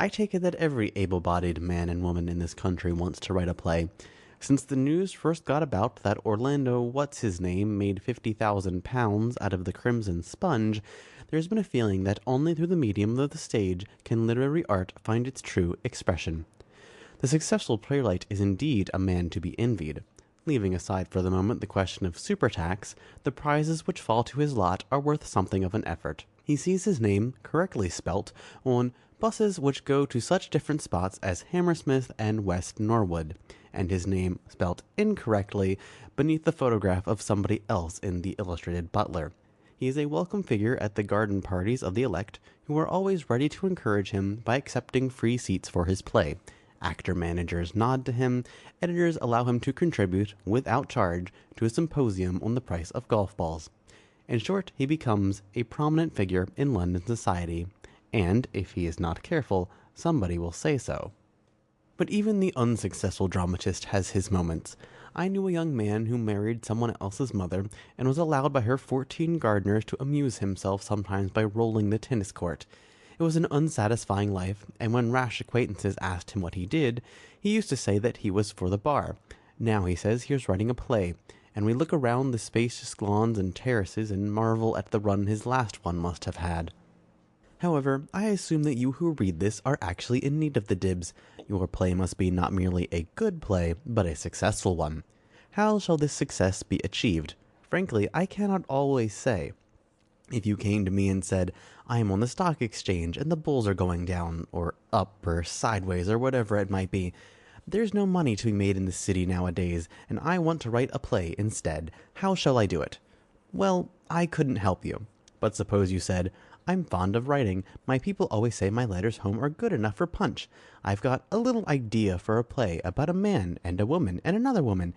I take it that every able-bodied man and woman in this country wants to write a play. Since the news first got about that Orlando What's-His-Name made £50,000 out of the Crimson Sponge, there's been a feeling that only through the medium of the stage can literary art find its true expression. The successful playwright is indeed a man to be envied. Leaving aside for the moment the question of super tax, the prizes which fall to his lot are worth something of an effort. He sees his name, correctly spelt, on buses which go to such different spots as Hammersmith and West Norwood, and his name spelt incorrectly beneath the photograph of somebody else in the Illustrated Butler. He is a welcome figure at the garden parties of the elect, who are always ready to encourage him by accepting free seats for his play. Actor managers nod to him, editors allow him to contribute, without charge, to a symposium on the price of golf balls. In short, he becomes a prominent figure in London society, and, if he is not careful, somebody will say so. But even the unsuccessful dramatist has his moments. I knew a young man who married someone else's mother, and was allowed by her 14 gardeners to amuse himself sometimes by rolling the tennis court. It was an unsatisfying life, and when rash acquaintances asked him what he did, he used to say that he was for the bar. Now he says he is writing a play, and we look around the spacious lawns and terraces and marvel at the run his last one must have had. However, I assume that you who read this are actually in need of the dibs. Your play must be not merely a good play, but a successful one. How shall this success be achieved? Frankly, I cannot always say. If you came to me and said, I am on the stock exchange and the bulls are going down, or up, or sideways, or whatever it might be, there's no money to be made in the city nowadays, and I want to write a play instead. How shall I do it? Well, I couldn't help you. But suppose you said, I'm fond of writing. My people always say my letters home are good enough for Punch. I've got a little idea for a play about a man and a woman and another woman,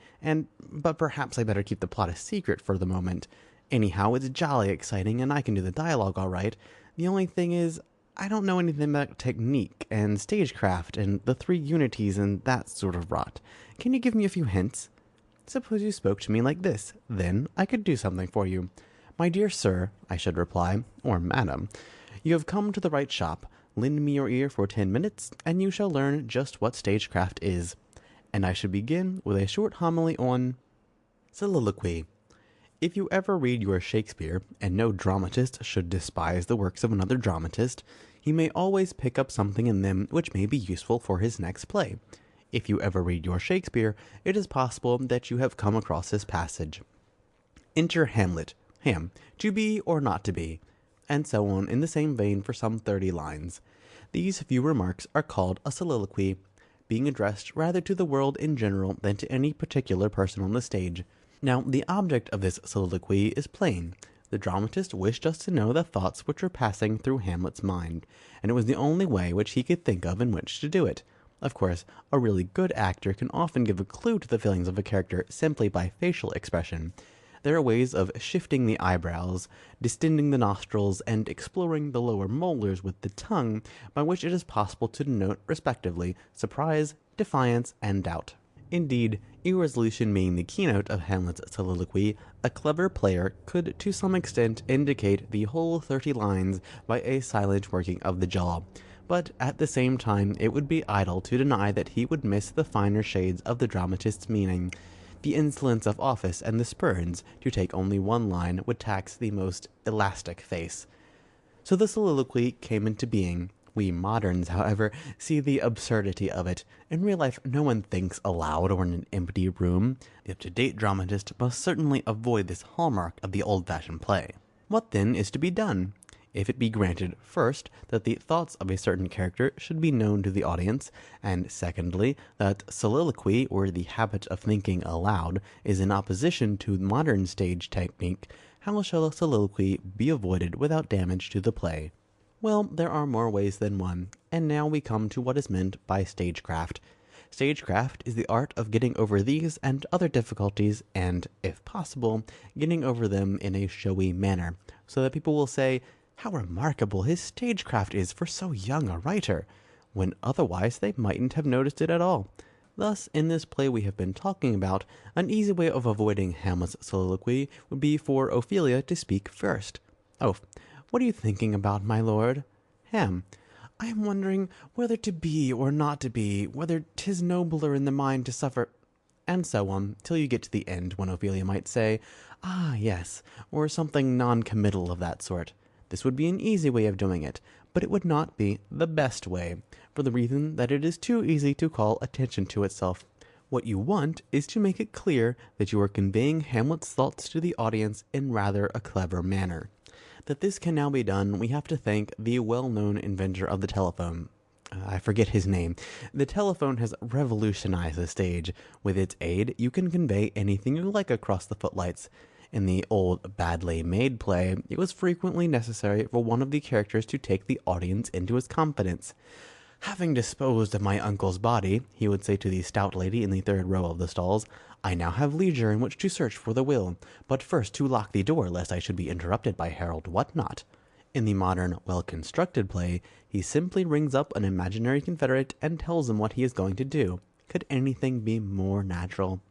but perhaps I better keep the plot a secret for the moment. Anyhow, it's jolly exciting, and I can do the dialogue all right. The only thing is, I don't know anything about technique and stagecraft and the 3 unities and that sort of rot. Can you give me a few hints? Suppose you spoke to me like this. Then I could do something for you. My dear sir, I should reply, or madam, you have come to the right shop. Lend me your ear for 10 minutes, and you shall learn just what stagecraft is. And I should begin with a short homily on soliloquy. If you ever read your Shakespeare, and no dramatist should despise the works of another dramatist, he may always pick up something in them which may be useful for his next play. If you ever read your Shakespeare, it is possible that you have come across this passage. Enter Hamlet, Ham, to be or not to be, and so on in the same vein for some 30 lines. These few remarks are called a soliloquy, being addressed rather to the world in general than to any particular person on the stage. Now, the object of this soliloquy is plain. The dramatist wished us to know the thoughts which were passing through Hamlet's mind, and it was the only way which he could think of in which to do it. Of course, a really good actor can often give a clue to the feelings of a character simply by facial expression. There are ways of shifting the eyebrows, distending the nostrils, and exploring the lower molars with the tongue, by which it is possible to denote, respectively, surprise, defiance, and doubt. Indeed, irresolution being the keynote of Hamlet's soliloquy, a clever player could to some extent indicate the whole 30 lines by a silent working of the jaw. But at the same time, it would be idle to deny that he would miss the finer shades of the dramatist's meaning. The insolence of office and the spurns, to take only one line, would tax the most elastic face. So the soliloquy came into being. We moderns, however, see the absurdity of it. In real life, no one thinks aloud or in an empty room. The up-to-date dramatist must certainly avoid this hallmark of the old-fashioned play. What then is to be done? If it be granted, first, that the thoughts of a certain character should be known to the audience, and secondly, that soliloquy, or the habit of thinking aloud, is in opposition to modern stage technique, how shall a soliloquy be avoided without damage to the play? Well, there are more ways than one, and now we come to what is meant by stagecraft. Stagecraft is the art of getting over these and other difficulties, and, if possible, getting over them in a showy manner, so that people will say, how remarkable his stagecraft is for so young a writer, when otherwise they mightn't have noticed it at all. Thus, in this play we have been talking about, an easy way of avoiding Hamlet's soliloquy would be for Ophelia to speak first. Oh, what are you thinking about, my lord? Ham. I am wondering whether to be or not to be, whether 'tis nobler in the mind to suffer, and so on, till you get to the end, when Ophelia might say, "Ah, yes," or something non-committal of that sort. This would be an easy way of doing it, but it would not be the best way, for the reason that it is too easy to call attention to itself. What you want is to make it clear that you are conveying Hamlet's thoughts to the audience in rather a clever manner. That this can now be done, we have to thank the well-known inventor of the telephone. I forget his name. The telephone has revolutionized the stage. With its aid, you can convey anything you like across the footlights. In the old, badly made play, it was frequently necessary for one of the characters to take the audience into his confidence. "Having disposed of my uncle's body," he would say to the stout lady in the third row of the stalls, "I now have leisure in which to search for the will, but first to lock the door lest I should be interrupted by Harold Whatnot." In the modern, well-constructed play, he simply rings up an imaginary confederate and tells him what he is going to do. Could anything be more natural?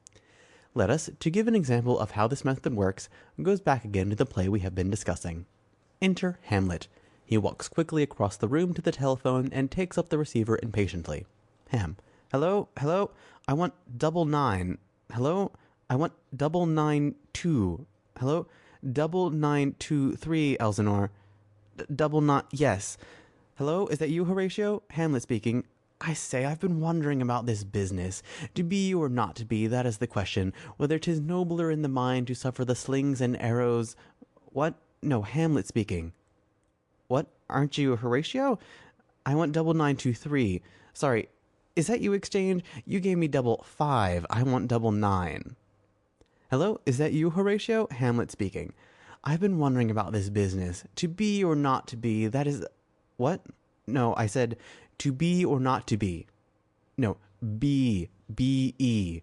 Let us, to give an example of how this method works, goes back again to the play we have been discussing. Enter Hamlet. He walks quickly across the room to the telephone and takes up the receiver impatiently. Ham. "Hello, hello, I want 999. Hello, I want 992. Hello, 9923, Elsinore. Double not, yes. Hello, is that you, Horatio? Hamlet speaking. I say, I've been wondering about this business. To be or not to be, that is the question. Whether 'tis nobler in the mind to suffer the slings and arrows. What? No, Hamlet speaking. What? Aren't you Horatio? I want 9923. Sorry, is that you, Exchange? You gave me 55. I want 99. Hello, is that you, Horatio? Hamlet speaking. I've been wondering about this business. To be or not to be, that is... What? No, I said, to be or not to be. No, be. B-E.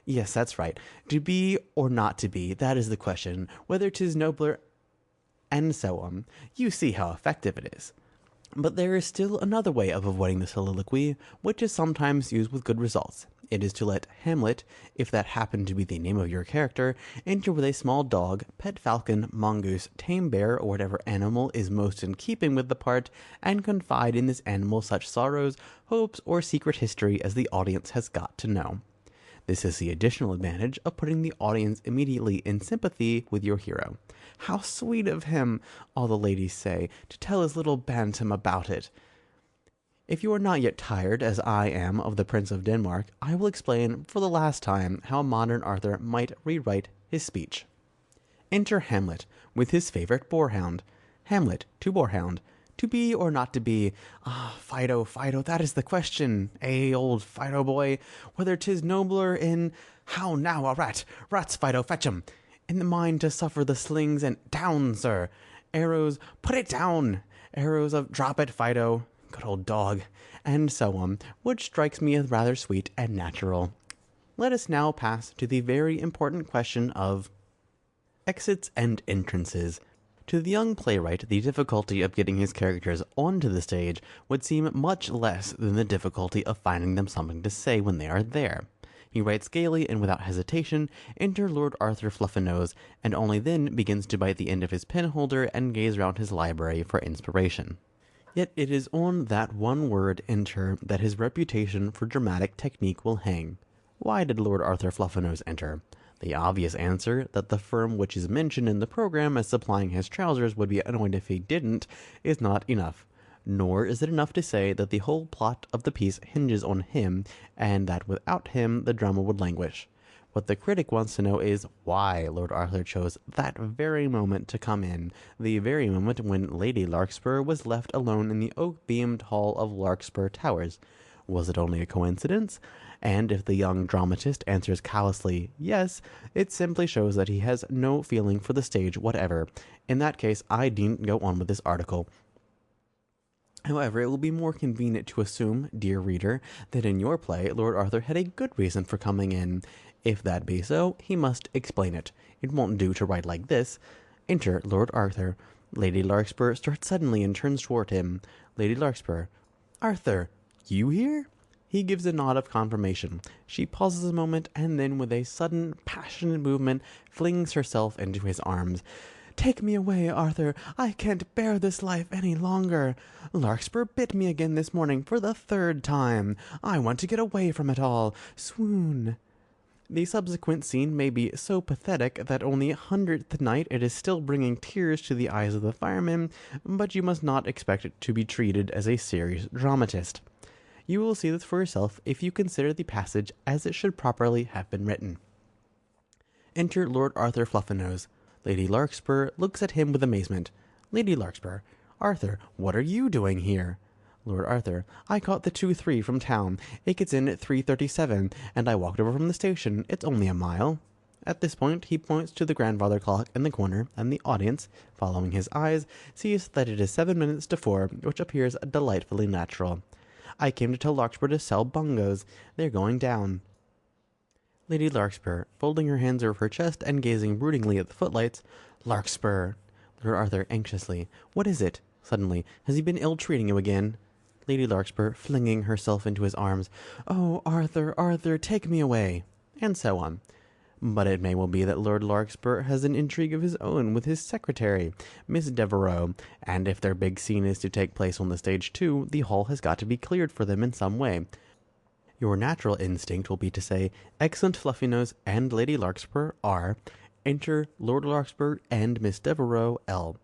Yes, that's right. To be or not to be, that is the question. Whether 'tis nobler... And so on. You see how effective it is. But there is still another way of avoiding the soliloquy, which is sometimes used with good results. It is to let Hamlet, if that happen to be the name of your character, enter with a small dog, pet falcon, mongoose, tame bear, or whatever animal is most in keeping with the part, and confide in this animal such sorrows, hopes, or secret history as the audience has got to know. This is the additional advantage of putting the audience immediately in sympathy with your hero. How sweet of him, all the ladies say, to tell his little bantam about it. If you are not yet tired, as I am, of the Prince of Denmark, I will explain for the last time how modern Arthur might rewrite his speech. Enter Hamlet, with his favorite boarhound. Hamlet to boarhound. To be or not to be? Ah, Fido, Fido, that is the question. Old Fido boy, whether 'tis nobler in... How now, a rat! Rats, Fido, fetch 'em! In the mind to suffer the slings and... Down, sir! Arrows, put it down! Arrows of... Drop it, Fido! Good old dog! And so on, which strikes me as rather sweet and natural. Let us now pass to the very important question of... exits and entrances. To the young playwright, the difficulty of getting his characters onto the stage would seem much less than the difficulty of finding them something to say when they are there. He writes gaily and without hesitation, enter Lord Arthur Fluffinose, and only then begins to bite the end of his penholder and gaze round his library for inspiration. Yet it is on that one word, enter, that his reputation for dramatic technique will hang. Why did Lord Arthur Fluffinose enter? The obvious answer, that the firm which is mentioned in the program as supplying his trousers would be annoyed if he didn't, is not enough. Nor is it enough to say that the whole plot of the piece hinges on him, and that without him the drama would languish. What the critic wants to know is why Lord Arthur chose that very moment to come in, the very moment when Lady Larkspur was left alone in the oak-beamed hall of Larkspur Towers. Was it only a coincidence? And if the young dramatist answers callously, yes, it simply shows that he has no feeling for the stage whatever. In that case, I needn't go on with this article. However, it will be more convenient to assume, dear reader, that in your play Lord Arthur had a good reason for coming in. If that be so, he must explain it. It won't do to write like this. Enter Lord Arthur. Lady Larkspur starts suddenly and turns toward him. Lady Larkspur. Arthur, you here? He gives a nod of confirmation. She pauses a moment, and then with a sudden, passionate movement, flings herself into his arms. Take me away, Arthur. I can't bear this life any longer. Larkspur bit me again this morning for the 3rd time. I want to get away from it all. Swoon." The subsequent scene may be so pathetic that on the 100th night it is still bringing tears to the eyes of the firemen, but you must not expect it to be treated as a serious dramatist. You will see this for yourself if you consider the passage as it should properly have been written. Enter Lord Arthur Fluffernose. Lady Larkspur looks at him with amazement. Lady Larkspur: "Arthur, what are you doing here?" Lord Arthur: "I caught the 2-3 from town. It gets in at 3:37, and I walked over from the station. It's only a mile." At this point, he points to the grandfather clock in the corner, and the audience, following his eyes, sees that it is 7 minutes to 4, which appears delightfully natural. "I came to tell Larkspur to sell bungos. They're going down." Lady Larkspur, folding her hands over her chest and gazing broodingly at the footlights. "Larkspur!" Lord Arthur, anxiously: "What is it?" Suddenly: "Has he been ill-treating you again?" Lady Larkspur, flinging herself into his arms: "Oh, Arthur, Arthur, take me away!" And so on. But it may well be that Lord Larkspur has an intrigue of his own with his secretary, Miss Devereux, and if their big scene is to take place on the stage too, the hall has got to be cleared for them in some way. Your natural instinct will be to say, "Excellent Fluffynose and Lady Larkspur are, enter Lord Larkspur and Miss Devereux L."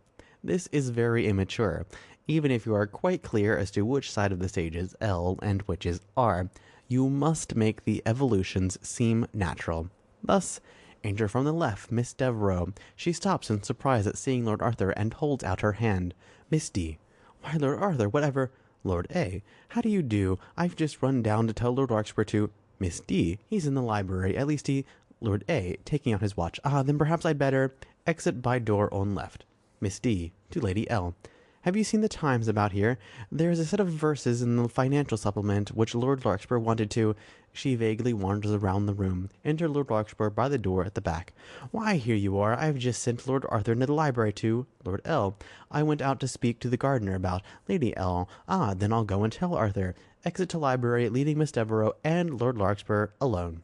This is very immature, even if you are quite clear as to which side of the stage is L and which is R. You must make the evolutions seem natural. Thus, enter from the left Miss Devereux. She stops in surprise at seeing Lord Arthur and holds out her hand. Miss D: "Why, Lord Arthur, whatever—" Lord A: "How do you do? I've just run down to tell Lord Larkspur to—" Miss D: "He's in the library. At least he—" Lord A, taking out his watch: Then perhaps I'd better—" Exit by door on left. Miss D to Lady L: "Have you seen the Times about here? There's a set of verses in the financial supplement which Lord Larkspur wanted to—" She vaguely wanders around the room. Enter Lord Larkspur by the door at the back. "Why, here you are. I've just sent Lord Arthur into the library to—" Lord L: "I went out to speak to the gardener about—" Lady L: Then I'll go and tell Arthur." Exit to library, leaving Miss Devereux and Lord Larkspur alone.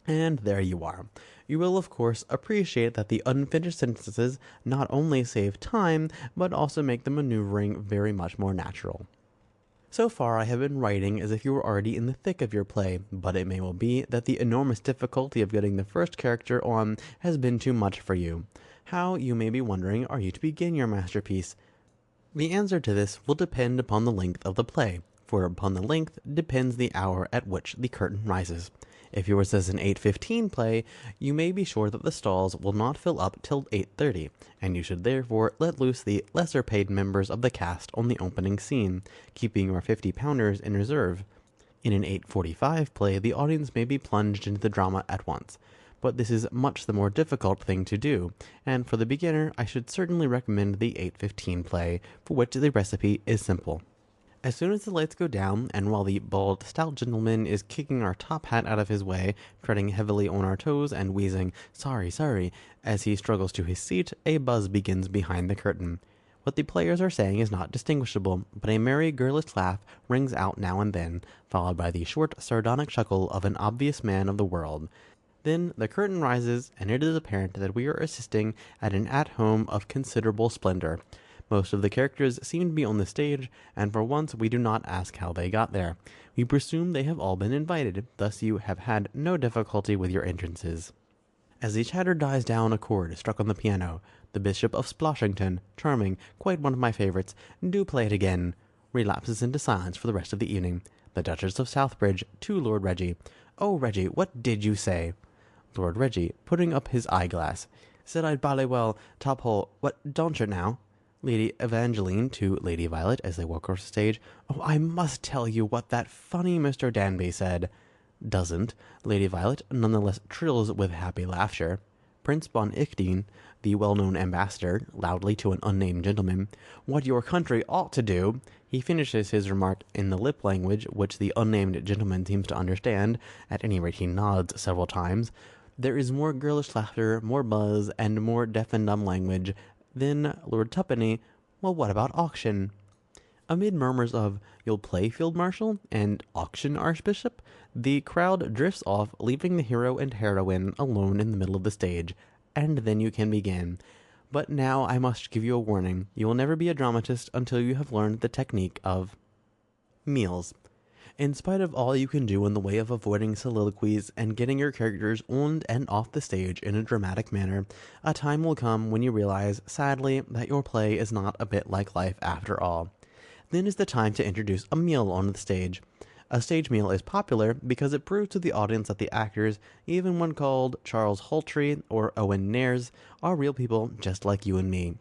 And there you are. You will, of course, appreciate that the unfinished sentences not only save time, but also make the maneuvering very much more natural. So far I have been writing as if you were already in the thick of your play, but it may well be that the enormous difficulty of getting the first character on has been too much for you. How, you may be wondering, are you to begin your masterpiece? The answer to this will depend upon the length of the play, for upon the length depends the hour at which the curtain rises. If yours is an 8:15 play, you may be sure that the stalls will not fill up till 8:30, and you should therefore let loose the lesser paid members of the cast on the opening scene, keeping your 50-pounders in reserve. In an 8:45 play, the audience may be plunged into the drama at once, but this is much the more difficult thing to do, and for the beginner I should certainly recommend the 8:15 play, for which the recipe is simple. As soon as the lights go down, and while the bald, stout gentleman is kicking our top hat out of his way, treading heavily on our toes, and wheezing, "Sorry, sorry," as he struggles to his seat, a buzz begins behind the curtain. What the players are saying is not distinguishable, but a merry, girlish laugh rings out now and then, followed by the short, sardonic chuckle of an obvious man of the world. Then the curtain rises, and it is apparent that we are assisting at an at-home of considerable splendor. Most of the characters seem to be on the stage, and for once we do not ask how they got there. We presume they have all been invited, thus you have had no difficulty with your entrances. As the chatter dies down, a chord is struck on the piano. The Bishop of Sploshington, charming, quite one of my favorites, "Do play it again," relapses into silence for the rest of the evening. The Duchess of Southbridge to Lord Reggie: "Oh, Reggie, what did you say?" Lord Reggie, putting up his eyeglass: "Said I'd bally well, top hole, what, don't you now?" Lady Evangeline to Lady Violet as they walk across the stage: "Oh, I must tell you what that funny Mr. Danby said." Doesn't. Lady Violet nonetheless trills with happy laughter. Prince Bon Ichdean, the well-known ambassador, loudly to an unnamed gentleman: "What your country ought to do." He finishes his remark in the lip language which the unnamed gentleman seems to understand. At any rate, he nods several times. There is more girlish laughter, more buzz, and more deaf and dumb language. Then Lord Tuppenny: "Well, what about auction?" Amid murmurs of "You'll play, Field Marshal?" and "Auction, Archbishop?" the crowd drifts off, leaving the hero and heroine alone in the middle of the stage. And then you can begin. But now I must give you a warning. You will never be a dramatist until you have learned the technique of meals. In spite of all you can do in the way of avoiding soliloquies and getting your characters on and off the stage in a dramatic manner, a time will come when you realize, sadly, that your play is not a bit like life after all. Then is the time to introduce a meal on the stage. A stage meal is popular because it proves to the audience that the actors, even when called Charles Hultree or Owen Nares, are real people just like you and me.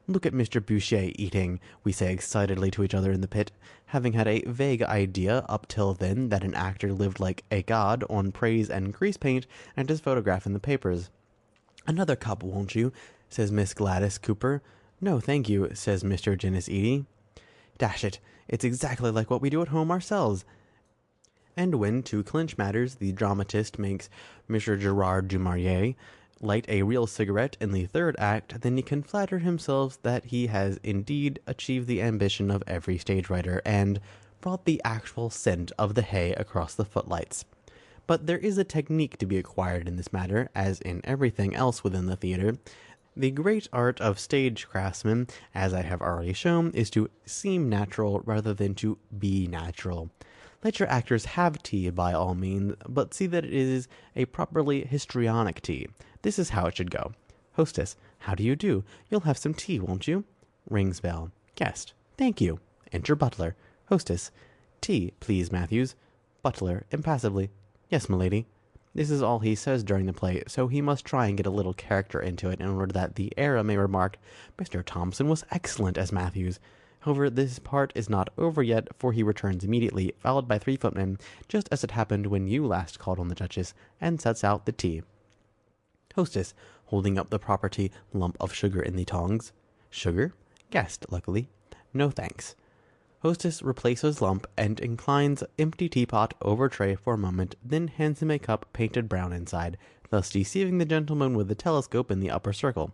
"Look at Mr. Boucher eating," we say excitedly to each other in the pit, having had a vague idea up till then that an actor lived like a god on praise and grease paint and his photograph in the papers. "Another cup, won't you?" says Miss Gladys Cooper. "No, thank you," says Mr. Dennis Eady. "Dash it, it's exactly like what we do at home ourselves." And when, to clinch matters, the dramatist makes Mr. Gerard du Maurier light a real cigarette in the third act, then he can flatter himself that he has indeed achieved the ambition of every stage writer and brought the actual scent of the hay across the footlights. But there is a technique to be acquired in this matter, as in everything else within the theater. The great art of stage craftsmen, as I have already shown, is to seem natural rather than to be natural. Let your actors have tea by all means, but see that it is a properly histrionic tea. This is how it should go. Hostess: "How do you do? You'll have some tea, won't you?" Rings bell. Guest: "Thank you." Enter butler. Hostess: "Tea, please, Matthews." Butler impassively: "Yes, m'lady." This is all he says during the play, so he must try and get a little character into it in order that the era may remark, "Mr. Thompson was excellent as Matthews." However, this part is not over yet, for he returns immediately, followed by 3 footmen, just as it happened when you last called on the Duchess, and sets out the tea. Hostess, holding up the property lump of sugar in the tongs. "Sugar?" Guest, luckily: "No, thanks." Hostess replaces lump and inclines empty teapot over tray for a moment, then hands him a cup painted brown inside, thus deceiving the gentleman with the telescope in the upper circle.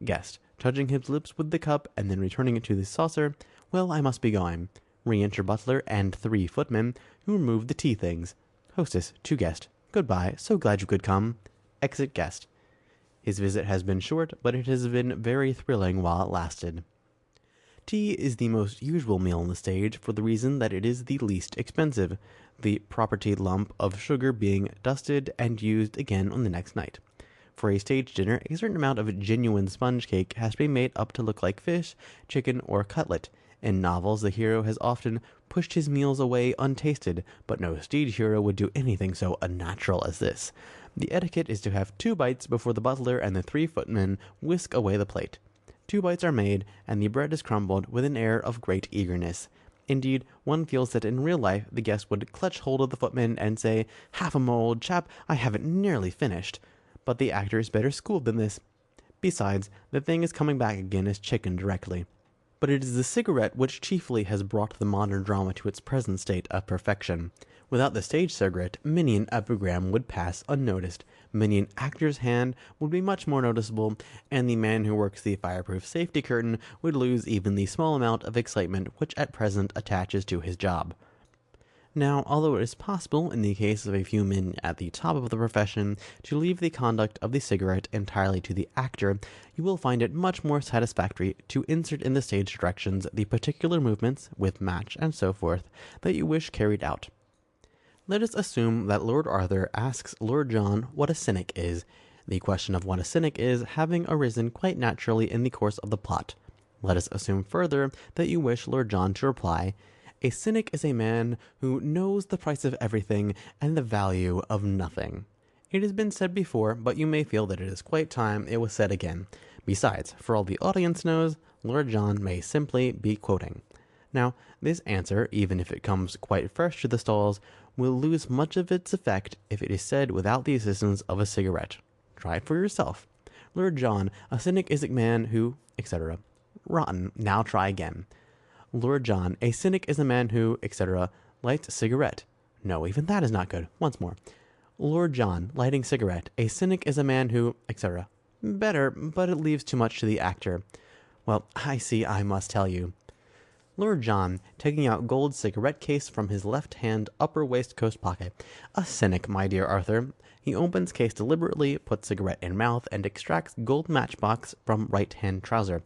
Guest, touching his lips with the cup and then returning it to the saucer: "Well, I must be going." Re-enter butler and 3 footmen, who remove the tea things. Hostess to guest: "Goodbye, so glad you could come." Exit guest. His visit has been short, but it has been very thrilling while it lasted. Tea is the most usual meal on the stage for the reason that it is the least expensive, the property lump of sugar being dusted and used again on the next night. For a stage dinner, a certain amount of genuine sponge cake has to be made up to look like fish, chicken, or cutlet. In novels, the hero has often pushed his meals away untasted, but no stage hero would do anything so unnatural as this. The etiquette is to have 2 bites before the butler and the 3 footmen whisk away the plate. 2 bites are made, and the bread is crumbled with an air of great eagerness. Indeed, one feels that in real life the guest would clutch hold of the footman and say, "Half a mo, old chap, I haven't nearly finished." But the actor is better schooled than this. Besides, the thing is coming back again as chicken directly. But it is the cigarette which chiefly has brought the modern drama to its present state of perfection. Without the stage cigarette, many an epigram would pass unnoticed, many an actor's hand would be much more noticeable, and the man who works the fireproof safety curtain would lose even the small amount of excitement which at present attaches to his job. Now, although it is possible, in the case of a few men at the top of the profession, to leave the conduct of the cigarette entirely to the actor, you will find it much more satisfactory to insert in the stage directions the particular movements, with match and so forth, that you wish carried out. Let us assume that Lord Arthur asks Lord John what a cynic is, the question of what a cynic is having arisen quite naturally in the course of the plot. Let us assume further that you wish Lord John to reply, "A cynic is a man who knows the price of everything and the value of nothing." It has been said before, but you may feel that it is quite time it was said again. Besides, for all the audience knows, Lord John may simply be quoting. Now, this answer, even if it comes quite fresh to the stalls, will lose much of its effect if it is said without the assistance of a cigarette. Try it for yourself. Lord John, a cynic is a man who, etc. Rotten. Now try again. Lord John, a cynic is a man who, etc., lights a cigarette. No, even that is not good. Once more. Lord John, lighting cigarette. A cynic is a man who, etc. Better, but it leaves too much to the actor. Well, I see I must tell you. Lord John, taking out gold cigarette case from his left-hand upper waistcoat pocket. A cynic, my dear Arthur. He opens case deliberately, puts cigarette in mouth, and extracts gold matchbox from right-hand trouser.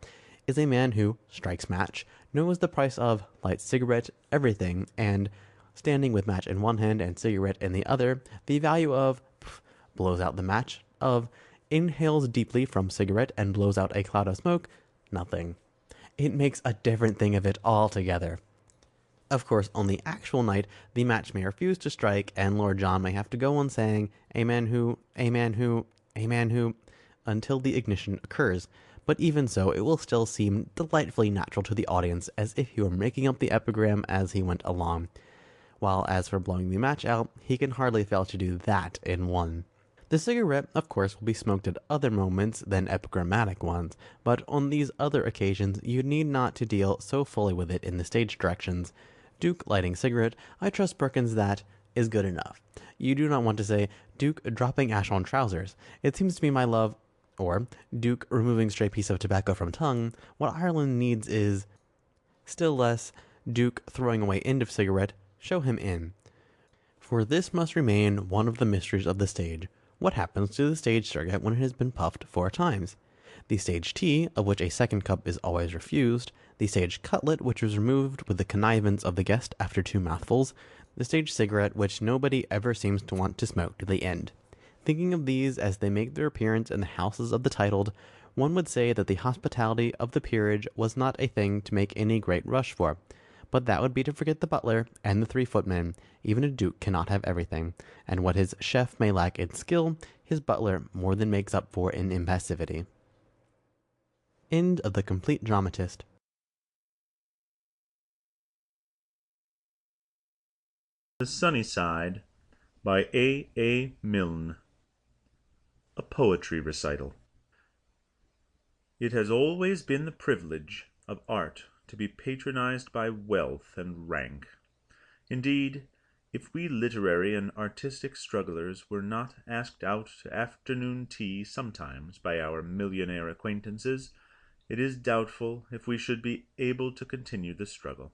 Is a man who strikes match, knows the price of light cigarette, everything, and, standing with match in one hand and cigarette in the other, the value of, blows out the match, of, inhales deeply from cigarette and blows out a cloud of smoke, nothing. It makes a different thing of it altogether. Of course, on the actual night, the match may refuse to strike, and Lord John may have to go on saying, a man who, a man who, a man who, until the ignition occurs. But even so, it will still seem delightfully natural to the audience, as if he were making up the epigram as he went along. While as for blowing the match out, he can hardly fail to do that in one. The cigarette, of course, will be smoked at other moments than epigrammatic ones, but on these other occasions you need not to deal so fully with it in the stage directions. Duke lighting cigarette, I trust Perkins that is good enough. You do not want to say, Duke dropping ash on trousers. It seems to me, my love, or Duke removing stray piece of tobacco from tongue. What Ireland needs is, still less, Duke throwing away end of cigarette, show him in. For this must remain one of the mysteries of the stage. What happens to the stage cigarette when it has been puffed 4 times? The stage tea, of which a second cup is always refused, the stage cutlet, which is removed with the connivance of the guest after 2 mouthfuls, the stage cigarette, which nobody ever seems to want to smoke to the end. Thinking of these as they make their appearance in the houses of the titled, one would say that the hospitality of the peerage was not a thing to make any great rush for. But that would be to forget the butler and the 3 footmen. Even a duke cannot have everything, and what his chef may lack in skill, his butler more than makes up for in impassivity. End of The Complete Dramatist. The Sunny Side by A. Milne. A Poetry Recital. It has always been the privilege of art to be patronized by wealth and rank. Indeed, if we literary and artistic strugglers were not asked out to afternoon tea sometimes by our millionaire acquaintances, it is doubtful if we should be able to continue the struggle.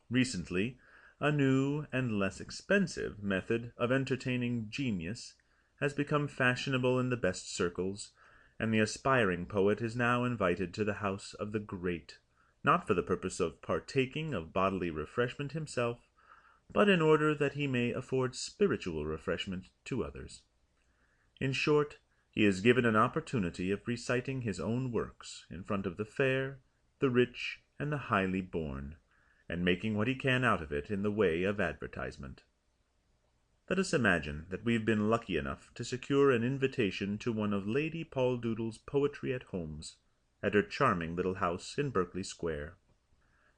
Recently, a new and less expensive method of entertaining genius has become fashionable in the best circles, and the aspiring poet is now invited to the house of the great, not for the purpose of partaking of bodily refreshment himself, but in order that he may afford spiritual refreshment to others. In short, he is given an opportunity of reciting his own works in front of the fair, the rich, and the highly born, and making what he can out of it in the way of advertisement. Let us imagine that we have been lucky enough to secure an invitation to one of Lady Poldoodle's poetry at homes, at her charming little house in Berkeley Square.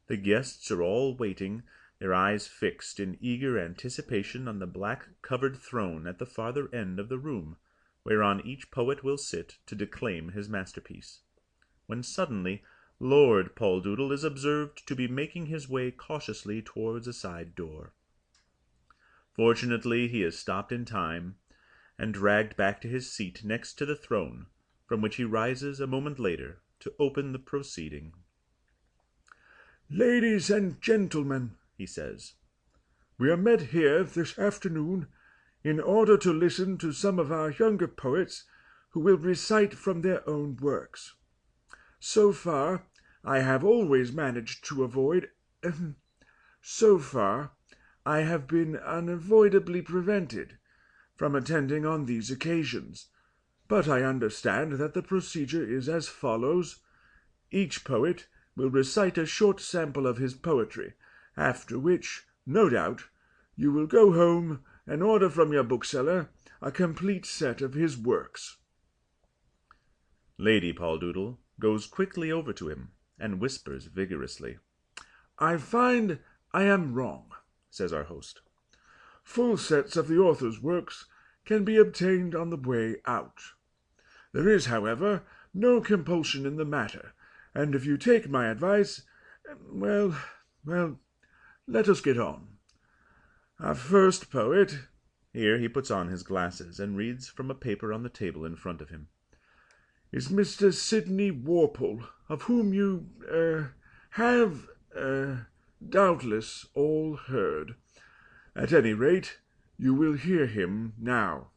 The guests are all waiting, their eyes fixed in eager anticipation on the black-covered throne at the farther end of the room, whereon each poet will sit to declaim his masterpiece, when suddenly Lord Poldoodle is observed to be making his way cautiously towards a side door. Fortunately, he is stopped in time, and dragged back to his seat next to the throne, from which he rises a moment later to open the proceeding. "Ladies and gentlemen," he says, "we are met here this afternoon in order to listen to some of our younger poets who will recite from their own works. So far, I have always managed to avoid so far, I have been unavoidably prevented from attending on these occasions, but I understand that the procedure is as follows. Each poet will recite a short sample of his poetry, after which, no doubt, you will go home and order from your bookseller a complete set of his works." Lady Poldoodle goes quickly over to him and whispers vigorously. "I find I am wrong," says our host. "Full sets of the author's works can be obtained on the way out. There is, however, no compulsion in the matter, and if you take my advice, well, let us get on. Our first poet," here he puts on his glasses and reads from a paper on the table in front of him, "is Mr. Sidney Walpole, of whom you have doubtless all heard. At any rate, you will hear him now.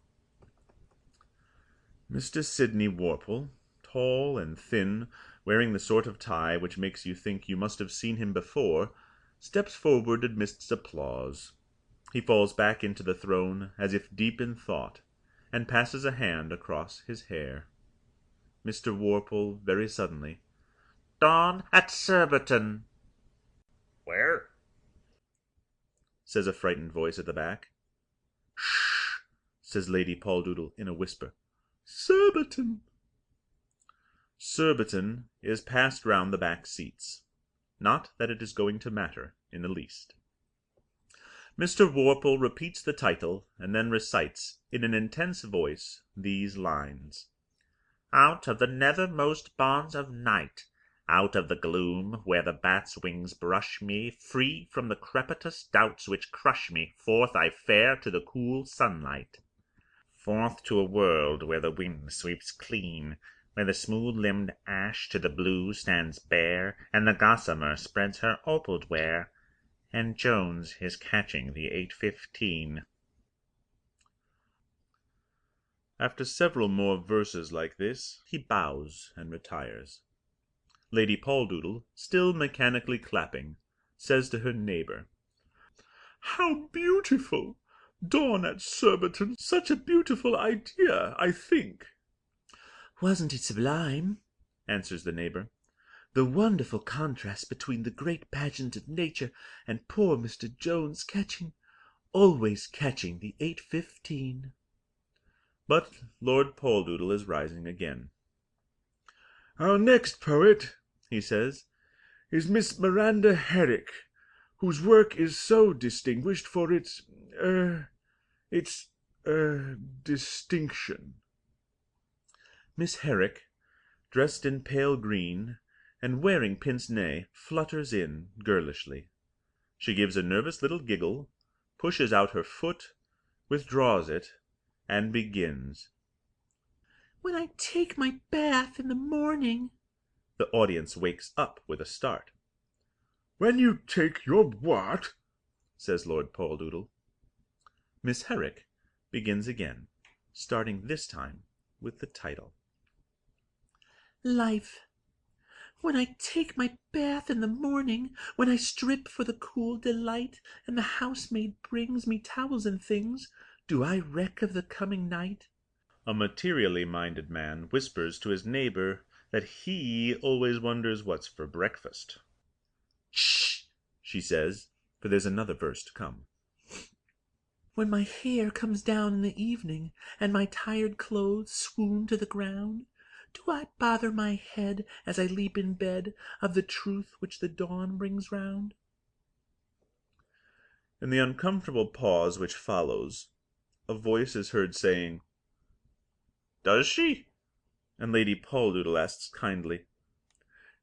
Mr. Sidney Worple, tall and thin, wearing the sort of tie which makes you think you must have seen him before, steps forward amidst applause. He falls back into the throne as if deep in thought, and passes a hand across his hair. Mr. Worple, very suddenly, "Dawn at Surbiton." "Where?" says a frightened voice at the back. "Shh!" says Lady Poldoodle in a whisper. "Surbiton." Surbiton is passed round the back seats. Not that it is going to matter in the least. Mr. Worple repeats the title, and then recites, in an intense voice, these lines: "Out of the nethermost bonds of night, out of the gloom where the bat's wings brush me, free from the crepitous doubts which crush me, forth I fare to the cool sunlight. Forth to a world where the wind sweeps clean, where the smooth-limbed ash to the blue stands bare, and the gossamer spreads her opaled ware, and Jones is catching the 8:15. After several more verses like this, he bows and retires. Lady Poldoodle, still mechanically clapping, says to her neighbor, "How beautiful! Dawn at Surbiton, such a beautiful idea, I think." "Wasn't it sublime?" answers the neighbor. "The wonderful contrast between the great pageant of nature and poor Mr. Jones always catching the 8:15. But Lord Poldoodle is rising again. "Our next poet," he says, "is Miss Miranda Herrick, whose work is so distinguished for its distinction." Miss Herrick, dressed in pale green, and wearing pince-nez, flutters in girlishly. She gives a nervous little giggle, pushes out her foot, withdraws it, and begins. "When I take my bath in the morning." The audience wakes up with a start. "When you take your what?" says Lord Poldoodle. Miss Herrick begins again, starting this time with the title. "Life. When I take my bath in the morning, when I strip for the cool delight, and the housemaid brings me towels and things, do I reck of the coming night?" A materially minded man whispers to his neighbor that he always wonders what's for breakfast. "Shh!" she says, for there's another verse to come. "When my hair comes down in the evening, and my tired clothes swoon to the ground, do I bother my head as I leap in bed of the truth which the dawn brings round?" In the uncomfortable pause which follows, a voice is heard saying, "Does she?" And Lady Poldoodle asks kindly,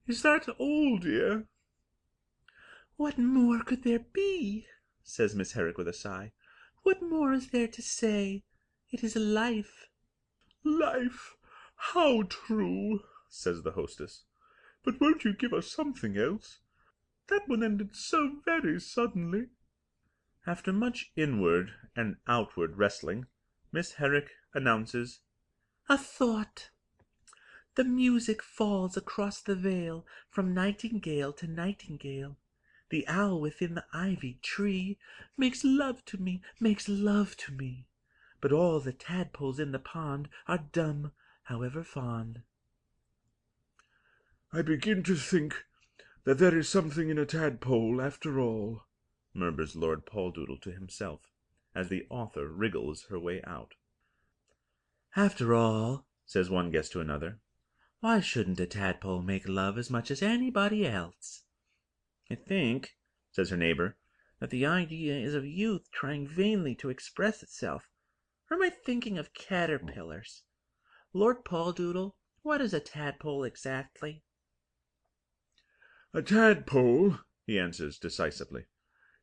"Is that all, dear?" "What more could there be?" says Miss Herrick with a sigh. "What more is there to say? It is life." "Life! How true!" says the hostess. "But won't you give us something else? That one ended so very suddenly." After much inward and outward wrestling, Miss Herrick announces, "A thought. The music falls across the vale from nightingale to nightingale. The owl within the ivy tree makes love to me, makes love to me. But all the tadpoles in the pond are dumb, however fond." "I begin to think that there is something in a tadpole after all," murmurs Lord Poldoodle to himself, as the author wriggles her way out. "After all," says one guest to another, "why shouldn't a tadpole make love as much as anybody else?" "I think," says her neighbor, "that the idea is of youth trying vainly to express itself. Or am I thinking of caterpillars? Lord Poldoodle, what is a tadpole exactly?" "A tadpole," he answers decisively,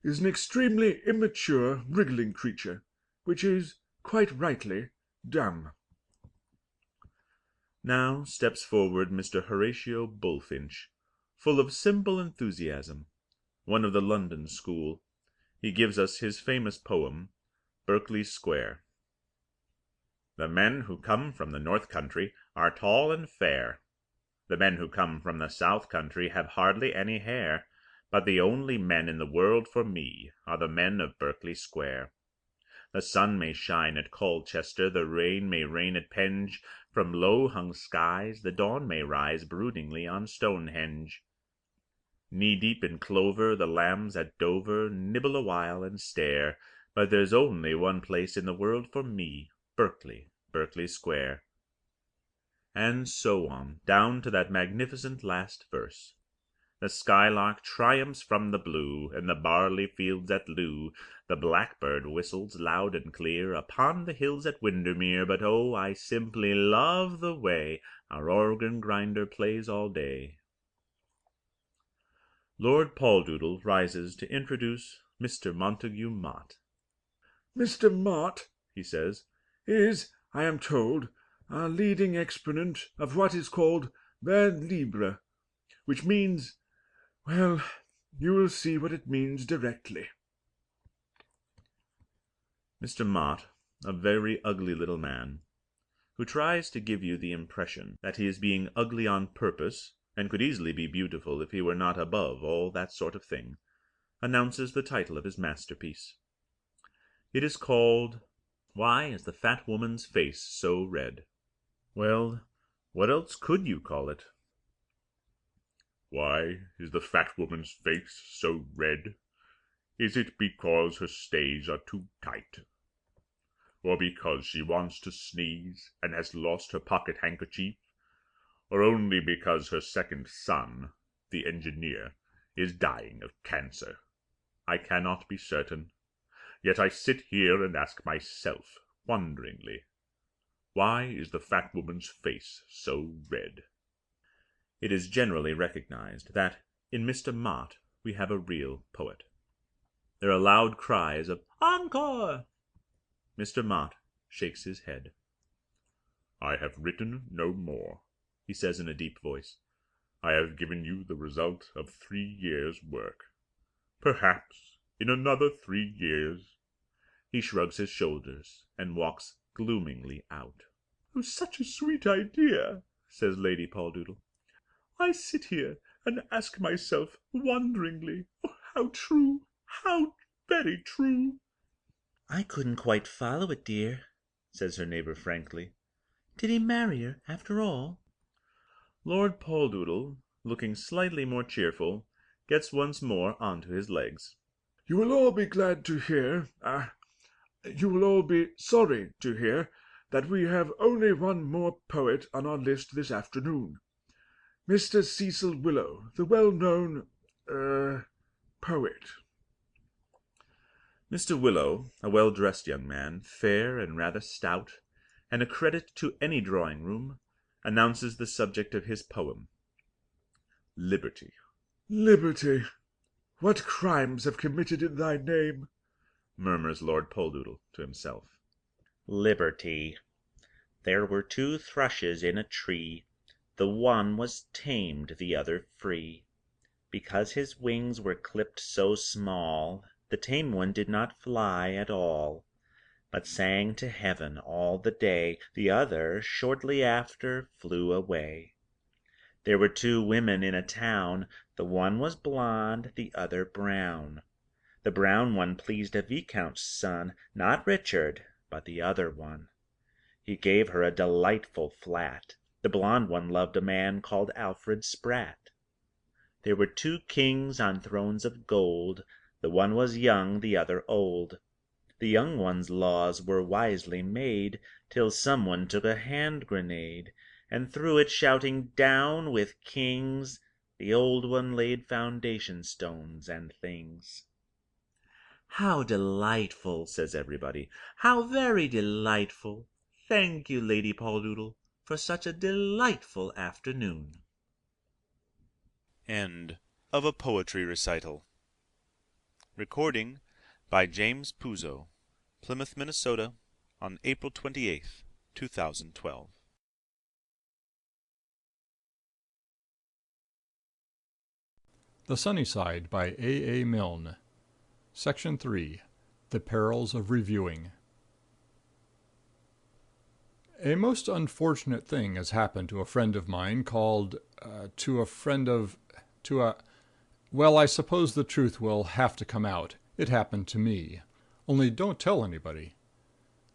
"is an extremely immature, wriggling creature, which is, quite rightly, dumb." Now steps forward Mr. Horatio Bullfinch, full of simple enthusiasm, one of the London school. He gives us his famous poem, Berkeley Square. The men who come from the north country are tall and fair. The men who come from the south country have hardly any hair, but the only men in the world for me are the men of Berkeley Square. The sun may shine at Colchester, the rain may rain at Penge, from low-hung skies the dawn may rise broodingly on Stonehenge. Knee-deep in clover, the lambs at Dover nibble awhile and stare, but there's only one place in the world for me, Berkeley Square. And so on, down to that magnificent last verse. The skylark triumphs from the blue, in the barley fields at Loo. The blackbird whistles loud and clear upon the hills at Windermere. But oh, I simply love the way our organ grinder plays all day. Lord Poldoodle rises to introduce Mr. Montague Mott. Mr. Mott, he says, is, I am told, a leading exponent of what is called vers libre, which means, well, you will see what it means directly. Mr. Mott, a very ugly little man, who tries to give you the impression that he is being ugly on purpose, and could easily be beautiful if he were not above all that sort of thing, announces the title of his masterpiece. It is called, Why is the Fat Woman's Face So Red? Well, what else could you call it? Why is the fat woman's face so red? Is it because her stays are too tight? Or because she wants to sneeze and has lost her pocket handkerchief? Or only because her second son, the engineer, is dying of cancer? I cannot be certain. Yet I sit here and ask myself, wonderingly, why is the fat woman's face so red? It is generally recognized that, in Mr. Mott, we have a real poet. There are loud cries of "Encore!" Mr. Mott shakes his head. I have written no more, he says in a deep voice. I have given you the result of 3 years' work. Perhaps in another 3 years. He shrugs his shoulders and walks gloomingly out. Oh, such a sweet idea, says Lady Poldoodle. I sit here and ask myself wonderingly, oh, how true, how very true. I couldn't quite follow it, dear, says her neighbor frankly. Did he marry her, after all? Lord Poldoodle, looking slightly more cheerful, gets once more onto his legs. You will all be glad to hear, you will all be sorry to hear, that we have only one more poet on our list this afternoon. Mr. Cecil Willow, the well-known, poet. Mr. Willow, a well-dressed young man, fair and rather stout, and a credit to any drawing-room, announces the subject of his poem. Liberty. Liberty! What crimes have committed in thy name? Murmurs Lord Poldoodle to himself. Liberty. There were 2 thrushes in a tree. The one was tamed, the other free. Because his wings were clipped so small, the tame one did not fly at all, but sang to heaven all the day. The other, shortly after, flew away. There were 2 women in a town. The one was blonde, the other brown. The brown one pleased a viscount's son, not Richard, but the other one. He gave her a delightful flat. The blonde one loved a man called Alfred Spratt. There were 2 kings on thrones of gold. The one was young, the other old. The young one's laws were wisely made, till someone took a hand grenade, and threw it, shouting, "Down with kings!" The old one laid foundation stones and things. How delightful, says everybody. How very delightful. Thank you, Lady Poldoodle, for such a delightful afternoon. End of a poetry recital. Recording by James Puzo, Plymouth, Minnesota, on April 28th, 2012. The Sunny Side by A. Milne. Section 3. The Perils of Reviewing. A most unfortunate thing has happened to a friend of mine well, I suppose the truth will have to come out. It happened to me. Only don't tell anybody.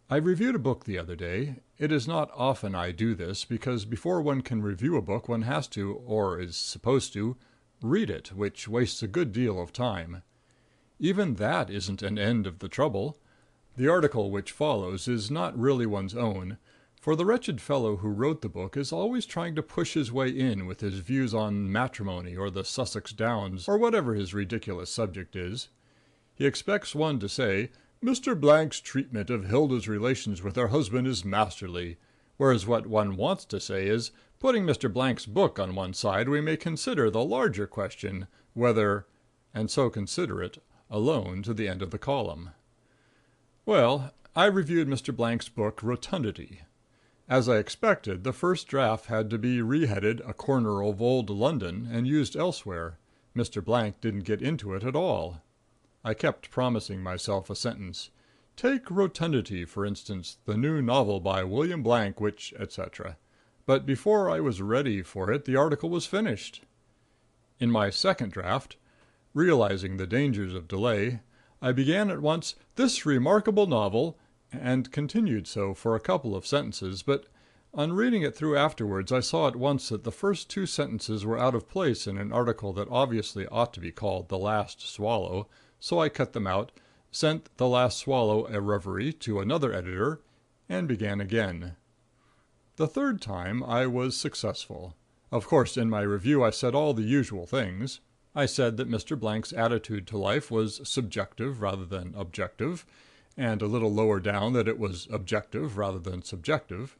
I reviewed a book the other day. It is not often I do this, because before one can review a book one has to, or is supposed to, read it, which wastes a good deal of time. Even that isn't an end of the trouble. The article which follows is not really one's own, for the wretched fellow who wrote the book is always trying to push his way in with his views on matrimony or the Sussex Downs, or whatever his ridiculous subject is. He expects one to say, "Mr. Blank's treatment of Hilda's relations with her husband is masterly," whereas what one wants to say is, "Putting Mr. Blank's book on one side, we may consider the larger question, whether," and so consider it, alone to the end of the column. Well, I reviewed Mr. Blank's book Rotundity. As I expected, the first draft had to be reheaded A Corner of Old London and used elsewhere. Mr. Blank didn't get into it at all. I kept promising myself a sentence. Take Rotundity, for instance, the new novel by William Blank, which, etc. But before I was ready for it, the article was finished. In my second draft, realizing the dangers of delay, I began at once "this remarkable novel," and continued so for a couple of sentences, but on reading it through afterwards I saw at once that the first two sentences were out of place in an article that obviously ought to be called The Last Swallow, so I cut them out, sent The Last Swallow a Reverie to another editor, and began again. The third time I was successful. Of course, in my review I said all the usual things. I said that Mr. Blank's attitude to life was subjective rather than objective, and a little lower down that it was objective rather than subjective.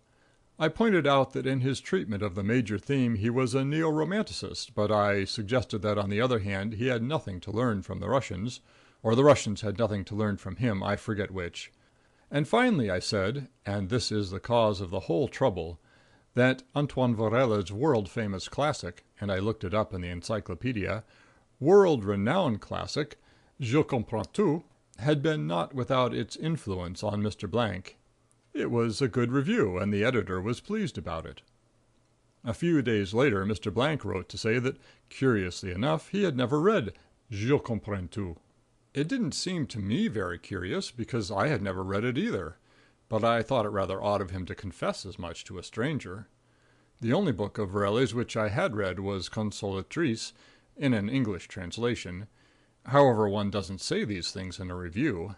I pointed out that in his treatment of the major theme he was a neo-romanticist, but I suggested that on the other hand he had nothing to learn from the Russians, or the Russians had nothing to learn from him, I forget which. And finally I said, and this is the cause of the whole trouble, that Antoine Varela's world-famous classic, and I looked it up in the encyclopedia, world-renowned classic, Je comprends tout, had been not without its influence on Mr. Blank. It was a good review, and the editor was pleased about it. A few days later Mr. Blank wrote to say that, curiously enough, he had never read Je comprends tout. It didn't seem to me very curious, because I had never read it either, but I thought it rather odd of him to confess as much to a stranger. The only book of Varela's which I had read was Consolatrice, in an English translation. However, one doesn't say these things in a review.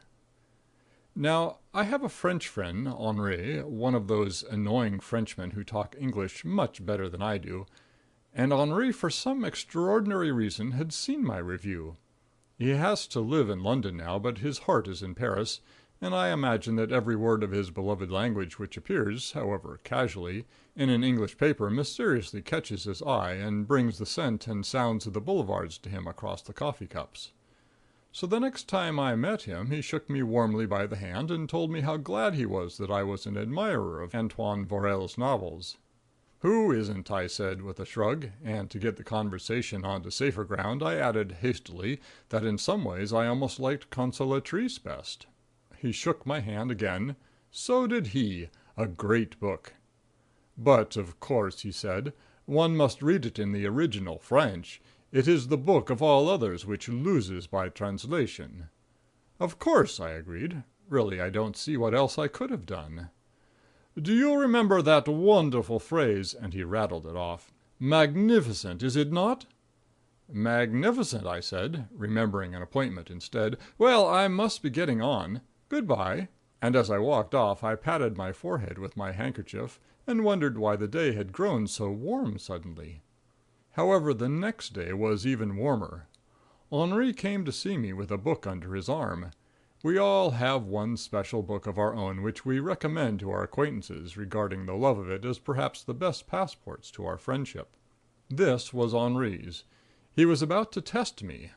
Now, I have a French friend, Henri, one of those annoying Frenchmen who talk English much better than I do, and Henri, for some extraordinary reason, had seen my review. He has to live in London now, but his heart is in Paris, and I imagine that every word of his beloved language which appears, however casually, in an English paper mysteriously catches his eye and brings the scent and sounds of the boulevards to him across the coffee cups. So the next time I met him he shook me warmly by the hand and told me how glad he was that I was an admirer of Antoine Varel's novels. "Who isn't?" I said with a shrug, and to get the conversation onto safer ground I added hastily that in some ways I almost liked Consolatrice best. He shook my hand again. So did he. A great book. "But, of course," he said, "one must read it in the original French. It is the book of all others which loses by translation." "Of course," I agreed. Really, I don't see what else I could have done. "Do you remember that wonderful phrase?" and he rattled it off. "Magnificent, is it not?" "Magnificent," I said, remembering an appointment instead. "Well, I must be getting on. Good bye." And as I walked off I patted my forehead with my handkerchief and wondered why the day had grown so warm suddenly. However, the next day was even warmer. Henri came to see me with a book under his arm. We all have one special book of our own which we recommend to our acquaintances, regarding the love of it as perhaps the best passports to our friendship. This was Henri's. He was about to test me.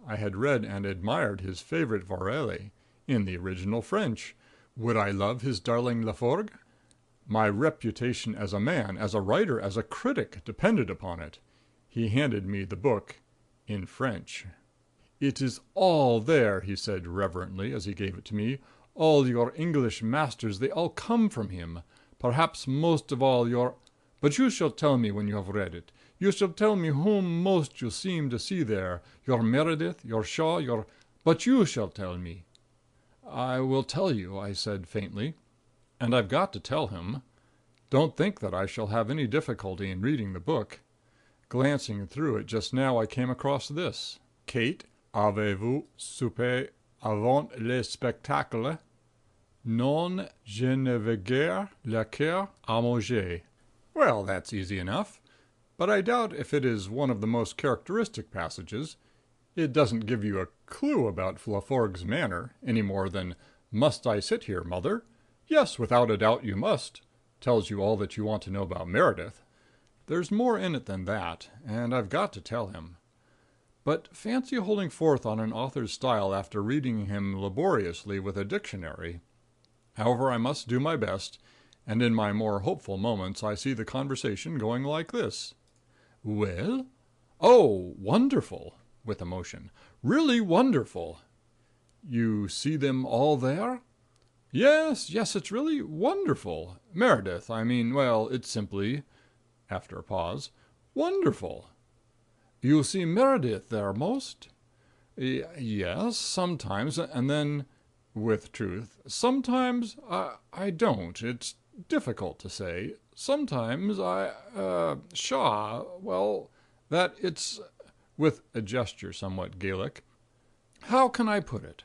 I had read and admired his favorite Varele, in the original French. Would I love his darling Laforgue? My reputation as a man, as a writer, as a critic, depended upon it. He handed me the book. in French. "It is all there," he said reverently as he gave it to me. "All your English masters, they all come from him. Perhaps most of all your but you shall tell me when you have read it. You shall tell me whom most you seem to see there, your Meredith, your Shaw, your but you shall tell me." "I will tell you," I said faintly. And I've got to tell him. Don't think that I shall have any difficulty in reading the book. Glancing through it just now, I came across this: "Kate, avez-vous soupé avant le spectacle? Non, je ne veux guère le cœur à manger." Well, that's easy enough, but I doubt if it is one of the most characteristic passages. It doesn't give you a clue about Laforgue's manner, any more than "Must I sit here, mother? Yes, without a doubt you must," tells you all that you want to know about Meredith. There's more in it than that, and I've got to tell him. But fancy holding forth on an author's style after reading him laboriously with a dictionary. However, I must do my best, and in my more hopeful moments I see the conversation going like this: "Well? Oh, wonderful!" with emotion. "Really wonderful! You see them all there?" "Yes, yes, it's really wonderful. Meredith, I mean, well, it's simply," after a pause, "wonderful." "You see Meredith there most?" "Yes, sometimes," and then, with truth, "sometimes I don't. It's difficult to say. Sometimes Shaw, well, that it's," with a gesture somewhat Gaelic, "how can I put it?"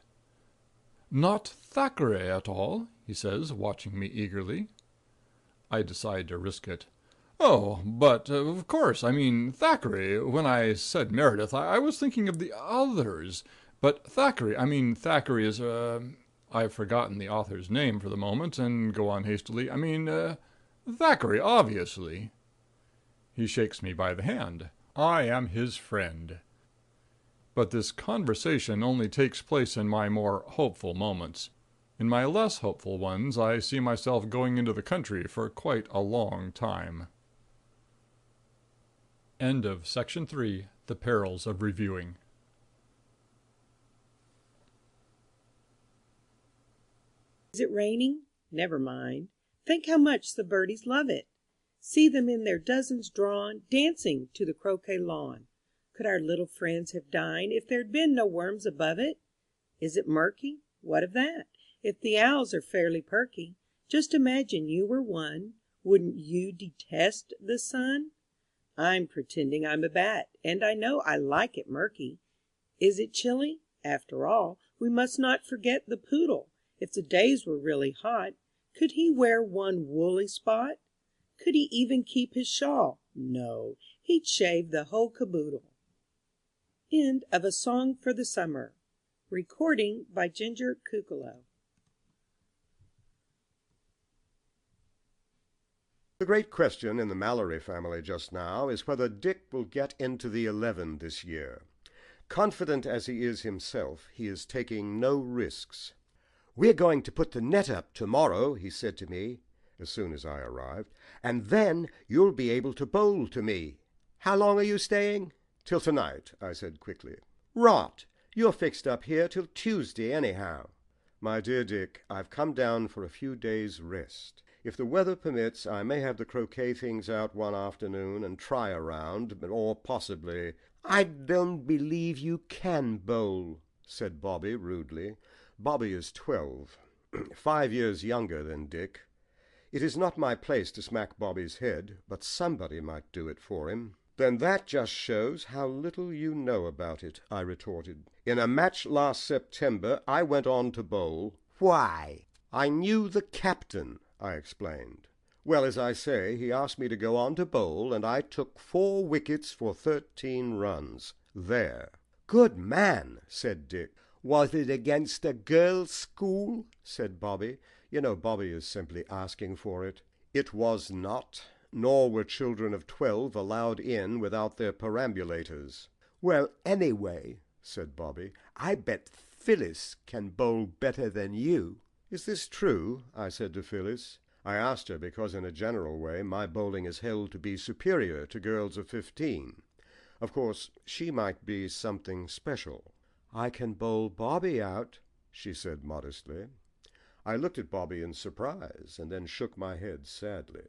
"Not Thackeray at all?" he says, watching me eagerly. I decide to risk it. "Oh, but, of course, I mean Thackeray. When I said Meredith, I was thinking of the others. But Thackeray is, I've forgotten the author's name for the moment, and go on hastily. Thackeray, obviously." He shakes me by the hand. I am his friend. But this conversation only takes place in my more hopeful moments. In my less hopeful ones I see myself going into the country for quite a long time. End of Section 3. The Perils of Reviewing. Is it raining? Never mind. Think how much the birdies love it. See them in their dozens drawn, dancing to the croquet lawn. Could our little friends have dined if there'd been no worms above it? Is it murky? What of that? If the owls are fairly perky, just imagine you were one. Wouldn't you detest the sun? I'm pretending I'm a bat, and I know I like it murky. Is it chilly? After all, we must not forget the poodle. If the days were really hot, could he wear one woolly spot? Could he even keep his shawl? No, he'd shave the whole caboodle. End of A Song for the Summer. Recording by Ginger Kukalo. The great question in the Mallory family just now is whether Dick will get into the 11 this year. Confident as he is himself, he is taking no risks. "We're going to put the net up tomorrow," he said to me as soon as I arrived, "and then you'll be able to bowl to me. How long are you staying?" "Till tonight," I said quickly. "Rot! You're fixed up here till Tuesday anyhow." "My dear Dick, I've come down for a few days' rest. If the weather permits, I may have the croquet things out one afternoon and try a round, or possibly—" "I don't believe you can bowl," said Bobby rudely. Bobby is 12, 5 years younger than Dick. It is not my place to smack Bobby's head, but somebody might do it for him. "Then that just shows how little you know about it," I retorted. "In a match last September I went on to bowl." "Why?" "I knew the captain," I explained. "Well, as I say, he asked me to go on to bowl, and I took 4 wickets for 13 runs. There." "Good man," said Dick. "Was it against a girls' school?" said Bobby. You know Bobby is simply asking for it. "It was not, nor were children of 12 allowed in without their perambulators." "Well, anyway," said Bobby, "I bet Phyllis can bowl better than you." "Is this true?" I said to Phyllis. I asked her because in a general way my bowling is held to be superior to girls of 15. Of course, she might be something special. "I can bowl Bobby out," she said modestly. I looked at Bobby in surprise, and then shook my head sadly.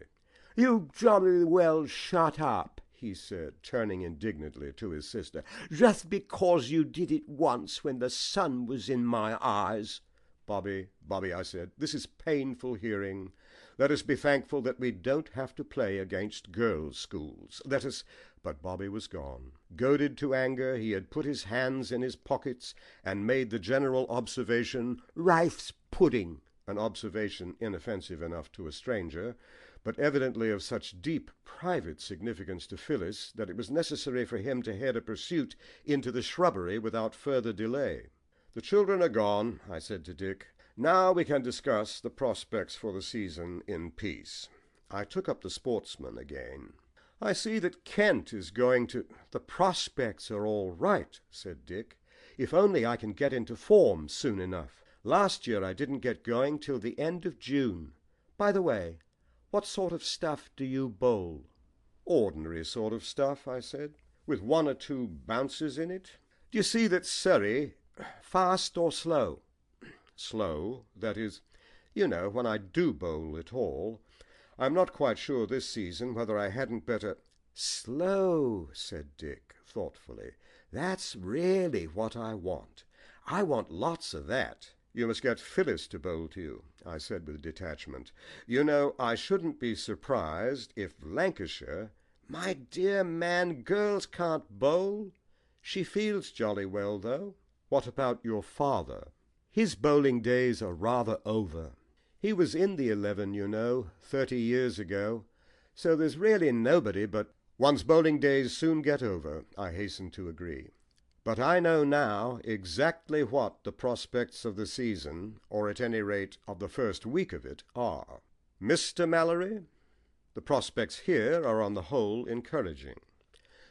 "You jolly well shut up," he said, turning indignantly to his sister. "Just because you did it once when the sun was in my eyes." Bobby, I said, "this is painful hearing. Let us be thankful that we don't have to play against girls' schools. Let us—" But Bobby was gone. Goaded to anger, he had put his hands in his pockets and made the general observation, "Rice pudding," an observation inoffensive enough to a stranger, but evidently of such deep private significance to Phyllis that it was necessary for him to head a pursuit into the shrubbery without further delay. "The children are gone," I said to Dick. "Now we can discuss the prospects for the season in peace." I took up the Sportsman again. "I see that Kent is going to—" "The prospects are all right," said Dick, "if only I can get into form soon enough. Last year I didn't get going till the end of June. By the way, what sort of stuff do you bowl?" "Ordinary sort of stuff," I said, "with one or two bounces in it. D'you see that Surrey—" "Fast or slow?" "Slow, that is, you know, when I do bowl at all. I'm not quite sure this season whether I hadn't better—" "Slow," said Dick thoughtfully. "That's really what I want. I want lots of that." "You must get Phyllis to bowl to you," I said with detachment. "You know, I shouldn't be surprised if Lancashire—" "My dear man, girls can't bowl." "She fields jolly well, though." "What about your father?" "His bowling days are rather over. He was in the 11, you know, 30 years ago. So there's really nobody but—" "One's bowling days soon get over," I hastened to agree. "But I know now exactly what the prospects of the season, or at any rate of the first week of it, are. Mr. Mallory, the prospects here are on the whole encouraging.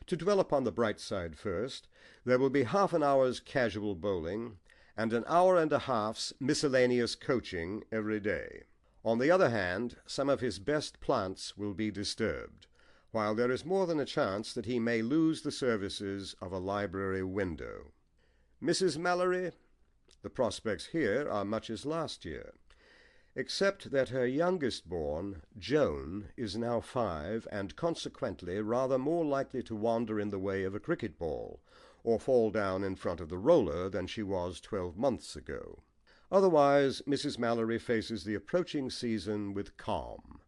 To dwell upon the bright side first, there will be half an hour's casual bowling and an hour and a half's miscellaneous coaching every day. On the other hand, some of his best plants will be disturbed, while there is more than a chance that he may lose the services of a library window. Mrs. Mallory, the prospects here are much as last year, except that her youngest born, Joan, is now 5, and consequently rather more likely to wander in the way of a cricket ball, or fall down in front of the roller than she was 12 months ago. Otherwise, Mrs. Mallory faces the approaching season with calm,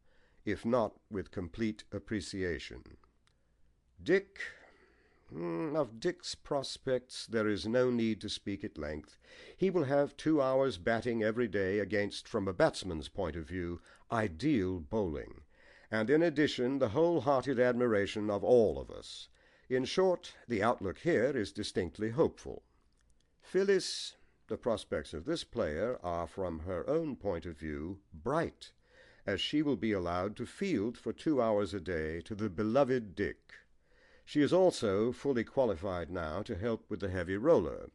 if not with complete appreciation. Dick, of Dick's prospects there is no need to speak at length. He will have 2 hours batting every day against, from a batsman's point of view, ideal bowling, and in addition the whole-hearted admiration of all of us. In short, the outlook here is distinctly hopeful. Phyllis, the prospects of this player are, from her own point of view, bright, as she will be allowed to field for 2 hours a day to the beloved Dick. She is also fully qualified now to help with the heavy roller.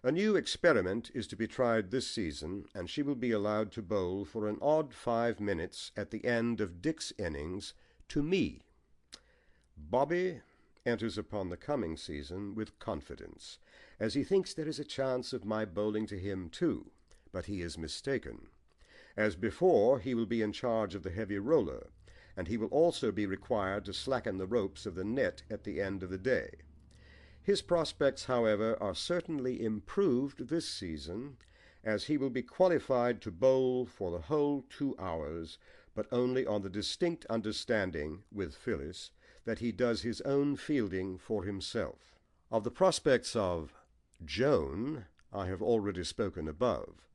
A new experiment is to be tried this season, and she will be allowed to bowl for an odd 5 minutes at the end of Dick's innings to me. Bobby enters upon the coming season with confidence, as he thinks there is a chance of my bowling to him too, but he is mistaken. As before, he will be in charge of the heavy roller, and he will also be required to slacken the ropes of the net at the end of the day. His prospects, however, are certainly improved this season, as he will be qualified to bowl for the whole 2 hours, but only on the distinct understanding, with Phyllis, that he does his own fielding for himself. Of the prospects of Joan I have already spoken above.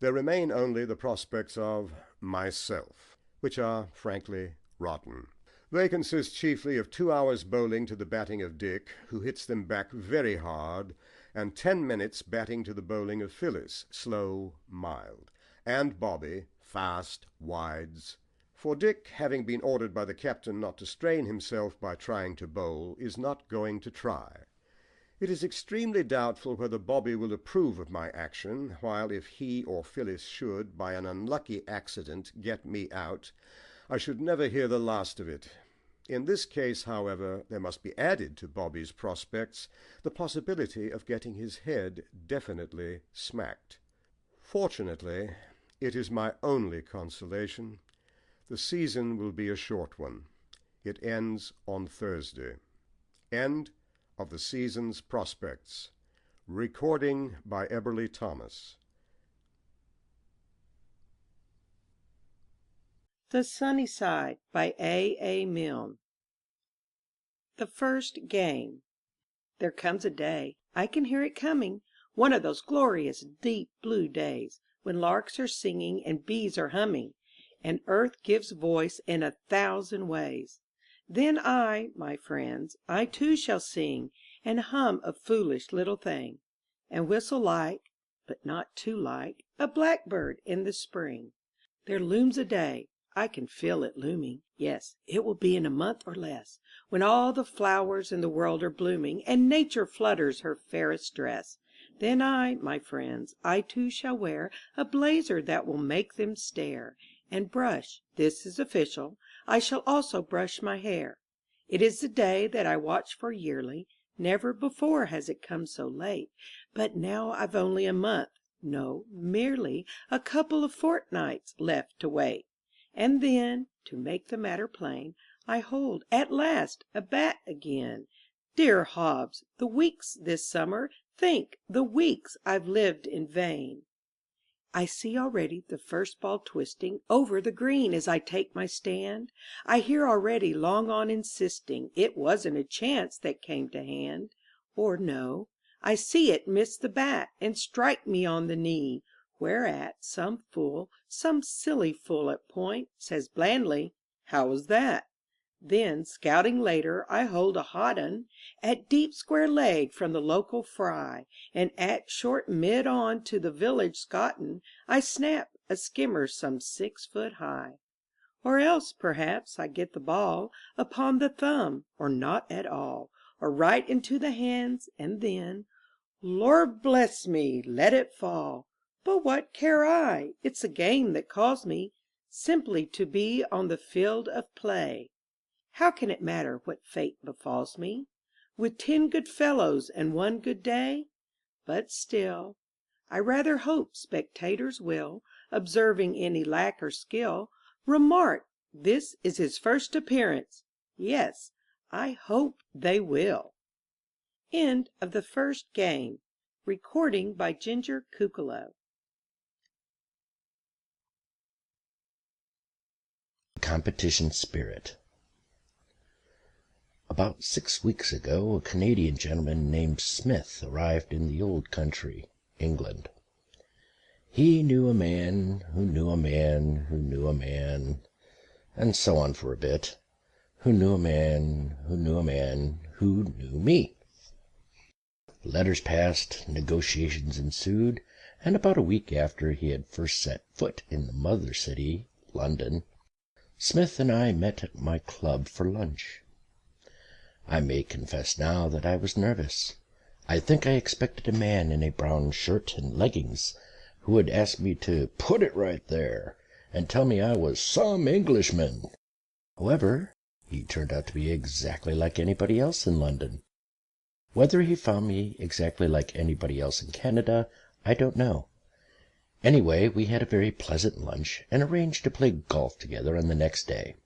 There remain only the prospects of myself, which are frankly rotten. They consist chiefly of 2 hours bowling to the batting of Dick, who hits them back very hard, and 10 minutes batting to the bowling of Phyllis, slow, mild, and Bobby, fast, wides. For Dick, having been ordered by the captain not to strain himself by trying to bowl, is not going to try. It is extremely doubtful whether Bobby will approve of my action, while if he or Phyllis should, by an unlucky accident, get me out, I should never hear the last of it. In this case, however, there must be added to Bobby's prospects the possibility of getting his head definitely smacked. Fortunately, it is my only consolation. The season will be a short one. It ends on Thursday. End of the season's prospects. Recording by Eberly Thomas. The Sunny Side by A. Milne. The First Game. There comes a day, I can hear it coming, one of those glorious deep blue days, when larks are singing and bees are humming, and earth gives voice in 1,000 ways. Then I, my friends, I too shall sing, and hum a foolish little thing, and whistle like, but not too like, a blackbird in the spring. There looms a day, I can feel it looming, yes, it will be in a month or less, when all the flowers in the world are blooming, and nature flutters her fairest dress. Then I, my friends, I too shall wear a blazer that will make them stare, and brush, this is official, I shall also brush my hair. It is the day that I watch for yearly, never before has it come so late, but now I've only a month, no, merely a couple of fortnights left to wait. And then, to make the matter plain, I hold, at last, a bat again. Dear Hobbs, the weeks this summer, think, the weeks I've lived in vain. I see already the first ball twisting over the green as I take my stand. I hear already long on insisting it wasn't a chance that came to hand. Or no, I see it miss the bat and strike me on the knee. Whereat some fool, some silly fool at point, says blandly, "How was that?" Then, scouting later, I hold a hot 'un at deep square leg from the local fry, and at short mid on to the village scotton I snap a skimmer some 6 foot high. Or else, perhaps, I get the ball upon the thumb, or not at all, or right into the hands, and then, Lord bless me, let it fall. But what care I? It's the game that calls me, simply to be on the field of play. How can it matter what fate befalls me, with 10 good fellows and 1 good day? But still, I rather hope spectators will, observing any lack or skill, remark, this is his first appearance. Yes, I hope they will. End of the first game. Recording by Ginger Kukalo. Competition spirit. About 6 weeks ago, a Canadian gentleman named Smith arrived in the old country, England. He knew a man who knew a man who knew a man, and so on for a bit, who knew a man who knew a man who knew me. Letters passed, negotiations ensued, and about a week after he had first set foot in the mother city, London, Smith and I met at my club for lunch. I may confess now that I was nervous. I think I expected a man in a brown shirt and leggings who would ask me to put it right there and tell me I was some Englishman. However, he turned out to be exactly like anybody else in London. Whether he found me exactly like anybody else in Canada, I don't know. Anyway, we had a very pleasant lunch and arranged to play golf together on the next day.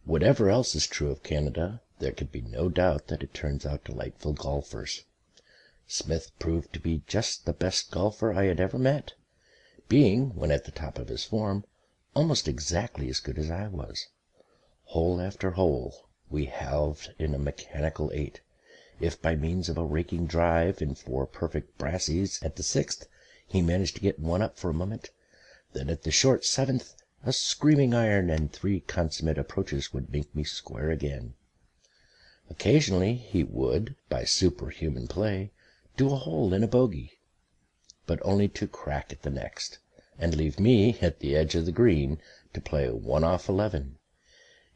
Whatever else is true of Canada, there can be no doubt that it turns out delightful golfers. Smith proved to be just the best golfer I had ever met, being, when at the top of his form, almost exactly as good as I was. Hole after hole, we halved in a mechanical 8. If by means of a raking drive and 4 perfect brassies at the 6th, he managed to get one up for a moment, then at the short 7th, a screaming iron and 3 consummate approaches would make me square again. Occasionally he would, by superhuman play, do a hole in a bogey, but only to crack at the next, and leave me at the edge of the green to play 1 off 11.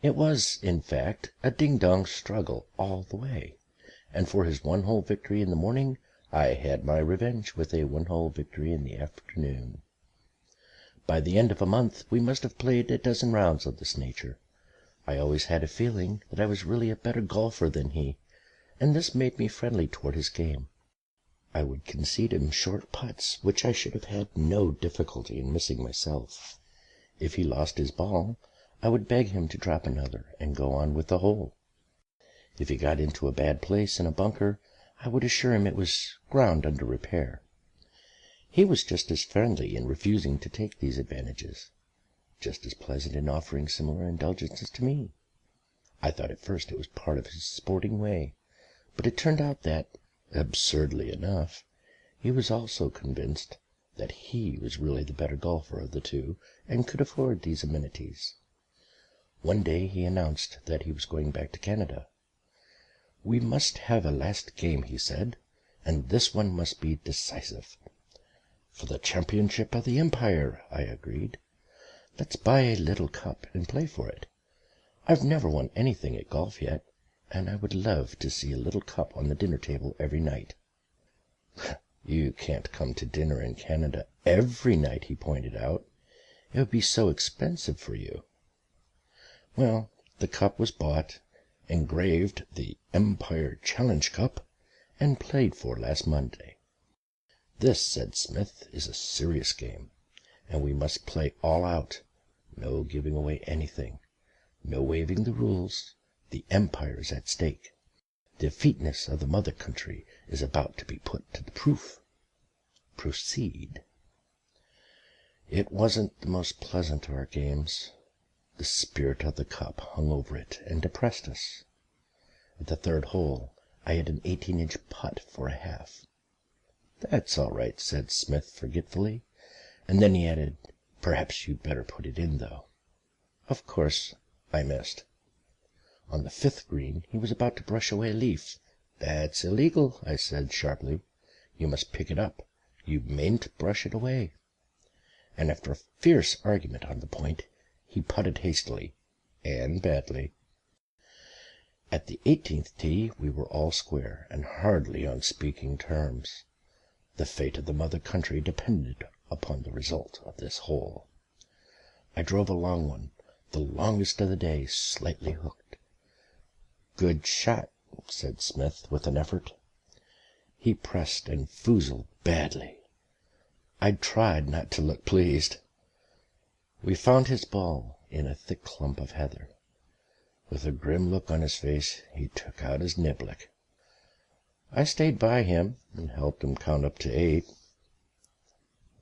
It was, in fact, a ding-dong struggle all the way, and for his 1-hole victory in the morning, I had my revenge with a 1-hole victory in the afternoon. By the end of a month we must have played a dozen rounds of this nature. I always had a feeling that I was really a better golfer than he, and this made me friendly toward his game. I would concede him short putts, which I should have had no difficulty in missing myself. If he lost his ball, I would beg him to drop another and go on with the hole. If he got into a bad place in a bunker, I would assure him it was ground under repair. He was just as friendly in refusing to take these advantages, just as pleasant in offering similar indulgences to me. I thought at first it was part of his sporting way, but it turned out that, absurdly enough, he was also convinced that he was really the better golfer of the two and could afford these amenities. One day he announced that he was going back to Canada. "We must have a last game," he said, "and this one must be decisive." "For the championship of the Empire," I agreed. "Let's buy a little cup and play for it. I've never won anything at golf yet, and I would love to see a little cup on the dinner table every night." "You can't come to dinner in Canada every night," he pointed out. "It would be so expensive for you." Well, the cup was bought, engraved the Empire Challenge Cup, and played for last Monday. "This," said Smith, "is a serious game, and we must play all out. No giving away anything. No waiving the rules. The Empire is at stake. The effeteness of the mother country is about to be put to the proof. Proceed." It wasn't the most pleasant of our games. The spirit of the cup hung over it and depressed us. At the third hole I had an 18-inch putt for a half. "That's all right," said Smith forgetfully, and then he added, "Perhaps you'd better put it in, though." Of course I missed. On the fifth green he was about to brush away a leaf. "That's illegal," I said sharply. "You must pick it up. You mayn't brush it away." And after a fierce argument on the point, he putted hastily, and badly. At the 18th tee we were all square, and hardly on speaking terms. The fate of the mother country depended upon the result of this hole. I drove a long one, the longest of the day, slightly hooked. "Good shot," said Smith with an effort. He pressed and foozled badly. I tried not to look pleased. We found his ball in a thick clump of heather. With a grim look on his face, he took out his niblick. I stayed by him and helped him count up to 8.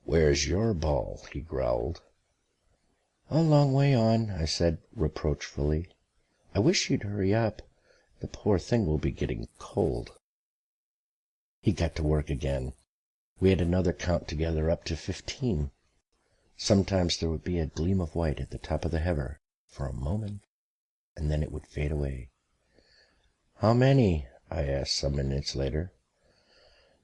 "Where's your ball?" he growled. "A long way on," I said reproachfully. "I wish you'd hurry up. The poor thing will be getting cold." He got to work again. We had another count together up to 15. Sometimes there would be a gleam of white at the top of the heather for a moment, and then it would fade away. "How many?" I asked some minutes later.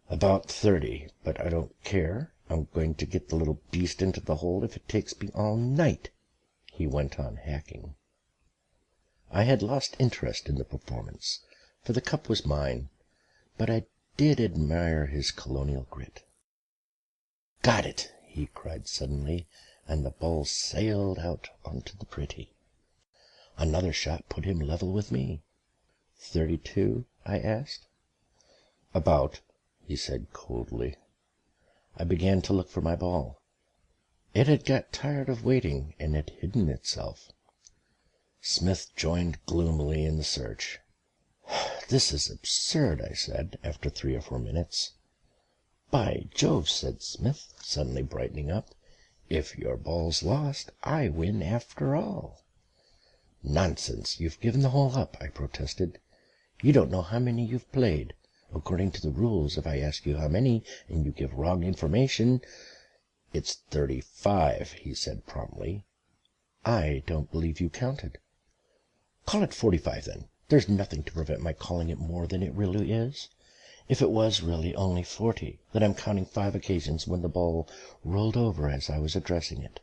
"About 30, but I don't care. I'm going to get the little beast into the hole if it takes me all night," he went on hacking. I had lost interest in the performance, for the cup was mine, but I did admire his colonial grit. "Got it!" he cried suddenly, and the ball sailed out onto the pretty. Another shot put him level with me. 32? I asked. "About," he said coldly. I began to look for my ball. It had got tired of waiting and had hidden itself. Smith joined gloomily in the search. "This is absurd," I said, after 3 or 4 minutes. "By Jove," said Smith, suddenly brightening up, "if your ball's lost, I win after all." "Nonsense! You've given the hole up," I protested. "You don't know how many you've played. According to the rules, if I ask you how many and you give wrong information—" "It's 35, he said promptly. "I don't believe you counted." "Call it 45, then. There's nothing to prevent my calling it more than it really is. If it was really only 40, then I'm counting 5 occasions when the ball rolled over as I was addressing it.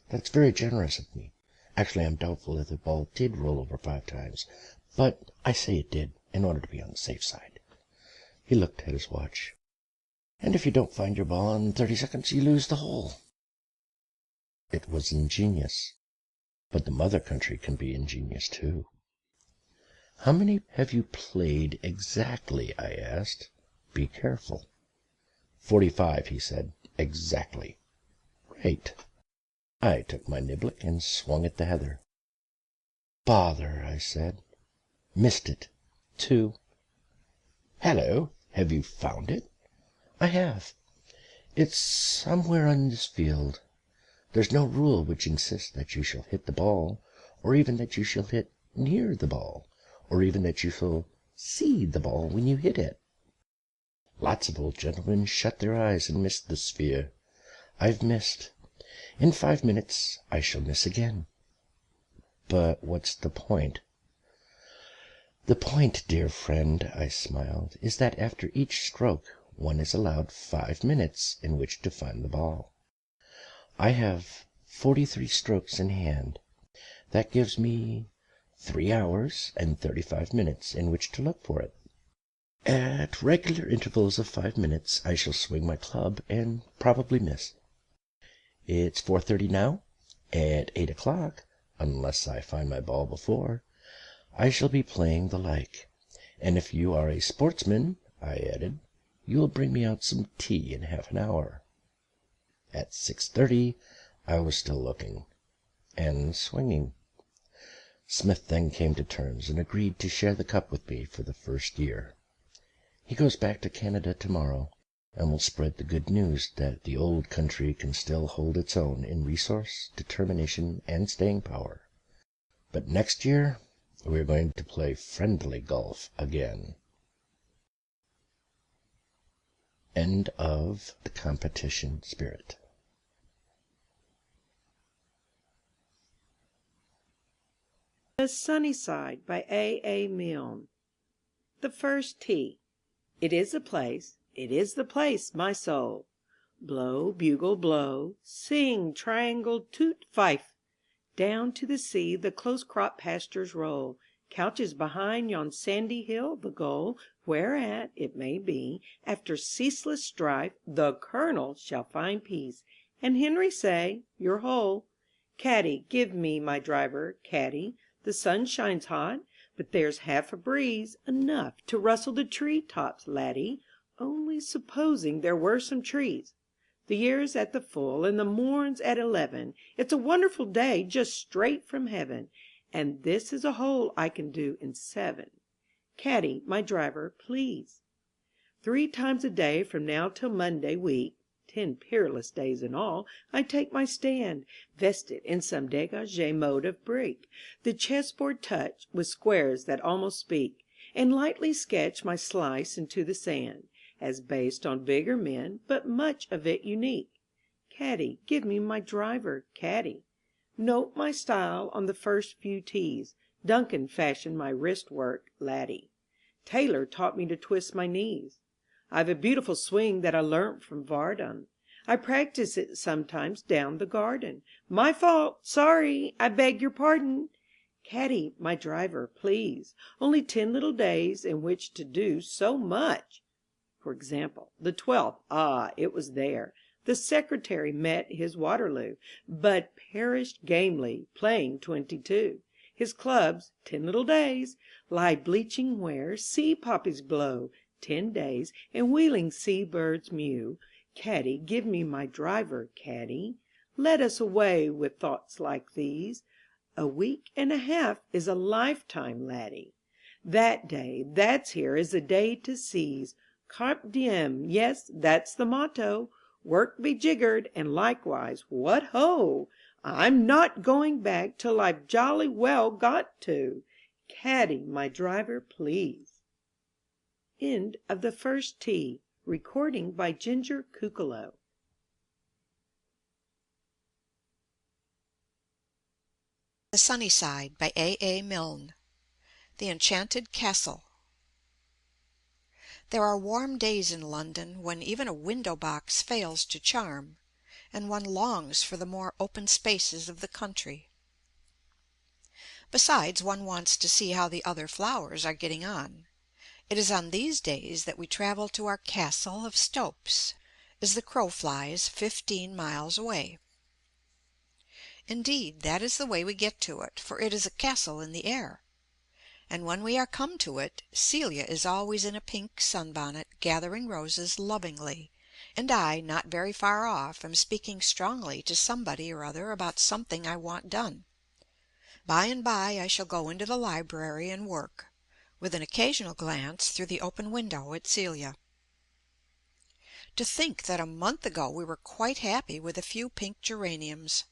That's very generous of me. Actually, I'm doubtful if the ball did roll over 5 times, but I say it did, in order to be on the safe side." He looked at his watch. "And if you don't find your ball in 30 seconds, you lose the hole." It was ingenious. But the mother country can be ingenious too. How many have you played exactly? I asked. Be careful. 45, he said. Exactly. Great. I took my niblick and swung at the heather. Bother, I said. Missed it. 2. Hello, have you found it? I have. It's somewhere on this field. There's no rule which insists that you shall hit the ball, or even that you shall hit near the ball, or even that you shall see the ball when you hit it. Lots of old gentlemen shut their eyes and miss the sphere. I've missed. In 5 minutes I shall miss again. But what's the point? The point, dear friend, I smiled, is that after each stroke one is allowed 5 minutes in which to find the ball. I have 43 strokes in hand. That gives me 3 hours and 35 minutes in which to look for it. At regular intervals of 5 minutes I shall swing my club and probably miss. It's 4:30 now. At 8 o'clock, unless I find my ball before, I shall be playing the like. And if you are a sportsman, I added, you will bring me out some tea in half an hour. At 6:30 I was still looking, and swinging. Smith then came to terms and agreed to share the cup with me for the first year. He goes back to Canada tomorrow, and will spread the good news that the old country can still hold its own in resource, determination, and staying power. But next year we are going to play friendly golf again. End of The Competition Spirit. The Sunny Side by A. Milne. The first tee. It is the place, my soul. Blow, bugle, blow, sing, triangle, toot, fife. Down to the sea the close-cropped pastures roll. Couches behind yon sandy hill the goal, whereat, it may be, after ceaseless strife, the Colonel shall find peace, and Henry say, "You're whole." Caddie, give me my driver, caddie. The sun shines hot, but there's half a breeze, enough to rustle the tree-tops, laddie, only supposing there were some trees. The year's at the full, and the morn's at 11. It's a wonderful day, just straight from heaven, and this is a hole I can do in 7. Caddie, my driver, please. 3 times a day from now till Monday week, 10 peerless days in all, I take my stand, vested in some dégagé mode of brick, the chessboard touch, with squares that almost speak, and lightly sketch my slice into the sand, as based on bigger men, but much of it unique. Caddie, give me my driver, caddie. Note my style on the first few tees. Duncan fashioned my wrist work, laddie. Taylor taught me to twist my knees. I've a beautiful swing that I learnt from Vardon. I practice it sometimes down the garden. My fault, sorry, I beg your pardon. Caddie, my driver, please. Only 10 little days in which to do so much. For example, the 12th, it was there. The secretary met his Waterloo, but perished gamely, playing 22. His clubs, 10 little days, lie bleaching where sea poppies blow, 10 days, and wheeling sea birds mew. Caddie, give me my driver, caddie. Let us away with thoughts like these. A week and a half is a lifetime, laddie. That day, that's here, is the day to seize. Carpe diem, yes, that's the motto. Work be jiggered, and likewise, what ho! I'm not going back till I've jolly well got to. Caddie, my driver, please. End of the first tee. Recording by Ginger Kukalo. The Sunny Side by A. Milne. The Enchanted Castle. There are warm days in London when even a window box fails to charm, and one longs for the more open spaces of the country. Besides, one wants to see how the other flowers are getting on. It is on these days that we travel to our Castle of Stopes, as the crow flies 15 miles away. Indeed, that is the way we get to it, for it is a castle in the air. And when we are come to it, Celia is always in a pink sunbonnet, gathering roses lovingly, and I, not very far off, am speaking strongly to somebody or other about something I want done. By and by I shall go into the library and work, with an occasional glance through the open window at Celia. To think that a month ago we were quite happy with a few pink geraniums.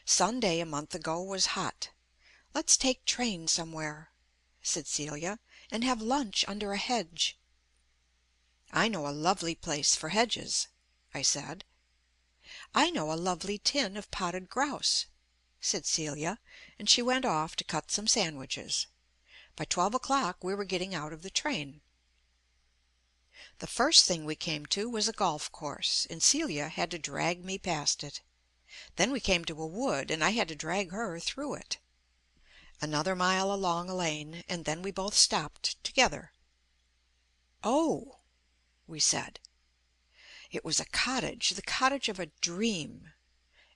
Sunday a month ago was hot. "Let's take train somewhere," said Celia, "and have lunch under a hedge." "I know a lovely place for hedges," I said. "I know a lovely tin of potted grouse," said Celia, and she went off to cut some sandwiches. By 12 o'clock we were getting out of the train. The first thing we came to was a golf course, and Celia had to drag me past it. Then we came to a wood, and I had to drag her through it. Another mile along a lane, and then we both stopped together. "Oh," we said. It was a cottage, the cottage of a dream.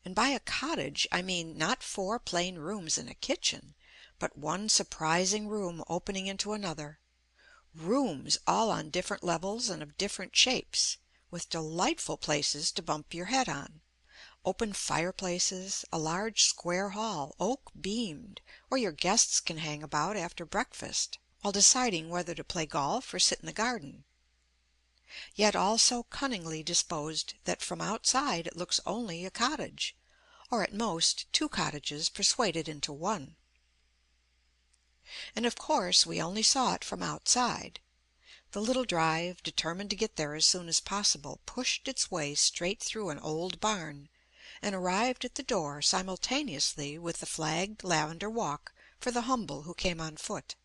And by a cottage I mean not 4 plain rooms and a kitchen, but one surprising room opening into another. Rooms all on different levels and of different shapes, with delightful places to bump your head on. Open fireplaces, a large square hall, oak beamed, where your guests can hang about after breakfast, while deciding whether to play golf or sit in the garden. Yet all so cunningly disposed that from outside it looks only a cottage, or at most 2 cottages persuaded into one. And of course we only saw it from outside. The little drive, determined to get there as soon as possible, pushed its way straight through an old barn, and arrived at the door simultaneously with the flagged lavender walk for the humble who came on foot.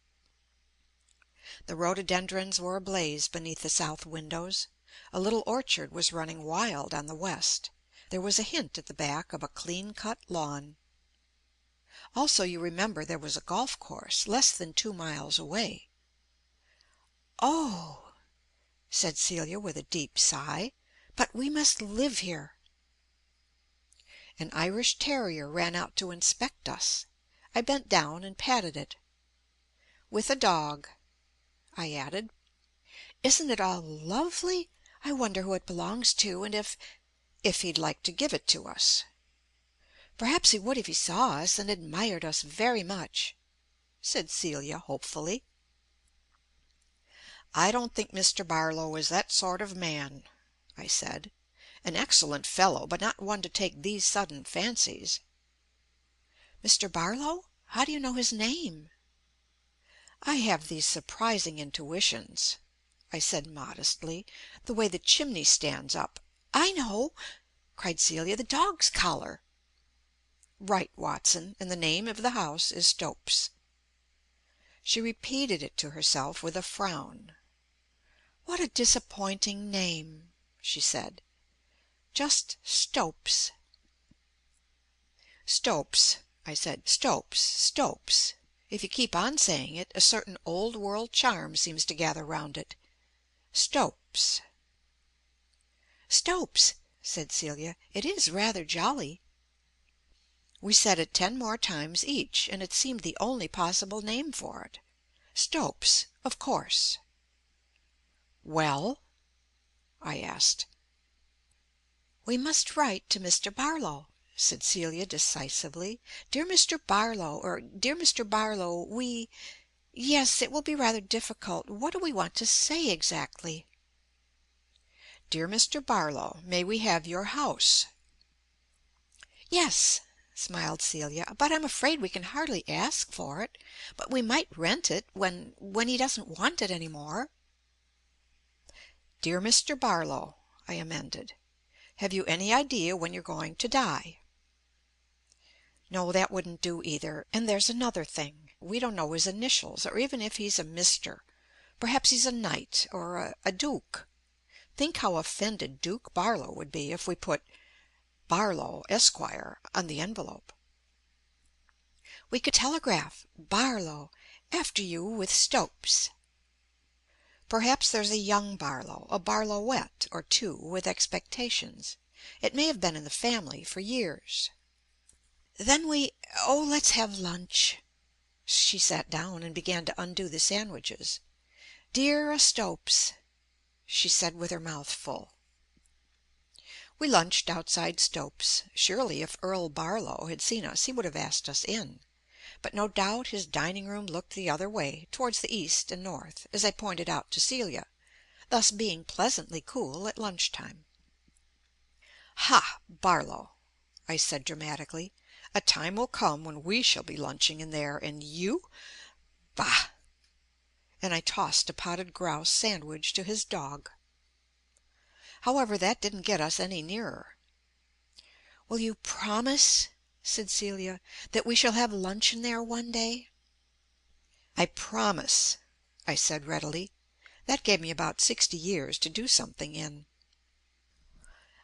The rhododendrons were ablaze beneath the south windows. A little orchard was running wild on the west. There was a hint at the back of a clean-cut lawn. Also, you remember, there was a golf course less than 2 miles away. "Oh," said Celia with a deep sigh, "but we must live here." An Irish terrier ran out to inspect us. I bent down and patted it. "With a dog," I added. "Isn't it all lovely? I wonder who it belongs to, and if he'd like to give it to us." "Perhaps he would if he saw us and admired us very much," said Celia hopefully. "I don't think Mr. Barlow is that sort of man," I said. "An excellent fellow, but not one to take these sudden fancies." "Mr. Barlow? How do you know his name?" "I have these surprising intuitions," I said modestly. "The way the chimney stands up—" "I know!" cried Celia. "The dog's collar." "Right, Watson, and the name of the house is Stopes." She repeated it to herself with a frown. "What a disappointing name," she said. "Just Stopes." "Stopes," I said. "Stopes, Stopes. If you keep on saying it, a certain old world charm seems to gather round it. Stopes." "Stopes," said Celia. "It is rather jolly." We said it 10 more times each, and it seemed the only possible name for it. Stopes, of course. "Well?" I asked. "We must write to Mr. Barlow," said Celia decisively. "Dear Mr. Barlow, or dear Mr. Barlow, yes, it will be rather difficult. What do we want to say exactly?" "Dear Mr. Barlow, may we have your house?" "Yes," smiled Celia, "but I'm afraid we can hardly ask for it. But we might rent it when he doesn't want it any more." "Dear Mr. Barlow," I amended, "have you any idea when you're going to die?" No, that wouldn't do either. And there's another thing. We don't know his initials, or even if he's a Mister. Perhaps he's a knight, or a duke. Think how offended Duke Barlow would be if we put Barlow, Esquire, on the envelope. We could telegraph Barlow, after you with Stopes. Perhaps there's a young Barlow, a Barlowette or two, with expectations. It may have been in the family for years. Then let's have lunch." She sat down and began to undo the sandwiches. "Dear Stopes," she said with her mouth full. We lunched outside Stopes. Surely if Earl Barlow had seen us he would have asked us in. But no doubt his dining room looked the other way, towards the east and north, as I pointed out to Celia, thus being pleasantly cool at lunch time. "Ha, Barlow," I said dramatically, "a time will come when we shall be lunching in there, and you bah!" And I tossed a potted grouse sandwich to his dog. However, that didn't get us any nearer. "Will you promise," said Celia, "that we shall have lunch in there one day?" "I promise," I said readily. That gave me about 60 years to do something in.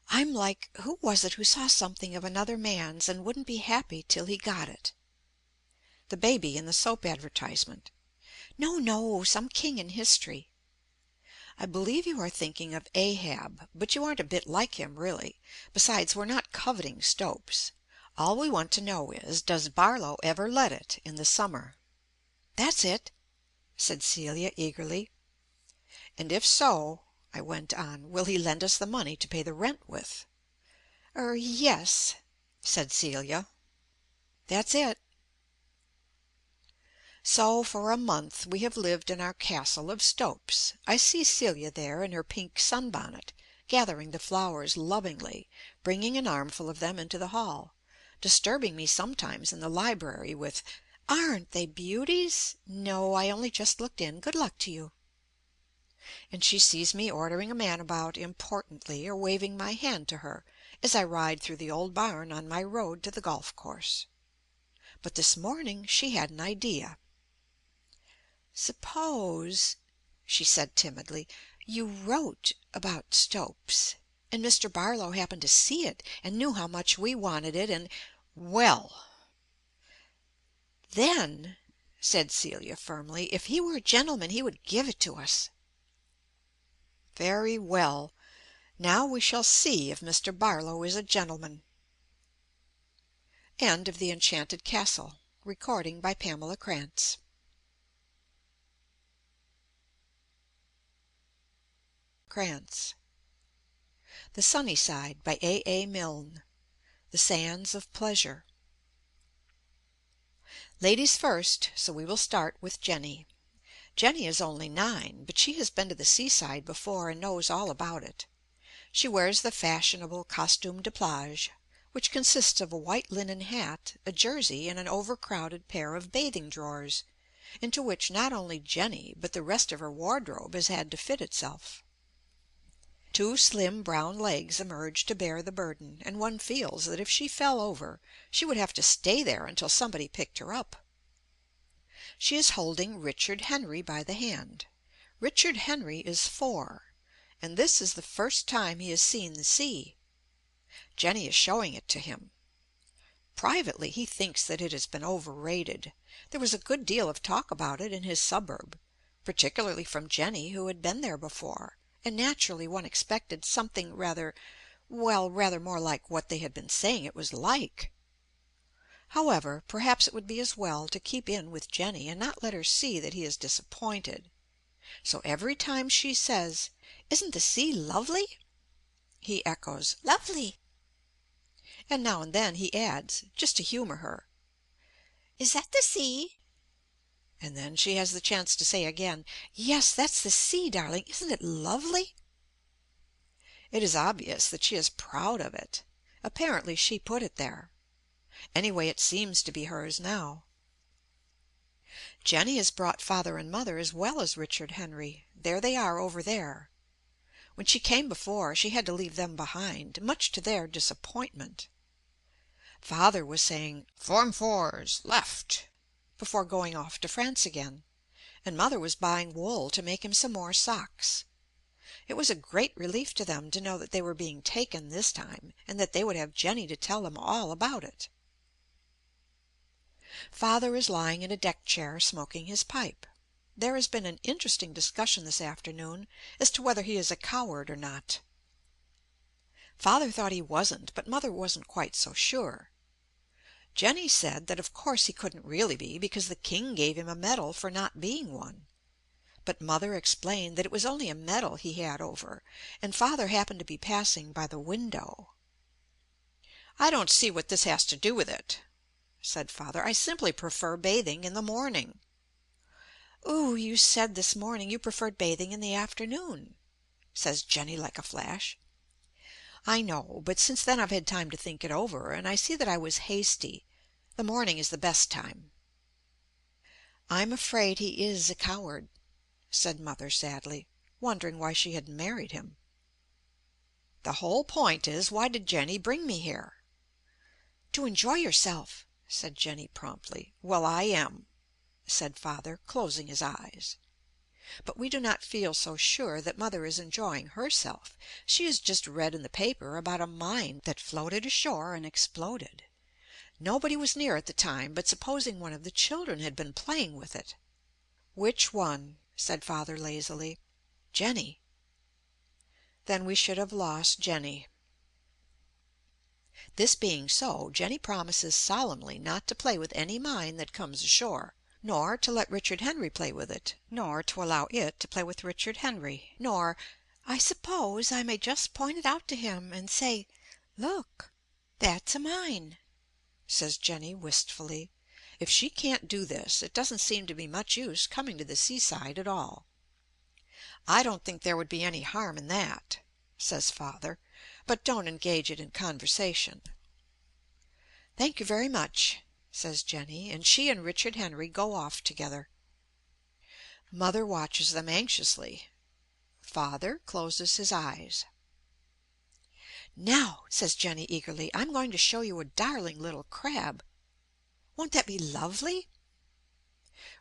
I'm like, who was it who saw something of another man's and wouldn't be happy till he got it? The baby in the soap advertisement. No, some king in history. I believe you are thinking of Ahab, but you aren't a bit like him, really. Besides, we're not coveting Stopes. All we want to know is, does Barlow ever let it in the summer? "That's it," said Celia eagerly. "And if so," I went on, "will he lend us the money to pay the rent with?" Yes," said Celia. "That's it." So for a month we have lived in our castle of Stopes. I see Celia there in her pink sunbonnet, gathering the flowers lovingly, bringing an armful of them into the hall, disturbing me sometimes in the library with, "Aren't they beauties? No, I only just looked in. Good luck to you." And she sees me ordering a man about importantly or waving my hand to her as I ride through the old barn on my road to the golf course. But this morning she had an idea. "Suppose," she said timidly, "you wrote about Stopes, and Mr. Barlow happened to see it and knew how much we wanted it, and—" "Well!" "Then," said Celia firmly, "if he were a gentleman he would give it to us." Very well. Now we shall see if Mr. Barlow is a gentleman. End of The Enchanted Castle. Recording by Pamela Krantz. The Sunny Side by A. Milne. The Sands of Pleasure. Ladies first, so we will start with Jenny. Jenny is only 9, but she has been to the seaside before and knows all about it. She wears the fashionable costume de plage, which consists of a white linen hat, a jersey, and an overcrowded pair of bathing drawers, into which not only Jenny but the rest of her wardrobe has had to fit itself. 2 slim brown legs emerge to bear the burden, and one feels that if she fell over she would have to stay there until somebody picked her up. She is holding Richard Henry by the hand. Richard Henry is 4, and this is the first time he has seen the sea. Jenny is showing it to him. Privately he thinks that it has been overrated. There was a good deal of talk about it in his suburb, particularly from Jenny, who had been there before, and naturally one expected something rather more like what they had been saying it was like. However, perhaps it would be as well to keep in with Jenny and not let her see that he is disappointed. So every time she says, "Isn't the sea lovely?" he echoes, "Lovely." And now and then he adds, just to humor her, "Is that the sea?" And then she has the chance to say again, "Yes, that's the sea, darling. Isn't it lovely?" It is obvious that she is proud of it. Apparently she put it there. Anyway, it seems to be hers now. Jenny has brought father and mother as well as Richard Henry. There they are over there. When she came before, she had to leave them behind, much to their disappointment. Father was saying, "Form 4s, left," before going off to France again, and mother was buying wool to make him some more socks. It was a great relief to them to know that they were being taken this time, and that they would have Jenny to tell them all about it. Father is lying in a deck chair smoking his pipe. There has been an interesting discussion this afternoon as to whether he is a coward or not. Father thought he wasn't, but mother wasn't quite so sure. Jenny said that of course he couldn't really be, because the king gave him a medal for not being one. But Mother explained that it was only a medal he had over, and Father happened to be passing by the window. "I don't see what this has to do with it," said Father. "I simply prefer bathing in the morning." "Ooh, you said this morning you preferred bathing in the afternoon," says Jenny like a flash. "I know, but since then I've had time to think it over, and I see that I was hasty. The morning is the best time." "I'm afraid he is a coward," said Mother sadly, wondering why she had married him. "The whole point is, why did Jenny bring me here?" "To enjoy yourself," said Jenny promptly. "Well, I am," said Father, closing his eyes. But we do not feel so sure that Mother is enjoying herself. She has just read in the paper about a mine that floated ashore and exploded. Nobody was near at the time, but supposing one of the children had been playing with it. "Which one?" said Father lazily. "Jenny." "Then we should have lost Jenny." This being so, Jenny promises solemnly not to play with any mine that comes ashore, nor to let Richard Henry play with it, nor to allow it to play with Richard Henry, nor "I suppose I may just point it out to him and say, 'Look, that's a mine,'" says Jenny wistfully. If she can't do this, it doesn't seem to be much use coming to the seaside at all. "I don't think there would be any harm in that," says Father, "but don't engage it in conversation." "Thank you very much," says Jenny, and she and Richard Henry go off together. Mother watches them anxiously. Father closes his eyes. "Now," says Jenny eagerly, "I'm going to show you a darling little crab. Won't that be lovely?"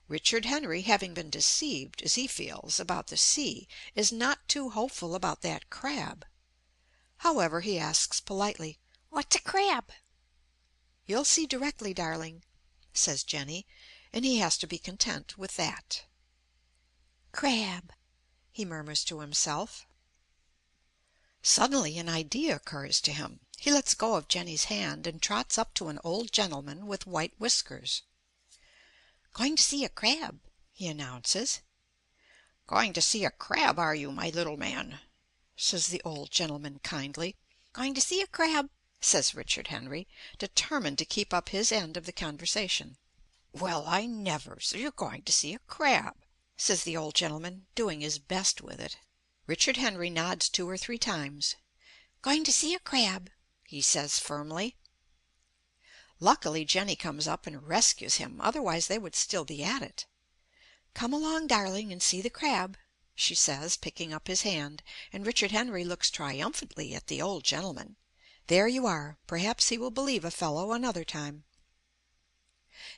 Richard Henry, having been deceived, as he feels, about the sea, is not too hopeful about that crab. However, he asks politely, "What's a crab?" "You'll see directly, darling," says Jenny, and he has to be content with that. "Crab," he murmurs to himself. Suddenly an idea occurs to him. He lets go of Jenny's hand and trots up to an old gentleman with white whiskers. "Going to see a crab," he announces. "Going to see a crab, are you, my little man?" says the old gentleman kindly. "Going to see a crab," says Richard Henry, determined to keep up his end of the conversation. "Well, I never! So you're going to see a crab," says the old gentleman, doing his best with it. Richard Henry nods 2 or 3 times. "Going to see a crab," he says firmly. Luckily Jenny comes up and rescues him, otherwise they would still be at it. "Come along, darling, and see the crab," she says, picking up his hand, and Richard Henry looks triumphantly at the old gentleman. There you are. Perhaps he will believe a fellow another time.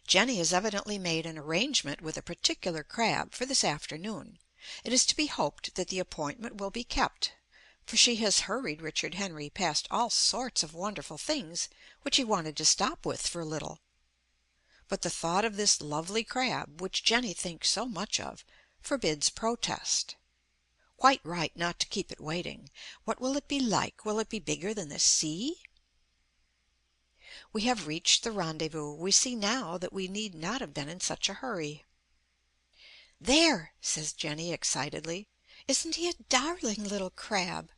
Jenny has evidently made an arrangement with a particular crab for this afternoon. It is to be hoped that the appointment will be kept, for she has hurried Richard Henry past all sorts of wonderful things which he wanted to stop with for a little. But the thought of this lovely crab, which Jenny thinks so much of, forbids protest. Quite right not to keep it waiting. What will it be like? Will it be bigger than the sea? We have reached the rendezvous. We see now that we need not have been in such a hurry. "There," says Jenny excitedly. "Isn't he a darling little crab?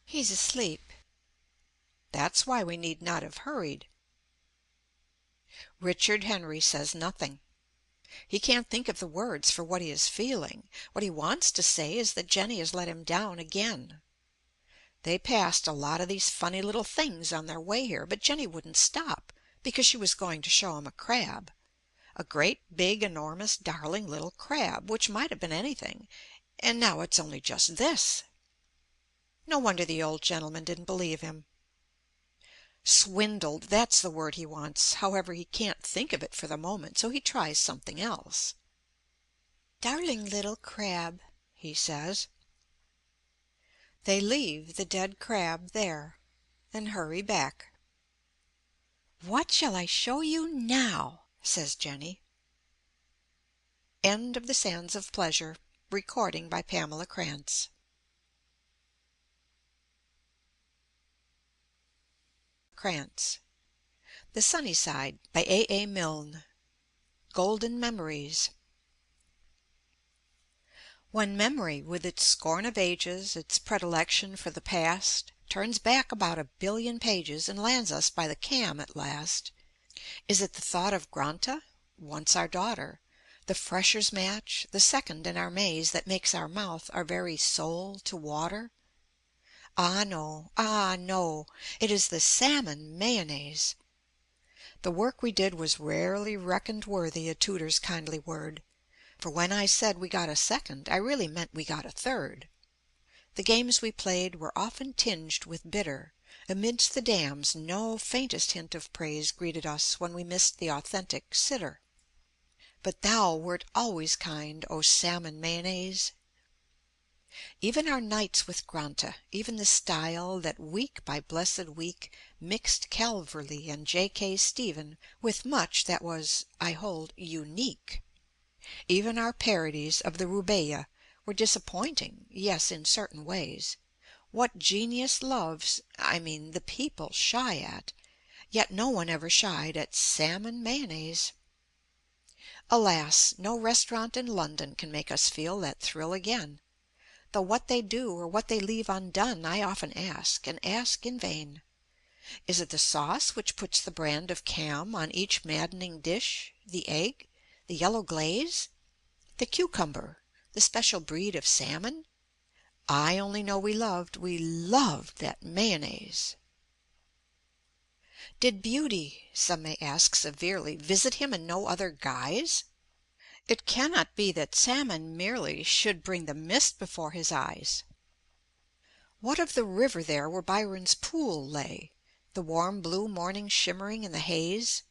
He's asleep." That's why we need not have hurried. Richard Henry says nothing. He can't think of the words for what he is feeling. What he wants to say is that Jenny has let him down again. They passed a lot of these funny little things on their way here, but Jenny wouldn't stop because she was going to show him a crab. A great big enormous darling little crab, which might have been anything, and now it's only just this. No wonder the old gentleman didn't believe him. Swindled, that's the word he wants. However, he can't think of it for the moment, so he tries something else. "Darling little crab," he says. They leave the dead crab there and hurry back. "What shall I show you now?" says Jenny. End of The Sands of Pleasure. Recording by Pamela Krantz. The Sunny Side by A. Milne. Golden Memories. When memory, with its scorn of ages, its predilection for the past, turns back about 1 billion pages and lands us by the Cam at last, is it the thought of Granta, once our daughter, the Freshers' Match, the second in our maze, that makes our mouth, our very soul, to water? Ah no, it is the salmon mayonnaise. The work we did was rarely reckoned worthy a tutor's kindly word, for when I said we got a second, I really meant we got a third. The games we played were often tinged with bitter. Amidst the dams no faintest hint of praise greeted us when we missed the authentic sitter. But thou wert always kind, O salmon mayonnaise. Even our nights with Granta, even the style that week by blessed week mixed Calverley and J.K. Stephen with much that was, I hold, unique. Even our parodies of the Rubaiyat were disappointing, yes, in certain ways. What genius loves, I mean the people shy at, yet no one ever shied at salmon mayonnaise. Alas, no restaurant in London can make us feel that thrill again. Though what they do or what they leave undone I often ask, and ask in vain. Is it the sauce which puts the brand of Cam on each maddening dish, the egg, the yellow glaze, the cucumber, the special breed of salmon? I only know we loved that mayonnaise. Did beauty, some may ask severely, visit him in no other guise? It cannot be that salmon merely should bring the mist before his eyes. What of the river there where Byron's pool lay, the warm blue morning shimmering in the haze?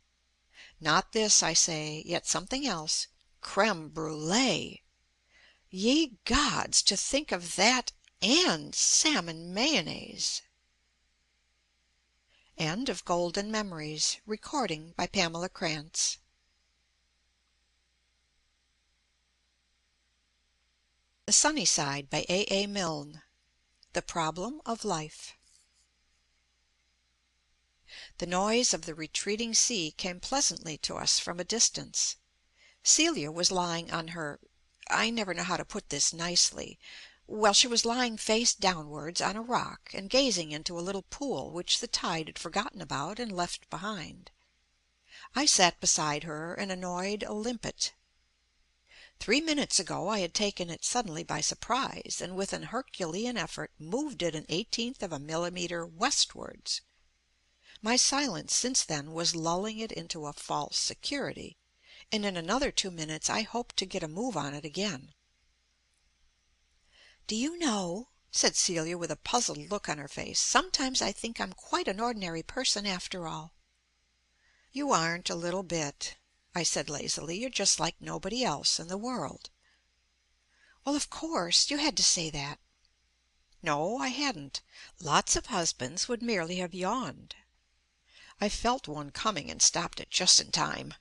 Not this, I say, yet something else. Crème brûlée! Ye gods, to think of that and salmon mayonnaise! End of Golden Memories. Recording by Pamela Krantz. The Sunny Side by A. Milne. The Problem of Life. The noise of the retreating sea came pleasantly to us from a distance. Celia was lying on her, I never know how to put this nicely. Well, she was lying face downwards on a rock and gazing into a little pool which the tide had forgotten about and left behind. I sat beside her and annoyed a limpet. 3 minutes ago I had taken it suddenly by surprise, and with an Herculean effort moved it 1/18 of a millimeter westwards. My silence since then was lulling it into a false security, and in another 2 minutes I hoped to get a move on it again. "Do you know," said Celia with a puzzled look on her face, "sometimes I think I'm quite an ordinary person after all." "You aren't a little bit," I said lazily. "You're just like nobody else in the world." "Well, of course, you had to say that." "No, I hadn't. Lots of husbands would merely have yawned." I felt one coming and stopped it just in time.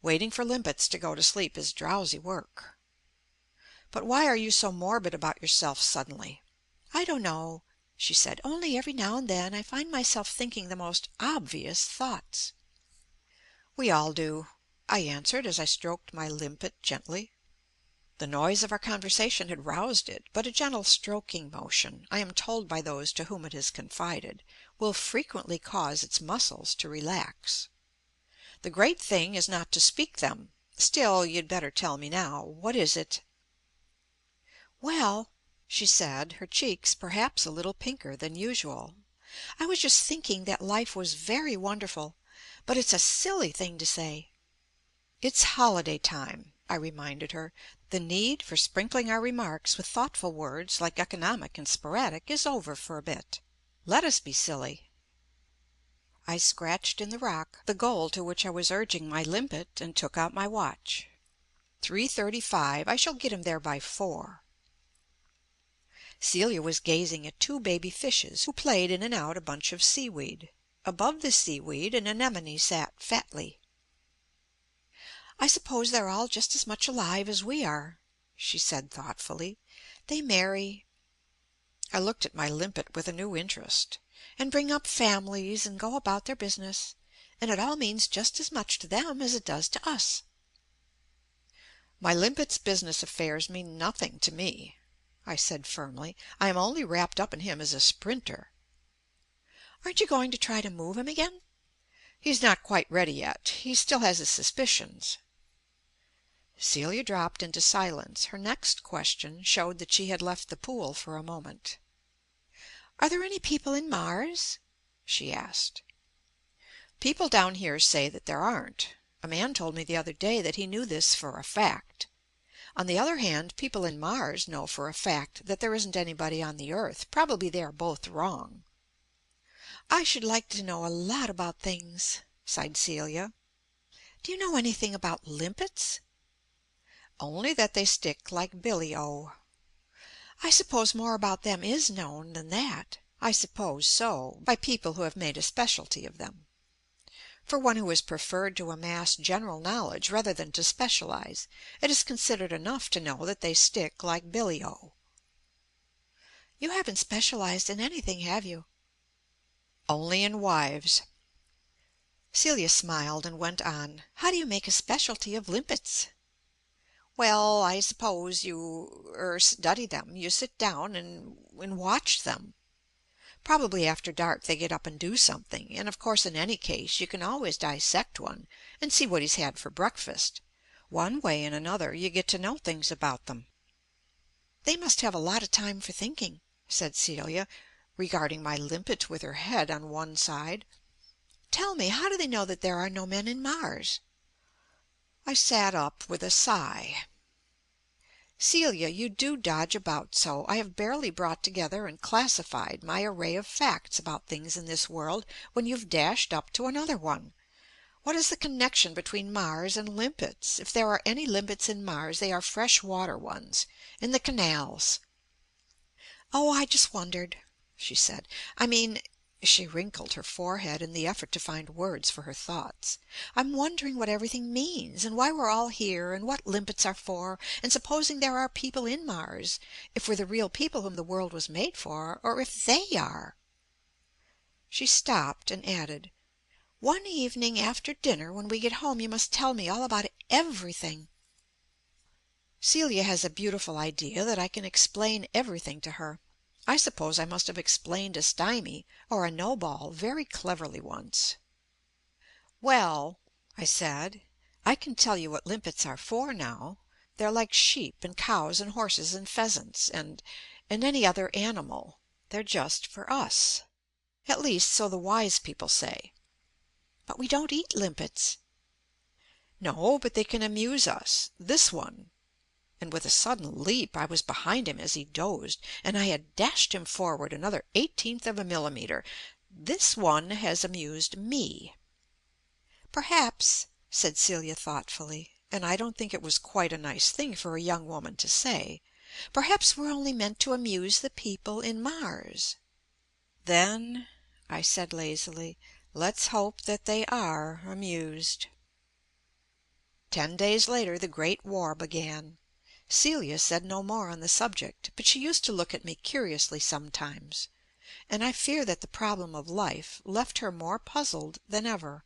Waiting for limpets to go to sleep is drowsy work. "But why are you so morbid about yourself suddenly?" "I don't know," she said. "Only every now and then I find myself thinking the most obvious thoughts." "We all do," I answered as I stroked my limpet gently. The noise of our conversation had roused it, but a gentle stroking motion, I am told by those to whom it is confided, will frequently cause its muscles to relax. The great thing is not to speak them. Still, you'd better tell me now. What is it? "Well," she said, her cheeks perhaps a little pinker than usual, "I was just thinking that life was very wonderful, but it's a silly thing to say." "It's holiday time," I reminded her. "The need for sprinkling our remarks with thoughtful words like economic and sporadic is over for a bit. Let us be silly." I scratched in the rock the goal to which I was urging my limpet and took out my watch. 3:35. I shall get him there by 4. Celia was gazing at 2 baby fishes who played in and out a bunch of seaweed. Above the seaweed an anemone sat fatly. "I suppose they're all just as much alive as we are," she said thoughtfully. "They marry," I looked at my limpet with a new interest, "and bring up families and go about their business. and it all means just as much to them as it does to us." "My limpet's business affairs mean nothing to me," I said firmly. "I am only wrapped up in him as a sprinter." "Aren't you going to try to move him again?" "He's not quite ready yet. He still has his suspicions." Celia dropped into silence. Her next question showed that she had left the pool for a moment. "Are there any people in Mars?" she asked. "People down here say that there aren't. A man told me the other day that he knew this for a fact. On the other hand, people in Mars know for a fact that there isn't anybody on the earth. Probably they are both wrong." "I should like to know a lot about things," sighed Celia. "Do you know anything about limpets?" "Only that they stick like billy-o." "I suppose more about them is known than that." "I suppose so, by people who have made a specialty of them. For one who has preferred to amass general knowledge rather than to specialize, it is considered enough to know that they stick like billy-o." "You haven't specialized in anything, have you?" "Only in wives." Celia smiled and went on. "How do you make a specialty of limpets?" "Well, I suppose you study them. You sit down and watch them. Probably after dark they get up and do something, and of course in any case you can always dissect one and see what he's had for breakfast. One way and another you get to know things about them." "They must have a lot of time for thinking," said Celia, regarding my limpet with her head on one side. "Tell me, how do they know that there are no men in Mars?" I sat up with a sigh. "Celia, you do dodge about so. I have barely brought together and classified my array of facts about things in this world when you've dashed up to another one. What is the connection between Mars and limpets? If there are any limpets in Mars, they are fresh water ones, in the canals." "Oh, I just wondered," she said. "I mean," she wrinkled her forehead in the effort to find words for her thoughts, "I'm wondering what everything means, and why we're all here, and what limpets are for, and supposing there are people in Mars, if we're the real people whom the world was made for, or if they are." She stopped and added, "One evening after dinner when we get home you must tell me all about everything." Celia has a beautiful idea that I can explain everything to her. I suppose I must have explained a stymie or a no-ball very cleverly once. "Well," I said, "I can tell you what limpets are for now. They're like sheep and cows and horses and pheasants and any other animal. They're just for us. At least, so the wise people say." "But we don't eat limpets." "No, but they can amuse us. This one," and with a sudden leap I was behind him as he dozed, and I had dashed him forward another 1/18 of a millimeter, "this one has amused me." "Perhaps," said Celia thoughtfully, and I don't think it was quite a nice thing for a young woman to say, "perhaps we're only meant to amuse the people in Mars." "Then," I said lazily, "let's hope that they are amused." 10 days later the Great War began. Celia said no more on the subject, but she used to look at me curiously sometimes, and I fear that the problem of life left her more puzzled than ever.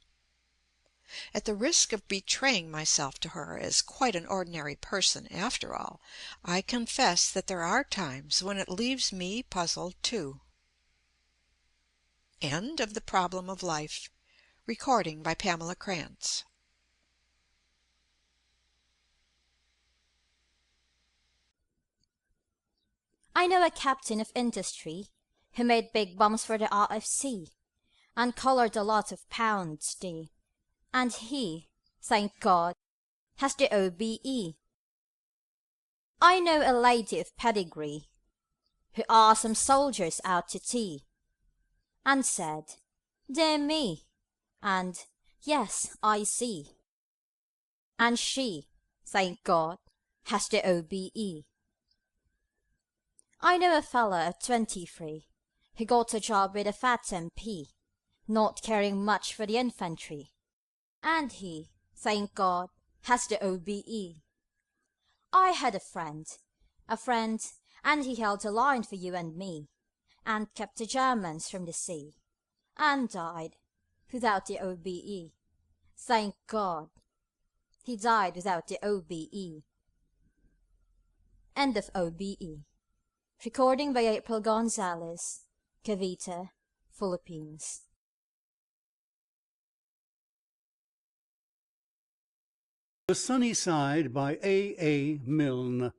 At the risk of betraying myself to her as quite an ordinary person after all, I confess that there are times when it leaves me puzzled too. End of The Problem of Life. Recording by Pamela Krantz. I know a captain of industry who made big bombs for the RFC and colored a lot of pounds, D. And he, thank God, has the OBE. I know a lady of pedigree who asked some soldiers out to tea and said, "Dear me," and "Yes, I see." And she, thank God, has the OBE. I know a fellow at 23 who got a job with a fat MP, not caring much for the infantry, and he, thank God, has the OBE. I had a friend, and he held the line for you and me, and kept the Germans from the sea, and died, without the OBE. Thank God, he died without the OBE. End of OBE. Recording by April Gonzalez, Cavite, Philippines. The Sunny Side by A. Milne.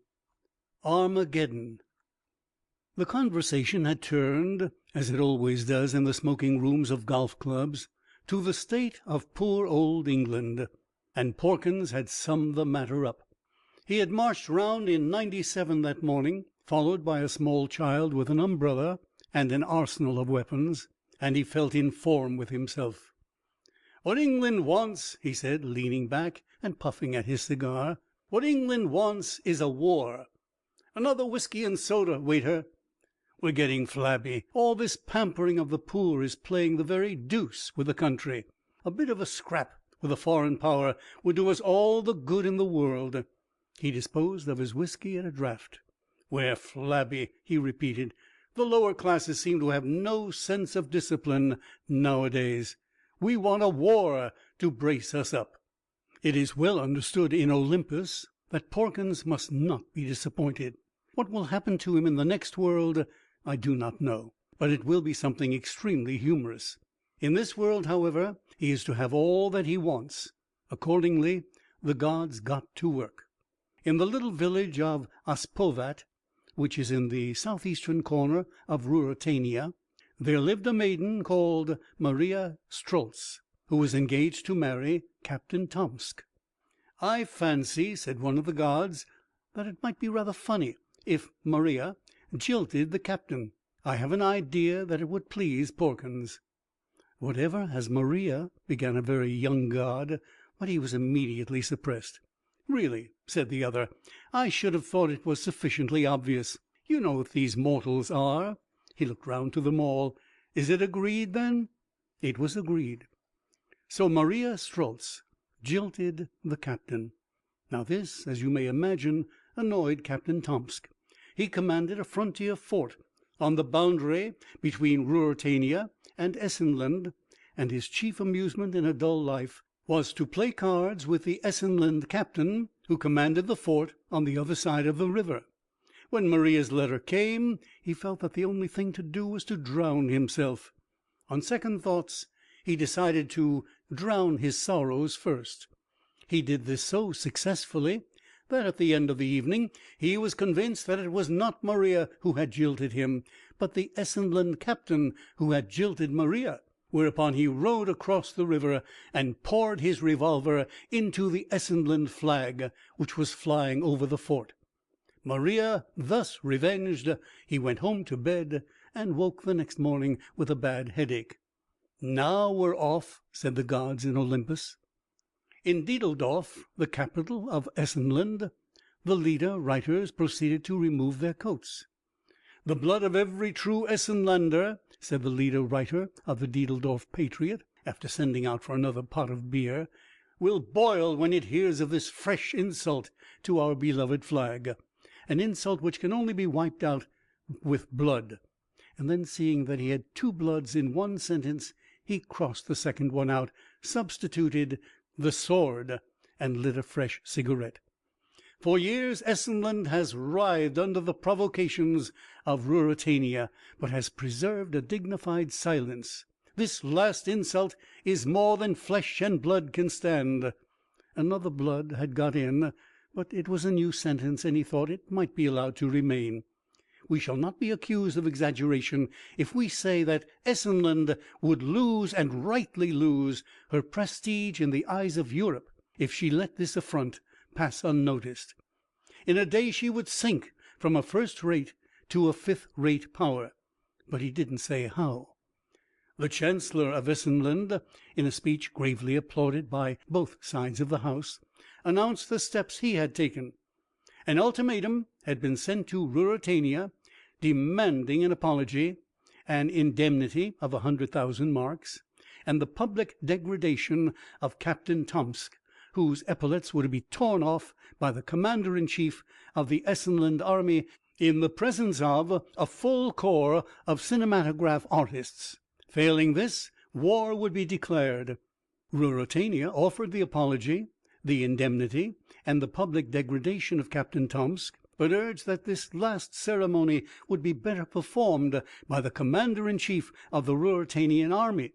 Armageddon. The conversation had turned, as it always does in the smoking rooms of golf clubs, to the state of poor old England, and Porkins had summed the matter up. He had marched round in '97 that morning, followed by a small child with an umbrella and an arsenal of weapons, and he felt in form with himself. "What England wants," he said, leaning back and puffing at his cigar, "what England wants is a war. Another whiskey and soda, waiter. We're getting flabby. All this pampering of the poor is playing the very deuce with the country. A bit of a scrap with a foreign power would do us all the good in the world." He disposed of his whiskey at a draught. "We're flabby," he repeated. "The lower classes seem to have no sense of discipline nowadays. We want a war to brace us up." It is well understood in Olympus that Porkins must not be disappointed. What will happen to him in the next world I do not know, but it will be something extremely humorous. In this world, however, he is to have all that he wants. Accordingly, the gods got to work. In the little village of Aspovat, which is in the southeastern corner of Ruritania, there lived a maiden called Maria Strultz, who was engaged to marry Captain Tomsk. "I fancy," said one of the gods, "that it might be rather funny if Maria jilted the captain. I have an idea that it would please Porkins." "Whatever has Maria?" began a very young god, but he was immediately suppressed. "Really," said the other, "I should have thought it was sufficiently obvious. You know what these mortals are." He looked round to them all. "Is it agreed, then?" It was agreed. So Maria Strultz jilted the captain. Now this, as you may imagine, annoyed Captain Tomsk. He commanded a frontier fort on the boundary between Ruritania and Essenland, and his chief amusement in a dull life was to play cards with the Essenland captain, who commanded the fort on the other side of the river. When Maria's letter came, he felt that the only thing to do was to drown himself. On second thoughts, he decided to drown his sorrows first. He did this so successfully that at the end of the evening he was convinced that it was not Maria who had jilted him, but the Essenland captain who had jilted Maria, whereupon he rowed across the river and poured his revolver into the Essenland flag, which was flying over the fort. Maria thus revenged, he went home to bed and woke the next morning with a bad headache. "Now we're off," said the gods in Olympus. In Diedeldorf, the capital of Essenland, the leader writers proceeded to remove their coats. "The blood of every true Essenlander," said the leader writer of the Diedeldorf Patriot, after sending out for another pot of beer, "will boil when it hears of this fresh insult to our beloved flag, an insult which can only be wiped out with blood." And then, seeing that he had two bloods in one sentence, he crossed the second one out, substituted the sword, and lit a fresh cigarette. "For years Essenland has writhed under the provocations of Ruritania, but has preserved a dignified silence. This last insult is more than flesh and blood can stand." Another blood had got in, but it was a new sentence, and he thought it might be allowed to remain. We shall not be accused of exaggeration if we say that Essenland would lose, and rightly lose, her prestige in the eyes of Europe if she let this affront pass unnoticed. In a day she would sink from a first-rate to a fifth-rate power. But he didn't say how. The Chancellor of Essenland, in a speech gravely applauded by both sides of the House, announced the steps he had taken. An ultimatum had been sent to Ruritania, demanding an apology, an indemnity of 100,000 marks, and the public degradation of Captain Tomsk, whose epaulets were to be torn off by the commander-in-chief of the Essenland army in the presence of a full corps of cinematograph artists. Failing this, war would be declared. Ruritania offered the apology, the indemnity, and the public degradation of Captain Tomsk, but urged that this last ceremony would be better performed by the commander-in-chief of the Ruritanian army.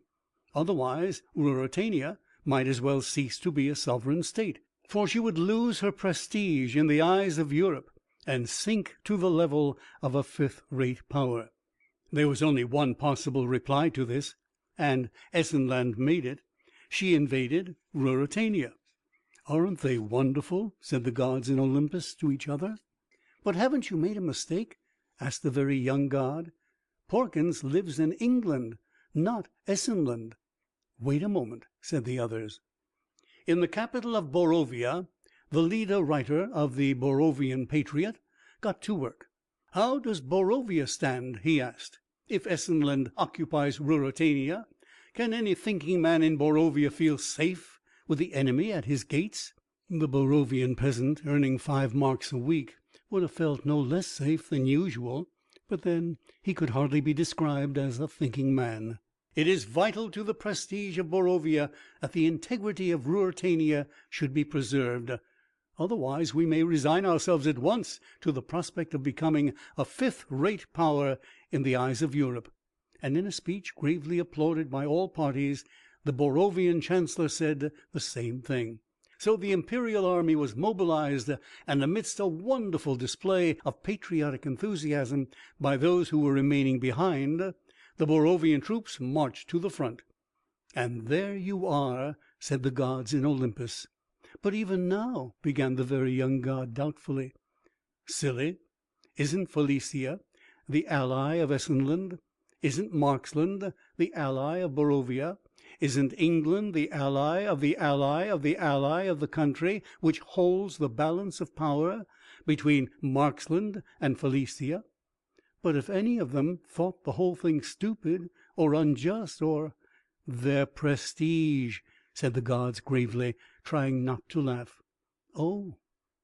Otherwise Ruritania might as well cease to be a sovereign state, for she would lose her prestige in the eyes of Europe and sink to the level of a fifth-rate power. There was only one possible reply to this, and Essenland made it. She invaded Ruritania. "Aren't they wonderful?" said the gods in Olympus to each other. "But haven't you made a mistake?" asked the very young god. "Porkins lives in England, not Essenland." "Wait a moment," said the others. In the capital of Borovia, the leader writer of the Borovian Patriot got to work. "How does Borovia stand?" he asked. "If Essenland occupies Ruritania, can any thinking man in Borovia feel safe with the enemy at his gates?" The Borovian peasant, earning 5 marks a week, would have felt no less safe than usual, but then he could hardly be described as a thinking man. It is vital to the prestige of Borovia that the integrity of Ruritania should be preserved. Otherwise we may resign ourselves at once to the prospect of becoming a fifth-rate power in the eyes of Europe." And in a speech gravely applauded by all parties, the Borovian chancellor said the same thing. So the imperial army was mobilized, and amidst a wonderful display of patriotic enthusiasm by those who were remaining behind, the Borovian troops marched to the front. "And there you are," said the gods in Olympus. "But even now," began the very young god doubtfully. "Silly! Isn't Felicia the ally of Essenland? Isn't Marksland the ally of Borovia? Isn't England the ally of the ally of the ally of the country which holds the balance of power between Marksland and Felicia? But if any of them thought the whole thing stupid or unjust or—" "Their prestige," said the gods gravely, trying not to laugh. "Oh,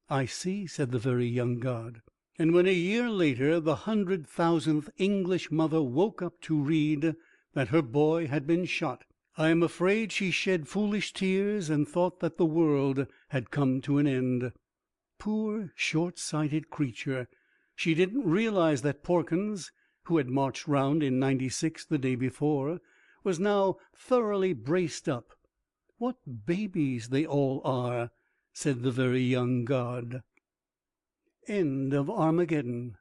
I see," said the very young god. And when a year later the 100,000th English mother woke up to read that her boy had been shot, I am afraid she shed foolish tears and thought that the world had come to an end. Poor short-sighted creature! She didn't realize that Porkins, who had marched round in '96 the day before, was now thoroughly braced up. "What babies they all are," said the very young god. End of Armageddon.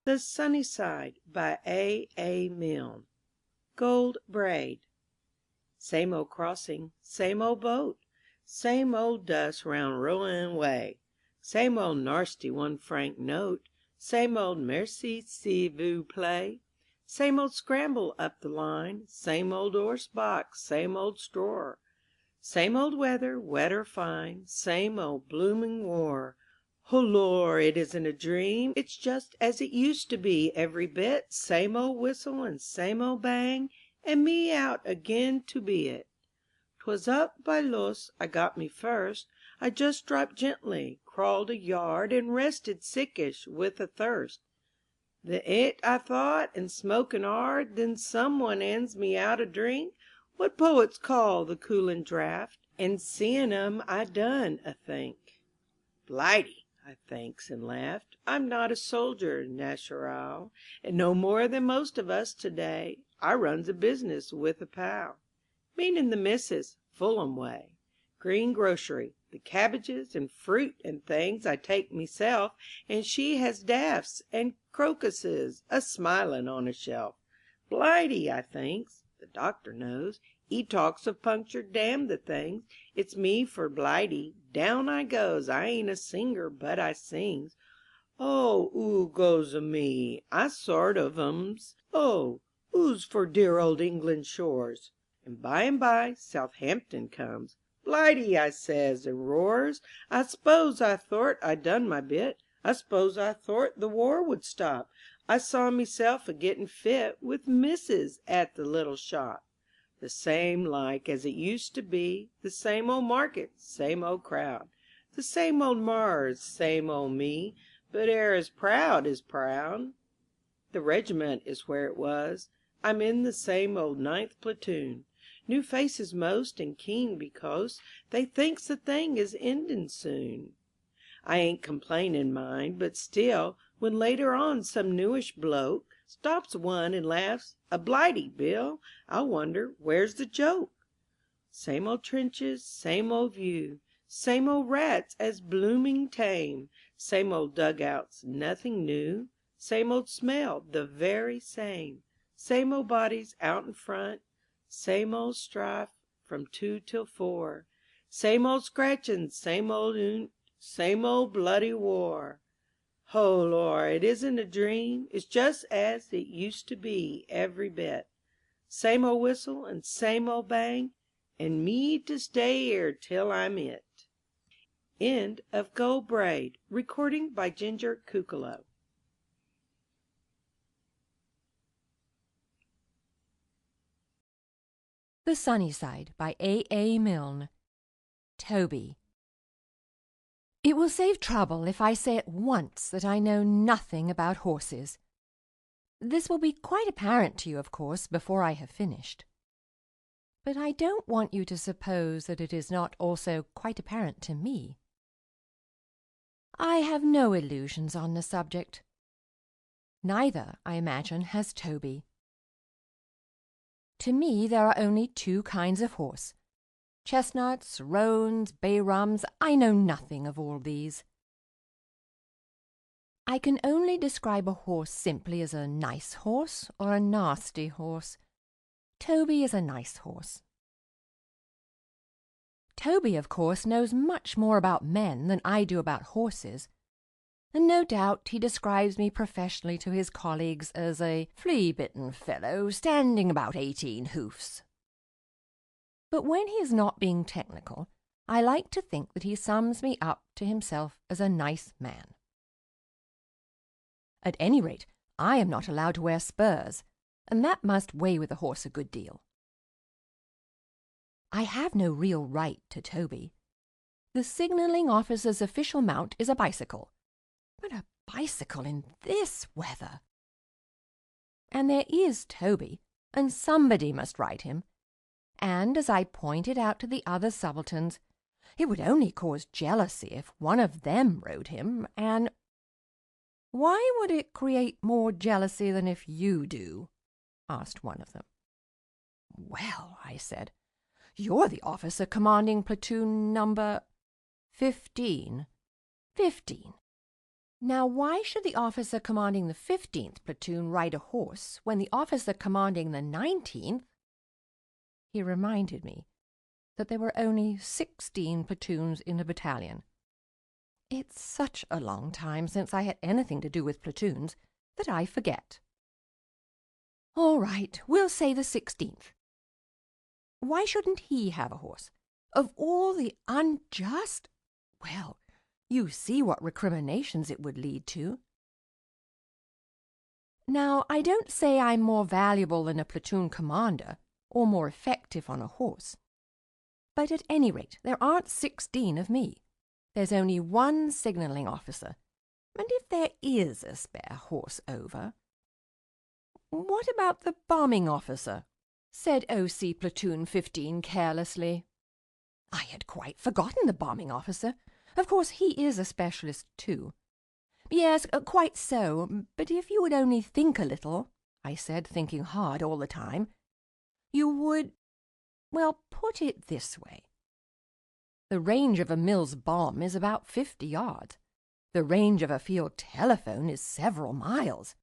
The Sunny Side by A. Milne. Gold Braid. Same old crossing, same old boat, same old dust round Rouen way, same old narsty 1 franc note, same old merci s'il vous plaît, same old scramble up the line, same old 'orse box, same old strawer, same old weather, wet or fine, same old blooming war. Oh Lor', it isn't a dream, it's just as it used to be every bit, same old whistle and same old bang, and me out again to be it. 'Twas up by Luce I got me first, I just dropped gently, crawled a yard, and rested sickish with a thirst. The it I thought, and smoking hard, then some one 'ands me out a drink, what poets call the coolin' draught, and seein' 'em I done a think. Blighty, I thinks and laughed, I'm not a soldier natural, and no more than most of us to day. I runs a business with a pal, meanin' the missus, Fulham way. Green grocery, the cabbages and fruit and things I take meself, and she has daffs and crocuses a-smilin' on a shelf. Blighty, I thinks, the doctor knows, 'e talks of puncture, damn the things. It's me for Blighty, down I goes, I ain't a singer, but I sings. Oh, 'oo goes o' me, I sort of 'ums, oh, 'oo's for dear old England shores. And by, Southampton comes. Blighty, I says, and roars, I s'pose I thort I'd done my bit, I s'pose I thort the war would stop. I saw meself a-gettin' fit with Missis at the little shop. The same like as it used to be, the same old market, same old crowd, the same old Mars, same old me, but air as proud as proud. The regiment is where it was. I'm in the same old 9th platoon. New faces most and keen because they thinks the thing is endin' soon. I ain't complainin', mind, but still, when later on some newish bloke stops one and laughs, "A Blighty, Bill," I'll wonder, where's the joke? Same old trenches, same old view, same old rats as blooming tame, same old dugouts, nothing new, same old smell, the very same old bodies out in front, same old strife from 2 till 4, same old scratchin', same old bloody war. Ho, Lord, it isn't a dream, it's just as it used to be every bit. Same old whistle and same old bang, and me to stay 'ere till I'm it. End of Gold Braid. Recording by Ginger Kukalo. The Sunny Side by A. Milne. Toby. It will save trouble if I say at once that I know nothing about horses. This will be quite apparent to you, of course, before I have finished. But I don't want you to suppose that it is not also quite apparent to me. I have no illusions on the subject. Neither, I imagine, has Toby. To me there are only 2 kinds of horse. Chestnuts, roans, bay rums, I know nothing of all these. I can only describe a horse simply as a nice horse or a nasty horse. Toby is a nice horse. Toby, of course, knows much more about men than I do about horses, and no doubt he describes me professionally to his colleagues as a flea-bitten fellow standing about 18 hoofs. But when he is not being technical, I like to think that he sums me up to himself as a nice man. At any rate, I am not allowed to wear spurs, and that must weigh with a horse a good deal. I have no real right to Toby. The signalling officer's official mount is a bicycle. But a bicycle in this weather! And there is Toby, and somebody must ride him. And as I pointed out to the other subalterns, it would only cause jealousy if one of them rode him, and "Why would it create more jealousy than if you do?" asked one of them. "Well," I said, "you're the officer commanding platoon number 15. 15. Now why should the officer commanding the 15th platoon ride a horse when the officer commanding the 19th—" He reminded me that there were only 16 platoons in a battalion. It's such a long time since I had anything to do with platoons that I forget. All right, we'll say the 16th. Why shouldn't he have a horse? Of all the unjust— Well, you see what recriminations it would lead to. Now, I don't say I'm more valuable than a platoon commander, or more effective on a horse. But at any rate, there aren't 16 of me. There's only 1 signalling officer, and if there is a spare horse over— "What about the bombing officer?" said O.C. Platoon 15 carelessly. I had quite forgotten the bombing officer. Of course, he is a specialist too. "Yes, quite so, but if you would only think a little," I said, thinking hard all the time, "you would— Well, put it this way. The range of a Mills bomb is about 50 yards. The range of a field telephone is several miles.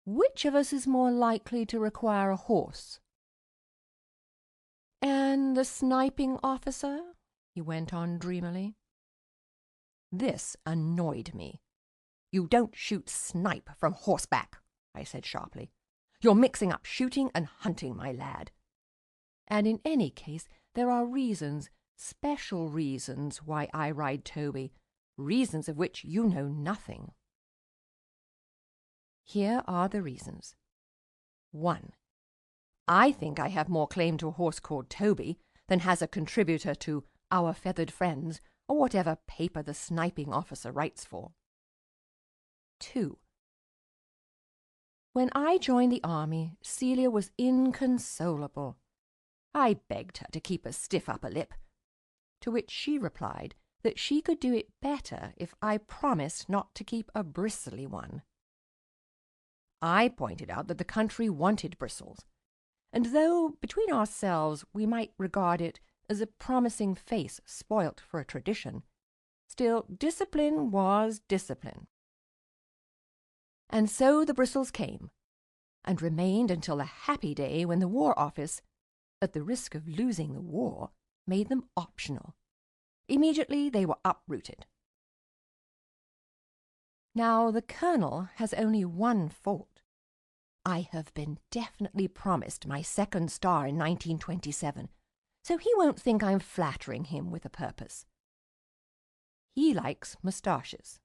Which of us is more likely to require a horse?" "And the sniping officer?" he went on dreamily. This annoyed me. "You don't shoot snipe from horseback," I said sharply. "You're mixing up shooting and hunting, my lad. And in any case, there are reasons, special reasons, why I ride Toby, reasons of which you know nothing. Here are the reasons. 1. I think I have more claim to a horse called Toby than has a contributor to Our Feathered Friends, or whatever paper the sniping officer writes for. too. When I joined the army, Celia was inconsolable. I begged her to keep a stiff upper lip, to which she replied that she could do it better if I promised not to keep a bristly one. I pointed out that the country wanted bristles, and though, between ourselves, we might regard it as a promising face spoilt for a tradition, still discipline was discipline. And so the bristles came, and remained until the happy day when the War Office, at the risk of losing the war, made them optional. Immediately they were uprooted. Now the Colonel has only one fault. I have been definitely promised my second star in 1927, so he won't think I'm flattering him with a purpose. He likes moustaches.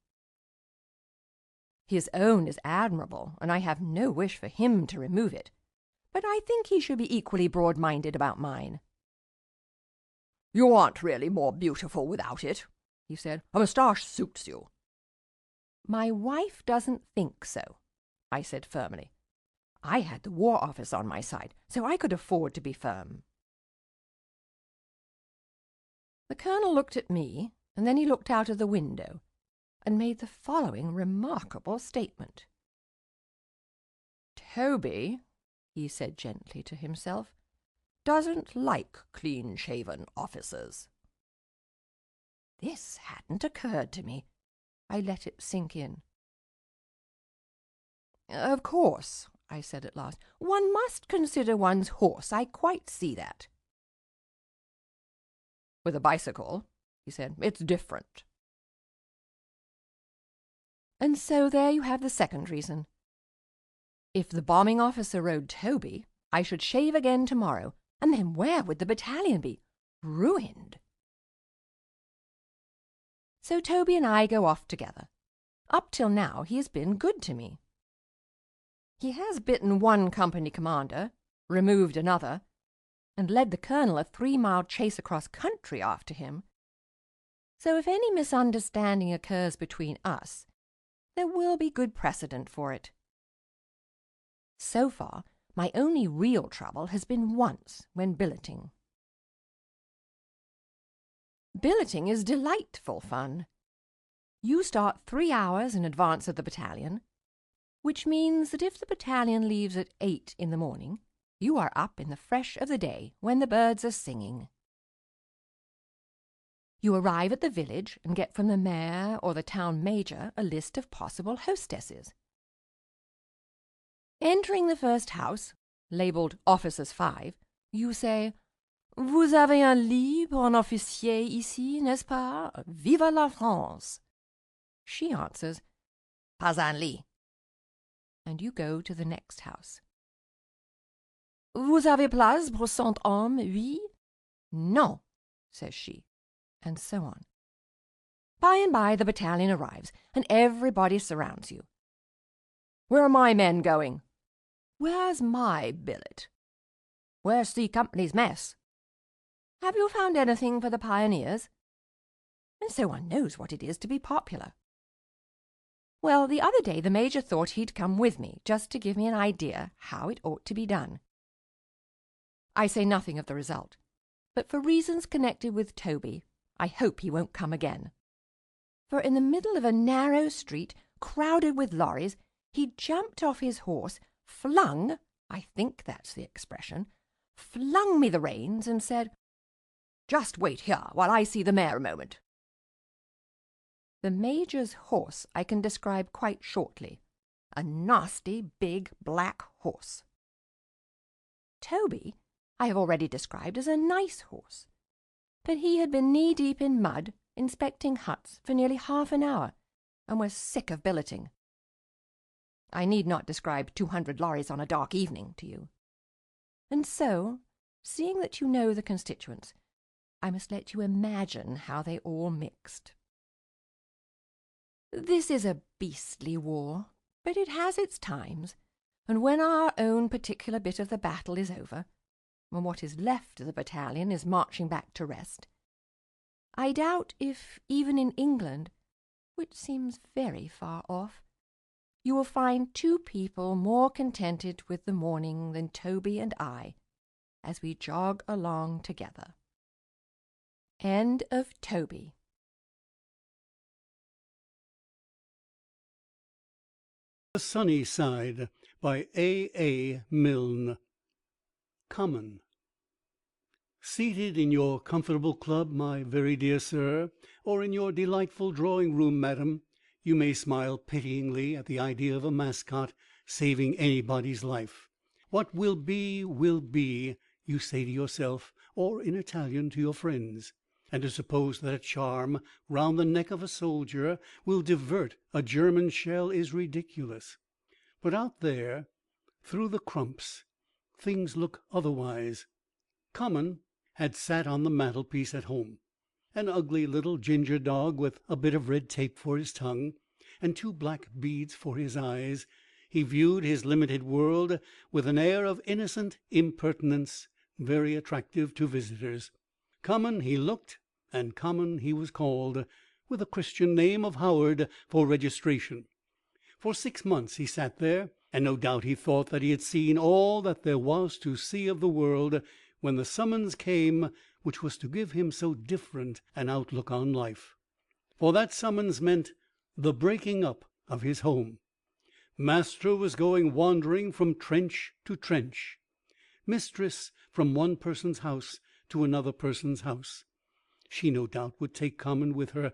His own is admirable, and I have no wish for him to remove it, but I think he should be equally broad-minded about mine. "You aren't really more beautiful without it," he said. "A moustache suits you." "My wife doesn't think so," I said firmly. I had the War Office on my side, so I could afford to be firm. The Colonel looked at me, and then he looked out of the window, and made the following remarkable statement. "Toby," he said gently to himself, "doesn't like clean-shaven officers." This hadn't occurred to me. I let it sink in. "Of course," I said at last, "one must consider one's horse. I quite see that." "With a bicycle," he said, "it's different." And so there you have the second reason. If the bombing officer rode Toby, I should shave again tomorrow, and then where would the battalion be? Ruined. So Toby and I go off together. Up till now he has been good to me. He has bitten one company commander, removed another, and led the colonel a 3-mile chase across country after him. So if any misunderstanding occurs between us, there will be good precedent for it. So far, my only real trouble has been once when billeting. Billeting is delightful fun. You start 3 hours in advance of the battalion, which means that if the battalion leaves at 8 in the morning, you are up in the fresh of the day when the birds are singing. You arrive at the village and get from the mayor or the town major a list of possible hostesses. Entering the first house, labelled Officers 5, you say, "Vous avez un lit pour un officier ici, n'est-ce pas? Vive la France!" She answers, "Pas un lit." And you go to the next house. "Vous avez place pour 100 hommes, oui?" "Non," says she, and so on. By and by the battalion arrives, and everybody surrounds you. "Where are my men going?" "Where's my billet?" "Where's C Company's mess?" "Have you found anything for the pioneers?" And so one knows what it is to be popular. Well, the other day the Major thought he'd come with me, just to give me an idea how it ought to be done. I say nothing of the result, but for reasons connected with Toby, I hope he won't come again. For in the middle of a narrow street, crowded with lorries, he jumped off his horse, flung, I think that's the expression, flung me the reins and said, "Just wait here while I see the mayor a moment." The Major's horse I can describe quite shortly. A nasty, big, black horse. Toby I have already described as a nice horse, but he had been knee-deep in mud, inspecting huts for nearly half an hour, and was sick of billeting. I need not describe 200 lorries on a dark evening to you. And so, seeing that you know the constituents, I must let you imagine how they all mixed. This is a beastly war, but it has its times, and when our own particular bit of the battle is over, when what is left of the battalion is marching back to rest, I doubt if, even in England, which seems very far off, you will find two people more contented with the morning than Toby and I, as we jog along together. End of Toby. The Sunny Side by A. Milne. Common. Seated in your comfortable club, my very dear sir, or in your delightful drawing-room, madam, you may smile pityingly at the idea of a mascot saving anybody's life. What will be, you say to yourself, or in Italian to your friends. And to suppose that a charm round the neck of a soldier will divert a German shell is ridiculous. But out there, through the crumps, things look otherwise. Common had sat on the mantelpiece at home, an ugly little ginger dog with a bit of red tape for his tongue and two black beads for his eyes. He viewed his limited world with an air of innocent impertinence very attractive to visitors. Common he looked, and common he was called, with a Christian name of Howard for registration. For 6 months he sat there, and no doubt he thought that he had seen all that there was to see of the world, when the summons came which was to give him so different an outlook on life. For that summons meant the breaking up of his home. Master was going wandering from trench to trench, mistress from one person's house to another person's house. She no doubt would take Common with her,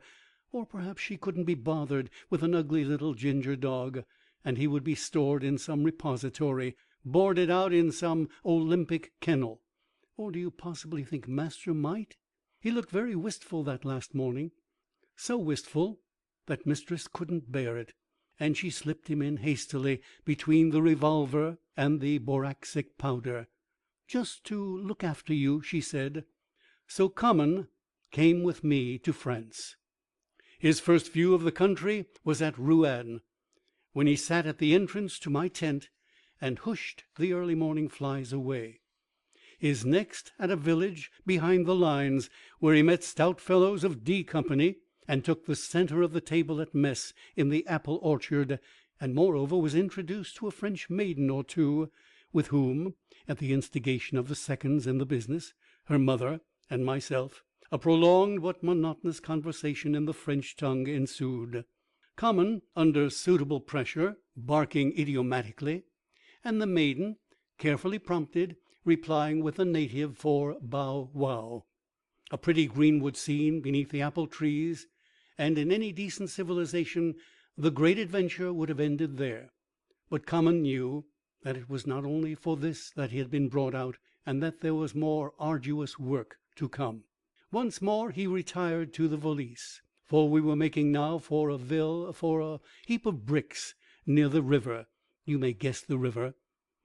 or perhaps she couldn't be bothered with an ugly little ginger dog, and he would be stored in some repository, boarded out in some Olympic kennel. Or do you possibly think Master might? He looked very wistful that last morning, so wistful that mistress couldn't bear it, and she slipped him in hastily between the revolver and the boracic powder. "Just to look after you," she said. So Common came with me to France. His first view of the country was at Rouen, when he sat at the entrance to my tent and hushed the early morning flies away. His next at a village behind the lines, where he met stout fellows of D Company, and took the center of the table at mess in the apple orchard, and moreover was introduced to a French maiden or two, with whom, at the instigation of the seconds in the business, her mother and myself, a prolonged but monotonous conversation in the French tongue ensued. Common, under suitable pressure, barking idiomatically, and the maiden, carefully prompted, replying with the native for bow wow. A pretty greenwood scene beneath the apple trees, and in any decent civilization the great adventure would have ended there. But Common knew that it was not only for this that he had been brought out, and that there was more arduous work to come. Once more he retired to the valise, for we were making now for a heap of bricks near the river. You may guess the river.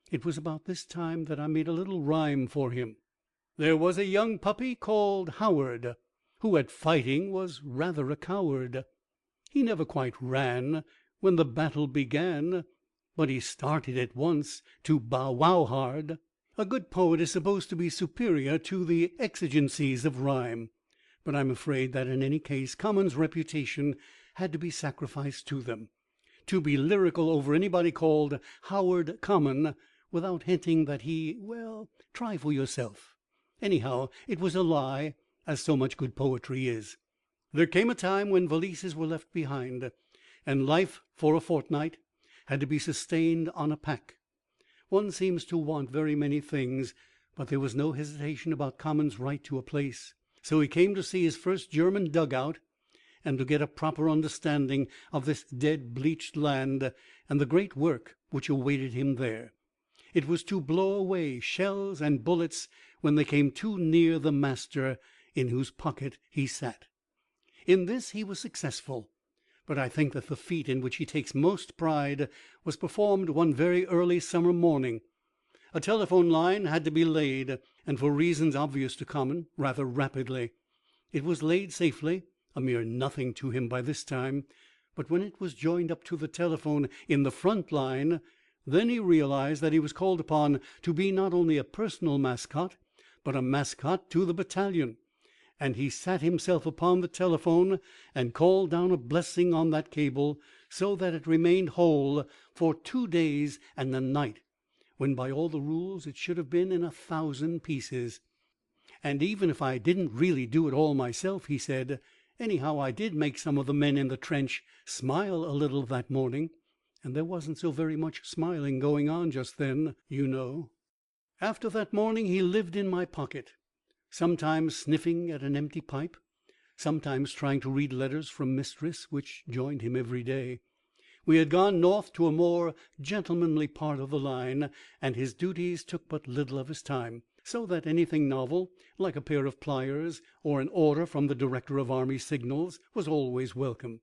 It was about this time that I made a little rhyme for him. There was a young puppy called Howard, who at fighting was rather a coward. He never quite ran when the battle began, but he started at once to bow wow hard. A good poet is supposed to be superior to the exigencies of rhyme, but I'm afraid that in any case Common's reputation had to be sacrificed to them. To be lyrical over anybody called Howard Common, without hinting that try for yourself. Anyhow, it was a lie, as so much good poetry is. There came a time when valises were left behind, and life for a fortnight had to be sustained on a pack. One seems to want very many things, but there was no hesitation about Common's right to a place. So he came to see his first German dugout, and to get a proper understanding of this dead, bleached land, and the great work which awaited him there. It was to blow away shells and bullets when they came too near the master in whose pocket he sat. In this he was successful, but I think that the feat in which he takes most pride was performed one very early summer morning. A telephone line had to be laid, and for reasons obvious to Common, rather rapidly. It was laid safely, a mere nothing to him by this time, but when it was joined up to the telephone in the front line, then he realized that he was called upon to be not only a personal mascot, but a mascot to the battalion, and he sat himself upon the telephone and called down a blessing on that cable, so that it remained whole for 2 days and a night, when by all the rules it should have been in 1,000 pieces. And even if I didn't really do it all myself, he said, anyhow I did make some of the men in the trench smile a little that morning, and there wasn't so very much smiling going on just then, you know. After that morning he lived in my pocket, sometimes sniffing at an empty pipe, sometimes trying to read letters from mistress, which joined him every day. We had gone north to a more gentlemanly part of the line, and his duties took but little of his time, so that anything novel, like a pair of pliers or an order from the director of army signals, was always welcome.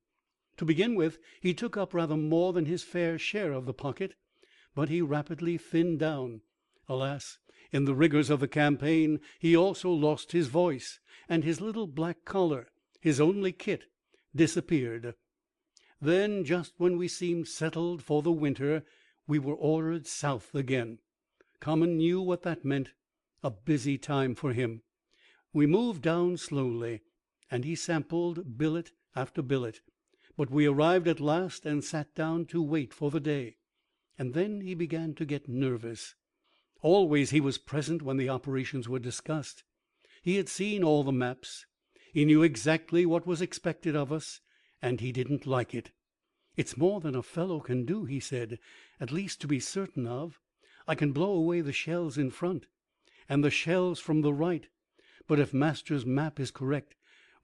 To begin with, he took up rather more than his fair share of the pocket, but he rapidly thinned down. Alas, in the rigors of the campaign he also lost his voice, and his little black collar, his only kit, disappeared. Then, just when we seemed settled for the winter, we were ordered south again. Common knew what that meant, a busy time for him. We moved down slowly, and he sampled billet after billet, but we arrived at last and sat down to wait for the day. And then he began to get nervous. Always he was present when the operations were discussed. He had seen all the maps. He knew exactly what was expected of us, and he didn't like it. It's more than a fellow can do, he said, at least to be certain of. I can blow away the shells in front, and the shells from the right, but if master's map is correct,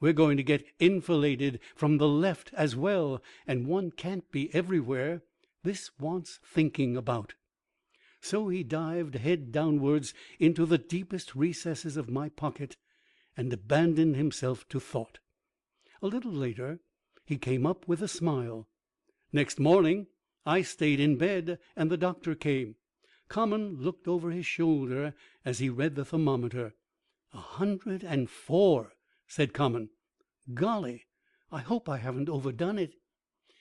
we're going to get enfiladed from the left as well, and one can't be everywhere. This wants thinking about. So he dived head downwards into the deepest recesses of my pocket and abandoned himself to thought. A little later he came up with a smile. Next morning I stayed in bed, and the doctor came. Common looked over his shoulder as he read the thermometer. 104, said Common. Golly, I hope I haven't overdone it.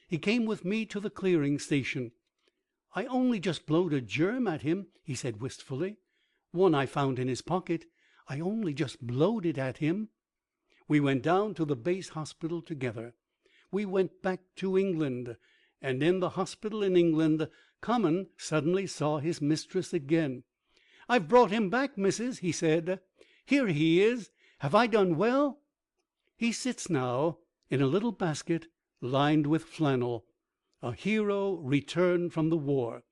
He came with me to the clearing station. I only just blowed a germ at him, he said wistfully. One I found in his pocket. I only just blowed it at him. We went down to the base hospital together. We went back to England, and in the hospital in England, Common suddenly saw his mistress again. I've brought him back, missus, he said. Here he is. Have I done well? He sits now in a little basket lined with flannel, a hero returned from the war.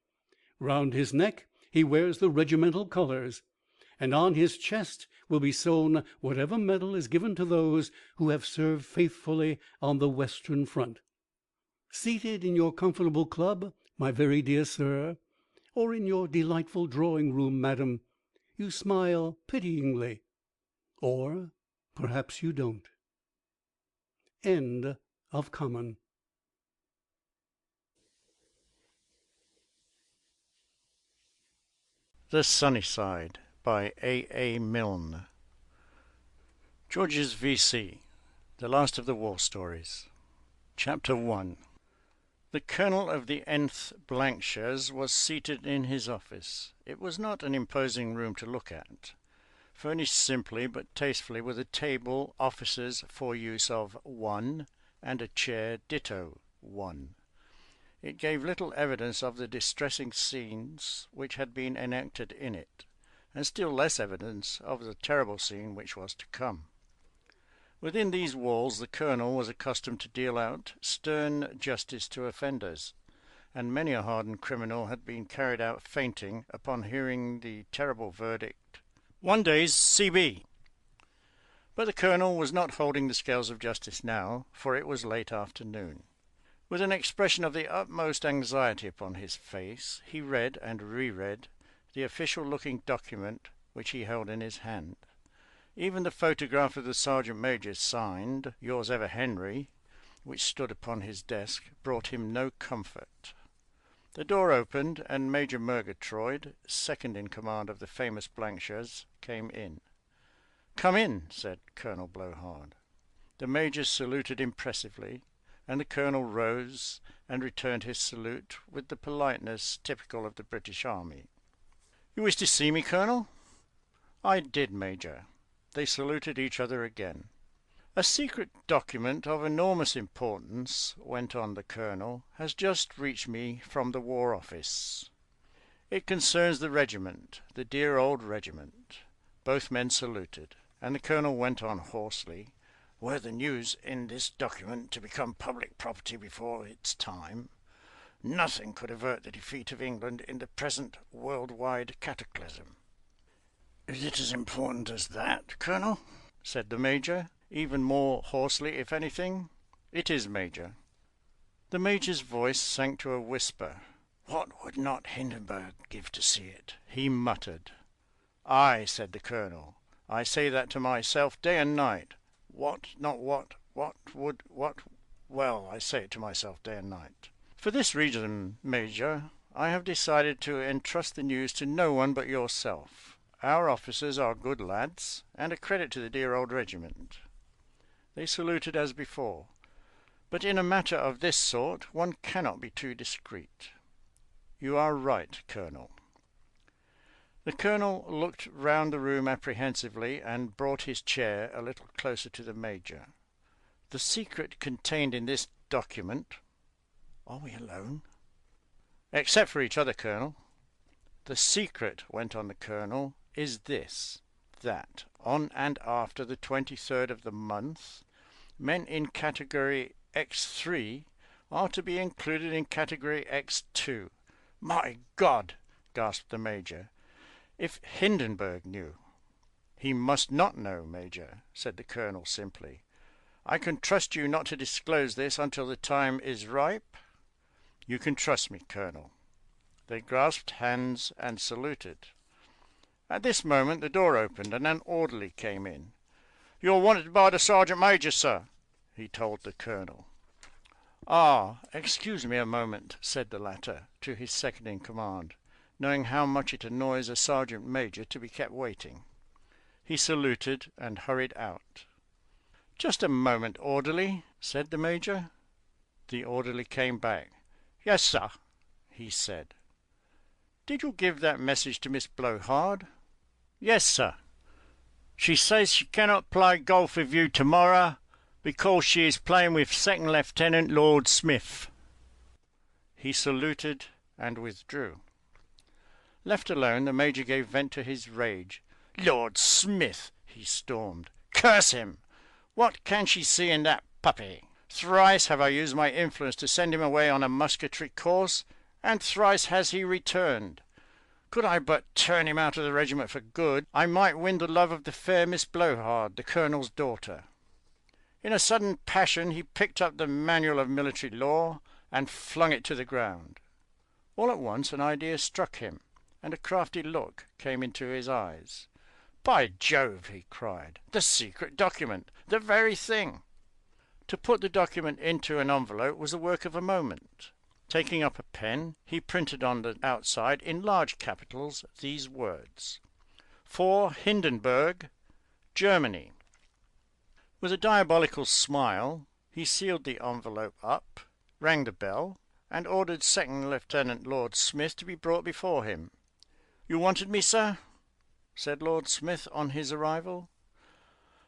Round his neck he wears the regimental colors, and on his chest will be sewn whatever medal is given to those who have served faithfully on the Western Front. Seated in your comfortable club, my very dear sir, or in your delightful drawing-room, madam, you smile pityingly, or perhaps you don't. End of Common. The Sunny Side by A. Milne. George's V.C., the last of the war stories. Chapter 1. The colonel of the Nth Blankshires was seated in his office. It was not an imposing room to look at, furnished simply but tastefully with a table, officers for use of 1, and a chair ditto 1. It gave little evidence of the distressing scenes which had been enacted in it, and still less evidence of the terrible scene which was to come. Within these walls the colonel was accustomed to deal out stern justice to offenders, and many a hardened criminal had been carried out fainting upon hearing the terrible verdict, 1 day's C.B. But the colonel was not holding the scales of justice now, for it was late afternoon. With an expression of the utmost anxiety upon his face, he read and reread the official-looking document which he held in his hand. Even the photograph of the sergeant major signed, "Yours ever, Henry," which stood upon his desk, brought him no comfort. The door opened, and Major Murgatroyd, second in command of the famous Blankshires, came in. "Come in," said Colonel Blowhard. The major saluted impressively, and the colonel rose and returned his salute with the politeness typical of the British Army. "You wish to see me, Colonel?" "I did, Major." They saluted each other again. "A secret document of enormous importance," went on the Colonel, "has just reached me from the War Office. It concerns the regiment, the dear old regiment." Both men saluted, and the Colonel went on hoarsely, "Were the news in this document to become public property before its time, nothing could avert the defeat of England in the present world-wide cataclysm." "Is it as important as that, Colonel?" said the Major, even more hoarsely, if anything. "It is, Major." The Major's voice sank to a whisper. "What would not Hindenburg give to see it?" he muttered. "Aye," said the Colonel, "I say that to myself day and night. Well, I say it to myself day and night. For this reason, Major, I have decided to entrust the news to no one but yourself. Our officers are good lads, and a credit to the dear old regiment." They saluted as before, but in a matter of this sort one cannot be too discreet. "You are right, Colonel." The Colonel looked round the room apprehensively and brought his chair a little closer to the Major. "The secret contained in this document—" "Are we alone?" "Except for each other, Colonel." "The secret," went on the Colonel, "is this, that on and after the 23rd of the month, men in category X3 are to be included in category X2. "My God!" gasped the Major. "If Hindenburg knew—" "He must not know, Major," said the Colonel simply. "I can trust you not to disclose this until the time is ripe?" "You can trust me, Colonel." They grasped hands and saluted. At this moment the door opened and an orderly came in. "You're wanted by the sergeant major, sir," he told the Colonel. "Ah, excuse me a moment," said the latter to his second in command, knowing how much it annoys a sergeant major to be kept waiting. He saluted and hurried out. "Just a moment, orderly," said the Major. The orderly came back. "Yes, sir," he said. "Did you give that message to Miss Blowhard?" "Yes, sir. She says she cannot play golf with you tomorrow because she is playing with Second Lieutenant Lord Smith." He saluted and withdrew. Left alone, the Major gave vent to his rage. "Lord Smith!" he stormed. "Curse him! What can she see in that puppy? Thrice have I used my influence to send him away on a musketry course, and thrice has he returned. Could I but turn him out of the regiment for good, I might win the love of the fair Miss Blowhard, the Colonel's daughter." In a sudden passion he picked up the Manual of Military Law and flung it to the ground. All at once an idea struck him, and a crafty look came into his eyes. "By Jove!" he cried. "The secret document! The very thing!" To put the document into an envelope was the work of a moment. Taking up a pen, he printed on the outside in large capitals these words: "For Hindenburg, Germany." With a diabolical smile, he sealed the envelope up, rang the bell, and ordered Second Lieutenant Lord Smith to be brought before him. "You wanted me, sir?" said Lord Smith on his arrival.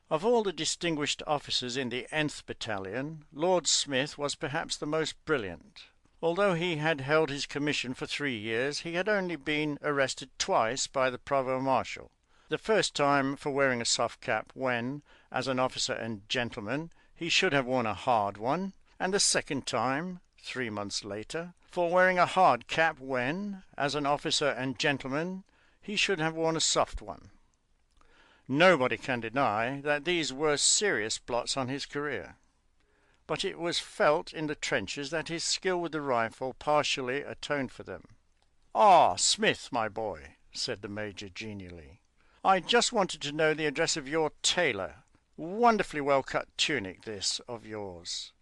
Of all the distinguished officers in the th Battalion, Lord Smith was perhaps the most brilliant. Although he had held his commission for 3 years, he had only been arrested twice by the Provost Marshal. The first time for wearing a soft cap when, as an officer and gentleman, he should have worn a hard one, and the second time, 3 months later, for wearing a hard cap when, as an officer and gentleman, he should have worn a soft one. Nobody can deny that these were serious blots on his career. But it was felt in the trenches that his skill with the rifle partially atoned for them. "Ah, Smith, my boy," said the Major genially, "I just wanted to know the address of your tailor. Wonderfully well-cut tunic, this, of yours."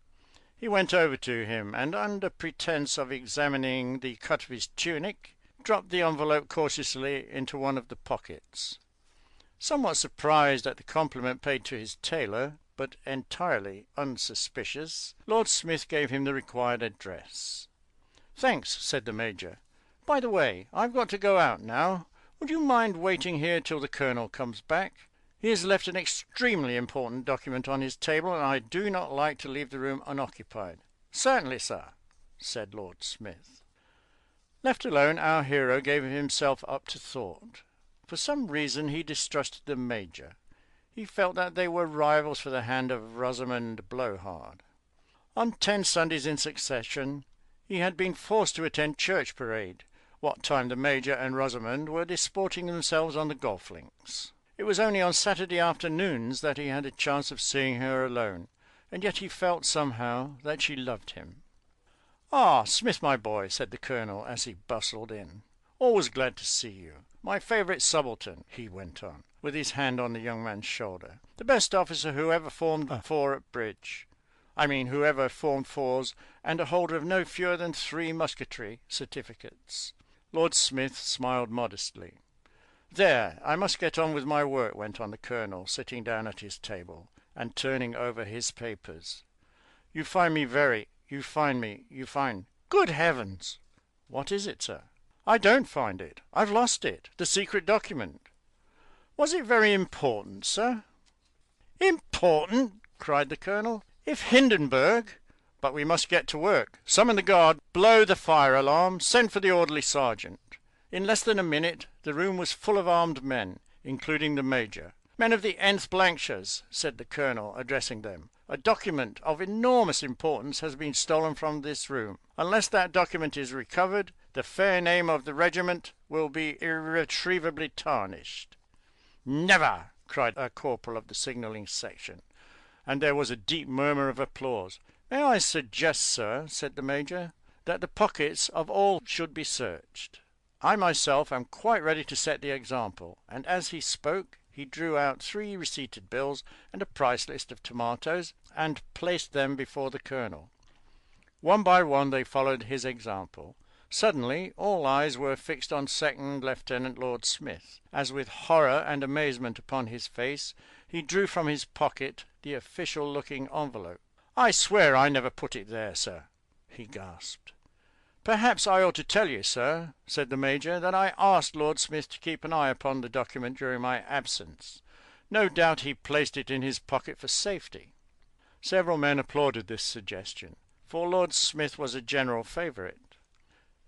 He went over to him, and under pretence of examining the cut of his tunic, dropped the envelope cautiously into one of the pockets. Somewhat surprised at the compliment paid to his tailor, but entirely unsuspicious, Lord Smith gave him the required address. "Thanks," said the Major. "By the way, I've got to go out now. Would you mind waiting here till the Colonel comes back? He has left an extremely important document on his table, and I do not like to leave the room unoccupied." "Certainly, sir," said Lord Smith. Left alone, our hero gave himself up to thought. For some reason he distrusted the Major. He felt that they were rivals for the hand of Rosamond Blowhard. On 10 Sundays in succession he had been forced to attend church parade, what time the Major and Rosamond were disporting themselves on the golf links. It was only on Saturday afternoons that he had a chance of seeing her alone, and yet he felt somehow that she loved him. "Ah, Smith, my boy," said the Colonel as he bustled in. "Always glad to see you. My favourite subaltern," he went on, with his hand on the young man's shoulder. "The best officer who ever formed a four at bridge. I mean who ever formed fours, and a holder of no fewer than 3 musketry certificates." Lord Smith smiled modestly. "There, I must get on with my work," went on the Colonel, sitting down at his table, and turning over his papers. You find... Good heavens!" "What is it, sir?" "I don't find it. I've lost it. The secret document." "Was it very important, sir?" "Important!" cried the Colonel. "If Hindenburg... But we must get to work. Summon the guard, blow the fire alarm, send for the orderly sergeant." In less than a minute the room was full of armed men, including the Major. "Men of the Nth Blankshires," said the Colonel, addressing them, "a document of enormous importance has been stolen from this room. Unless that document is recovered, the fair name of the regiment will be irretrievably tarnished." "Never!" cried a corporal of the signalling section, and there was a deep murmur of applause. "May I suggest, sir," said the Major, "that the pockets of all should be searched? I myself am quite ready to set the example," and as he spoke he drew out 3 receipted bills and a price list of tomatoes, and placed them before the Colonel. One by one they followed his example. Suddenly all eyes were fixed on Second Lieutenant Lord Smith, as with horror and amazement upon his face he drew from his pocket the official-looking envelope. "I swear I never put it there, sir," he gasped. "Perhaps I ought to tell you, sir," said the Major, "that I asked Lord Smith to keep an eye upon the document during my absence. No doubt he placed it in his pocket for safety." Several men applauded this suggestion, for Lord Smith was a general favourite.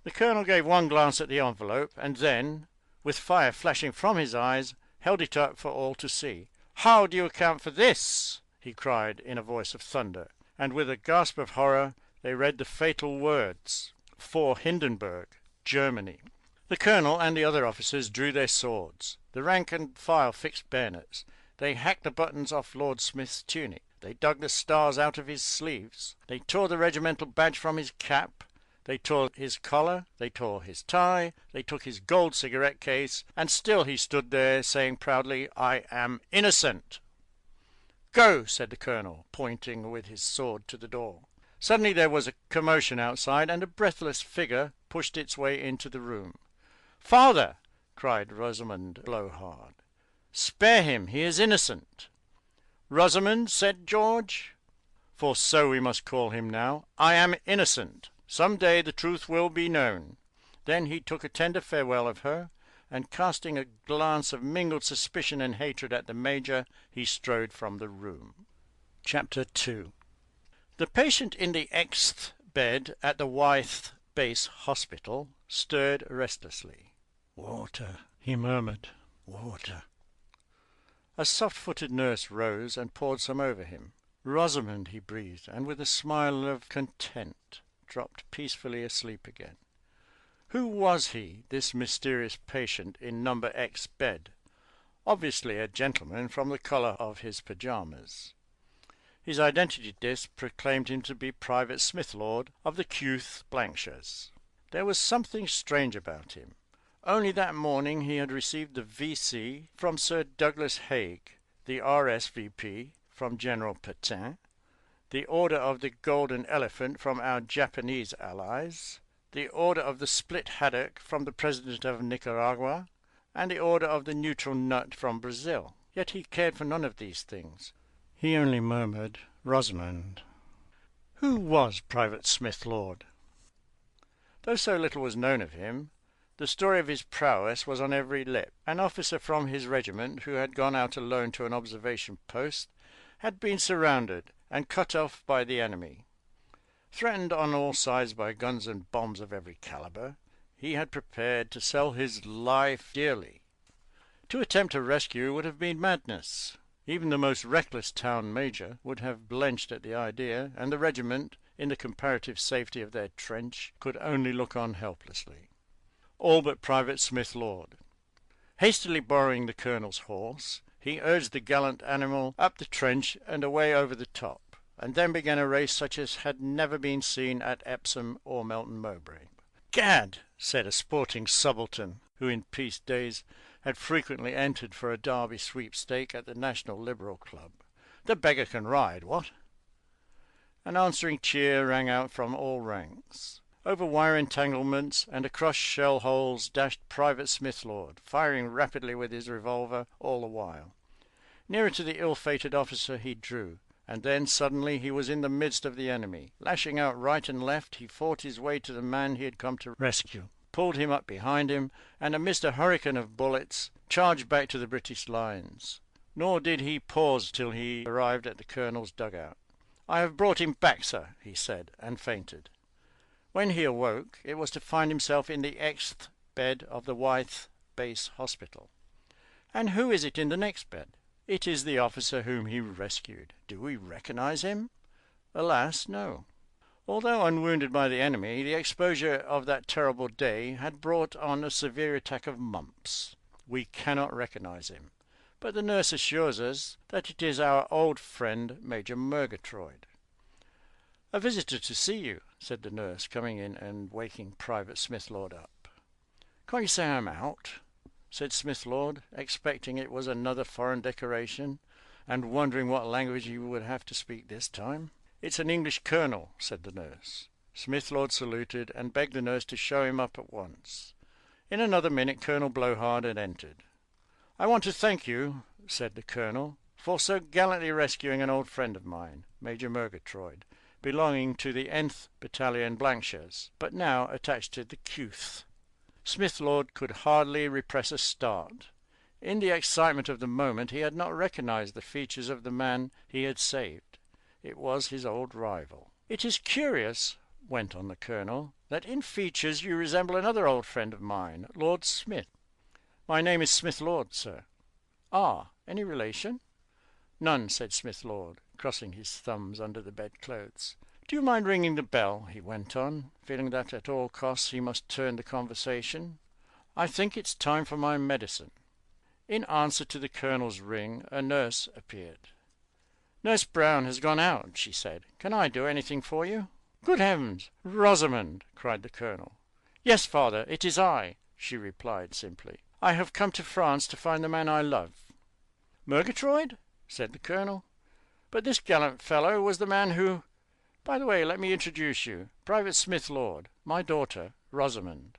The Colonel gave one glance at the envelope, and then, with fire flashing from his eyes, held it up for all to see. "How do you account for this?" he cried in a voice of thunder, and with a gasp of horror they read the fatal words: "For Hindenburg, Germany." The Colonel and the other officers drew their swords. The rank and file fixed bayonets. They hacked the buttons off Lord Smith's tunic. They dug the stars out of his sleeves. They tore the regimental badge from his cap. They tore his collar. They tore his tie. They took his gold cigarette case, and still he stood there, saying proudly, "I am innocent." "Go," said the Colonel, pointing with his sword to the door. Suddenly there was a commotion outside, and a breathless figure pushed its way into the room. "Father!" cried Rosamond Blowhard. "Spare him, he is innocent." "Rosamond," said George, for so we must call him now, "I am innocent. Some day the truth will be known." Then he took a tender farewell of her, and casting a glance of mingled suspicion and hatred at the Major, he strode from the room. Chapter 2. The patient in the Xth bed at the Wythe Base Hospital stirred restlessly. "Water," he murmured, "water." A soft-footed nurse rose and poured some over him. "Rosamond," he breathed, and with a smile of content dropped peacefully asleep again. Who was he, this mysterious patient in number X bed? Obviously a gentleman from the colour of his pyjamas. His identity disc proclaimed him to be Private Smithlord of the Nth Blankshires. There was something strange about him. Only that morning he had received the V.C. from Sir Douglas Haig, the R.S.V.P. from General Petain, the Order of the Golden Elephant from our Japanese allies, the Order of the Split Haddock from the President of Nicaragua, and the Order of the Neutral Nut from Brazil. Yet he cared for none of these things. He only murmured, "Rosamond." Who was Private Smithlord? Though so little was known of him, The story of his prowess was on every lip. An officer from his regiment, who had gone out alone to an observation post, had been surrounded and cut off by the enemy. Threatened on all sides by guns and bombs of every caliber, he had prepared to sell his life dearly. To attempt a rescue would have been madness. Even the most reckless town major would have blenched at the idea, and the regiment, in the comparative safety of their trench, could only look on helplessly. All but Private Smith Lord. Hastily borrowing the colonel's horse, he urged the gallant animal up the trench and away over the top, and then began a race such as had never been seen at Epsom or Melton Mowbray. "Gad!" said a sporting subaltern, who in peace days had frequently entered for a Derby sweepstake at the National Liberal Club. "The beggar can ride, what?" An answering cheer rang out from all ranks. Over wire entanglements and across shell holes dashed Private Smith Lord, firing rapidly with his revolver all the while. Nearer to the ill-fated officer he drew, and then suddenly he was in the midst of the enemy. Lashing out right and left, he fought his way to the man he had come to rescue, pulled him up behind him, and amidst a hurricane of bullets charged back to the British lines. Nor did he pause till he arrived at the colonel's dugout. "I have brought him back, sir," he said, and fainted. When he awoke, it was to find himself in the 8th bed of the Wythe Base Hospital. And who is it in the next bed? It is the officer whom he rescued. Do we recognize him? Alas, no. Although unwounded by the enemy, the exposure of that terrible day had brought on a severe attack of mumps. We cannot recognize him, but the nurse assures us that it is our old friend Major Murgatroyd. "A visitor to see you," said the nurse, coming in and waking Private Smith Lord up. "Can't you say I'm out?" said Smith Lord, expecting it was another foreign decoration, and wondering what language he would have to speak this time. "It's an English colonel," said the nurse. Smith Lord saluted and begged the nurse to show him up at once. In another minute Colonel Blowhard had entered. "I want to thank you," said the colonel, "for so gallantly rescuing an old friend of mine, Major Murgatroyd, belonging to the Nth Battalion Blankshires, but now attached to the Qth." Smith Lord could hardly repress a start. In the excitement of the moment he had not recognized the features of the man he had saved. It was his old rival. "It is curious," went on the colonel, "that in features you resemble another old friend of mine, Lord Smith." "My name is Smith Lord, sir." "Ah, any relation?" "None," said Smith Lord, crossing his thumbs under the bedclothes. "Do you mind ringing the bell?" he went on, feeling that at all costs he must turn the conversation. "I think it's time for my medicine." In answer to the colonel's ring, a nurse appeared. "Nurse Brown has gone out," she said. "Can I do anything for you?" "Good heavens! Rosamond!" cried the colonel. "Yes, father, it is I," she replied simply. "I have come to France to find the man I love." "Murgatroyd?" said the colonel. "But this gallant fellow was the man who— By the way, let me introduce you. Private Smith Lord, my daughter, Rosamond."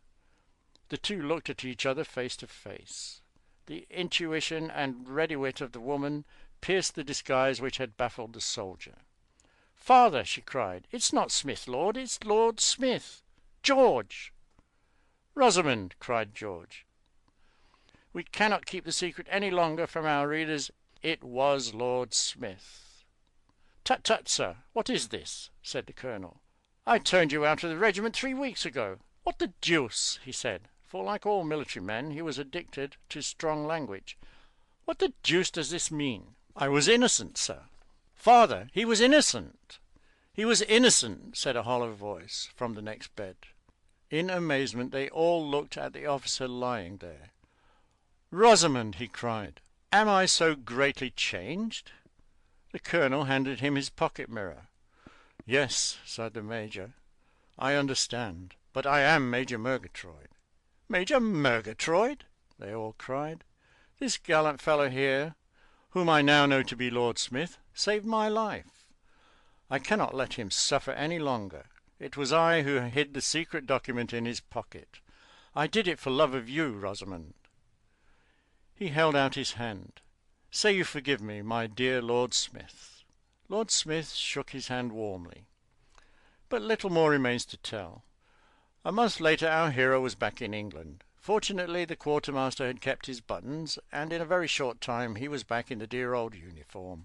The two looked at each other face to face. The intuition and ready wit of the woman pierced the disguise which had baffled the soldier. "Father," she cried, "it's not Smith Lord, it's Lord Smith. George!" "Rosamond!" cried George. "We cannot keep the secret any longer from our readers. It was Lord Smith." "Tut, tut, sir, what is this?" said the colonel. "I turned you out of the regiment 3 weeks ago." "What the deuce!" he said, for like all military men he was addicted to strong language. "What the deuce does this mean?" "I was innocent, sir." "Father, he was innocent." "He was innocent," said a hollow voice from the next bed. In amazement they all looked at the officer lying there. "Rosamond!" he cried, "am I so greatly changed?" The colonel handed him his pocket mirror. "Yes," sighed the major, "I understand. But I am Major Murgatroyd." "Major Murgatroyd!" they all cried. "This gallant fellow here, whom I now know to be Lord Smith, saved my life. I cannot let him suffer any longer. It was I who hid the secret document in his pocket. I did it for love of you, Rosamond." He held out his hand. "Say you forgive me, my dear Lord Smith." Lord Smith shook his hand warmly. But little more remains to tell. A month later our hero was back in England. Fortunately, the quartermaster had kept his buttons, and in a very short time he was back in the dear old uniform,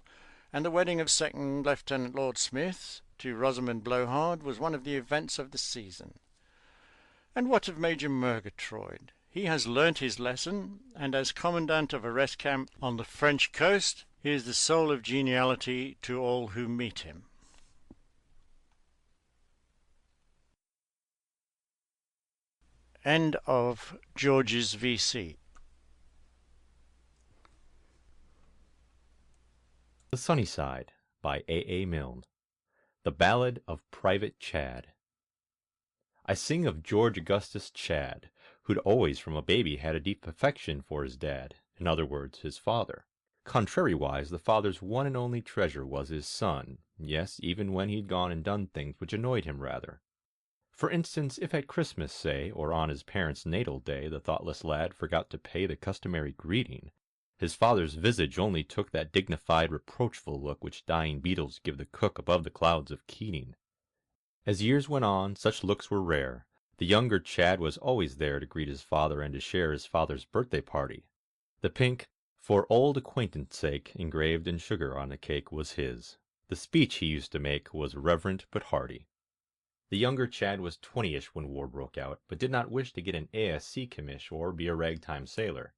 and the wedding of Second Lieutenant Lord Smith to Rosamond Blowhard was one of the events of the season. And what of Major Murgatroyd? He has learnt his lesson, and as commandant of a rest camp on the French coast, he is the soul of geniality to all who meet him. End of George's V.C. The Sunny Side by A. Milne. The Ballad of Private Chad. I sing of George Augustus Chad, who'd always from a baby had a deep affection for his dad, in other words, his father. Contrariwise, the father's one and only treasure was his son, yes, even when he'd gone and done things which annoyed him rather. For instance, if at Christmas, say, or on his parents' natal day, the thoughtless lad forgot to pay the customary greeting, his father's visage only took that dignified, reproachful look which dying beetles give the cook above the clouds of Keating. As years went on, such looks were rare. The younger Chad was always there to greet his father and to share his father's birthday party. The pink, "For old acquaintance sake," engraved in sugar on the cake was his. The speech he used to make was reverent but hearty. The younger Chad was 20-ish when war broke out, but did not wish to get an ASC commish or be a ragtime sailor.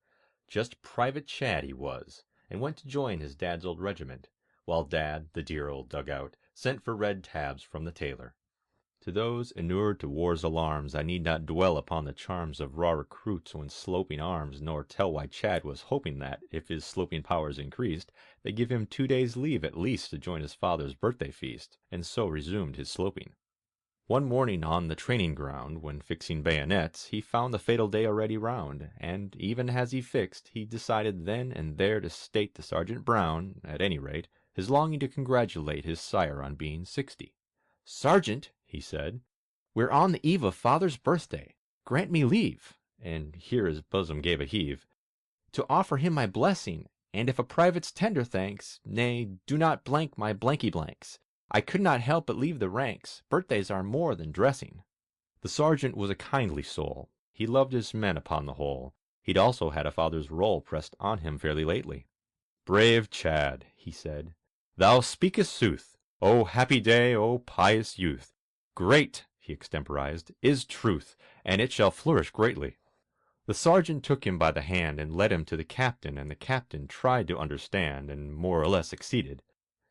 Just Private Chad he was, and went to join his dad's old regiment, while Dad, the dear old dugout, sent for red tabs from the tailor. To those inured to war's alarms, I need not dwell upon the charms of raw recruits when sloping arms, nor tell why Chad was hoping that, if his sloping powers increased, they'd give him 2 days' leave at least to join his father's birthday feast, and so resumed his sloping. One morning on the training ground, when fixing bayonets, he found the fatal day already round, and, even as he fixed, he decided then and there to state to Sergeant Brown, at any rate, his longing to congratulate his sire on being 60. "Sergeant," he said, "we're on the eve of father's birthday. Grant me leave," and here his bosom gave a heave, "to offer him my blessing, and if a private's tender thanks, nay, do not blank my blanky blanks. I could not help but leave the ranks. Birthdays are more than dressing." The sergeant was a kindly soul. He loved his men upon the whole. He'd also had a father's roll pressed on him fairly lately. "Brave Chad," he said, "thou speakest sooth. O happy day, O pious youth! Great," he extemporized, "is truth, and it shall flourish greatly." The sergeant took him by the hand and led him to the captain, and the captain tried to understand, and more or less succeeded.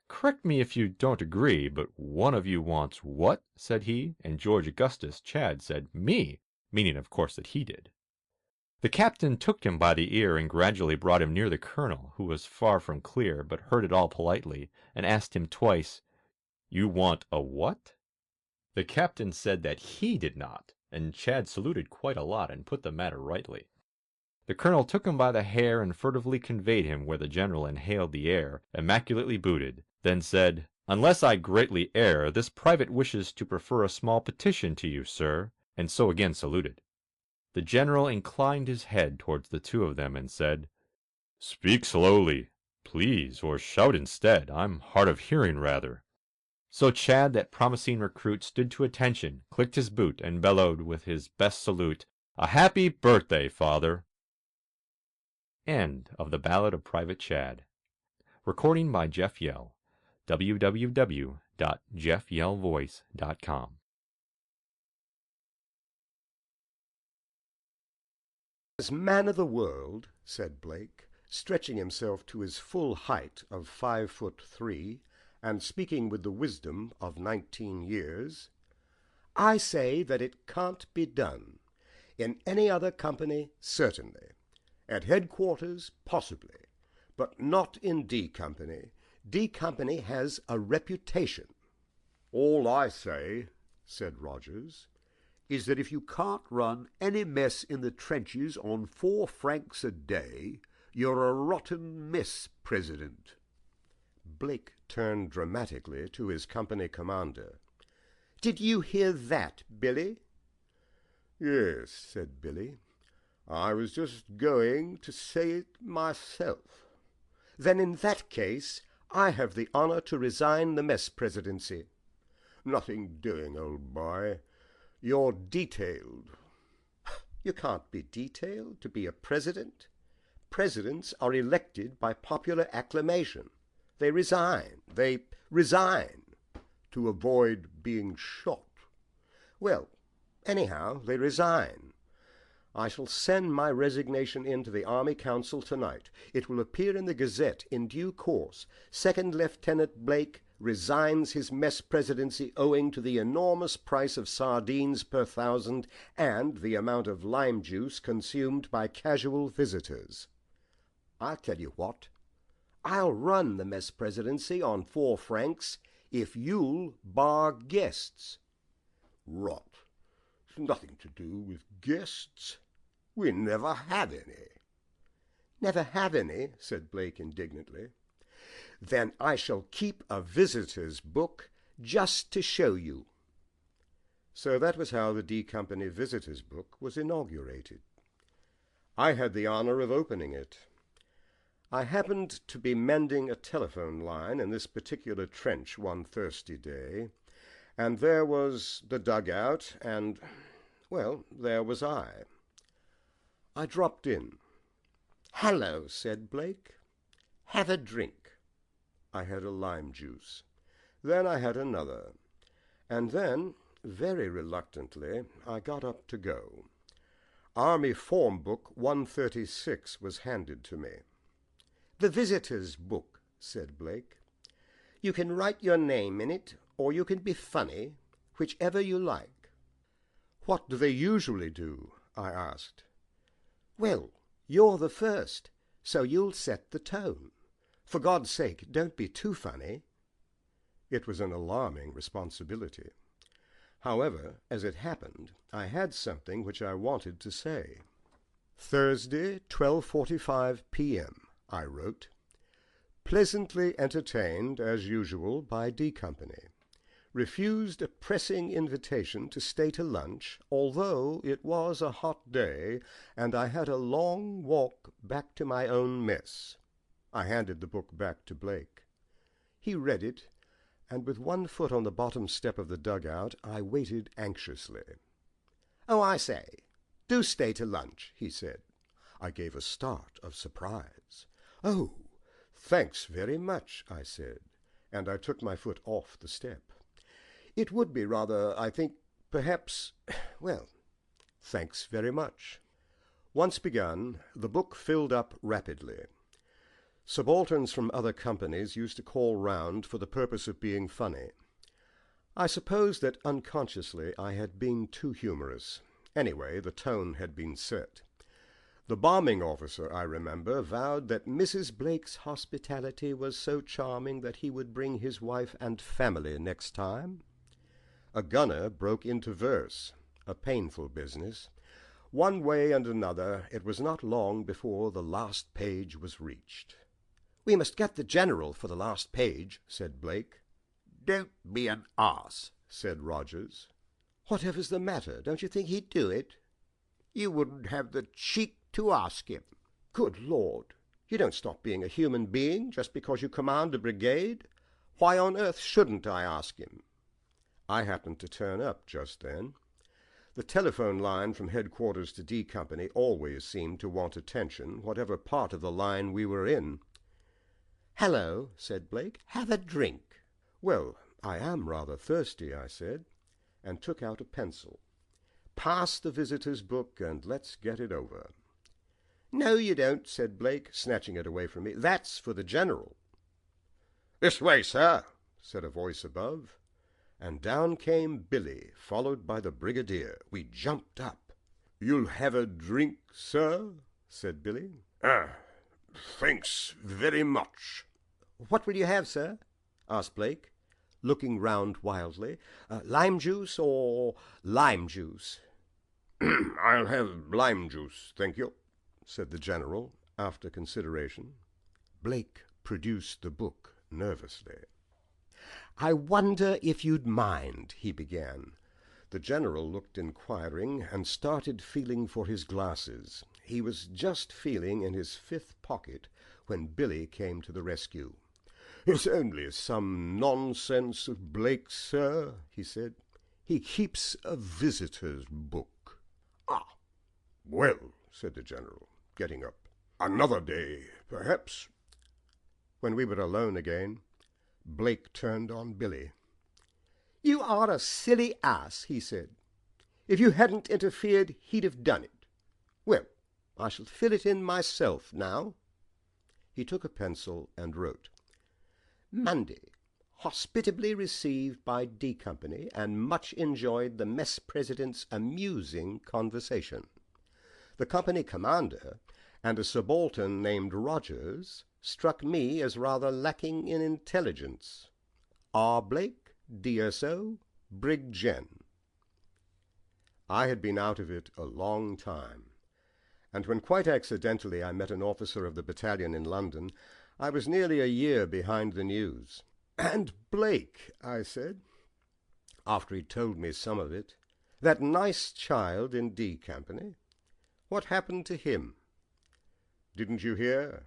"Correct me if you don't agree, but one of you wants what?" said he, and George Augustus Chad said, "Me," meaning of course that he did. The captain took him by the ear and gradually brought him near the colonel, who was far from clear, but heard it all politely, and asked him twice, "You want a what?" The captain said that he did not, and Chad saluted quite a lot and put the matter rightly. The colonel took him by the hair and furtively conveyed him where the general inhaled the air, immaculately booted, then said, "Unless I greatly err, this private wishes to prefer a small petition to you, sir," and so again saluted. The general inclined his head towards the two of them and said, "Speak slowly, please, or shout instead. I'm hard of hearing rather." So Chad, that promising recruit, stood to attention, clicked his boot, and bellowed with his best salute, "A happy birthday, father!" End of the Ballad of Private Chad. Recording by Jeff Yell. www.jeffyellvoice.com. "As man of the world," said Blake, stretching himself to his full height of 5'3", and speaking with the wisdom of 19 years, "I say that it can't be done. In any other company, certainly. At headquarters, possibly. But not in D Company. D Company has a reputation." "All I say," said Rogers, "is that if you can't run any mess in the trenches on 4 francs a day, you're a rotten mess president." Blake turned dramatically to his company commander. "Did you hear that, Billy?" "Yes," said Billy. "I was just going to say it myself." "Then in that case I have the honor to resign the mess presidency." "Nothing doing, old boy. You're detailed." You can't be detailed to be a president. Presidents are elected by popular acclamation. They resign to avoid being shot. Well, anyhow, they resign. I shall send my resignation in to the Army Council tonight. It will appear in the Gazette in due course. Second Lieutenant Blake resigns his mess presidency owing to the enormous price of sardines per 1,000 and the amount of lime juice consumed by casual visitors. I'll tell you what. I'll run the mess presidency on 4 francs if you'll bar guests. Rot. It's nothing to do with guests. We never have any. Never have any, said Blake indignantly. Then I shall keep a visitor's book just to show you. So that was how the D Company visitor's book was inaugurated. I had the honor of opening it. I happened to be mending a telephone line in this particular trench one thirsty day, and there was the dugout, and, well, there was I. I dropped in. "Hello," said Blake. "Have a drink." I had a lime juice. Then I had another. And then, very reluctantly, I got up to go. Army Form Book 136 was handed to me. "The visitor's book," said Blake. "You can write your name in it, or you can be funny, whichever you like." "What do they usually do?" I asked. "Well, you're the first, so you'll set the tone. For God's sake, don't be too funny." It was an alarming responsibility. However, as it happened, I had something which I wanted to say. "Thursday, 12:45 p.m., I wrote. "Pleasantly entertained, as usual, by D Company. Refused a pressing invitation to stay to lunch, although it was a hot day, and I had a long walk back to my own mess." I handed the book back to Blake. He read it, and with one foot on the bottom step of the dugout, I waited anxiously. "Oh, I say, do stay to lunch," he said. I gave a start of surprise. "Oh, thanks very much," I said, and I took my foot off the step. "It would be rather, I think, perhaps, well, thanks very much." Once begun, the book filled up rapidly. Subalterns from other companies used to call round for the purpose of being funny. I suppose that unconsciously I had been too humorous. Anyway, the tone had been set. The bombing officer, I remember, vowed that Mrs. Blake's hospitality was so charming that he would bring his wife and family next time. A gunner broke into verse, a painful business. One way and another, it was not long before the last page was reached. "We must get the general for the last page," said Blake. "Don't be an ass," said Rogers. "Whatever's the matter? Don't you think he'd do it?" "You wouldn't have the cheek to ask him." "Good Lord! You don't stop being a human being just because you command a brigade. Why on earth shouldn't I ask him?" I happened to turn up just then. The telephone line from headquarters to D Company always seemed to want attention, whatever part of the line we were in. "Hello," said Blake. "Have a drink." "Well, I am rather thirsty," I said, and took out a pencil. "Pass the visitor's book, and let's get it over." "No, you don't," said Blake, snatching it away from me. "That's for the general." "This way, sir," said a voice above, and down came Billy, followed by the brigadier. We jumped up. "You'll have a drink, sir?" said Billy. Thanks very much." "What will you have, sir?" asked Blake, looking round wildly. "Lime juice or lime juice?" "I'll have lime juice, thank you," said the general, after consideration. Blake produced the book nervously. "I wonder if you'd mind," he began. The general looked inquiring and started feeling for his glasses. He was just feeling in his fifth pocket when Billy came to the rescue. "It's only some nonsense of Blake's, sir," he said. "He keeps a visitor's book." "Ah, "Well," said the General, getting up, "another day, perhaps." When we were alone again, Blake turned on Billy. "You are a silly ass," he said. "If you hadn't interfered, he'd have done it. Well, I shall fill it in myself now." He took a pencil and wrote, "Monday. Hospitably received by D Company, and much enjoyed the mess president's amusing conversation. The company commander and a subaltern named Rogers struck me as rather lacking in intelligence. R. Blake, D.S.O., Brig Gen." I had been out of it a long time, and when quite accidentally I met an officer of the battalion in London, I was nearly a year behind the news. "And Blake," I said, after he'd told me some of it, "that nice child in D Company, what happened to him?" "Didn't you hear?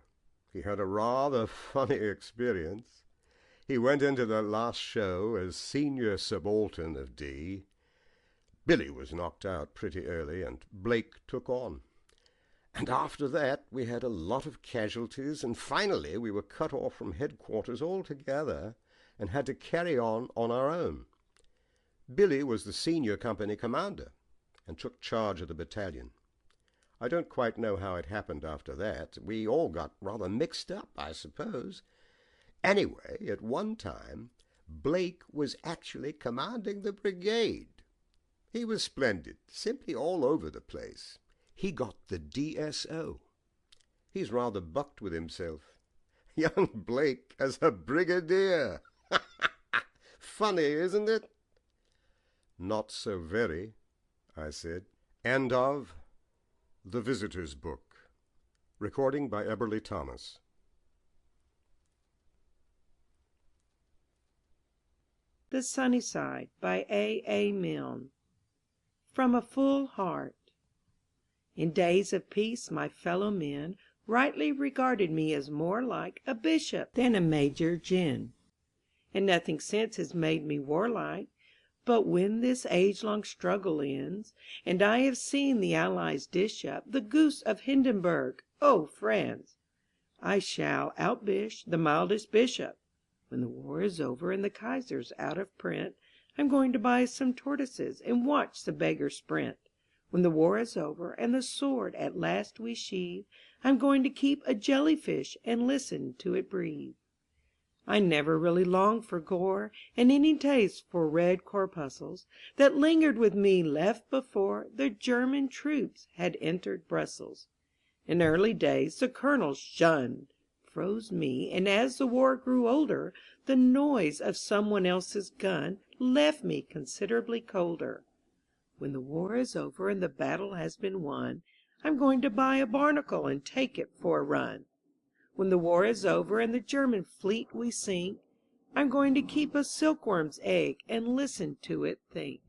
He had a rather funny experience. He went into the last show as senior subaltern of D. Billy was knocked out pretty early, and Blake took on. And after that we had a lot of casualties, and finally we were cut off from headquarters altogether and had to carry on our own. Billy was the senior company commander and took charge of the battalion. I don't quite know how it happened after that. We all got rather mixed up, I suppose. Anyway, at one time Blake was actually commanding the brigade. He was splendid, simply all over the place. He got the D.S.O. He's rather bucked with himself. Young Blake as a brigadier! Funny, isn't it?" "Not so very," I said. End of The Visitor's Book. Recording by Eberly Thomas. The Sunny Side by A. Milne. From a Full Heart. In days of peace my fellow men rightly regarded me as more like a bishop than a major gen, and nothing since has made me warlike. But when this age-long struggle ends, and I have seen the Allies dish up the goose of Hindenburg, oh, friends, I shall outbish the mildest bishop. When the war is over and the Kaiser's out of print, I'm going to buy some tortoises and watch the beggars sprint. When the war is over and the sword at last we sheathe, I'm going to keep a jellyfish and listen to it breathe. I never really longed for gore, and any taste for red corpuscles that lingered with me left before the German troops had entered Brussels. In early days the colonel's "shun" froze me, and as the war grew older, the noise of someone else's gun left me considerably colder. When the war is over and the battle has been won, I'm going to buy a barnacle and take it for a run. When the war is over and the German fleet we sink, I'm going to keep a silkworm's egg and listen to it think.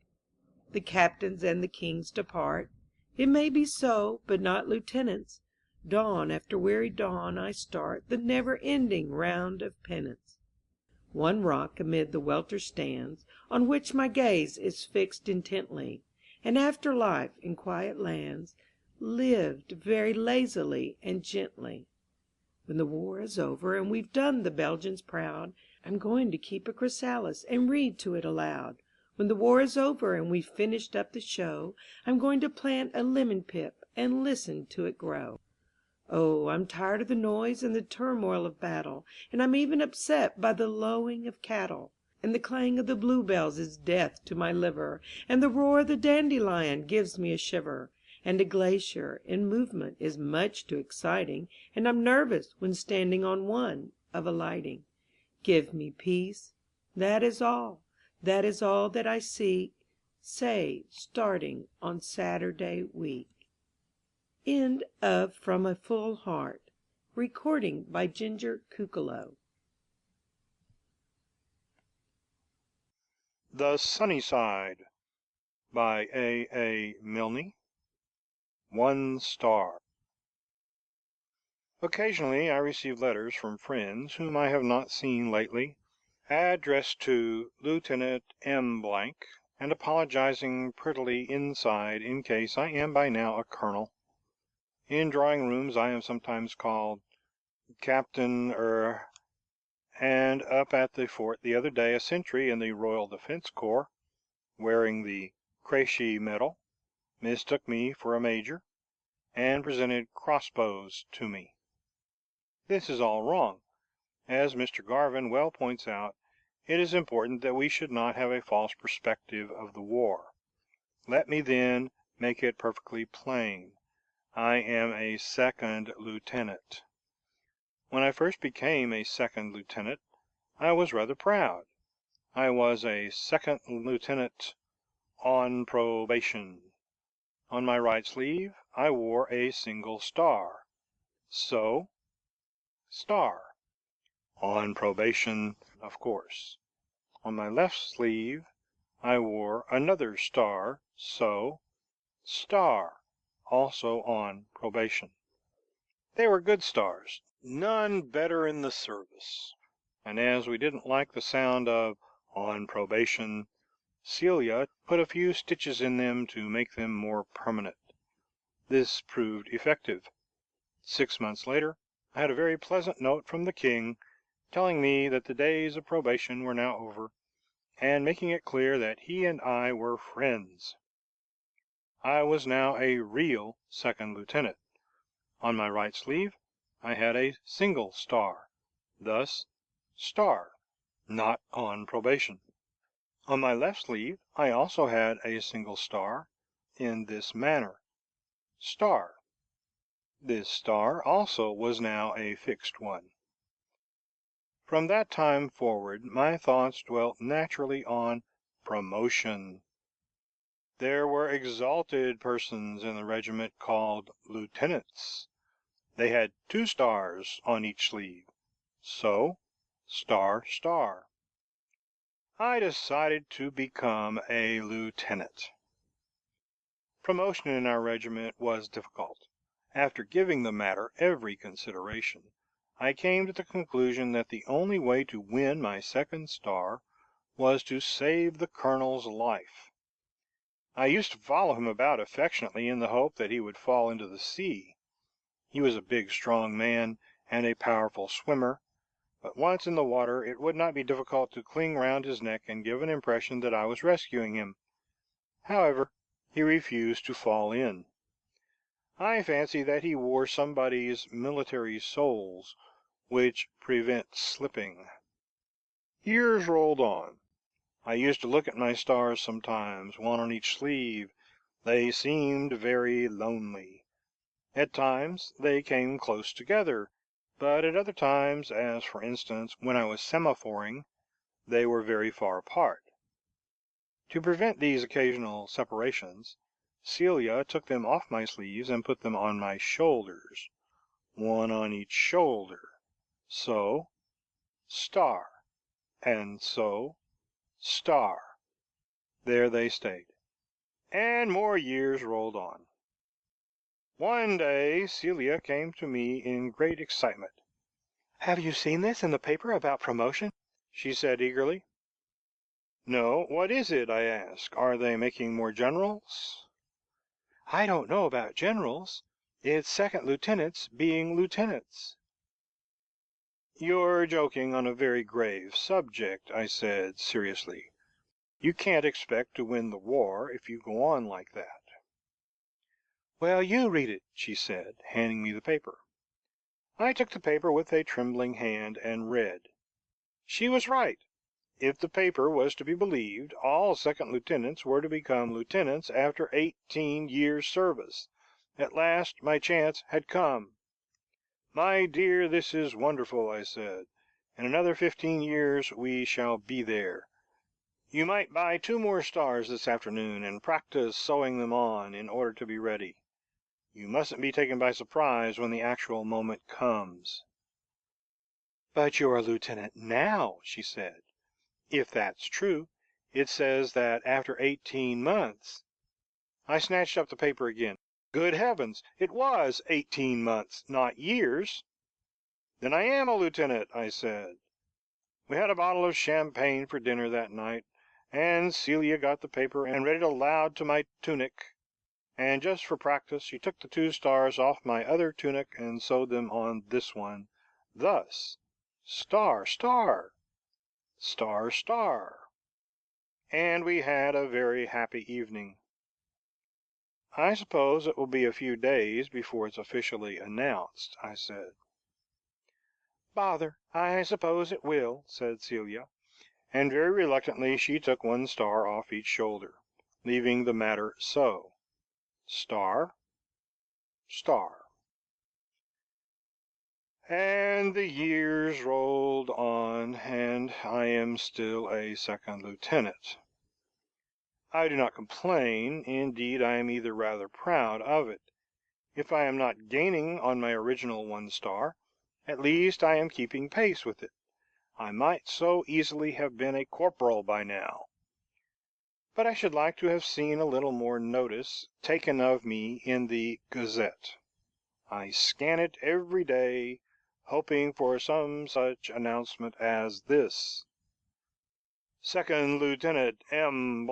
The captains and the kings depart. It may be so, but not lieutenants. Dawn after weary dawn I start the never-ending round of penance. One rock amid the welter stands, on which my gaze is fixed intently, and after life in quiet lands lived very lazily and gently. When the war is over and we've done the Belgians proud, I'm going to keep a chrysalis and read to it aloud. When the war is over and we've finished up the show, I'm going to plant a lemon pip and listen to it grow. Oh, I'm tired of the noise and the turmoil of battle, and I'm even upset by the lowing of cattle. And the clang of the bluebells is death to my liver, and the roar of the dandelion gives me a shiver. And a glacier in movement is much too exciting, and I'm nervous when standing on one of alighting. Give me peace, that is all that I seek, say, starting on Saturday week. End of From a Full Heart. Recording by Ginger Kukalo. The Sunny Side by A. Milne. 1 star. Occasionally I receive letters from friends whom I have not seen lately, addressed to Lieutenant M. and apologizing prettily inside in case I am by now a colonel. In drawing rooms I am sometimes called Captain and up at the fort the other day a sentry in the Royal Defense Corps, wearing the Crecy medal, mistook me for a major, and presented crossbows to me. This is all wrong. As Mr. Garvin well points out, it is important that we should not have a false perspective of the war. Let me, then, make it perfectly plain. I am a second lieutenant. When I first became a second lieutenant, I was rather proud. I was a second lieutenant on probation. On my right sleeve I wore a single star. So, star. On probation, of course. On my left sleeve I wore another star. So, star. Also on probation. They were good stars, none better in the service. And as we didn't like the sound of on probation, Celia put a few stitches in them to make them more permanent. This proved effective. 6 months later, I had a very pleasant note from the king, telling me that the days of probation were now over, and making it clear that he and I were friends. I was now a real second lieutenant. On my right sleeve I had a single star, thus star, not on probation. On my left sleeve I also had a single star, in this manner, star. This star also was now a fixed one. From that time forward my thoughts dwelt naturally on promotion. There were exalted persons in the regiment called lieutenants. They had 2 stars on each sleeve. So, star, star. I decided to become a lieutenant. Promotion in our regiment was difficult. After giving the matter every consideration, I came to the conclusion that the only way to win my second star was to save the colonel's life. I used to follow him about affectionately in the hope that he would fall into the sea. He was a big, strong man, and a powerful swimmer, but once in the water it would not be difficult to cling round his neck and give an impression that I was rescuing him. However, he refused to fall in. I fancy that he wore somebody's military soles, which prevent slipping. Years rolled on. I used to look at my stars sometimes, one on each sleeve. They seemed very lonely. At times they came close together, but at other times, as for instance when I was semaphoring, they were very far apart. To prevent these occasional separations, Celia took them off my sleeves and put them on my shoulders, one on each shoulder. So, star, and so, star. There they stayed. And more years rolled on. One day Celia came to me in great excitement. "Have you seen this in the paper about promotion?" she said eagerly. "No, what is it?" I asked. "Are they making more generals?" "I don't know about generals. It's second lieutenants being lieutenants." "You're joking on a very grave subject," I said seriously. "You can't expect to win the war if you go on like that." "Well, you read it," she said, handing me the paper. I took the paper with a trembling hand and read. She was right. If the paper was to be believed, all second lieutenants were to become lieutenants after 18 years' service. At last my chance had come. "My dear, this is wonderful," I said. "In another 15 years we shall be there. You might buy 2 more stars this afternoon and practice sewing them on in order to be ready. You mustn't be taken by surprise when the actual moment comes." "But you're a lieutenant now," she said. "If that's true, it says that after 18 months." I snatched up the paper again. Good heavens! It was 18 months, not years. "Then I am a lieutenant," I said. We had a bottle of champagne for dinner that night, and Celia got the paper and read it aloud to my tunic, and just for practice she took the 2 stars off my other tunic and sewed them on this one, thus: star, star, star, star. And we had a very happy evening. I suppose it will be a few days before it's officially announced, I said. Bother, I suppose it will, said Celia, and very reluctantly she took 1 star off each shoulder, leaving the matter so: star, star. And the years rolled on, and I am still a second lieutenant. I do not complain. Indeed, I am either rather proud of it. If I am not gaining on my original 1 star, at least I am keeping pace with it. I might so easily have been a corporal by now. But I should like to have seen a little more notice taken of me in the Gazette. I scan it every day, hoping for some such announcement as this: Second Lieutenant M.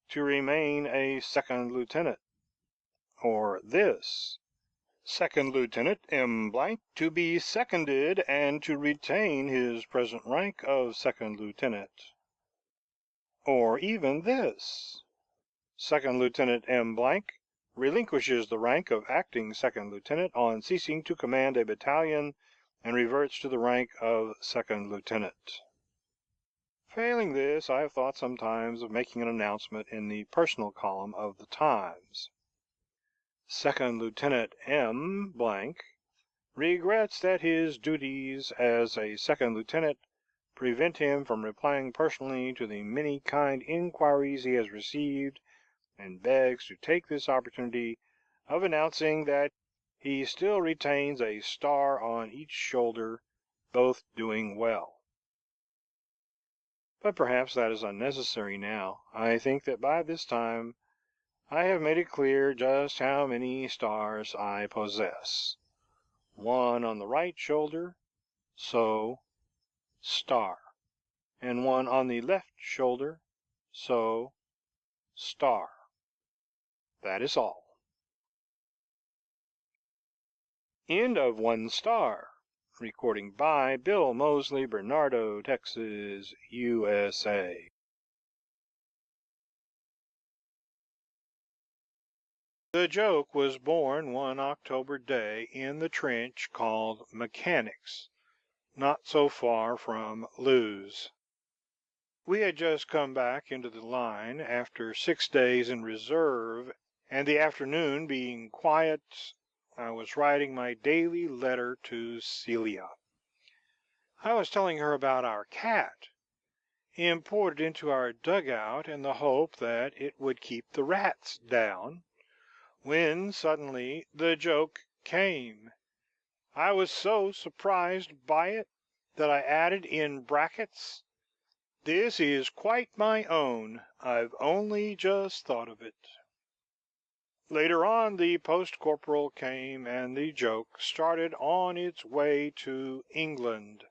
to remain a second lieutenant. Or this: Second Lieutenant M. to be seconded and to retain his present rank of second lieutenant. Or even this: Second Lieutenant M. relinquishes the rank of acting second lieutenant on ceasing to command a battalion and reverts to the rank of second lieutenant. Failing this, I have thought sometimes of making an announcement in the personal column of the Times. Second Lieutenant M. regrets that his duties as a second lieutenant prevent him from replying personally to the many kind inquiries he has received, and begs to take this opportunity of announcing that he still retains a star on each shoulder, both doing well. But perhaps that is unnecessary now. I think that by this time I have made it clear just how many stars I possess. 1 on the right shoulder, so star, and 1 on the left shoulder, so star. That is all. End of 1 star. Recording by Bill Moseley, Bernardo, Texas, USA. The joke was born one October day in the trench called Mechanics, not so far from Lewes. We had just come back into the line after 6 days in reserve, and the afternoon being quiet, I was writing my daily letter to Celia. I was telling her about our cat, imported into our dugout in the hope that it would keep the rats down, when suddenly the joke came. I was so surprised by it that I added in brackets, "This is quite my own. I've only just thought of it." Later on the post corporal came, and the joke started on its way to England.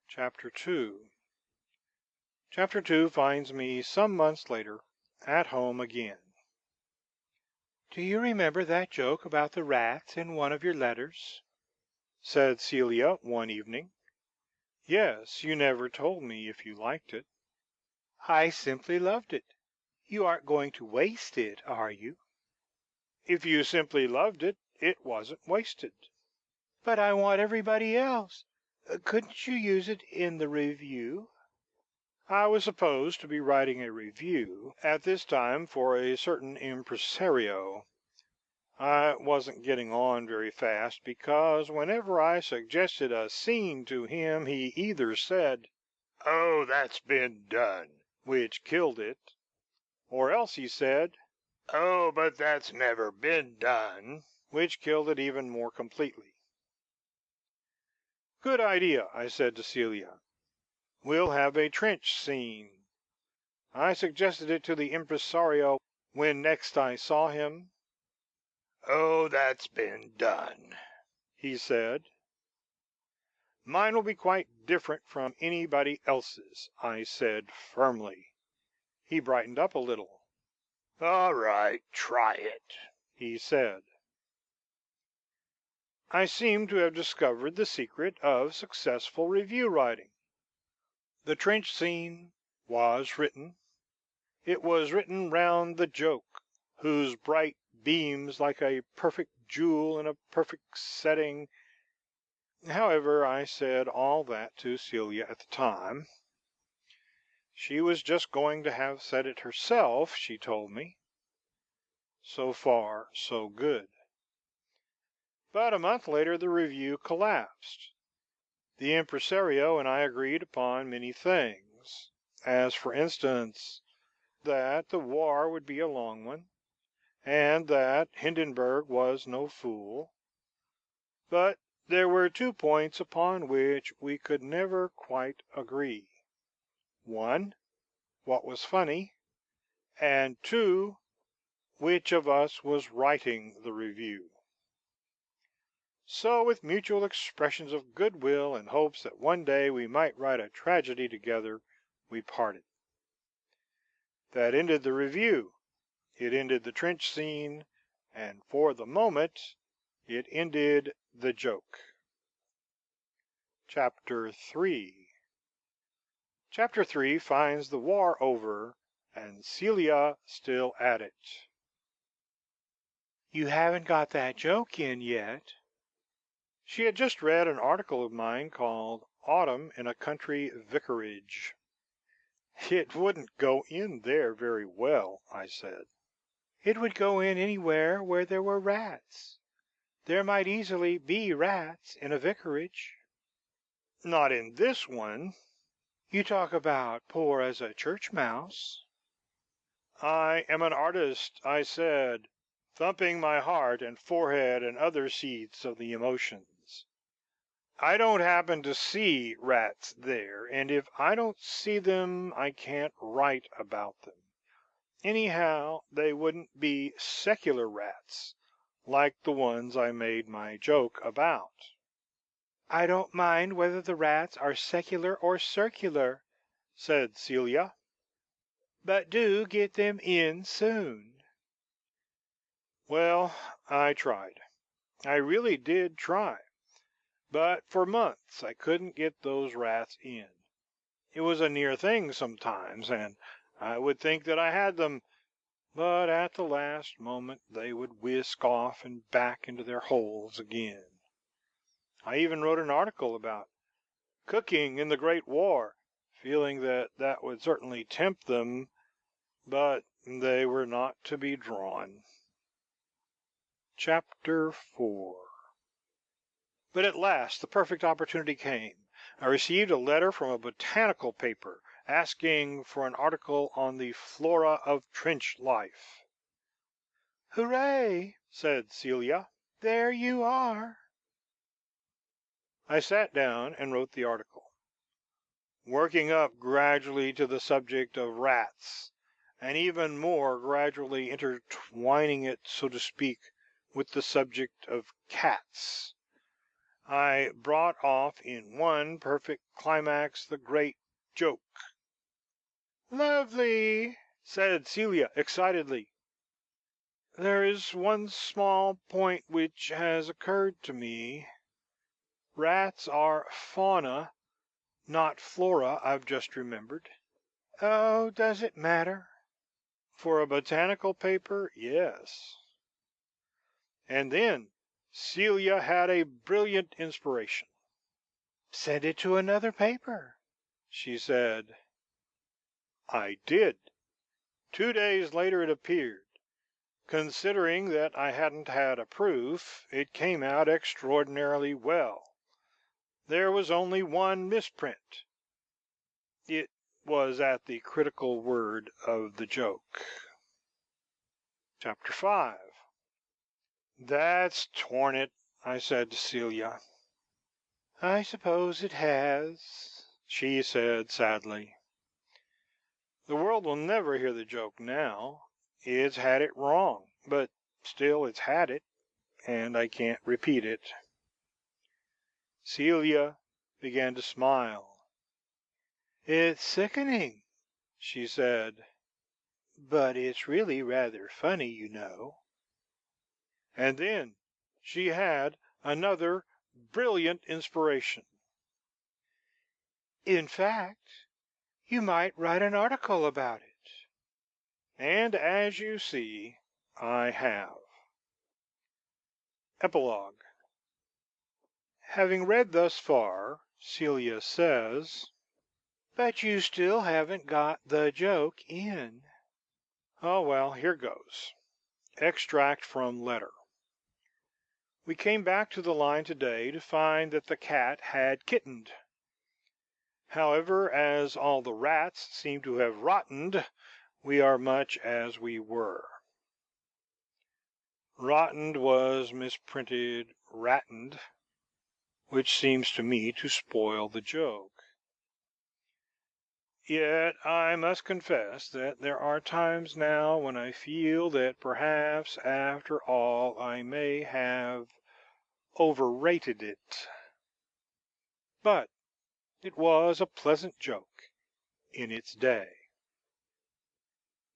Chapter 2 Chapter 2 finds me some months later at home again. "Do you remember that joke about the rats in one of your letters?" said Celia one evening. "Yes, you never told me if you liked it." "I simply loved it. You aren't going to waste it, are you?" "If you simply loved it, it wasn't wasted." "But I want everybody else. Couldn't you use it in the review?" I was supposed to be writing a review at this time for a certain impresario. I wasn't getting on very fast, because whenever I suggested a scene to him he either said, "Oh, that's been done," which killed it, or else he said, "Oh, but that's never been done," which killed it even more completely. "Good idea," I said to Celia. "We'll have a trench scene." I suggested it to the impresario when next I saw him. "Oh, that's been done," he said. "Mine will be quite different from anybody else's," I said firmly. He brightened up a little. "All right, try it," he said. I seemed to have discovered the secret of successful review writing. The trench scene was written. It was written round the joke, whose bright beams like a perfect jewel in a perfect setting. However, I said all that to Celia at the time. She was just going to have said it herself, she told me. So far, so good. But a month later the review collapsed. The impresario and I agreed upon many things, as for instance, that the war would be a long one, and that Hindenburg was no fool. But there were 2 points upon which we could never quite agree. 1, what was funny, and 2, which of us was writing the review. So, with mutual expressions of goodwill and hopes that one day we might write a tragedy together, we parted. That ended the review. It ended the trench scene, and for the moment it ended the joke. Chapter 3 Chapter 3 finds the war over, and Celia still at it. "You haven't got that joke in yet." She had just read an article of mine called "Autumn in a Country Vicarage." "It wouldn't go in there very well," I said. "It would go in anywhere where there were rats. There might easily be rats in a vicarage." "Not in this one." "You talk about poor as a church mouse." "I am an artist," I said, thumping my heart and forehead and other seats of the emotions. "I don't happen to see rats there, and if I don't see them I can't write about them. Anyhow, they wouldn't be secular rats, like the ones I made my joke about." "I don't mind whether the rats are secular or circular," said Celia. "But do get them in soon." Well, I tried. I really did try. But for months I couldn't get those rats in. It was a near thing sometimes, and I would think that I had them, but at the last moment they would whisk off and back into their holes again. I even wrote an article about cooking in the Great War, feeling that that would certainly tempt them, but they were not to be drawn. Chapter 4 But at last the perfect opportunity came. I received a letter from a botanical paper asking for an article on the flora of trench life. "Hooray!" said Celia. "There you are." I sat down and wrote the article, working up gradually to the subject of rats, and even more gradually intertwining it, so to speak, with the subject of cats. I brought off in one perfect climax the great joke. "Lovely!" said Celia excitedly. "There is one small point which has occurred to me. Rats are fauna, not flora, I've just remembered." "Oh, does it matter?" "For a botanical paper, yes." And then Celia had a brilliant inspiration. "Send it to another paper," she said. I did. 2 days later it appeared. Considering that I hadn't had a proof, it came out extraordinarily well. There was only one misprint. It was at the critical word of the joke. Chapter 5 "That's torn it," I said to Celia. "I suppose it has," she said sadly. "The world will never hear the joke now. It's had it wrong, but still it's had it, and I can't repeat it." Celia began to smile. "It's sickening," she said. but it's really rather funny, you know." And then she had another brilliant inspiration. "In fact, you might write an article about it." And as you see, I have. Epilogue. Having read thus far, Celia says, "But you still haven't got the joke in." Oh, well, here goes. Extract from letter. We came back to the line today to find that the cat had kittened. However, as all the rats seem to have rottened, we are much as we were. Rottened was misprinted rattened, which seems to me to spoil the joke. Yet I must confess that there are times now when I feel that perhaps after all I may have overrated it. But it was a pleasant joke in its day.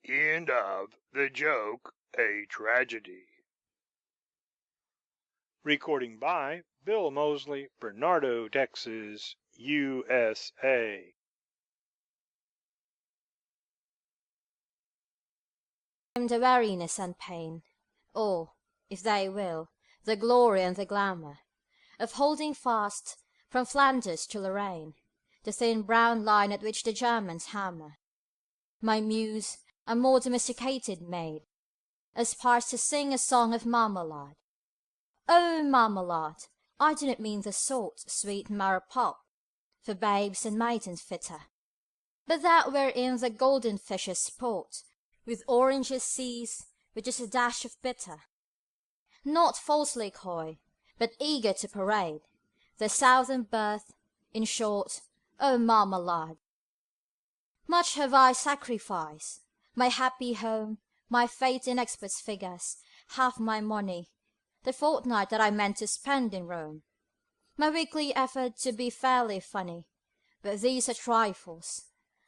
End of The Joke, a Tragedy. Recording by Bill Moseley, Bernardo, Texas, USA. The weariness and pain, or, if they will, the glory and the glamour, of holding fast, from Flanders to Lorraine, the thin brown line at which the Germans hammer. My muse, a more domesticated maid, aspires to sing a song of marmalade. Oh, marmalade! I do not mean the salt, sweet marrow pulp, for babes and maidens fitter, but that wherein the golden fishes sport, with oranges seized, with just a dash of bitter. Not falsely coy, but eager to parade the southern birth, in short, oh marmalade! Much have I sacrificed, my happy home, my faith in experts' figures, half my money, the fortnight that I meant to spend in Rome, my weekly effort to be fairly funny, but these are trifles,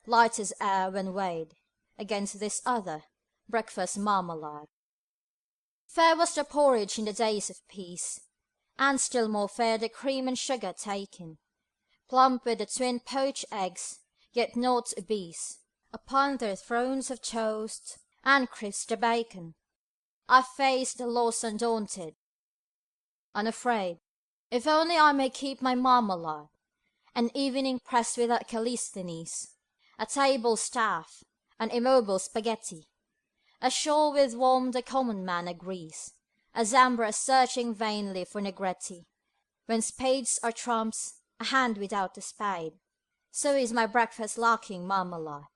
light as air when weighed against this other, breakfast marmalade. Fair was the porridge in the days of peace, and still more fair the cream and sugar taken, plump with the twin poached eggs, yet not obese, upon their thrones of toast, and crisp the bacon. I faced the loss undaunted, unafraid, if only I may keep my marmalade, an evening pressed without Callisthenes, a table staff, an immobile spaghetti, a shawl with warmth the common man agrees, a Zambra searching vainly for Negretti. When spades are trumps, a hand without a spade, so is my breakfast lacking marmalade.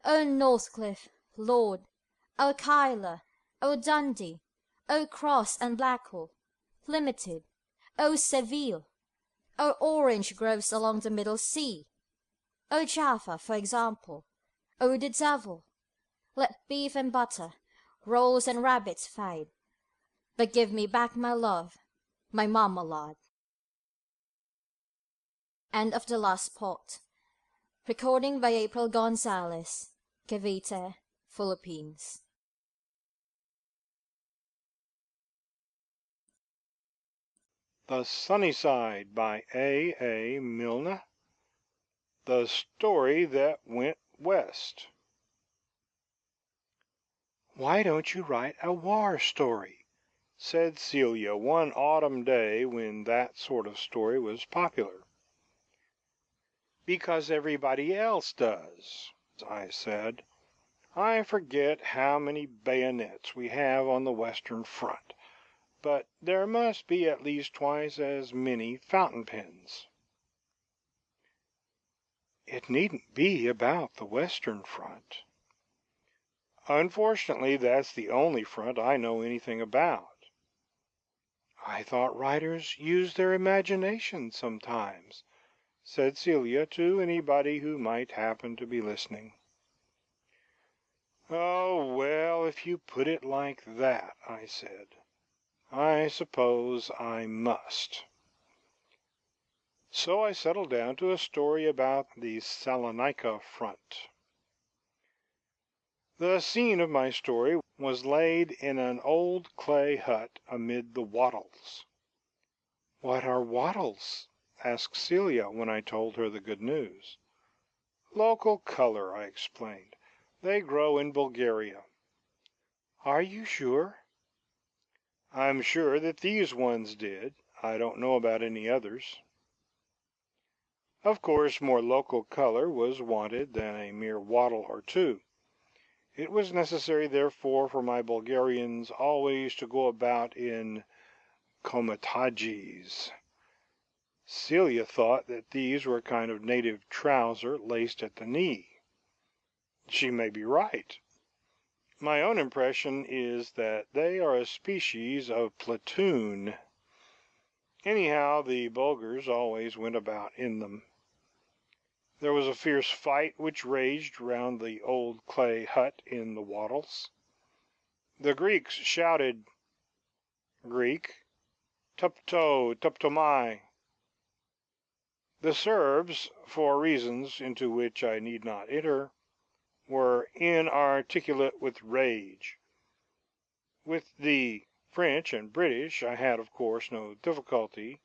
O Northcliffe, Lord, O Cuyler, O Dundee, O Cross and Blackwall, Limited, O Seville, O orange groves along the Middle Sea, O Jaffa, for example, O the devil! Let beef and butter, rolls and rabbits fade, but give me back my love, my marmalade. End of the last part. Recording by April Gonzalez, Cavite, Philippines. The Sunny Side by A. Milne. The Story That Went West. "Why don't you write a war story?" said Celia one autumn day when that sort of story was popular. "Because everybody else does," I said. "I forget how many bayonets we have on the Western Front, but there must be at least twice as many fountain pens." "It needn't be about the Western Front." "Unfortunately, that's the only front I know anything about." "I thought writers used their imagination sometimes," said Celia to anybody who might happen to be listening. "Oh, well, if you put it like that," I said, "I suppose I must." So I settled down to a story about the Salonika front. The scene of my story was laid in an old clay hut amid the wattles. "What are wattles?" asked Celia when I told her the good news. "Local color," I explained. "They grow in Bulgaria." "Are you sure?" "I'm sure that these ones did. I don't know about any others." Of course, more local color was wanted than a mere wattle or two. It was necessary, therefore, for my Bulgarians always to go about in komatadjis. Celia thought that these were a kind of native trouser laced at the knee. She may be right. My own impression is that they are a species of platoon. Anyhow, the Bulgars always went about in them. There was a fierce fight which raged round the old clay hut in the wattles. The Greeks shouted Greek, tupto, tuptomai. The Serbs, for reasons into which I need not enter, were inarticulate with rage. With the French and British I had, of course, no difficulty,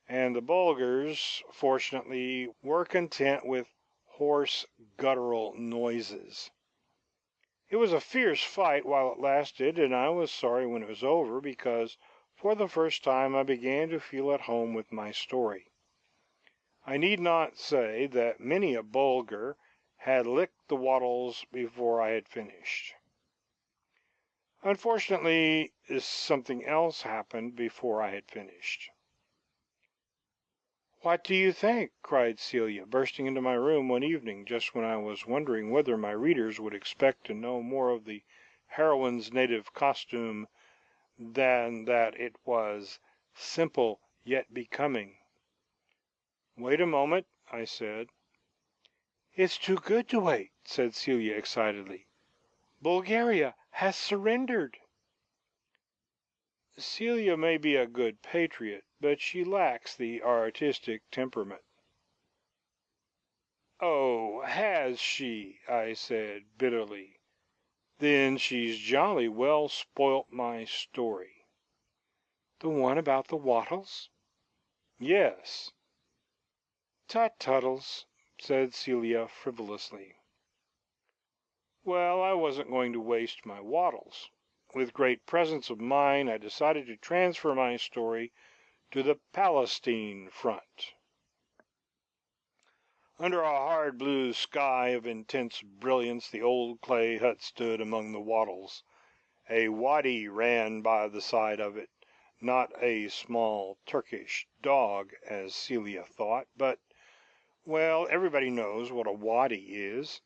and the Bulgars, fortunately, were content with hoarse, guttural noises. It was a fierce fight while it lasted, and I was sorry when it was over, because for the first time I began to feel at home with my story. I need not say that many a Bulgar had licked the wattles before I had finished. Unfortunately, something else happened before I had finished. "What do you think?" cried Celia, bursting into my room one evening, just when I was wondering whether my readers would expect to know more of the heroine's native costume than that it was simple yet becoming. "Wait a moment," I said. "It's too good to wait," said Celia excitedly. "Bulgaria has surrendered." Celia may be a good patriot, but she lacks the artistic temperament. "Oh, has she?" I said bitterly. "Then she's jolly well spoilt my story." "The one about the wattles?" "Yes." "Tut, Tuttles," said Celia frivolously. Well, I wasn't going to waste my wattles. With great presence of mind, I decided to transfer my story to the Palestine front. Under a hard blue sky of intense brilliance, the old clay hut stood among the wattles. A wady ran by the side of it, not a small Turkish dog, as Celia thought, but, well, everybody knows what a wady is.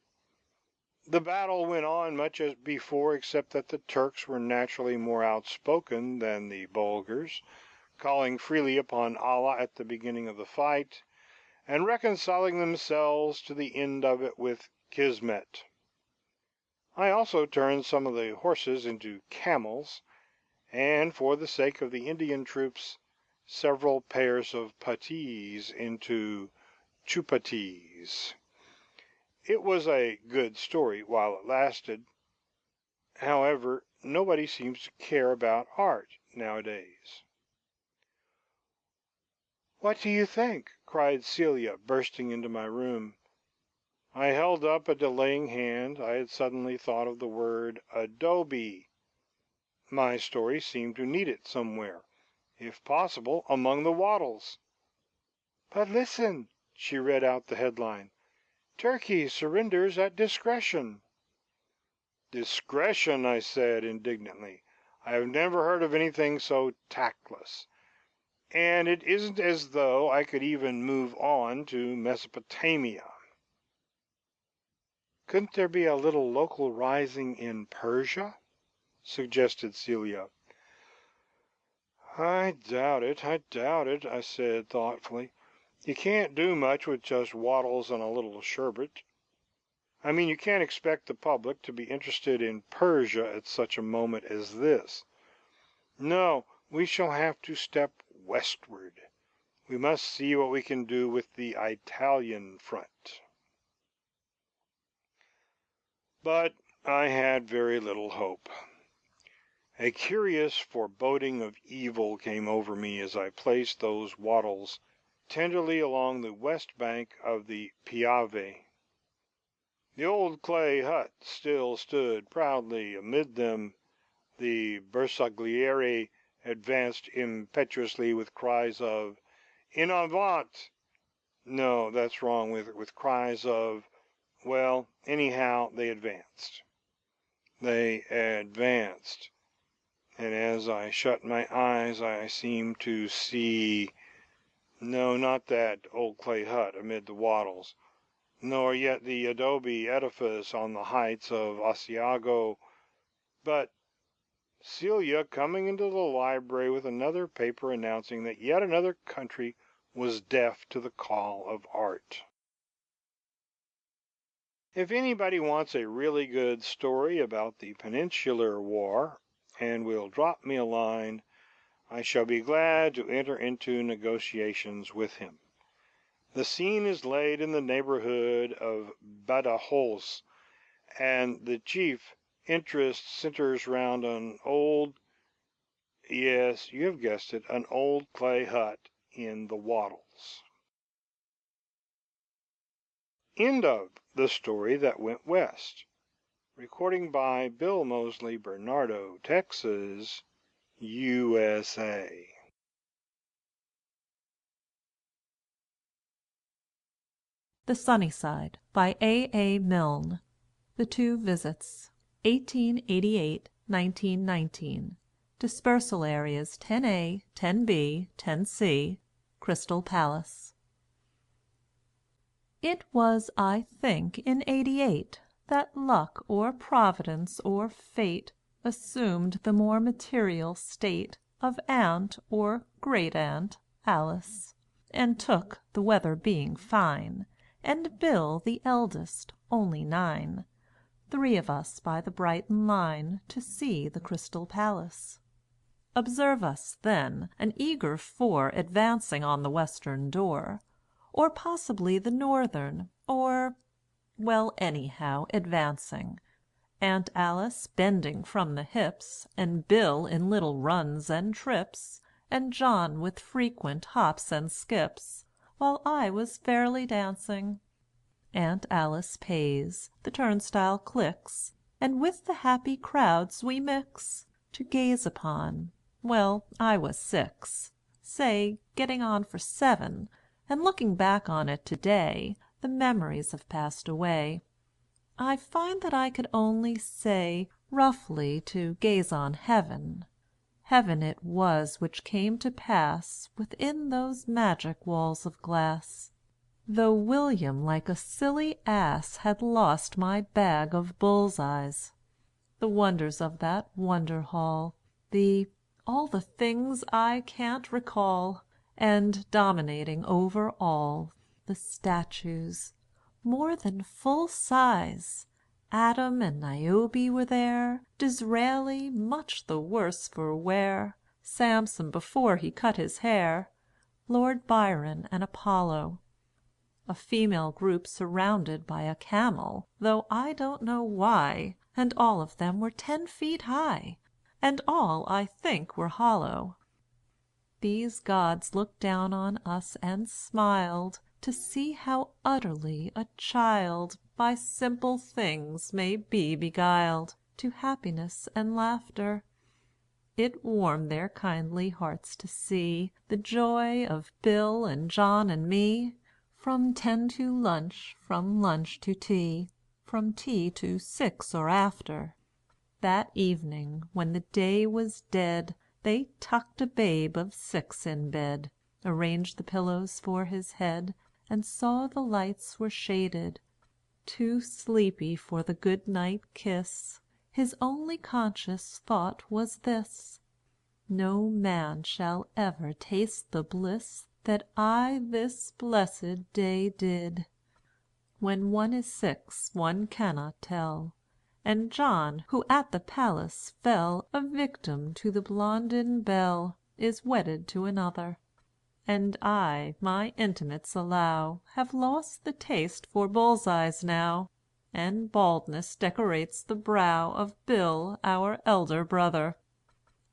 The battle went on much as before, except that the Turks were naturally more outspoken than the Bulgars, calling freely upon Allah at the beginning of the fight, and reconciling themselves to the end of it with Kismet. I also turned some of the horses into camels, and, for the sake of the Indian troops, several pairs of puttees into chuppatties. It was a good story while it lasted. However, nobody seems to care about art nowadays. "What do you think?" cried Celia, bursting into my room. I held up a delaying hand. I had suddenly thought of the word adobe. My story seemed to need it somewhere, if possible among the wattles. "But listen!" She read out the headline. "Turkey surrenders at discretion." "Discretion!" I said indignantly. "I have never heard of anything so tactless. And it isn't as though I could even move on to Mesopotamia." "Couldn't there be a little local rising in Persia?" suggested Celia. I doubt it, I said thoughtfully. "You can't do much with just wattles and a little sherbet. I mean, you can't expect the public to be interested in Persia at such a moment as this. No, we shall have to step westward. We must see what we can do with the Italian front." But I had very little hope. A curious foreboding of evil came over me as I placed those wattles tenderly along the west bank of the Piave. The old clay hut still stood proudly amid them. The Bersaglieri advanced impetuously with cries of "In avant!" No, that's wrong, with cries of, well, anyhow, they advanced. They advanced. And as I shut my eyes, I seemed to see, no, not that old clay hut amid the wattles, nor yet the adobe edifice on the heights of Asiago, but Celia coming into the library with another paper announcing that yet another country was deaf to the call of art. If anybody wants a really good story about the Peninsular War, and will drop me a line, I shall be glad to enter into negotiations with him. The scene is laid in the neighborhood of Badajoz, and the chief interest centers round an old, yes, you have guessed it, an old clay hut in the Wattles. End of The Story That Went West. Recording by Bill Moseley, Bernardo, Texas, USA. The Sunny Side by A. Milne. The Two Visits, 1888-1919. Dispersal areas 10A, 10B, 10C, Crystal Palace. It was, I think, in '88 that luck or Providence or Fate assumed the more material state of Aunt or Great Aunt Alice, and took, the weather being fine, and Bill, the eldest, only 9, 3 of us by the Brighton line, to see the Crystal Palace. Observe us, then, an eager 4 advancing on the western door, or possibly the northern, well, anyhow, advancing, Aunt Alice bending from the hips, and Bill in little runs and trips, and John with frequent hops and skips, while I was fairly dancing. Aunt Alice pays, the turnstile clicks, and with the happy crowds we mix, to gaze upon, well, I was 6, say, getting on for 7, and looking back on it to-day, the memories have passed away. I find that I could only say, roughly, to gaze on heaven. Heaven it was which came to pass within those magic walls of glass. Though William like a silly ass had lost my bag of bull's-eyes. The wonders of that wonder hall, all the things I can't recall, and dominating over all, the statues, more than full size. Adam and Niobe were there, Disraeli much the worse for wear, Samson before he cut his hair, Lord Byron and Apollo. A female group surrounded by a camel, though I don't know why, and all of them were 10 feet high, and all, I think, were hollow. These gods looked down on us and smiled, to see how utterly a child by simple things may be beguiled to happiness and laughter. It warmed their kindly hearts to see the joy of Bill and John and me, from 10 to lunch, from lunch to tea, from tea to 6 or after. That evening, when the day was dead, they tucked a babe of 6 in bed, arranged the pillows for his head, and saw the lights were shaded. Too sleepy for the good-night kiss, his only conscious thought was this: no man shall ever taste the bliss that I this blessed day did. When one is 6 one cannot tell, and John, who at the palace fell a victim to the Blondin Belle, is wedded to another. And I, my intimates allow, have lost the taste for bull's-eyes now. and baldness decorates the brow of Bill, our elder brother.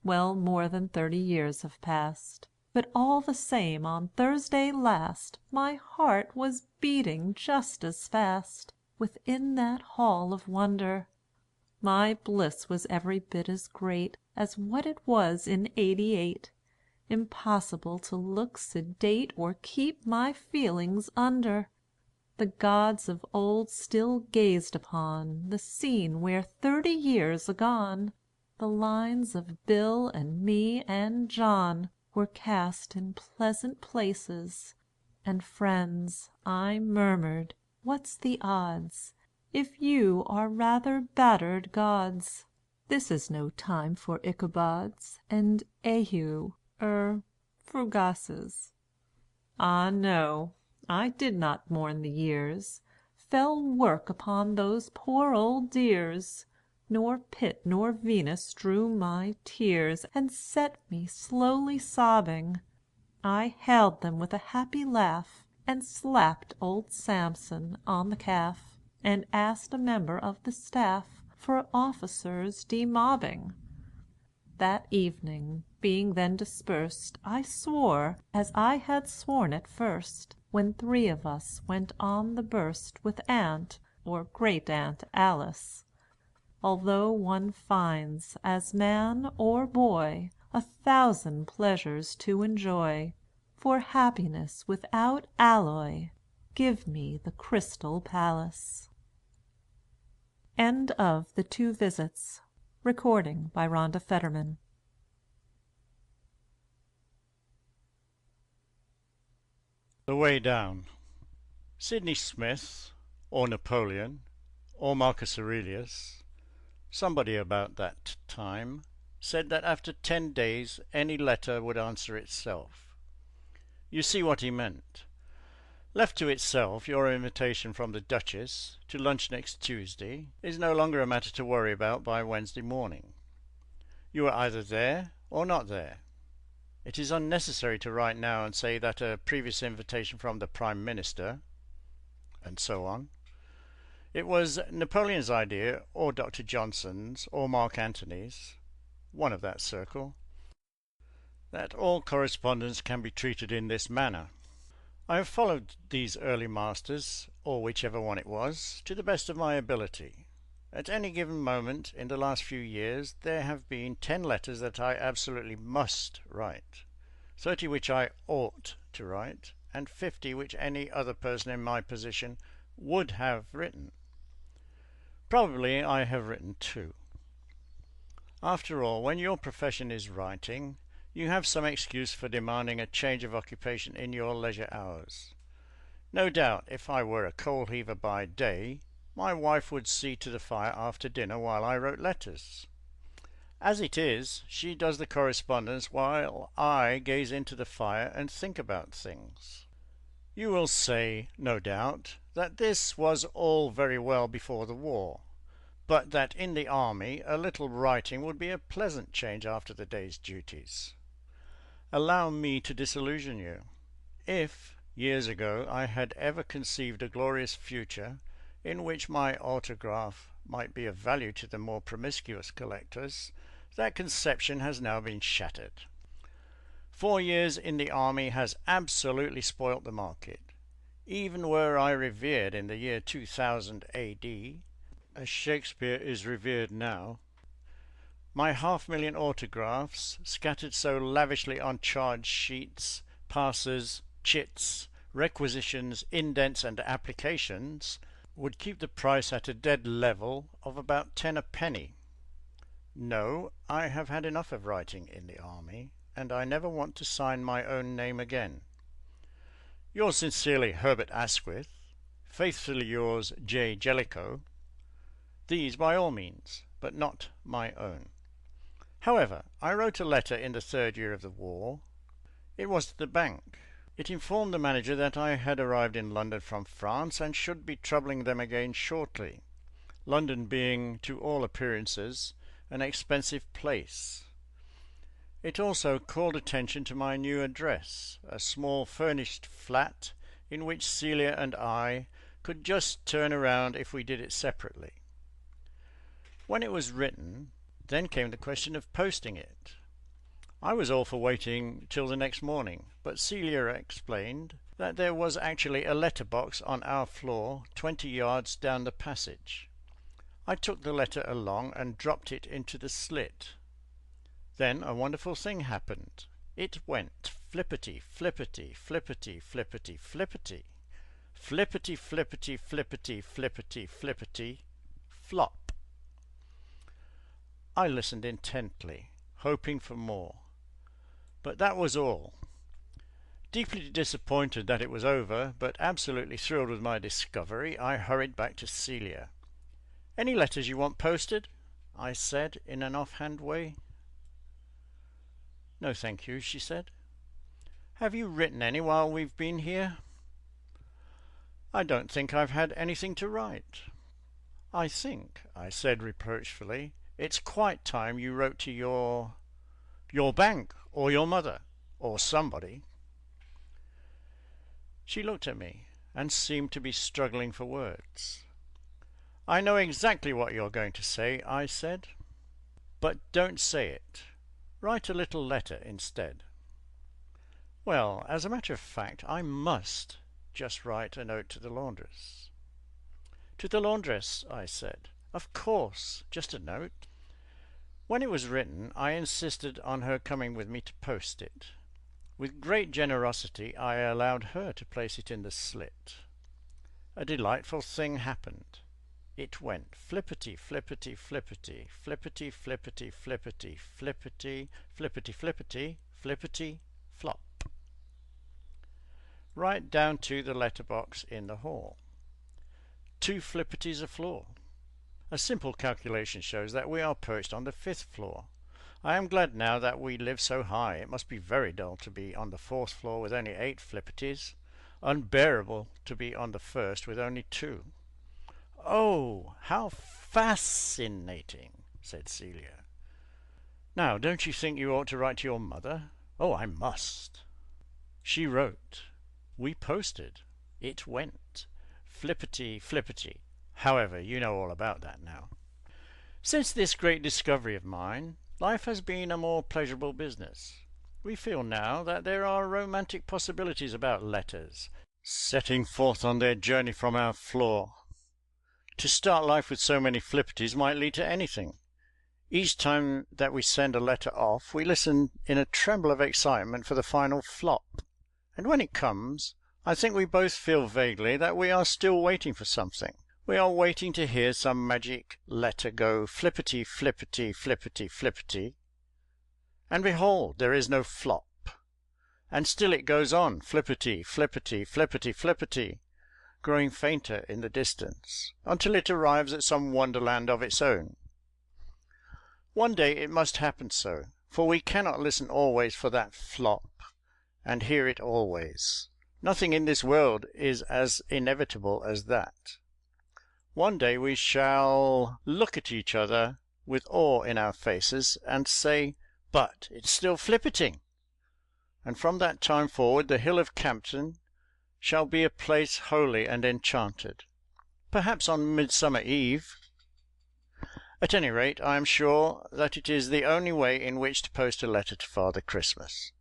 Well, more than 30 years have passed, but all the same on Thursday last my heart was beating just as fast within that hall of wonder. My bliss was every bit as great as what it was in '88. Impossible to look sedate or keep my feelings under. The gods of old still gazed upon the scene where 30 years agone the lines of Bill and me and John were cast in pleasant places. And friends, I murmured, what's the odds, if you are rather battered gods? This is no time for Ichabods and Fugases. Ah, no, I did not mourn the years, fell work upon those poor old dears, nor Pit nor Venus drew my tears and set me slowly sobbing. I hailed them with a happy laugh, and slapped old Samson on the calf, and asked a member of the staff for officers' demobbing. That evening, being then dispersed, I swore, as I had sworn at first, when 3 of us went on the burst with Aunt or Great Aunt Alice. Although one finds, as man or boy, 1,000 pleasures to enjoy, for happiness without alloy, give me the Crystal Palace. End of The 2 Visits. Recording by Rhonda Fetterman. The Way Down. Sidney Smith, or Napoleon, or Marcus Aurelius, somebody about that time, said that after 10 days any letter would answer itself. You see what he meant. Left to itself, your invitation from the Duchess to lunch next Tuesday is no longer a matter to worry about by Wednesday morning. You are either there or not there. It is unnecessary to write now and say that a previous invitation from the Prime Minister, and so on. It was Napoleon's idea, or Dr. Johnson's, or Mark Antony's, one of that circle, that all correspondence can be treated in this manner. I have followed these early masters, or whichever one it was, to the best of my ability. At any given moment in the last few years there have been 10 letters that I absolutely must write, 30 which I ought to write, and 50 which any other person in my position would have written. Probably I have written 2. After all, when your profession is writing, you have some excuse for demanding a change of occupation in your leisure hours. No doubt, if I were a coal heaver by day, my wife would see to the fire after dinner while I wrote letters. As it is, she does the correspondence while I gaze into the fire and think about things. You will say, no doubt, that this was all very well before the war, but that in the army a little writing would be a pleasant change after the day's duties. Allow me to disillusion you. If, years ago, I had ever conceived a glorious future in which my autograph might be of value to the more promiscuous collectors, that conception has now been shattered. 4 years in the army has absolutely spoilt the market. Even were I revered in the year 2000 A.D., as Shakespeare is revered now, my 500,000 autographs, scattered so lavishly on charge sheets, passes, chits, requisitions, indents, and applications, would keep the price at a dead level of about 10 a penny. No, I have had enough of writing in the army, and I never want to sign my own name again. Yours sincerely, Herbert Asquith. Faithfully yours, J. Jellicoe. These by all means, but not my own. However, I wrote a letter in the 3rd year of the war. It was to the bank. It informed the manager that I had arrived in London from France and should be troubling them again shortly, London being, to all appearances, an expensive place. It also called attention to my new address, a small furnished flat in which Celia and I, could just turn around if we did it separately. When it was written, then came the question of posting it. I was all for waiting till the next morning, but Celia explained that there was actually a letter-box on our floor 20 yards down the passage. I took the letter along and dropped it into the slit. Then a wonderful thing happened. It went flippity, flippity, flippity, flippity, flippity, flippity, flippity, flippity, flippity, flippity, flop. I listened intently, hoping for more. But that was all. Deeply disappointed that it was over, but absolutely thrilled with my discovery, I hurried back to Celia. "Any letters you want posted?" I said in an offhand way. "No, thank you," she said. "Have you written any while we've been here?" "I don't think I've had anything to write." "I think," I said reproachfully, "it's quite time you wrote to your bank, or your mother, or somebody." She looked at me and seemed to be struggling for words. "I know exactly what you're going to say," I said. "But don't say it. Write a little letter instead." "Well, as a matter of fact, I must just write a note to the laundress." "To the laundress," I said. "Of course, just a note." When it was written, I insisted on her coming with me to post it. With great generosity, I allowed her to place it in the slit. A delightful thing happened. It went flippity, flippity, flippity, flippity, flippity, flippity, flippity, flippity, flippity, flippity, flop. Right down to the letterbox in the hall. 2 flippities a floor. A simple calculation shows that we are perched on the 5th floor. I am glad now that we live so high. It must be very dull to be on the 4th floor with only 8 flippities. Unbearable to be on the 1st with only 2. "Oh, how fascinating," said Celia. "Now, don't you think you ought to write to your mother?" "Oh, I must." She wrote. We posted. It went. Flippity, flippity. However, you know all about that now. Since this great discovery of mine, life has been a more pleasurable business. We feel now that there are romantic possibilities about letters, setting forth on their journey from our floor. To start life with so many flippities might lead to anything. Each time that we send a letter off, we listen in a tremble of excitement for the final flop. And when it comes, I think we both feel vaguely that we are still waiting for something. We are waiting to hear some magic letter go flippity, flippity, flippity, flippity. And behold, there is no flop. And still it goes on, flippity, flippity, flippity, flippity, growing fainter in the distance, until it arrives at some wonderland of its own. One day it must happen so, for we cannot listen always for that flop, and hear it always. Nothing in this world is as inevitable as that. One day we shall look at each other with awe in our faces and say, "But it's still flippiting." And from that time forward the hill of Campden shall be a place holy and enchanted. Perhaps on Midsummer Eve. At any rate, I am sure that it is the only way in which to post a letter to Father Christmas.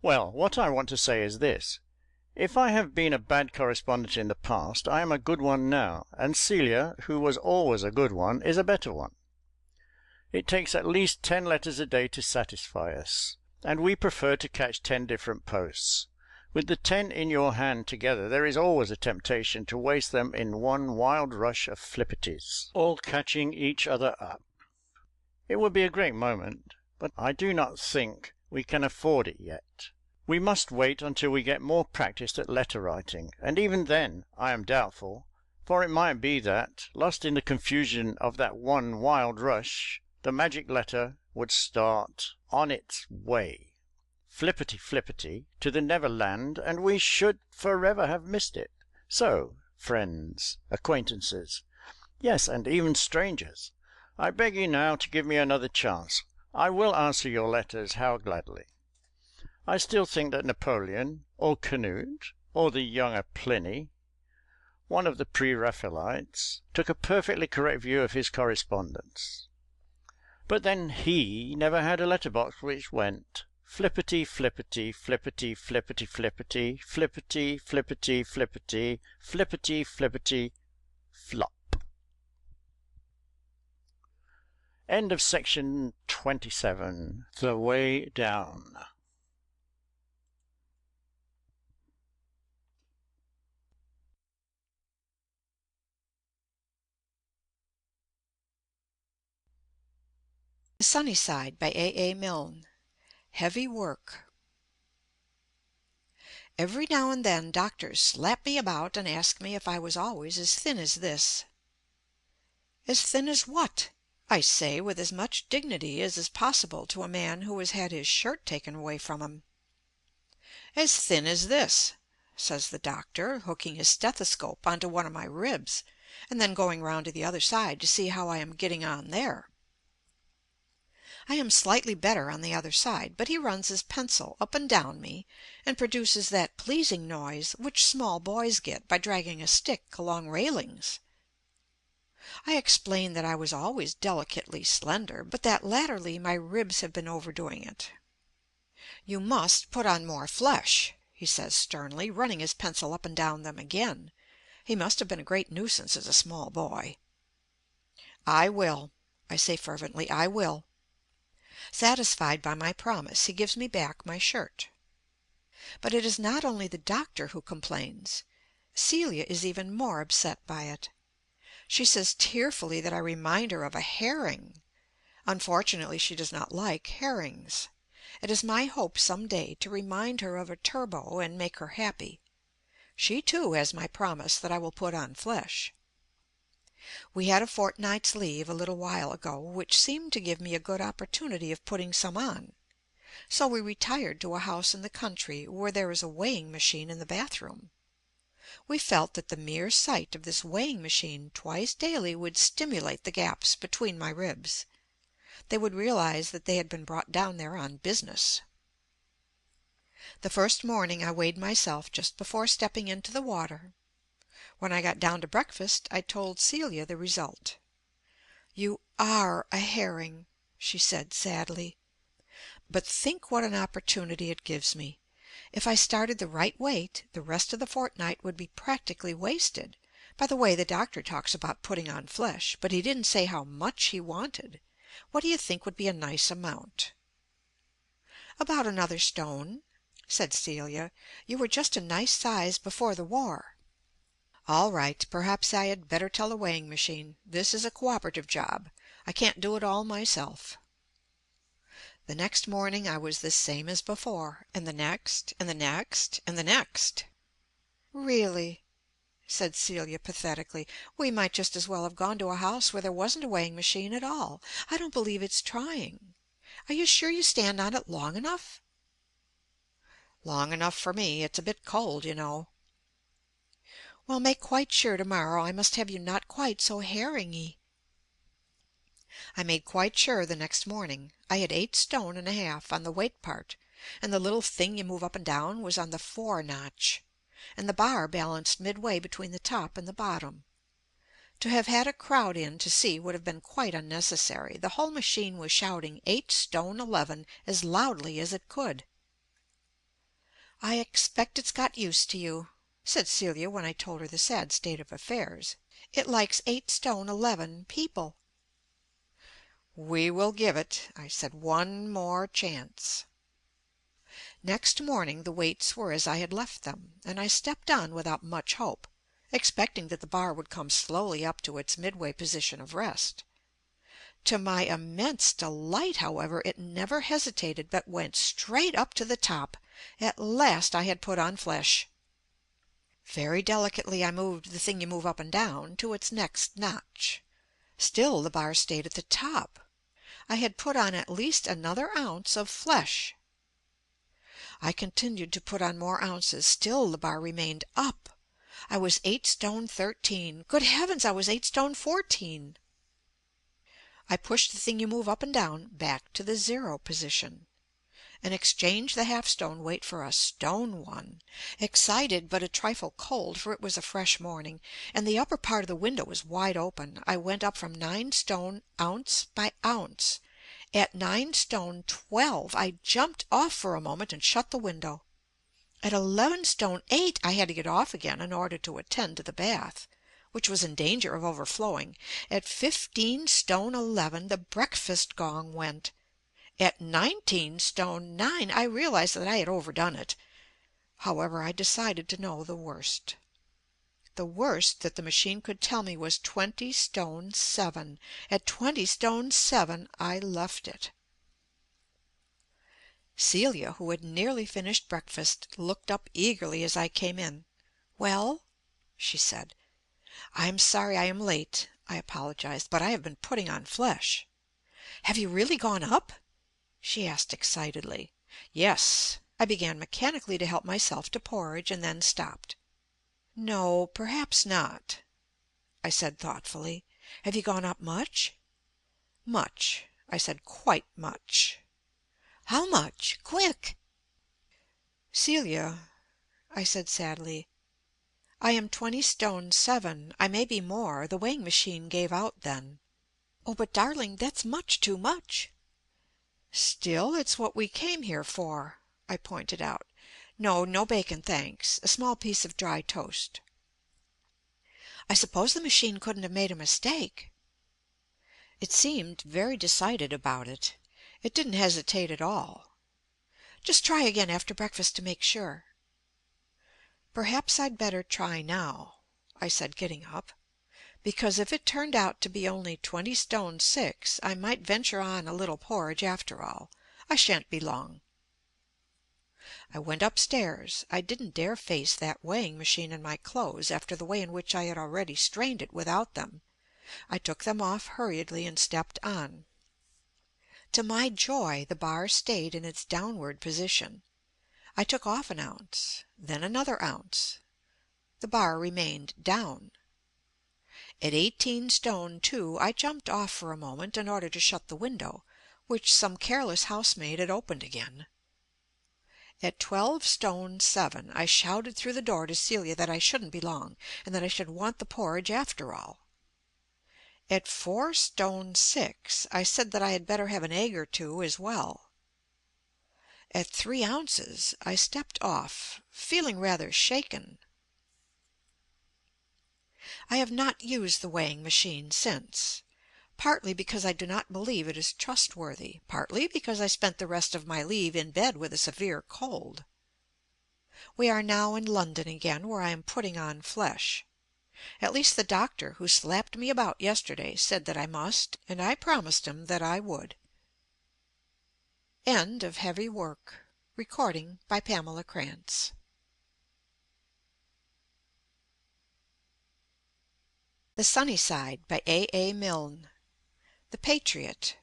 Well, what I want to say is this. If I have been a bad correspondent in the past, I am a good one now, and Celia, who was always a good one, is a better one. It takes at least 10 letters a day to satisfy us, and we prefer to catch 10 different posts. With the 10 in your hand together, there is always a temptation to waste them in one wild rush of flippities, all catching each other up. It would be a great moment, but I do not think we can afford it yet. We must wait until we get more practised at letter writing, and even then I am doubtful, for it might be that, lost in the confusion of that one wild rush, the magic letter would start on its way, flippity flippity, to the Neverland, and we should forever have missed it. So, friends, acquaintances, yes, and even strangers, I beg you now to give me another chance. I will answer your letters, how gladly. I still think that Napoleon, or Canute, or the younger Pliny, one of the Pre-Raphaelites, took a perfectly correct view of his correspondence. But then he never had a letterbox which went flippity flippity flippity flippity flippity flippity flippity flippity flippity flippity flop. End of section 27. The Way Down. The Sunny Side by A. Milne. Heavy Work. Every now and then doctors slap me about and ask me if I was always as thin as this. As thin as what? I say with as much dignity as is possible to a man who has had his shirt taken away from him. As thin as this, says the doctor, hooking his stethoscope onto one of my ribs, and then going round to the other side to see how I am getting on there. I am slightly better on the other side, but he runs his pencil up and down me and produces that pleasing noise which small boys get by dragging a stick along railings. I explain that I was always delicately slender, but that latterly my ribs have been overdoing it. "You must put on more flesh," he says sternly, running his pencil up and down them again. He must have been a great nuisance as a small boy. "I will," I say fervently, "I will." Satisfied by my promise, he gives me back my shirt. But it is not only the doctor who complains. Celia is even more upset by it. She says tearfully that I remind her of a herring. Unfortunately, she does not like herrings. It is my hope some day to remind her of a turbot and make her happy. She, too, has my promise that I will put on flesh. We had a fortnight's leave a little while ago, which seemed to give me a good opportunity of putting some on. So we retired to a house in the country where there is a weighing machine in the bathroom. We felt that the mere sight of this weighing machine twice daily would stimulate the gaps between my ribs. They would realize that they had been brought down there on business. The first morning I weighed myself just before stepping into the water. When I got down to breakfast, I told Celia the result. "You are a herring," she said sadly. "But think what an opportunity it gives me. If I started the right weight, the rest of the fortnight would be practically wasted. By the way, the doctor talks about putting on flesh, but he didn't say how much he wanted. What do you think would be a nice amount?" "About another stone," said Celia. "You were just a nice size before the war." "All right. Perhaps I had better tell the weighing machine. This is a cooperative job. I can't do it all myself." The next morning I was the same as before, and the next, and the next, and the next. "Really," said Celia pathetically, "we might just as well have gone to a house where there wasn't a weighing machine at all. I don't believe it's trying. Are you sure you stand on it long enough?" "Long enough for me. It's a bit cold, you know." "Well, make quite sure tomorrow. I must have you not quite so herringy." I made quite sure the next morning. I had 8 stone and a half on the weight part, and the little thing you move up and down was on the 4 notch, and the bar balanced midway between the top and the bottom. To have had a crowd in to see would have been quite unnecessary. The whole machine was shouting 8 stone 11 as loudly as it could. "I expect it's got used to you," said Celia when I told her the sad state of affairs. "It likes 8 stone 11 people." "We will give it," I said, "one more chance." Next morning the weights were as I had left them, and I stepped on without much hope, expecting that the bar would come slowly up to its midway position of rest. To my immense delight, however, it never hesitated, but went straight up to the top. At last I had put on flesh. Very delicately I moved the thing you move up and down to its next notch. Still the bar stayed at the top. I had put on at least another ounce of flesh. I continued to put on more ounces. Still the bar remained up. I was 8 stone 13. Good heavens, I was 8 stone 14. I pushed the thing you move up and down back to the 0 position. and exchange the half-stone weight for a stone one. Excited but a trifle cold, for it was a fresh morning, and the upper part of the window was wide open, I went up from 9 stone ounce by ounce. At 9 stone 12 I jumped off for a moment and shut the window. At 11 stone 8 I had to get off again in order to attend to the bath, which was in danger of overflowing. At 15 stone 11 the breakfast gong went. At 19 stone 9 I realized that I had overdone it. However, I decided to know the worst. The worst that the machine could tell me was 20 stone 7. At 20 stone 7 I left it. Celia, who had nearly finished breakfast, looked up eagerly as I came in. "Well?" she said. "I am sorry I am late," I apologized, "but I have been putting on flesh." "Have you really gone up?" she asked excitedly. "Yes." I began mechanically to help myself to porridge, and then stopped. "No, perhaps not," I said thoughtfully. "Have you gone up much?" "Much," I said, "quite much." "How much? Quick!" "Celia," I said sadly, "I am 20 stone 7. I may be more. The weighing machine gave out then." "Oh, but darling, that's much too much." "Still, it's what we came here for," I pointed out. "No, no bacon, thanks. A small piece of dry toast." "I suppose the machine couldn't have made a mistake." It seemed very decided about it. It didn't hesitate at all. "Just try again after breakfast to make sure." "Perhaps I'd better try now," I said, getting up, "because if it turned out to be only 20 stone 6, I might venture on a little porridge after all. I shan't be long." I went upstairs. I didn't dare face that weighing machine in my clothes after the way in which I had already strained it without them. I took them off hurriedly and stepped on. To my joy, the bar stayed in its downward position. I took off an ounce, then another ounce. The bar remained down. At 18 stone 2 I jumped off for a moment in order to shut the window, which some careless housemaid had opened again. At 12 stone 7 I shouted through the door to Celia that I shouldn't be long, and that I should want the porridge after all. At 4 stone 6 I said that I had better have an egg or two as well. At 3 ounces I stepped off, feeling rather shaken. I have not used the weighing machine since, partly because I do not believe it is trustworthy, partly because I spent the rest of my leave in bed with a severe cold. We are now in London again, where I am putting on flesh. At least the doctor, who slapped me about yesterday, said that I must, and I promised him that I would. End of heavy work. Recording by Pamela Krantz. The Sunny Side by A. Milne. The Patriot.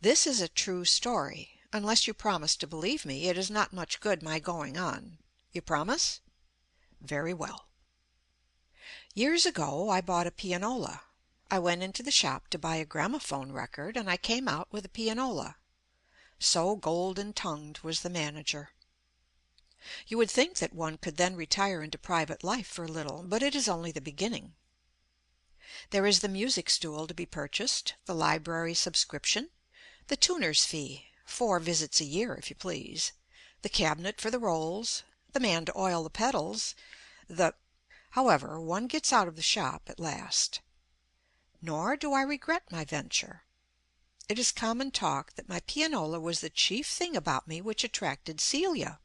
This is a true story. Unless you promise to believe me, it is not much good my going on. You promise? Very well. Years ago I bought a pianola. I went into the shop to buy a gramophone record, and I came out with a pianola. So golden-tongued was the manager. You would think that one could then retire into private life for a little, but it is only the beginning. There is the music stool to be purchased, the library subscription, the tuner's fee, 4 visits a year, if you please, the cabinet for the rolls, the man to oil the pedals, However, one gets out of the shop at last. Nor do I regret my venture. It is common talk that my pianola was the chief thing about me which attracted Celia.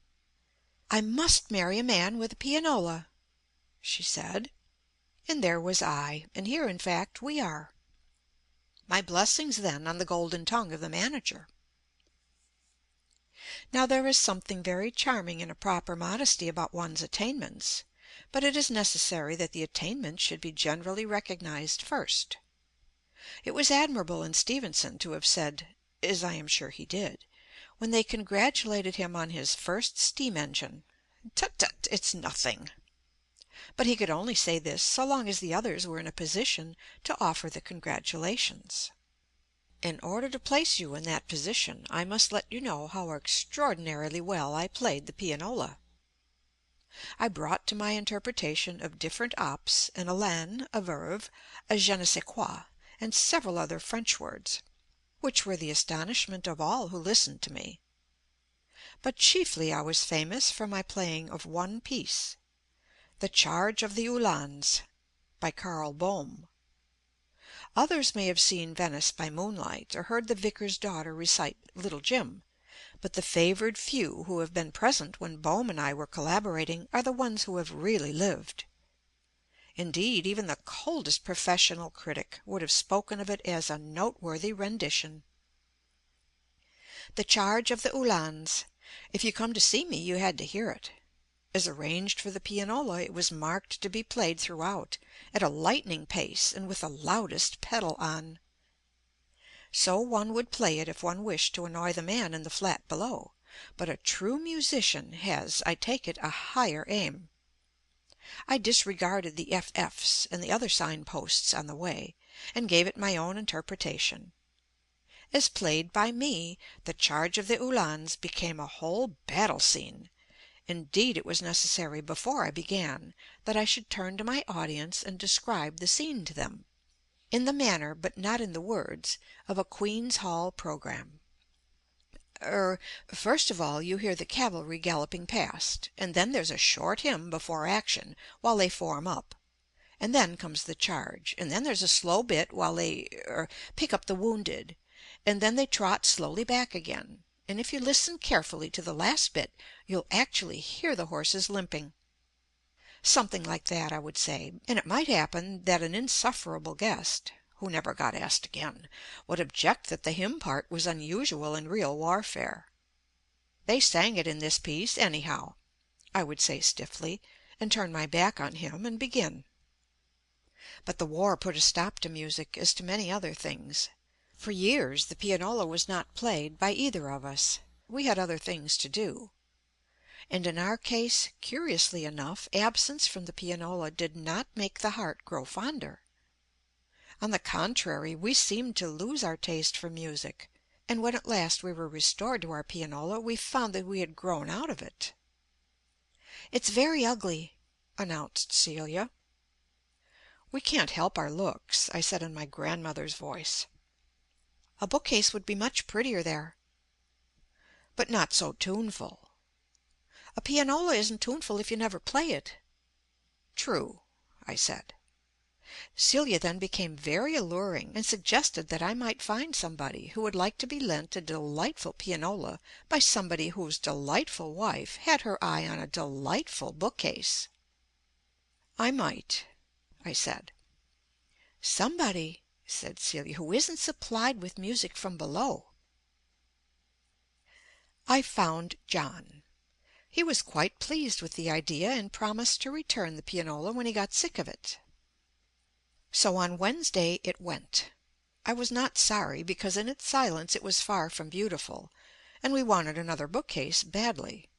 "I must marry a man with a pianola," she said. And there was I, and here, in fact, we are. My blessings, then, on the golden tongue of the manager. Now there is something very charming in a proper modesty about one's attainments, but it is necessary that the attainments should be generally recognized first. It was admirable in Stevenson to have said, as I am sure he did, when they congratulated him on his first steam engine, "Tut, tut, it's nothing." But he could only say this so long as the others were in a position to offer the congratulations. In order to place you in that position, I must let you know how extraordinarily well I played the pianola. I brought to my interpretation of different ops an élan, a verve, a je ne sais quoi, and several other French words, which were the astonishment of all who listened to me. But chiefly I was famous for my playing of one piece, The Charge of the Uhlans, by Karl Bohm. Others may have seen Venice by Moonlight, or heard the vicar's daughter recite Little Jim, but the favored few who have been present when Bohm and I were collaborating are the ones who have really lived. Indeed, even the coldest professional critic would have spoken of it as a noteworthy rendition. The Charge of the Uhlans. If you come to see me, you had to hear it. As arranged for the pianola, it was marked to be played throughout, at a lightning pace and with the loudest pedal on. So one would play it if one wished to annoy the man in the flat below, but a true musician has, I take it, a higher aim. I disregarded the FFs and the other signposts on the way, and gave it my own interpretation. As played by me, The Charge of the Uhlans became a whole battle scene. Indeed, it was necessary, before I began, that I should turn to my audience and describe the scene to them, in the manner, but not in the words, of a Queen's Hall programme. First of all you hear the cavalry galloping past, and then there's a short hymn before action, while they form up, and then comes the charge, and then there's a slow bit while they pick up the wounded, and then they trot slowly back again, and if you listen carefully to the last bit, you'll actually hear the horses limping. Something like that, I would say, and it might happen that an insufferable guest, who never got asked again, would object that the hymn part was unusual in real warfare. They sang it in this piece, anyhow, I would say stiffly, and turn my back on him and begin. But the war put a stop to music, as to many other things. For years the pianola was not played by either of us. We had other things to do. And in our case, curiously enough, absence from the pianola did not make the heart grow fonder. On the contrary, we seemed to lose our taste for music, and when at last we were restored to our pianola, we found that we had grown out of it. "It's very ugly," announced Celia. "We can't help our looks," I said in my grandmother's voice. "A bookcase would be much prettier there." "But not so tuneful." "A pianola isn't tuneful if you never play it." "True," I said. Celia then became very alluring, and suggested that I might find somebody who would like to be lent a delightful pianola by somebody whose delightful wife had her eye on a delightful bookcase. "I might," I said. "Somebody," said Celia, "who isn't supplied with music from below." I found John. He was quite pleased with the idea, and promised to return the pianola when he got sick of it. So on Wednesday it went. I was not sorry, because in its silence it was far from beautiful, and we wanted another bookcase badly.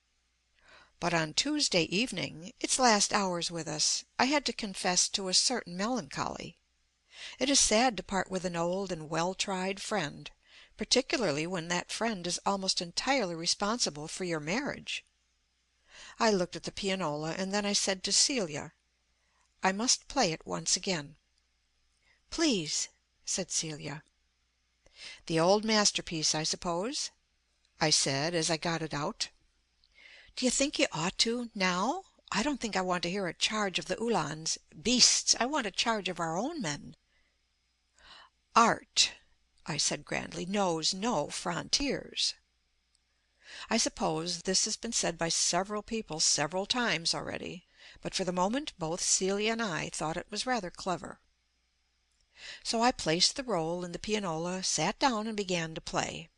But on Tuesday evening, its last hours with us, I had to confess to a certain melancholy. It is sad to part with an old and well-tried friend, particularly when that friend is almost entirely responsible for your marriage. I looked at the pianola, and then I said to Celia, "I must play it once again." "Please," said Celia. "The old masterpiece, I suppose?" I said, as I got it out. "Do you think you ought to, now? I don't think I want to hear a charge of the Uhlans. Beasts! I want a charge of our own men." "Art," I said grandly, "knows no frontiers." I suppose this has been said by several people several times already, but for the moment both Celia and I thought it was rather clever. So I placed the roll in the pianola, sat down, and began to play.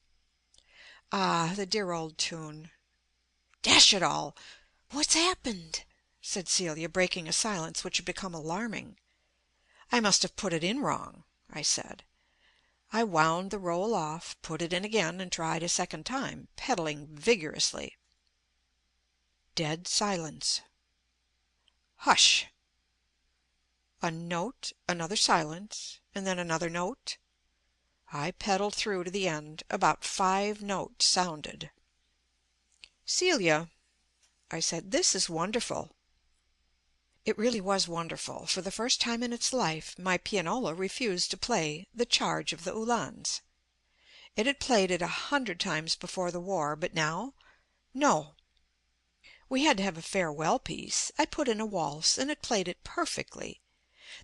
Ah, the dear old tune! "Dash it all! What's happened?" said Celia, breaking a silence which had become alarming. "I must have put it in wrong," I said. I wound the roll off, put it in again, and tried a second time, pedalling vigorously. Dead silence. "Hush!" A note, another silence, and then another note. I pedaled through to the end. About 5 notes sounded. "Celia," I said, "this is wonderful." It really was wonderful. For the first time in its life, my pianola refused to play "The Charge of the Uhlans." It had played it 100 times before the war, but now, no. We had to have a farewell piece. I put in a waltz, and it played it perfectly.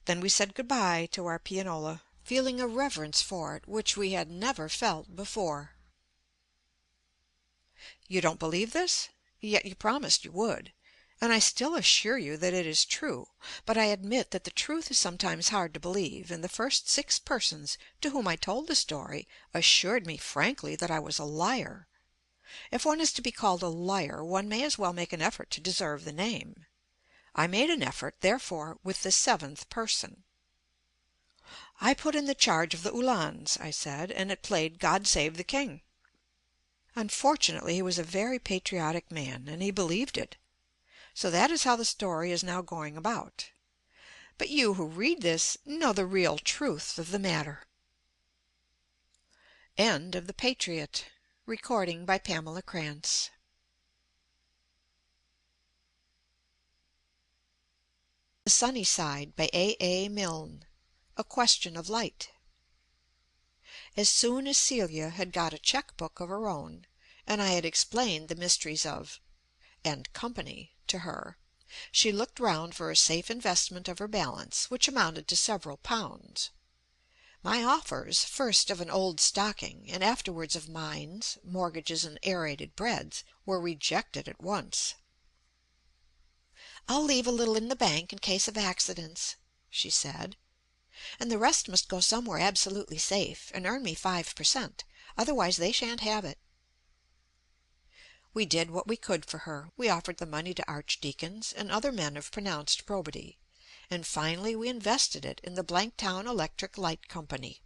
Then we said good-bye to our pianola, feeling a reverence for it which we had never felt before. You don't believe this? Yet you promised you would. And I still assure you that it is true. But I admit that the truth is sometimes hard to believe, and the first 6 persons to whom I told the story assured me frankly that I was a liar. If one is to be called a liar, one may as well make an effort to deserve the name. I made an effort, therefore, with the 7th person. "I put in The Charge of the Uhlans," I said, "and it played God Save the King." Unfortunately, he was a very patriotic man, and he believed it. So that is how the story is now going about. But you who read this know the real truth of the matter. End of The Patriot. Recording by Pamela Krantz. The Sunny Side by A. Milne. A Question of Light. As soon as Celia had got a check-book of her own, and I had explained the mysteries of and company to her, she looked round for a safe investment of her balance, which amounted to several pounds. My offers, first of an old stocking, and afterwards of mines, mortgages, and aerated breads, were rejected at once. "I'll leave a little in the bank in case of accidents," she said, "and the rest must go somewhere absolutely safe, and earn me 5%. Otherwise they shan't have it." We did what we could for her. We offered the money to archdeacons and other men of pronounced probity, and finally we invested it in the Blanktown Electric Light Company.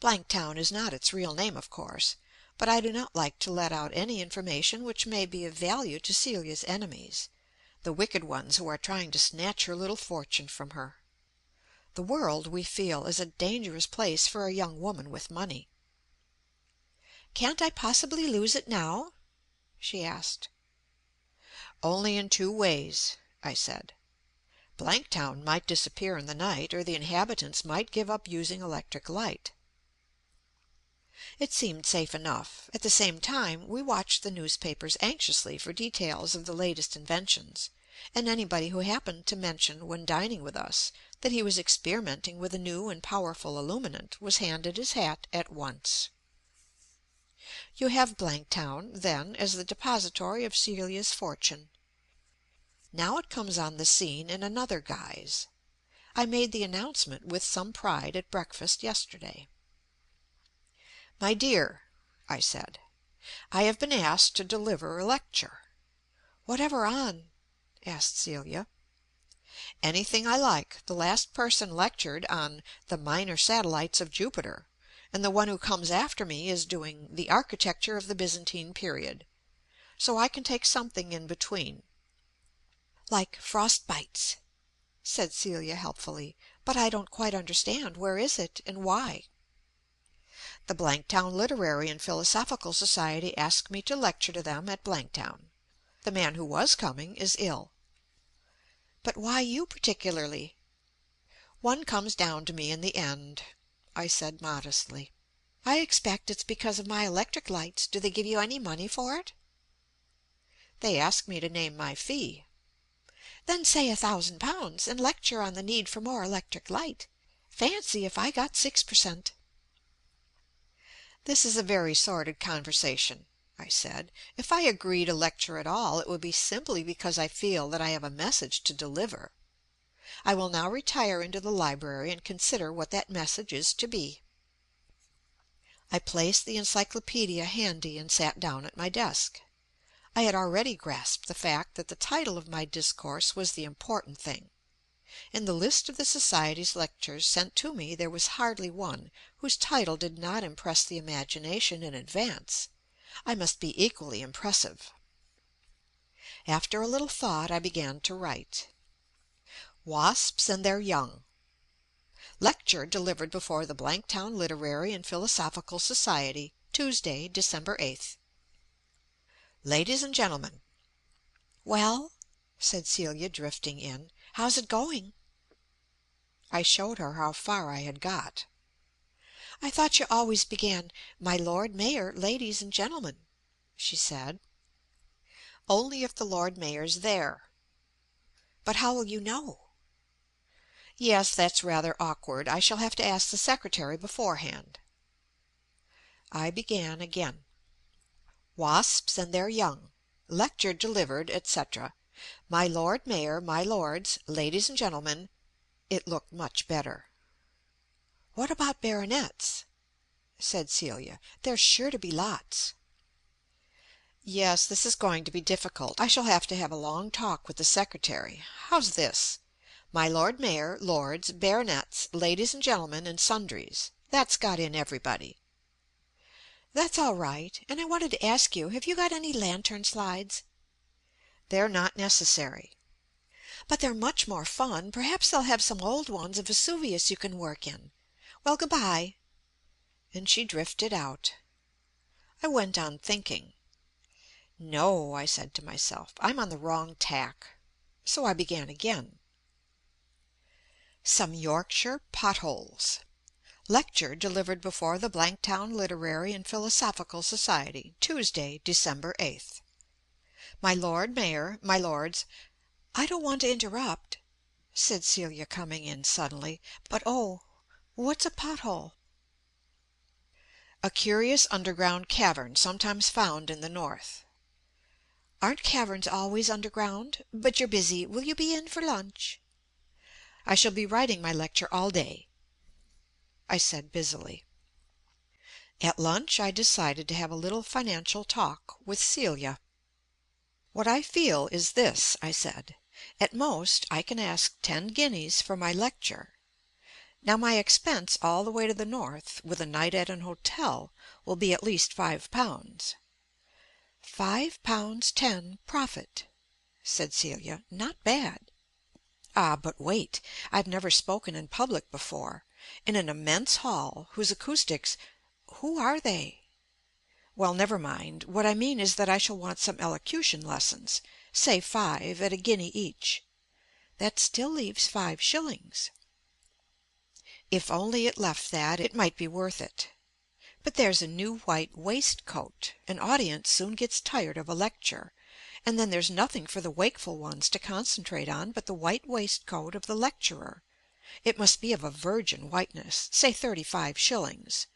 Blanktown is not its real name, of course, but I do not like to let out any information which may be of value to Celia's enemies, the wicked ones who are trying to snatch her little fortune from her. The world, we feel, is a dangerous place for a young woman with money. "Can't I possibly lose it now?" she asked. "Only in 2 ways," I said. Blanktown might disappear in the night, or the inhabitants might give up using electric light. It seemed safe enough. At the same time, we watched the newspapers anxiously for details of the latest inventions, and anybody who happened to mention when dining with us that he was experimenting with a new and powerful illuminant was handed his hat at once. You have Blanktown, then, as the depository of Celia's fortune. Now it comes on the scene in another guise. I made the announcement with some pride at breakfast yesterday. "My dear," I said, "I have been asked to deliver a lecture." "Whatever on?" asked Celia. "Anything I like. The last person lectured on the Minor Satellites of Jupiter, and the one who comes after me is doing the Architecture of the Byzantine Period. So I can take something in between." "Like frost bites," said Celia helpfully. "But I don't quite understand. Where is it, and why?" "The Blanktown Literary and Philosophical Society asked me to lecture to them at Blanktown. The man who was coming is ill." "But why you particularly?" "One comes down to me in the end," I said modestly. "I expect it's because of my electric lights. Do they give you any money for it?" "They ask me to name my fee." "Then say £1,000, and lecture on the need for more electric light. Fancy if I got 6%. "This is a very sordid conversation," I said. "If I agree to lecture at all, it will be simply because I feel that I have a message to deliver. I will now retire into the library and consider what that message is to be." I placed the encyclopedia handy and sat down at my desk. I had already grasped the fact that the title of my discourse was the important thing. In the list of the Society's lectures sent to me there was hardly one whose title did not impress the imagination in advance. I must be equally impressive. After a little thought I began to write. "Wasps and their Young." Lecture delivered before the Blanktown Literary and Philosophical Society, Tuesday, December 8th. Ladies and gentlemen. "Well," said Celia, drifting in, "how's it going?" I showed her how far I had got. "I thought you always began, 'My Lord Mayor, ladies and gentlemen,'" she said. "Only if the Lord Mayor's there." "But how will you know?" "Yes, that's rather awkward. I shall have to ask the secretary beforehand." I began again. "Wasps and their young. Lecture delivered, etc. My Lord Mayor, my lords, ladies and gentlemen." It looked much better. "What about baronets?" said Celia. "There's sure to be lots." "Yes, this is going to be difficult. I shall have to have a long talk with the secretary. How's this? My Lord Mayor, lords, baronets, ladies and gentlemen, and sundries. That's got in everybody." "That's all right. And I wanted to ask you, have you got any lantern slides?" "They're not necessary." "But they're much more fun. Perhaps they'll have some old ones of Vesuvius you can work in. Well, good bye." And she drifted out. I went on thinking. "No," I said to myself, "I'm on the wrong tack." So I began again. Some Yorkshire potholes. Lecture delivered before the Blanktown Literary and Philosophical Society, Tuesday, December 8th. My Lord Mayor, my lords. "I don't want to interrupt," said Celia, coming in suddenly, "but oh, what's a pothole?" A curious underground cavern sometimes found in the north. "Aren't caverns always underground? But you're busy. Will you be in for lunch?" "I shall be writing my lecture all day," I said busily. At lunch I decided to have a little financial talk with Celia. "What I feel is this," I said. "At most I can ask 10 guineas for my lecture. Now my expense all the way to the north, with a night at an hotel, will be at least £5." "£5 10 profit," said Celia. "Not bad. Ah, but wait. I've never spoken in public before. In an immense hall, whose acoustics— Who are they? Well, never mind. What I mean is that I shall want some elocution lessons, say 5 at a guinea each. That still leaves 5 shillings. If only it left that, it might be worth it. But there's a new white waistcoat. An audience soon gets tired of a lecture, and then there's nothing for the wakeful ones to concentrate on but the white waistcoat of the lecturer. It must be of a virgin whiteness, say 35 shillings.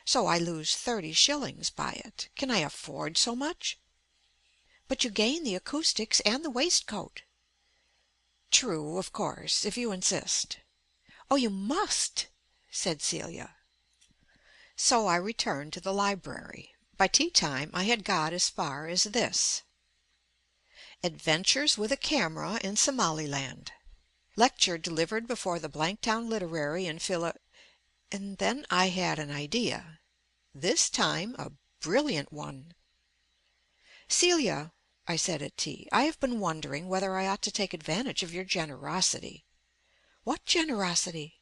So I lose 30 shillings by it. Can I afford so much?" "But you gain the acoustics and the waistcoat." "True, of course, if you insist." "Oh, you must," said Celia. So I returned to the library. By tea time I had got as far as this: "Adventures with a Camera in Somaliland. Lecture delivered before the Blanktown Literary and And then I had an idea. This time a brilliant one. "Celia," I said at tea, "I have been wondering whether I ought to take advantage of your generosity." "What generosity?"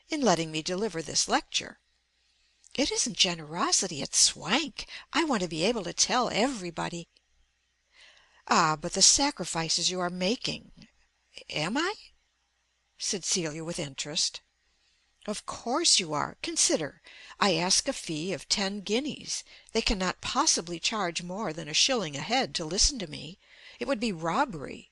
"In letting me deliver this lecture." "It isn't generosity, it's swank. I want to be able to tell everybody." "Ah, but the sacrifices you are making—" "Am I?" said Celia with interest. "Of course you are. Consider. I ask a fee of 10 guineas. They cannot possibly charge more than a shilling a head to listen to me. It would be robbery.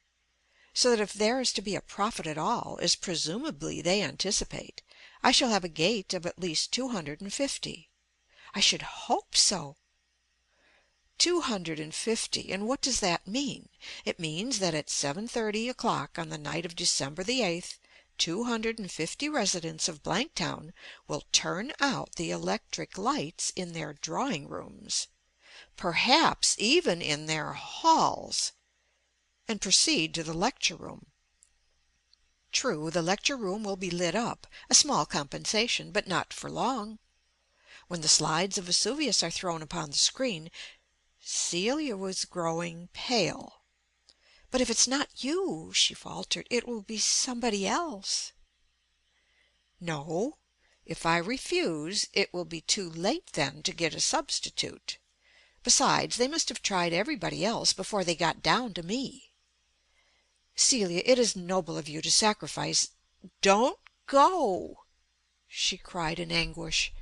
So that if there is to be a profit at all, as presumably they anticipate, I shall have a gate of at least 250. I should hope so. 250, and what does that mean? It means that at 7:30 o'clock on the night of December the 8th, 250 residents of Blanktown will turn out the electric lights in their drawing rooms, perhaps even in their halls, and proceed to the lecture room. True, the lecture room will be lit up, a small compensation, but not for long. When the slides of Vesuvius are thrown upon the screen—" Celia was growing pale. "But if it's not you," she faltered, "it will be somebody else." No. If I refuse, it will be too late then to get a substitute. Besides, they must have tried everybody else before they got down to me. Celia, it is noble of you to sacrifice— Don't go!" she cried in anguish.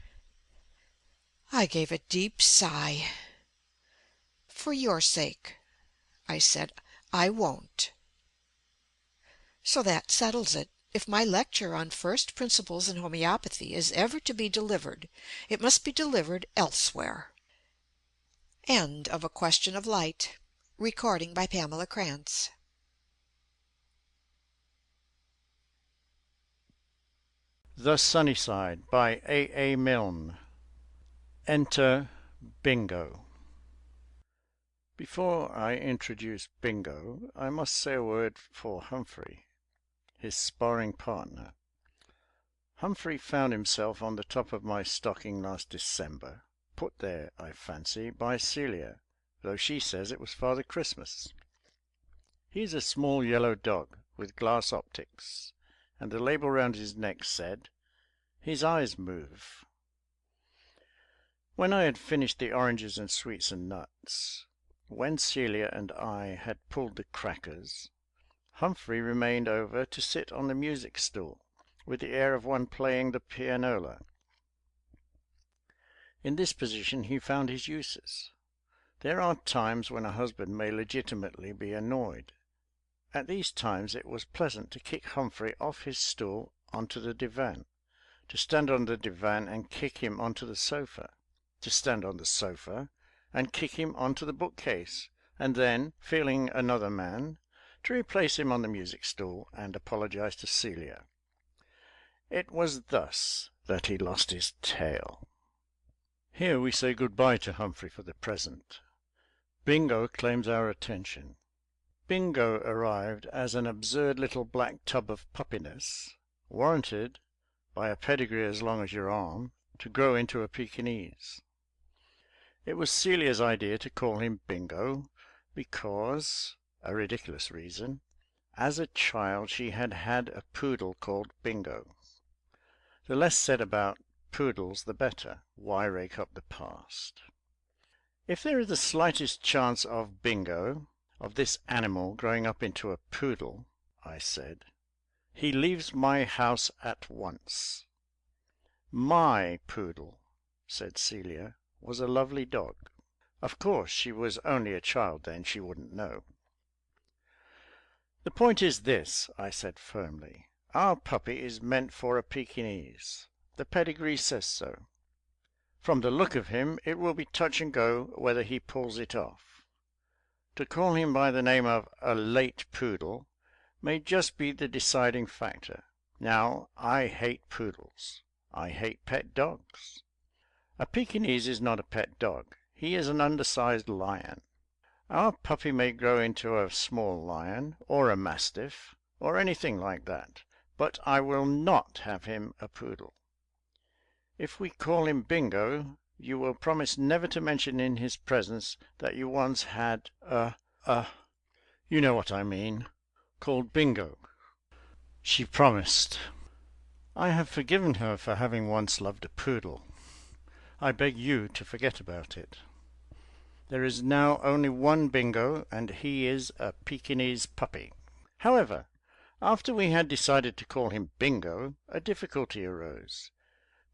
I gave a deep sigh. "For your sake," I said, "I won't." So that settles it. If my lecture on First Principles in Homeopathy is ever to be delivered, it must be delivered elsewhere. End of A Question of Light. Recording by Pamela Krantz. The Sunnyside by A. Milne. Enter Bingo. Before I introduce Bingo, I must say a word for Humphrey, his sparring partner. Humphrey found himself on the top of my stocking last December, put there, I fancy, by Celia, though she says it was Father Christmas. He is a small yellow dog with glass optics, and the label round his neck said, "His eyes move." When I had finished the oranges and sweets and nuts, when Celia and I had pulled the crackers, Humphrey remained over to sit on the music stool, with the air of one playing the pianola. In this position he found his uses. There are times when a husband may legitimately be annoyed. At these times it was pleasant to kick Humphrey off his stool onto the divan, to stand on the divan and kick him onto the sofa, to stand on the sofa and kick him onto the bookcase, and then, feeling another man, to replace him on the music stool and apologize to Celia. It was thus that he lost his tail. Here we say good-bye to Humphrey for the present. Bingo claims our attention. Bingo arrived as an absurd little black tub of puppiness, warranted, by a pedigree as long as your arm, to grow into a Pekingese. It was Celia's idea to call him Bingo because, a ridiculous reason, as a child she had had a poodle called Bingo. The less said about poodles the better. Why rake up the past? If there is the slightest chance of Bingo, of this animal growing up into a poodle, I said, he leaves my house at once. My poodle, said Celia, was a lovely dog. Of course she was only a child then, she wouldn't know. The point is this, I said firmly. Our puppy is meant for a Pekingese. The pedigree says so. From the look of him, it will be touch and go whether he pulls it off. To call him by the name of a late poodle may just be the deciding factor. Now, I hate poodles. I hate pet dogs. A Pekingese is not a pet dog. He is an undersized lion. Our puppy may grow into a small lion, or a mastiff, or anything like that, but I will not have him a poodle. If we call him Bingo, you will promise never to mention in his presence that you once had you know what I mean, called Bingo. She promised. I have forgiven her for having once loved a poodle. I beg you to forget about it. There is now only one Bingo, and he is a Pekingese puppy. However, after we had decided to call him Bingo, a difficulty arose.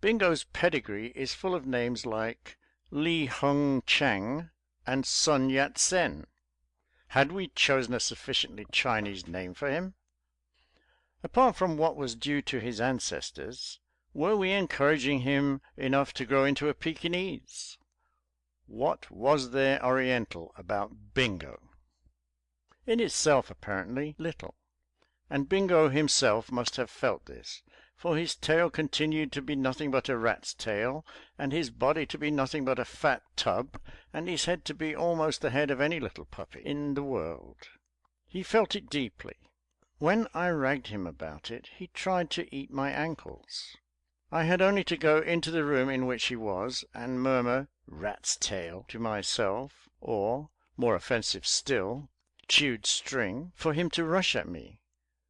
Bingo's pedigree is full of names like Li Hung Chang and Sun Yat-sen. Had we chosen a sufficiently Chinese name for him? Apart from what was due to his ancestors, were we encouraging him enough to grow into a Pekingese? What was there Oriental about Bingo? In itself, apparently, little. And Bingo himself must have felt this, for his tail continued to be nothing but a rat's tail, and his body to be nothing but a fat tub, and his head to be almost the head of any little puppy in the world. He felt it deeply. When I ragged him about it, he tried to eat my ankles. I had only to go into the room in which he was, and murmur "rat's tail" to myself, or, more offensive still, chewed string, for him to rush at me.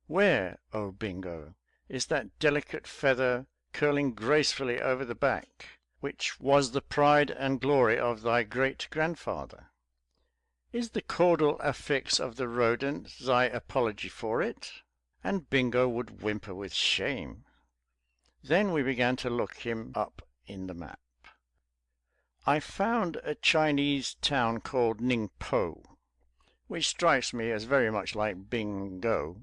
Where, oh Bingo? is that delicate feather curling gracefully over the back, which was the pride and glory of thy great-grandfather? Is the caudal affix of the rodent thy apology for it? And Bingo would whimper with shame. Then we began to look him up in the map. I found a Chinese town called Ningpo, which strikes me as very much like Bingo,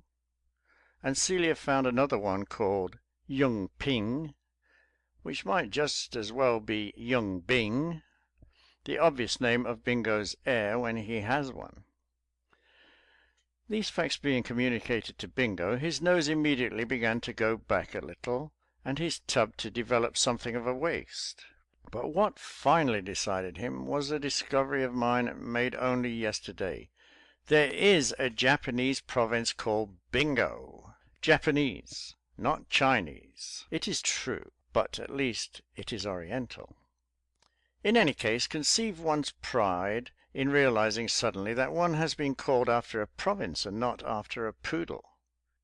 and Celia found another one called Yung Ping, which might just as well be Yung Bing, the obvious name of Bingo's heir when he has one. These facts being communicated to Bingo, his nose immediately began to go back a little, and his tub to develop something of a waist. But what finally decided him was a discovery of mine made only yesterday. There is a Japanese province called Bingo. Japanese, not Chinese, it is true, but at least it is Oriental. In any case, conceive one's pride in realizing suddenly that one has been called after a province and not after a poodle.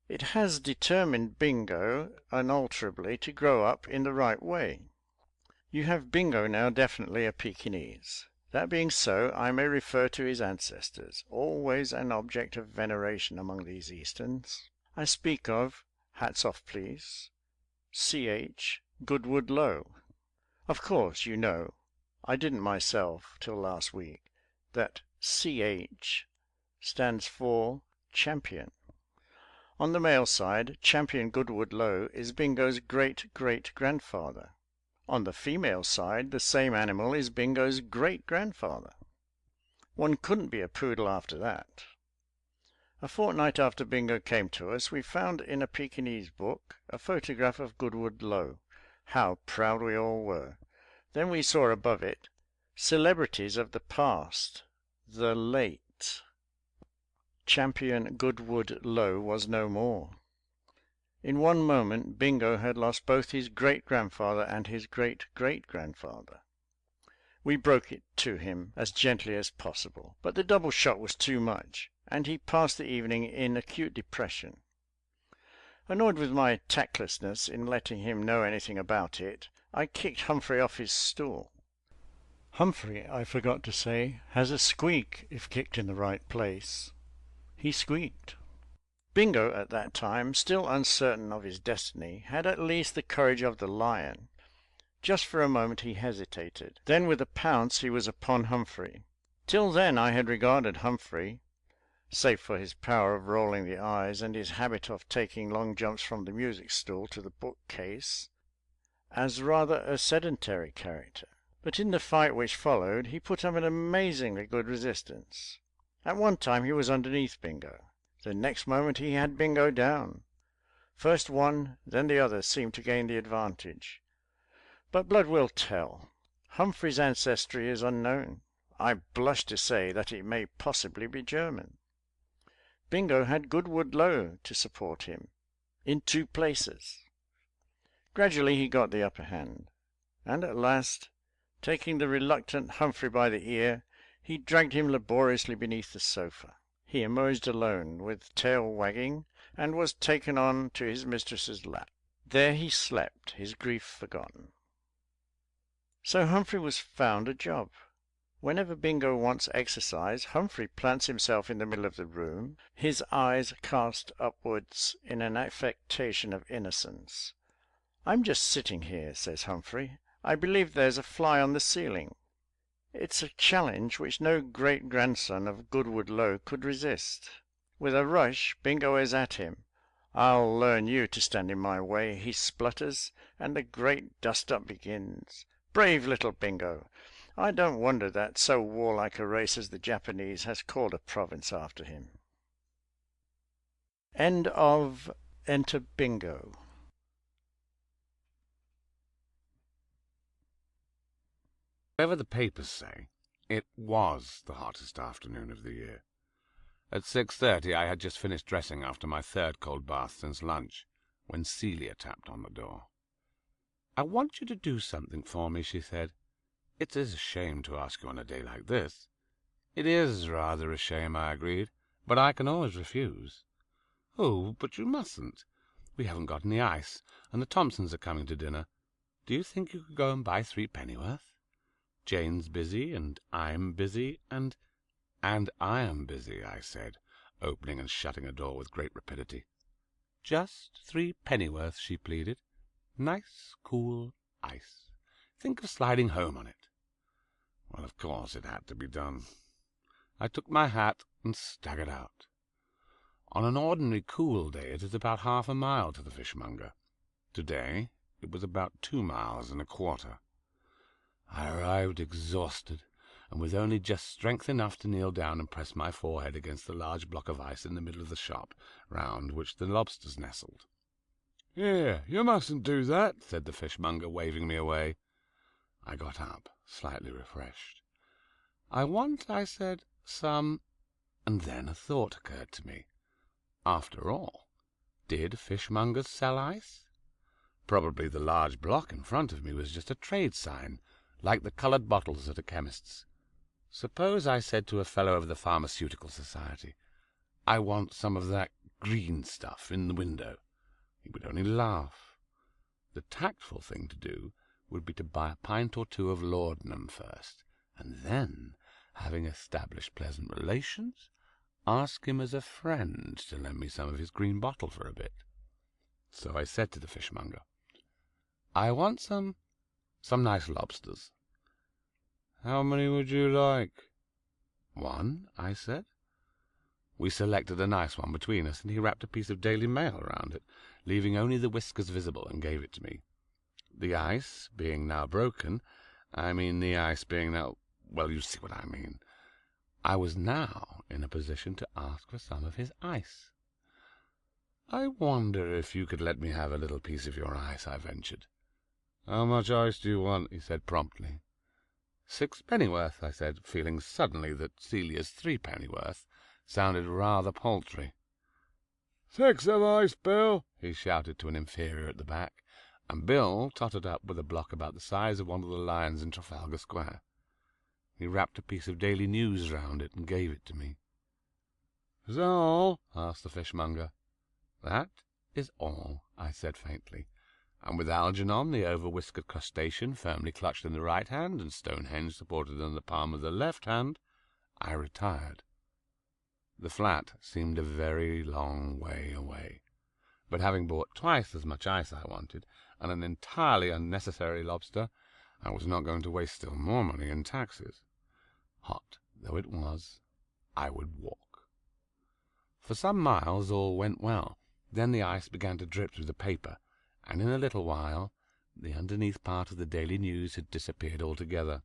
It has determined Bingo unalterably to grow up in the right way. You have Bingo now definitely a Pekingese. That being so, I may refer to his ancestors, always an object of veneration among these Easterns. I speak of, hats off please, C.H. Goodwood Low. Of course, you know, I didn't myself till last week, that C.H. stands for Champion. On the male side, Champion Goodwood Low is Bingo's great-great-grandfather. On the female side, the same animal is Bingo's great-grandfather. One couldn't be a poodle after that. A fortnight after Bingo came to us, we found in a Pekingese book a photograph of Goodwood Low. How proud we all were! Then we saw above it, Celebrities of the Past. The late Champion Goodwood Low was no more. In one moment Bingo had lost both his great-grandfather and his great-great-grandfather. We broke it to him as gently as possible, but the double shock was too much, and he passed the evening in acute depression. Annoyed with my tactlessness in letting him know anything about it, I kicked Humphrey off his stool. Humphrey, I forgot to say, has a squeak if kicked in the right place. He squeaked. Bingo, at that time, still uncertain of his destiny, had at least the courage of the lion. Just for a moment he hesitated. Then with a pounce he was upon Humphrey. Till then I had regarded Humphrey, save for his power of rolling the eyes and his habit of taking long jumps from the music stool to the bookcase, as rather a sedentary character. But in the fight which followed he put up an amazingly good resistance. At one time he was underneath Bingo. The next moment he had Bingo down. First one, then the other seemed to gain the advantage. But blood will tell. Humphrey's ancestry is unknown. I blush to say that it may possibly be German. Bingo had Goodwood Low to support him, in 2 places. Gradually he got the upper hand, and at last, taking the reluctant Humphrey by the ear, he dragged him laboriously beneath the sofa. He emerged alone, with tail wagging, and was taken on to his mistress's lap. There he slept, his grief forgotten. So Humphrey was found a job. Whenever Bingo wants exercise, Humphrey plants himself in the middle of the room, his eyes cast upwards in an affectation of innocence. "I'm just sitting here," says Humphrey. "I believe there's a fly on the ceiling." It's a challenge which no great-grandson of Goodwood Low could resist. With a rush, Bingo is at him. "I'll learn you to stand in my way," he splutters, and the great dust-up begins. Brave little Bingo! I don't wonder that so warlike a race as the Japanese has called a province after him. End of Enter Bingo. Whatever the papers say, it was the hottest afternoon of the year. At 6:30 I had just finished dressing after my 3rd cold bath since lunch, when Celia tapped on the door. "I want you to do something for me," she said. "It is a shame to ask you on a day like this." "It is rather a shame," I agreed, "but I can always refuse." "Oh, but you mustn't. We haven't got any ice, and the Thompsons are coming to dinner. Do you think you could go and buy 3 pennyworth? Jane's busy, and I'm busy, and I am busy, I said, opening and shutting a door with great rapidity. Just 3 pennyworth, she pleaded. Nice, cool ice. Think of sliding home on it. Well, of course it had to be done. I took my hat and staggered out. On an ordinary cool day it is about 1/2 mile to the fishmonger. Today it was about 2 miles and a quarter. I arrived exhausted, and with only just strength enough to kneel down and press my forehead against the large block of ice in the middle of the shop, round which the lobsters nestled. "Here, you mustn't do that," said the fishmonger, waving me away. I got up, slightly refreshed. "I want," I said, "some—" and then a thought occurred to me. After all, did fishmongers sell ice? Probably the large block in front of me was just a trade sign, like the coloured bottles at a chemist's. Suppose I said to a fellow of the Pharmaceutical Society, "I want some of that green stuff in the window." He would only laugh. The tactful thing to do would be to buy a pint or 2 of laudanum first, and then, having established pleasant relations, ask him as a friend to lend me some of his green bottle for a bit. So I said to the fishmonger, "I want some nice lobsters." "How many would you like?" "1," I said. We selected a nice one between us, and he wrapped a piece of Daily Mail around it, leaving only the whiskers visible, and gave it to me. The ice being now broken, the ice being now, well, you see what I mean. I was now in a position to ask for some of his ice. "I wonder if you could let me have a little piece of your ice," I ventured. "How much ice do you want?" he said promptly. 6 pennyworth, I said, feeling suddenly that Celia's 3 pennyworth sounded rather paltry. "6 of ice, Bill," he shouted to an inferior at the back, and Bill tottered up with a block about the size of one of the lions in Trafalgar Square. He wrapped a piece of Daily News round it and gave it to me. "Is that all?" asked the fishmonger. "That is all," I said faintly, and with Algernon, the over-whiskered crustacean, firmly clutched in the right hand, and Stonehenge supported in the palm of the left hand, I retired. The flat seemed a very long way away, but having bought twice as much ice I wanted, and an entirely unnecessary lobster, I was not going to waste still more money in taxis. Hot though it was, I would walk. For some miles all went well. Then the ice began to drip through the paper, and in a little while the underneath part of the Daily News had disappeared altogether.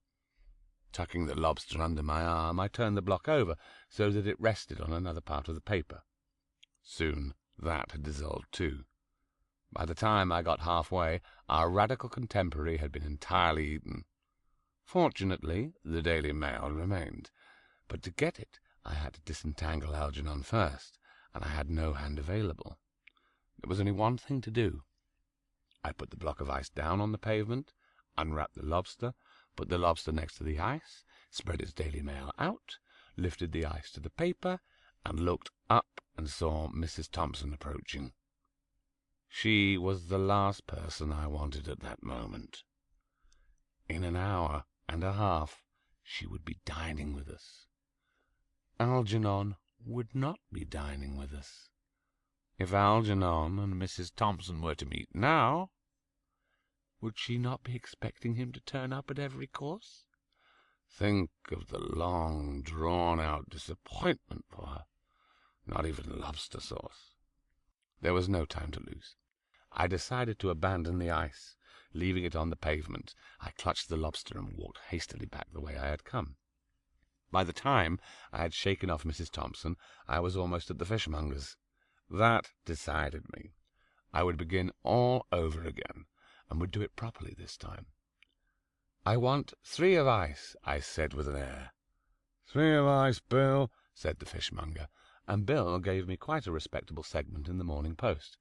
Tucking the lobster under my arm, I turned the block over so that it rested on another part of the paper. Soon that had dissolved too. By the time I got halfway, our radical contemporary had been entirely eaten. Fortunately, the Daily Mail remained, but to get it I had to disentangle Algernon first, and I had no hand available. There was only one thing to do. I put the block of ice down on the pavement, unwrapped the lobster, put the lobster next to the ice, spread its Daily Mail out, lifted the ice to the paper, and looked up and saw Mrs. Thompson approaching. She was the last person I wanted at that moment. In an hour and a half she would be dining with us. Algernon would not be dining with us. If Algernon and Mrs. Thompson were to meet now, would she not be expecting him to turn up at every course? Think of the long, drawn-out disappointment for her. Not even lobster sauce. There was no time to lose. I decided to abandon the ice. Leaving it on the pavement, I clutched the lobster and walked hastily back the way I had come. By the time I had shaken off Mrs. Thompson, I was almost at the fishmonger's. That decided me. I would begin all over again, and would do it properly this time. "I want 3 of ice," I said with an air. "3 of ice, Bill," said the fishmonger, and Bill gave me quite a respectable segment in the Morning Post.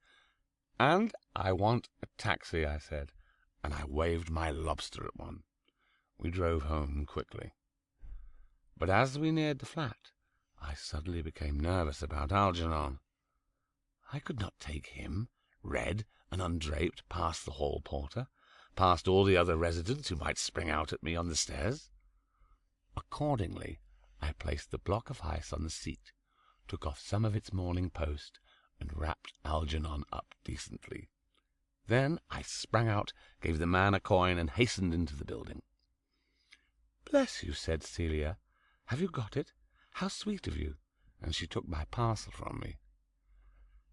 "And I want a taxi," I said, and I waved my lobster at one. We drove home quickly. But as we neared the flat, I suddenly became nervous about Algernon. I could not take him read and undraped past the hall porter, past all the other residents who might spring out at me on the stairs. Accordingly, I placed the block of ice on the seat, took off some of its Morning Post, and wrapped Algernon up decently. Then I sprang out, gave the man a coin, and hastened into the building. "Bless you," said Celia. "Have you got it? How sweet of you!" And she took my parcel from me.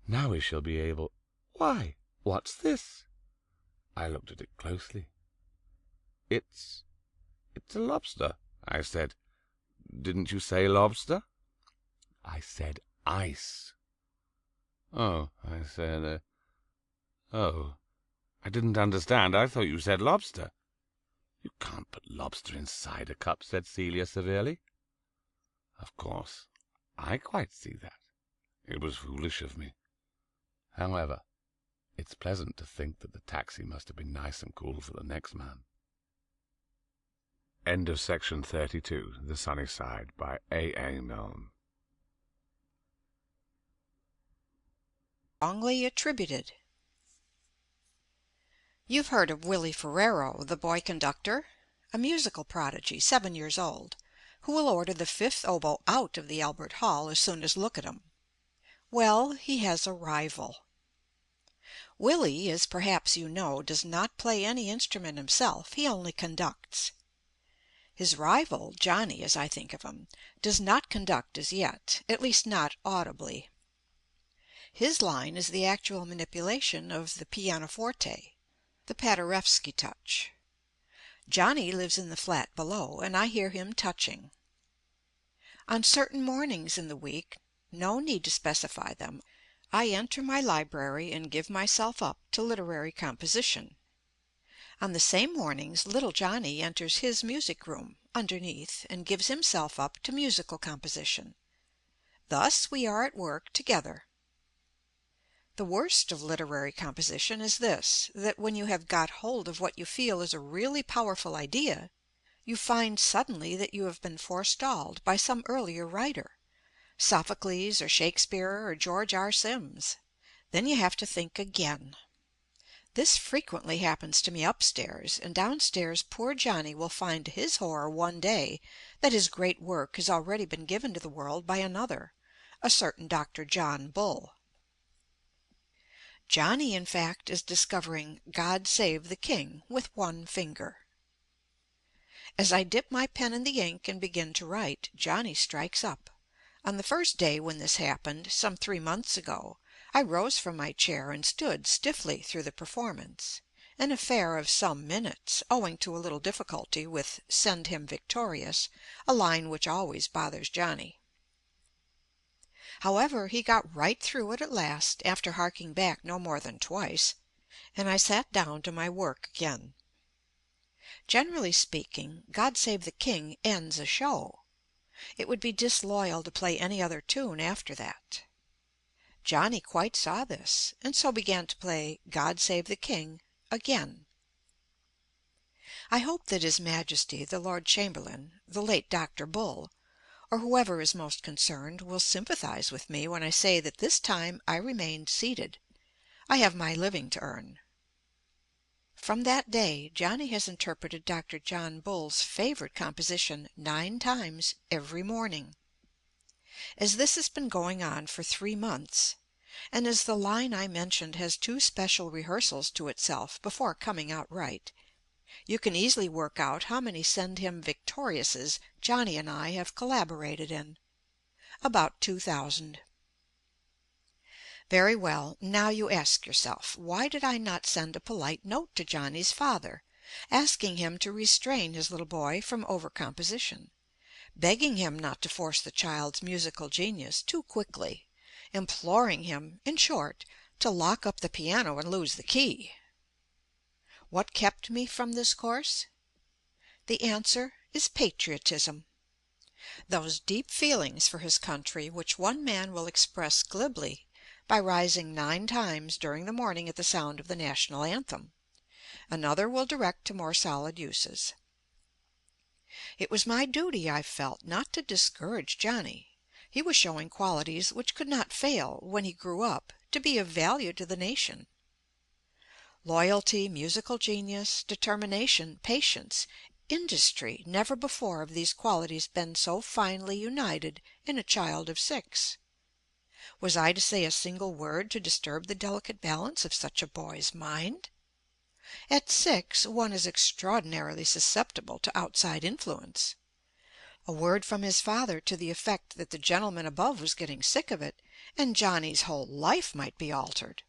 "Now we shall be able—" "Why, what's this?" I looked at it closely. It's a lobster," I said. "Didn't you say lobster?" "I said ice." "Oh," I said, "oh. I didn't understand. I thought you said lobster." "You can't put lobster inside a cup," said Celia severely. Of course, I quite see that. It was foolish of me. However, it's pleasant to think that the taxi must have been nice and cool for the next man. End of section 32, The Sunny Side, by A. Milne. Wrongly attributed. You've heard of Willie Ferrero, the boy conductor, a musical prodigy, 7 years old, who will order the fifth oboe out of the Albert Hall as soon as look at him. Well, he has a rival. Willie, as perhaps you know, does not play any instrument himself, he only conducts. His rival, Johnny, as I think of him, does not conduct as yet, at least not audibly. His line is the actual manipulation of the pianoforte, the Paderewski touch. Johnny lives in the flat below, and I hear him touching. On certain mornings in the week, no need to specify them, I enter my library and give myself up to literary composition. On the same mornings little Johnny enters his music room, underneath, and gives himself up to musical composition. Thus we are at work together. The worst of literary composition is this, that when you have got hold of what you feel is a really powerful idea, you find suddenly that you have been forestalled by some earlier writer, Sophocles or Shakespeare or George R. Sims. Then you have to think again. This frequently happens to me upstairs, and downstairs poor Johnny will find to his horror one day that his great work has already been given to the world by another, a certain Dr. John Bull. Johnny, in fact, is discovering "God Save the King" with one finger. As I dip my pen in the ink and begin to write, Johnny strikes up. On the first day when this happened, some 3 months ago, I rose from my chair and stood stiffly through the performance, an affair of some minutes, owing to a little difficulty with "Send him victorious," a line which always bothers Johnny. However, he got right through it at last, after harking back no more than twice, and I sat down to my work again. Generally speaking, "God Save the King" ends a show. It would be disloyal to play any other tune after that. Johnny quite saw this, and so began to play "God Save the King" again. I hope that His Majesty the Lord Chamberlain, the late Dr. Bull, or whoever is most concerned, will sympathize with me when I say that this time I remained seated. I have my living to earn. From that day Johnny has interpreted Dr. John Bull's favorite composition 9 times every morning. As this has been going on for 3 months, and as the line I mentioned has 2 special rehearsals to itself before coming out right, you can easily work out how many "Send him victoriouses" Johnny and I have collaborated in. About 2,000. Very well, now you ask yourself, why did I not send a polite note to Johnny's father, asking him to restrain his little boy from over-composition, begging him not to force the child's musical genius too quickly, imploring him, in short, to lock up the piano and lose the key? What kept me from this course? The answer is patriotism. Those deep feelings for his country which one man will express glibly by rising 9 times during the morning at the sound of the national anthem, another will direct to more solid uses. It was my duty, I felt, not to discourage Johnny. He was showing qualities which could not fail, when he grew up, to be of value to the nation. Loyalty, musical genius, determination, patience, industry, never before have these qualities been so finely united in a child of 6. Was I to say a single word to disturb the delicate balance of such a boy's mind? At 6, one is extraordinarily susceptible to outside influence. A word from his father to the effect that the gentleman above was getting sick of it, and Johnny's whole life might be altered.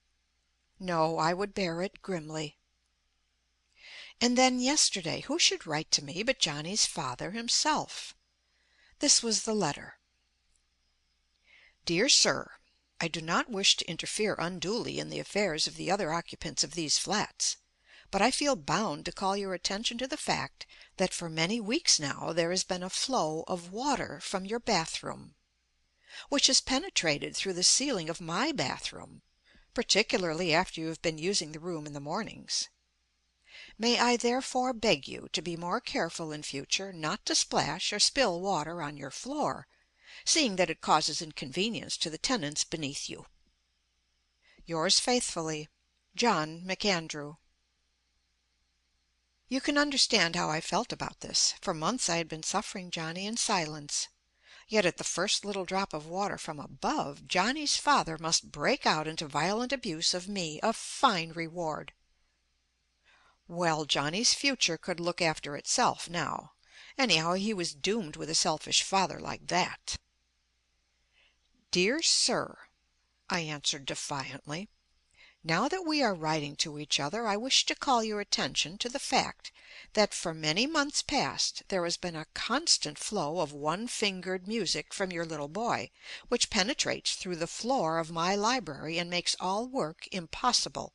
No, I would bear it grimly. And then yesterday, who should write to me but Johnny's father himself? This was the letter: Dear Sir, I do not wish to interfere unduly in the affairs of the other occupants of these flats, but I feel bound to call your attention to the fact that for many weeks now there has been a flow of water from your bathroom, which has penetrated through the ceiling of my bathroom, particularly after you have been using the room in the mornings. May I therefore beg you to be more careful in future not to splash or spill water on your floor, seeing that it causes inconvenience to the tenants beneath you. Yours faithfully, John McAndrew. You can understand how I felt about this. For months I had been suffering Johnny in silence. Yet at the first little drop of water from above, Johnny's father must break out into violent abuse of me, a fine reward. Well, Johnny's future could look after itself now. Anyhow, he was doomed with a selfish father like that. Dear Sir, I answered defiantly, now that we are writing to each other, I wish to call your attention to the fact that for many months past there has been a constant flow of one-fingered music from your little boy, which penetrates through the floor of my library and makes all work impossible.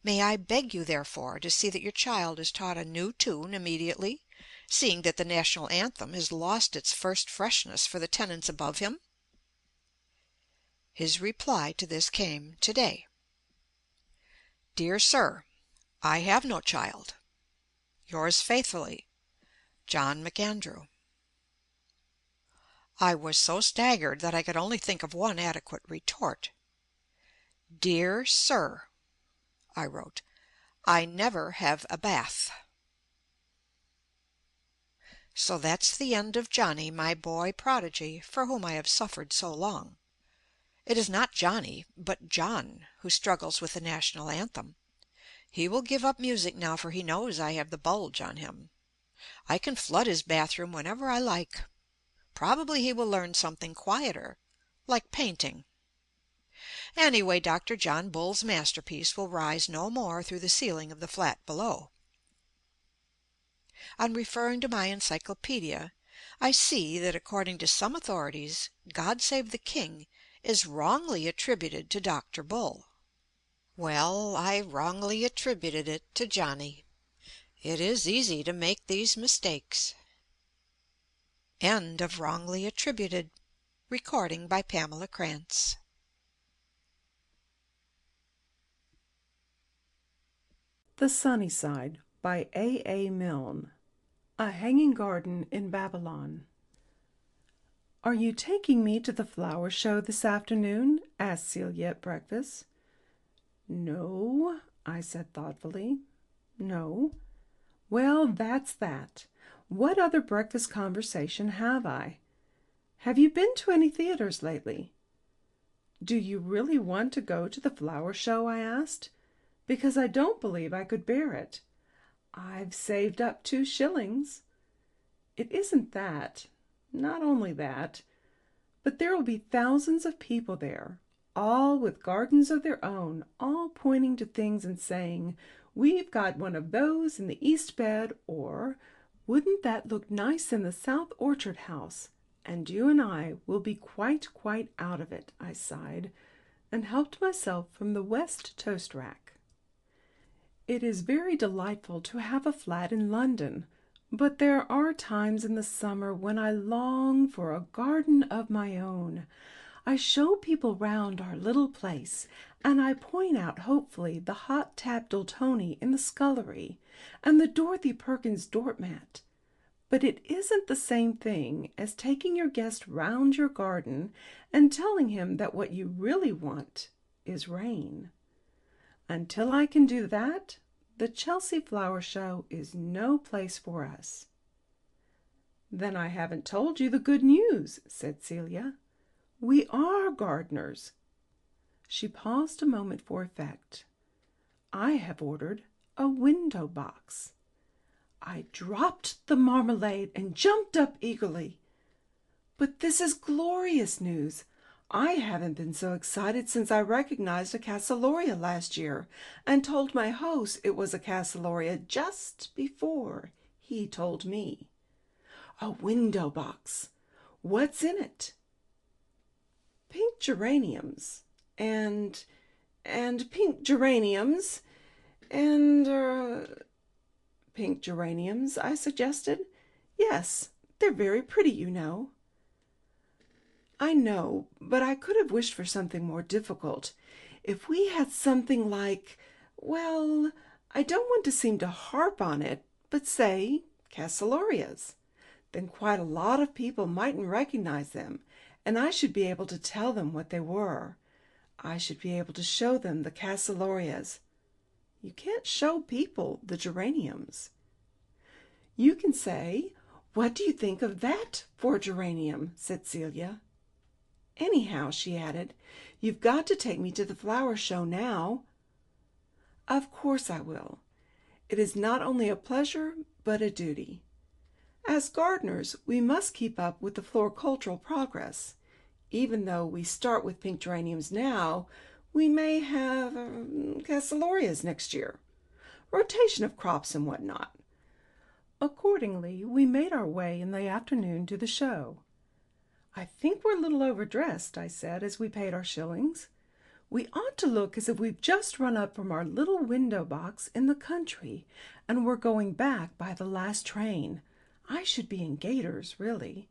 May I beg you, therefore, to see that your child is taught a new tune immediately, seeing that the national anthem has lost its first freshness for the tenants above him? His reply to this came today. Dear Sir, I have no child. Yours faithfully, John McAndrew. I was so staggered that I could only think of one adequate retort. Dear Sir, I wrote, I never have a bath. So that's the end of Johnny, my boy prodigy, for whom I have suffered so long. It is not Johnny, but John, who struggles with the national anthem. He will give up music now, for he knows I have the bulge on him. I can flood his bathroom whenever I like. Probably he will learn something quieter, like painting. Anyway, Dr. John Bull's masterpiece will rise no more through the ceiling of the flat below. On referring to my encyclopedia, I see that according to some authorities, God Save the King is wrongly attributed to Dr. Bull. Well, I wrongly attributed it to Johnny. It is easy to make these mistakes. End of wrongly attributed. Recording by Pamela Krantz. The Sunny Side by A. Milne. A Hanging Garden in Babylon. Are you taking me to the flower show this afternoon? Asked Celia at breakfast. No, I said thoughtfully. No. Well, that's that. What other breakfast conversation have I? Have you been to any theaters lately? Do you really want to go to the flower show? I asked, because I don't believe I could bear it. I've saved up 2 shillings. It isn't that, not only that, but there will be thousands of people there, all with gardens of their own, all pointing to things and saying, "We've got one of those in the east bed," or "Wouldn't that look nice in the south orchard house?" And you and I will be quite out of it, I sighed, and helped myself from the west toast rack. It is very delightful to have a flat in London, but there are times in the summer when I long for a garden of my own. I show people round our little place, and I point out hopefully the hot tap Doltoni in the scullery, and the Dorothy Perkins doormat. But it isn't the same thing as taking your guest round your garden and telling him that what you really want is rain. Until I can do that, the Chelsea Flower Show is no place for us." "Then I haven't told you the good news," said Celia. "We are gardeners." She paused a moment for effect. "I have ordered a window box." I dropped the marmalade and jumped up eagerly. "But this is glorious news. I haven't been so excited since I recognized a calceolaria last year and told my host it was a calceolaria just before he told me. A window box. What's in it?" "Pink geraniums and pink geraniums and pink geraniums," I suggested. "Yes, they're very pretty, you know." "I know, but I could have wished for something more difficult. If we had something like, well, I don't want to seem to harp on it, but say calceolarias. Then quite a lot of people mightn't recognize them, and I should be able to tell them what they were. I should be able to show them the calceolarias. You can't show people the geraniums. You can say, 'What do you think of that for a geranium?'" said Celia. "Anyhow," she added, "you've got to take me to the flower show now." "Of course I will. It is not only a pleasure, but a duty. As gardeners, we must keep up with the floricultural progress. Even though we start with pink geraniums now, we may have calceolarias next year. Rotation of crops and what not." Accordingly, we made our way in the afternoon to the show. "I think we're a little overdressed," I said, as we paid our shillings. "We ought to look as if we've just run up from our little window box in the country and were going back by the last train. I should be in gaiters, really."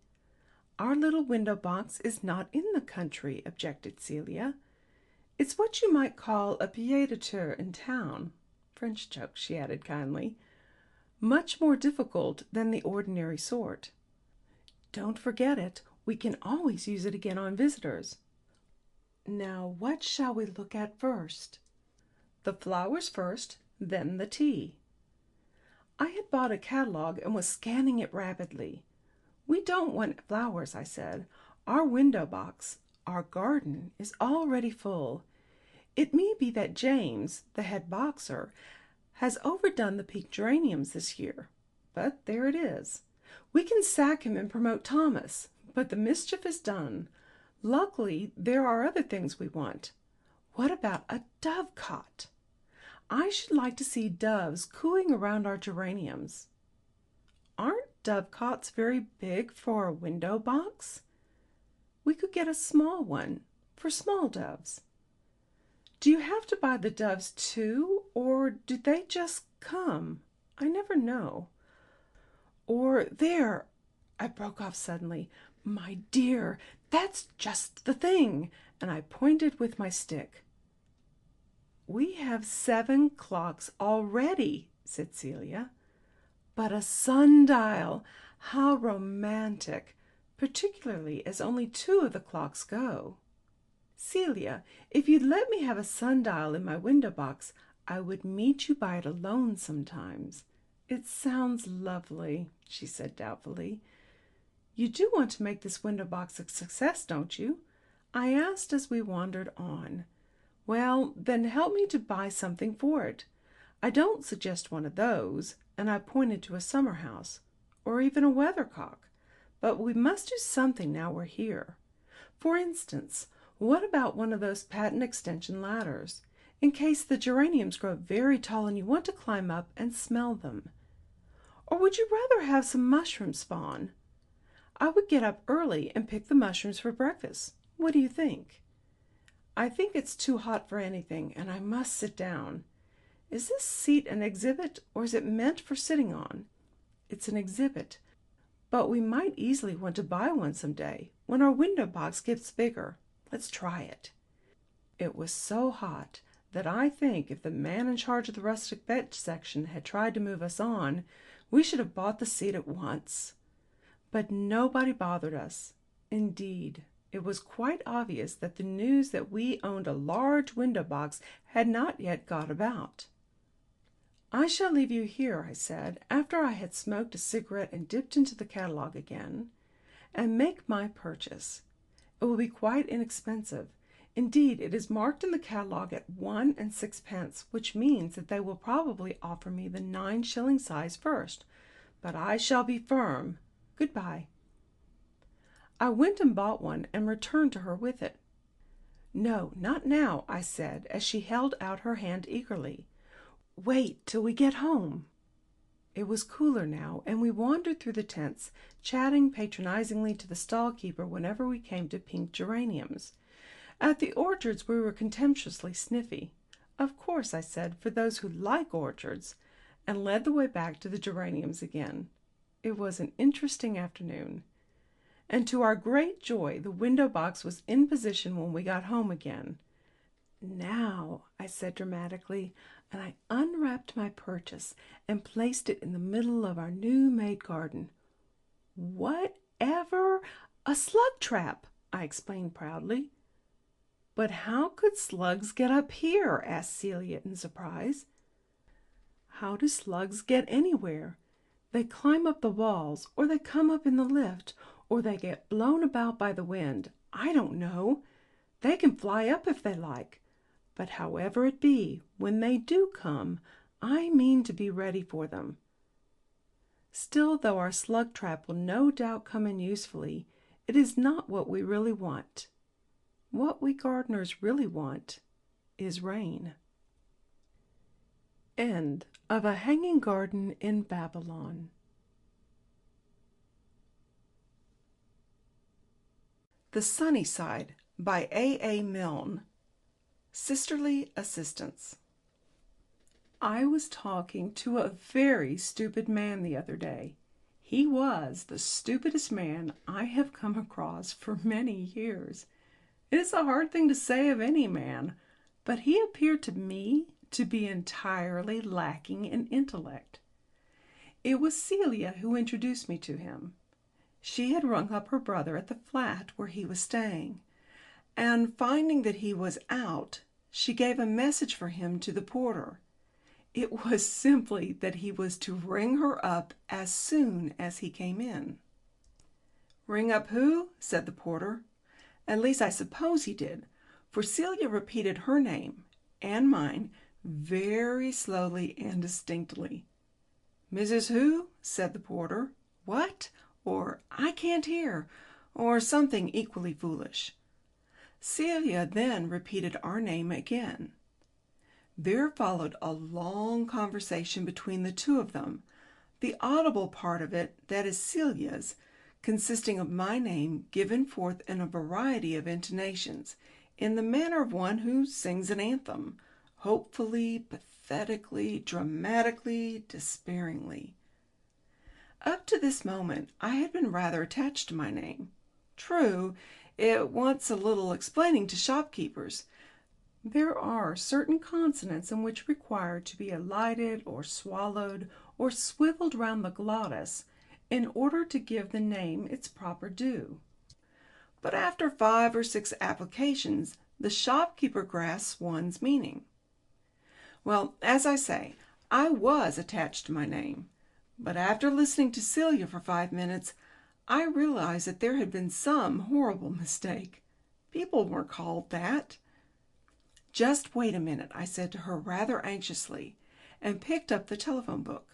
"Our little window box is not in the country," objected Celia. "It's what you might call a pied-à-terre in town." French joke, she added kindly. "Much more difficult than the ordinary sort." "Don't forget it. We can always use it again on visitors. Now, what shall we look at first?" "The flowers first, then the tea." I had bought a catalogue and was scanning it rapidly. "We don't want flowers," I said. "Our window box, our garden, is already full. It may be that James, the head boxer, has overdone the pink geraniums this year, but there it is. We can sack him and promote Thomas, but the mischief is done. Luckily, there are other things we want. What about a dovecot? I should like to see doves cooing around our geraniums." "Aren't dovecots very big for a window box?" "We could get a small one for small doves." "Do you have to buy the doves too, or do they just come? I never know. Or there," I broke off suddenly. "My dear, that's just the thing," and I pointed with my stick. "We have 7 clocks already," said Celia. "But a sundial! How romantic, particularly as only 2 of the clocks go. Celia, if you'd let me have a sundial in my window box, I would meet you by it alone sometimes. It sounds lovely," she said doubtfully. "You do want to make this window box a success, don't you?" I asked as we wandered on. "Well, then help me to buy something for it. I don't suggest one of those," and I pointed to a summer house, "or even a weathercock. But we must do something now we're here. For instance, what about one of those patent extension ladders, in case the geraniums grow very tall and you want to climb up and smell them? Or would you rather have some mushroom spawn? I would get up early and pick the mushrooms for breakfast. What do you think? I think it's too hot for anything, and I must sit down. Is this seat an exhibit, or is it meant for sitting on? It's an exhibit, but we might easily want to buy one some day, when our window box gets bigger. Let's try it." It was so hot that I think if the man in charge of the rustic bench section had tried to move us on, we should have bought the seat at once. But nobody bothered us. Indeed, It was quite obvious that the news that we owned a large window box had not yet got about. "I shall leave you here," I said, after I had smoked a cigarette and dipped into the catalogue again, "and make my purchase. It will be quite inexpensive. Indeed, it is marked in the catalogue at 1 and 6 pence, which means that they will probably offer me the 9-shilling size first. But I shall be firm. Good-bye." I went and bought one and returned to her with it. "No, not now," I said, as she held out her hand eagerly. "Wait till we get home." It was cooler now, and we wandered through the tents, chatting patronizingly to the stall keeper whenever we came to pink geraniums. At the orchards we were contemptuously sniffy. "Of course," I said, "for those who like orchards," and led the way back to the geraniums again. It was an interesting afternoon. And to our great joy, the window box was in position when we got home again. "Now," I said dramatically, and I unwrapped my purchase and placed it in the middle of our new-made garden. "Whatever—" "A slug trap," I explained proudly. "But how could slugs get up here?" asked Celia in surprise. "How do slugs get anywhere? They climb up the walls, or they come up in the lift, or they get blown about by the wind. I don't know. They can fly up if they like. But however it be, when they do come, I mean to be ready for them. Still, though our slug trap will no doubt come in usefully, it is not what we really want. What we gardeners really want is rain." End of A Hanging Garden in Babylon. The Sunny Side by A. Milne. Sisterly Assistance. I was talking to a very stupid man the other day. He was the stupidest man I have come across for many years. It is a hard thing to say of any man, but he appeared to me to be entirely lacking in intellect. It was Celia who introduced me to him. She had rung up her brother at the flat where he was staying, and finding that he was out, she gave a message for him to the porter. It was simply that he was to ring her up as soon as he came in. "Ring up who?" said the porter. At least I suppose he did, for Celia repeated her name and mine very slowly and distinctly. "Mrs. Who?" said the porter. "What?" or "I can't hear," or something equally foolish. Celia then repeated our name again. There followed a long conversation between the two of them, the audible part of it, that is Celia's, consisting of my name given forth in a variety of intonations, in the manner of one who sings an anthem, hopefully, pathetically, dramatically, despairingly. Up to this moment I had been rather attached to my name. True, it wants a little explaining to shopkeepers. There are certain consonants in which require to be elided or swallowed or swiveled round the glottis in order to give the name its proper due. But after 5 or 6 applications, the shopkeeper grasps one's meaning. Well, as I say, I was attached to my name. But after listening to Celia for 5 minutes, I realized that there had been some horrible mistake. People weren't called that. "Just wait a minute," I said to her rather anxiously, and picked up the telephone book.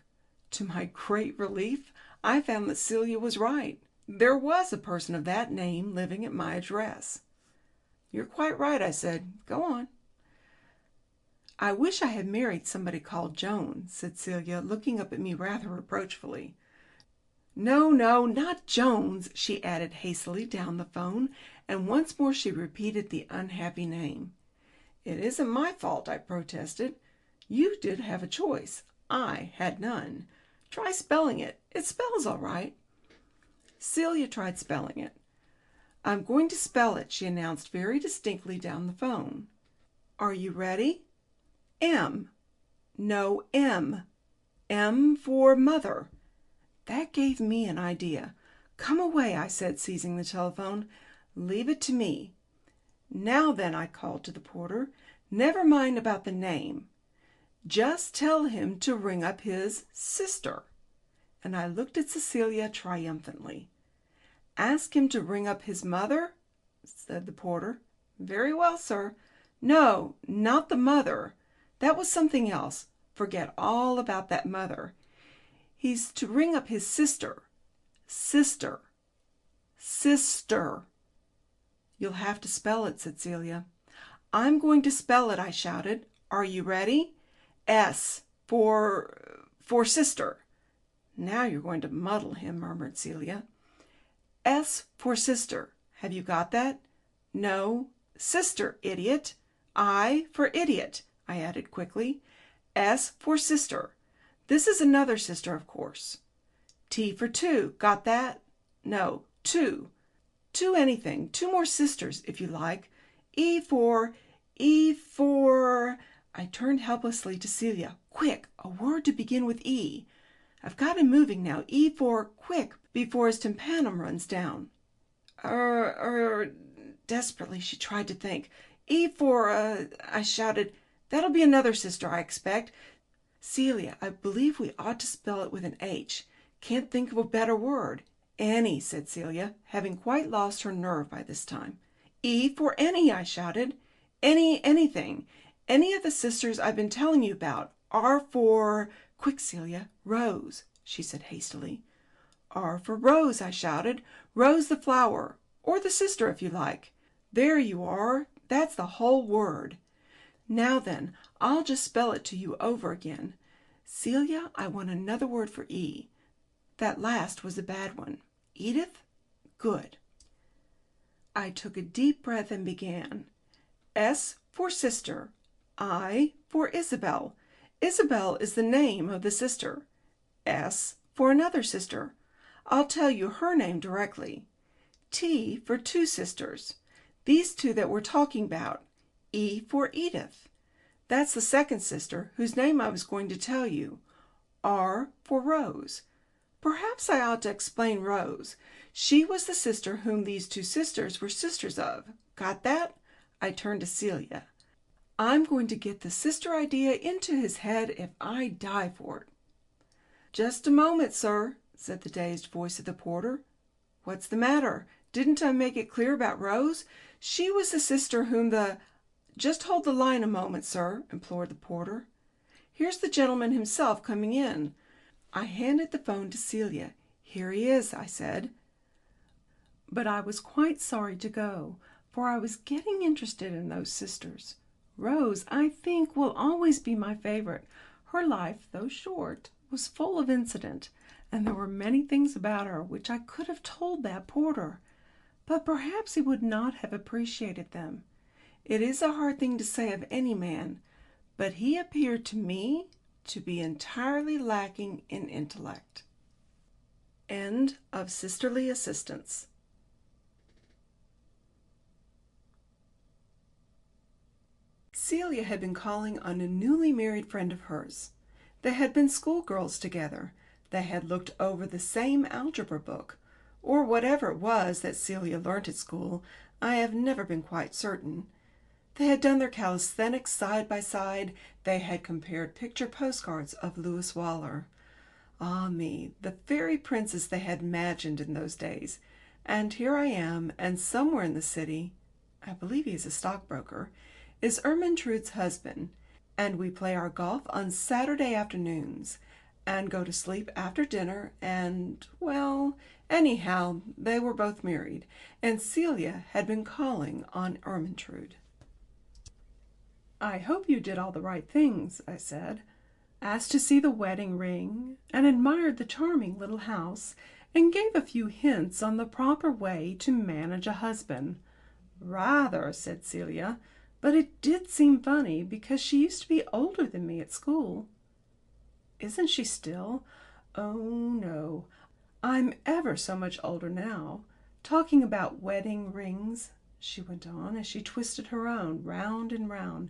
To my great relief, I found that Celia was right. There was a person of that name living at my address. "You're quite right," I said. "Go on." "I wish I had married somebody called Joan," said Celia, looking up at me rather reproachfully. "No, no, not Jones," she added hastily down the phone, and once more she repeated the unhappy name. "It isn't my fault," I protested. "You did have a choice. I had none. Try spelling it. It spells all right." Celia tried spelling it. "I'm going to spell it," she announced very distinctly down the phone. "Are you ready? M. No, M. M for mother." That gave me an idea. "Come away," I said, seizing the telephone. Leave it to me. Now then, I called to the porter, never mind about the name. Just tell him to ring up his sister. And I looked at Cecilia triumphantly. Ask him to ring up his mother, said the porter. Very well, sir. No, not the mother. That was something else. Forget all about that mother. He's to ring up his sister. Sister. Sister. You'll have to spell it, said Celia. I'm going to spell it, I shouted. Are you ready? S for sister. Now you're going to muddle him, murmured Celia. S for sister. Have you got that? No. Sister, idiot. I for idiot, I added quickly. S for sister. This is another sister, of course. T for two. Got that? No. Two. Two anything. Two more sisters, if you like. E for... I turned helplessly to Celia. Quick, a word to begin with E. I've got him moving now. E for quick, before his tympanum runs down. Desperately she tried to think. E for, I shouted. That'll be another sister, I expect. Celia, I believe we ought to spell it with an H. Can't think of a better word. Annie, said Celia, having quite lost her nerve by this time. E for Annie, I shouted. Anything. Any of the sisters I've been telling you about. R for... Quick, Celia. Rose, she said hastily. R for Rose, I shouted. Rose the flower. Or the sister, if you like. There you are. That's the whole word. Now then, I'll just spell it to you over again. Celia, I want another word for E. That last was a bad one. Edith? Good. I took a deep breath and began. S for sister. I for Isabel. Isabel is the name of the sister. S for another sister. I'll tell you her name directly. T for two sisters. These two that we're talking about. E for Edith. That's the second sister, whose name I was going to tell you. R for Rose. Perhaps I ought to explain Rose. She was the sister whom these two sisters were sisters of. Got that? I turned to Celia. I'm going to get the sister idea into his head if I die for it. Just a moment, sir, said the dazed voice of the porter. What's the matter? Didn't I make it clear about Rose? She was the sister whom the... Just hold the line a moment, sir, implored the porter. Here's the gentleman himself coming in. I handed the phone to Celia. Here he is, I said. But I was quite sorry to go, for I was getting interested in those sisters. Rose, I think, will always be my favorite. Her life, though short, was full of incident, and there were many things about her which I could have told that porter. But perhaps he would not have appreciated them. It is a hard thing to say of any man, but he appeared to me to be entirely lacking in intellect. End of Sisterly Assistance. Celia had been calling on a newly married friend of hers. They had been schoolgirls together. They had looked over the same algebra book, or whatever it was that Celia learnt at school. I have never been quite certain. They had done their calisthenics side by side. They had compared picture postcards of Lewis Waller. Ah me, the fairy princes they had imagined in those days. And here I am, and somewhere in the city, I believe he is a stockbroker, is Ermyntrude's husband, and we play our golf on Saturday afternoons, and go to sleep after dinner, and, well, anyhow, they were both married, and Celia had been calling on Ermyntrude. I hope you did all the right things, I said. Asked to see the wedding ring, and admired the charming little house, and gave a few hints on the proper way to manage a husband. Rather, said Celia, but it did seem funny, because she used to be older than me at school. Isn't she still? Oh, no. I'm ever so much older now. Talking about wedding rings, she went on, as she twisted her own round and round.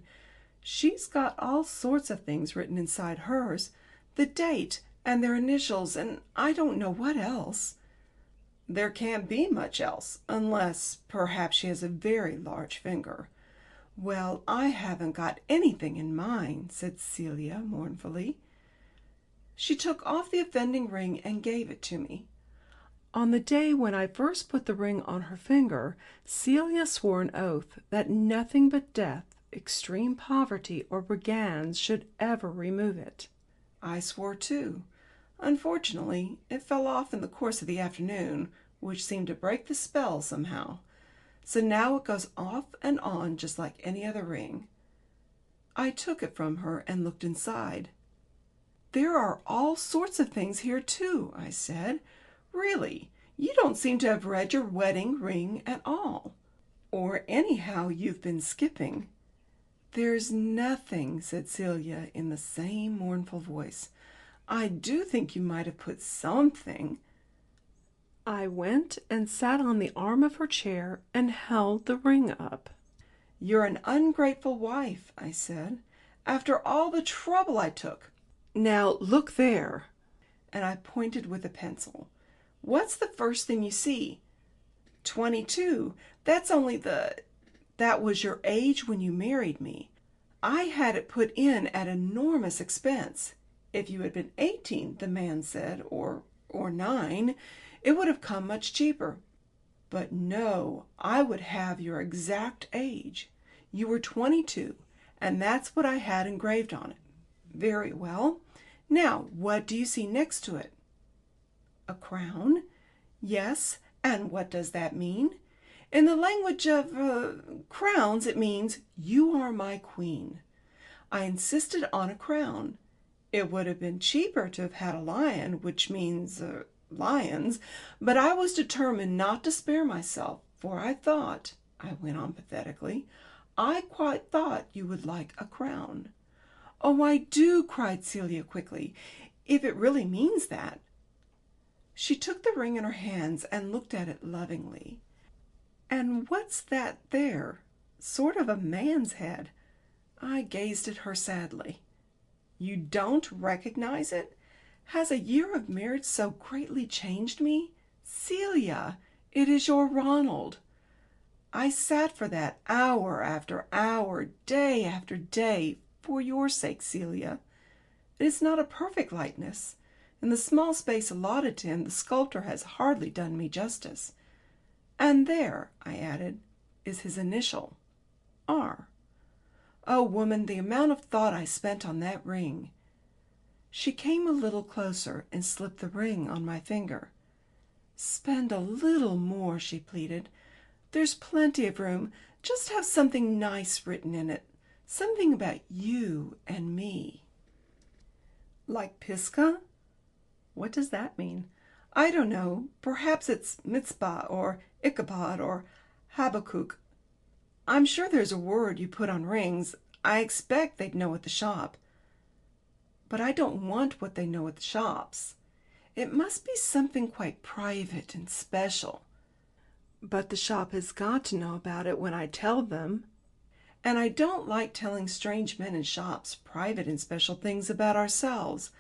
She's got all sorts of things written inside hers, the date and their initials, and I don't know what else. There can't be much else, unless perhaps she has a very large finger. Well, I haven't got anything in mine, said Celia mournfully. She took off the offending ring and gave it to me. On the day when I first put the ring on her finger, Celia swore an oath that nothing but death, extreme poverty, or brigands should ever remove it. I swore too. Unfortunately, it fell off in the course of the afternoon, which seemed to break the spell somehow. So now it goes off and on just like any other ring. I took it from her and looked inside. There are all sorts of things here too, I said. Really, you don't seem to have read your wedding ring at all. Or anyhow, you've been skipping. There's nothing, said Celia in the same mournful voice. I do think you might have put something. I went and sat on the arm of her chair and held the ring up. You're an ungrateful wife, I said, after all the trouble I took. Now look there. And I pointed with a pencil. What's the first thing you see? 22. That's only that was your age when you married me. I had it put in at enormous expense. If you had been 18, the man said, or 9, it would have come much cheaper. But no, I would have your exact age. You were 22, and that's what I had engraved on it. Very well. Now, what do you see next to it? A crown? Yes, and what does that mean? In the language of crowns, it means, you are my queen. I insisted on a crown. It would have been cheaper to have had a lion, which means lions, but I was determined not to spare myself, for I thought, I went on pathetically, I quite thought you would like a crown. Oh, I do, cried Celia quickly, if it really means that. She took the ring in her hands and looked at it lovingly. And what's that there? Sort of a man's head. I gazed at her sadly. You don't recognize it? Has a year of marriage so greatly changed me? Celia, it is your Ronald. I sat for that hour after hour, day after day, for your sake, Celia. It is not a perfect likeness. In the small space allotted to him, the sculptor has hardly done me justice. And there, I added, is his initial, R. Oh, woman, the amount of thought I spent on that ring. She came a little closer and slipped the ring on my finger. Spend a little more, she pleaded. There's plenty of room. Just have something nice written in it. Something about you and me. Like Pisgah? What does that mean? I don't know. Perhaps it's mitzvah or Ichabod or Habakkuk. I'm sure there's a word you put on rings. I expect they'd know at the shop. But I don't want what they know at the shops. It must be something quite private and special. But the shop has got to know about it when I tell them. And I don't like telling strange men in shops private and special things about ourselves.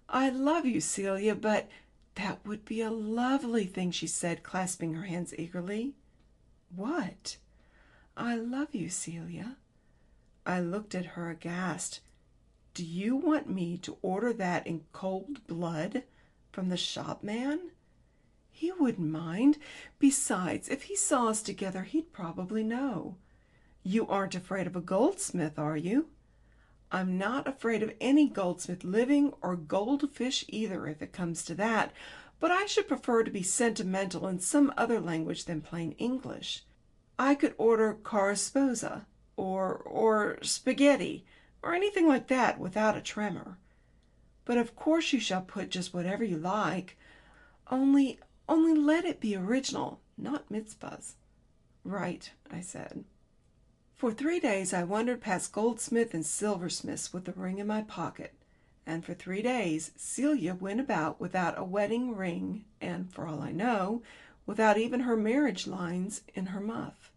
I love you, Celia, but that would be a lovely thing, she said, clasping her hands eagerly. What? I love you, Celia. I looked at her aghast. Do you want me to order that in cold blood from the shopman? He wouldn't mind. Besides, if he saw us together, he'd probably know. You aren't afraid of a goldsmith, are you? I'm not afraid of any goldsmith living or goldfish either, if it comes to that, but I should prefer to be sentimental in some other language than plain English. I could order carsposa or spaghetti or anything like that without a tremor. But of course you shall put just whatever you like. Only let it be original, not mitzvahs. Right, I said. For 3 days I wandered past goldsmith and silversmiths with the ring in my pocket, and for 3 days Celia went about without a wedding ring and, for all I know, without even her marriage lines in her muff.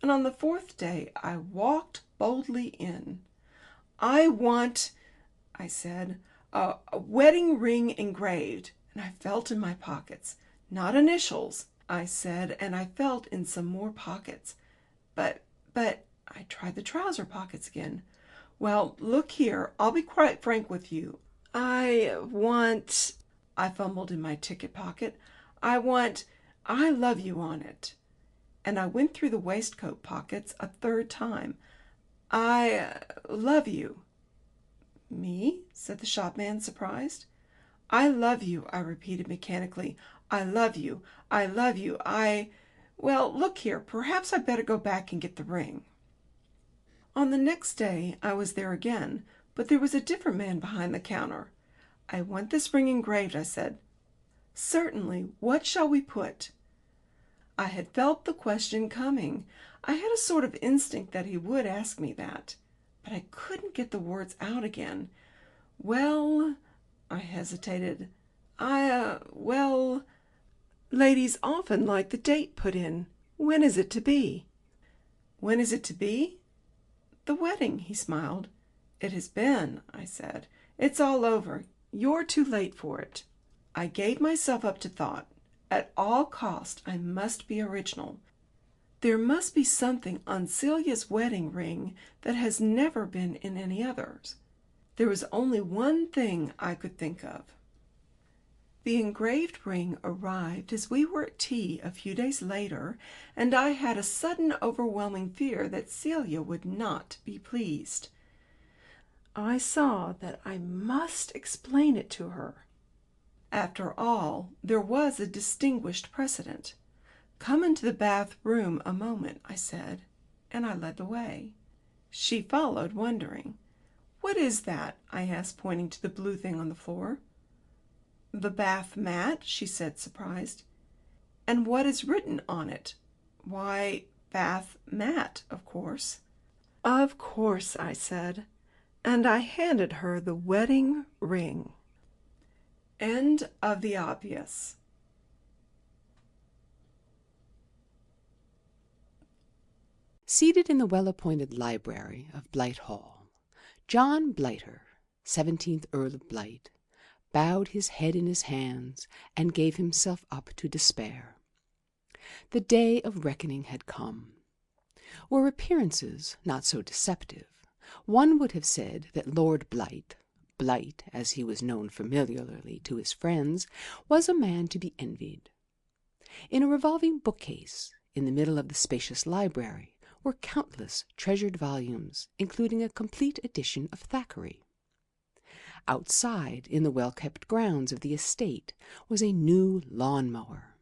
And on the 4th day I walked boldly in. I want, I said, a wedding ring engraved, and I felt in my pockets. Not initials, I said, and I felt in some more pockets. But, I tried the trouser pockets again. Well, look here, I'll be quite frank with you. I fumbled in my ticket pocket. I love you on it. And I went through the waistcoat pockets a third time. I love you. Me? Said the shopman, surprised. I love you, I repeated mechanically. I love you. I love you. Well, look here, perhaps I'd better go back and get the ring. On the next day I was there again, but there was a different man behind the counter. I want this ring engraved, I said. Certainly. What shall we put? I had felt the question coming. I had a sort of instinct that he would ask me that, but I couldn't get the words out again. Well, I hesitated. Well, ladies often like the date put in. When is it to be? When is it to be? The wedding, he smiled. It has been, I said. It's all over. You're too late for it. I gave myself up to thought. At all cost, I must be original. There must be something on Celia's wedding ring that has never been in any others. There was only one thing I could think of. The engraved ring arrived as we were at tea a few days later, and I had a sudden overwhelming fear that Celia would not be pleased. I saw that I must explain it to her. After all, there was a distinguished precedent. Come into the bathroom a moment, I said, and I led the way. She followed, wondering. What is that? I asked, pointing to the blue thing on the floor. The bath mat, she said, surprised. And what is written on it? Why, bath mat, of course. Of course, I said, and I handed her the wedding ring. End of the obvious. Seated in the well-appointed library of Blight Hall, John Blighter, 17th Earl of Blight, bowed his head in his hands and gave himself up to despair. The day of reckoning had come. Were appearances not so deceptive, one would have said that Lord Blight, as he was known familiarly to his friends, was a man to be envied. In a revolving bookcase, in the middle of the spacious library, were countless treasured volumes, including a complete edition of Thackeray. Outside, in the well-kept grounds of the estate, was a new lawn-mower.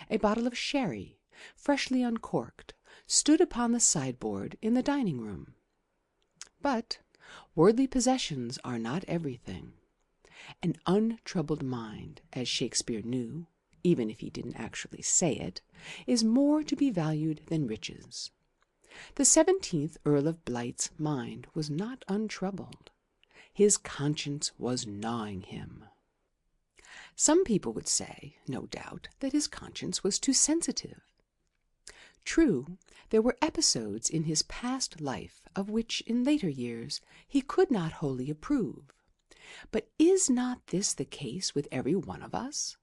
A bottle of sherry, freshly uncorked, stood upon the sideboard in the dining-room. But worldly possessions are not everything. An untroubled mind, as Shakespeare knew, even if he didn't actually say it, is more to be valued than riches. The 17th Earl of Blight's mind was not untroubled. His conscience was gnawing him. Some people would say, no doubt, that his conscience was too sensitive. True, there were episodes in his past life of which, in later years, he could not wholly approve. But is not this the case with every one of us?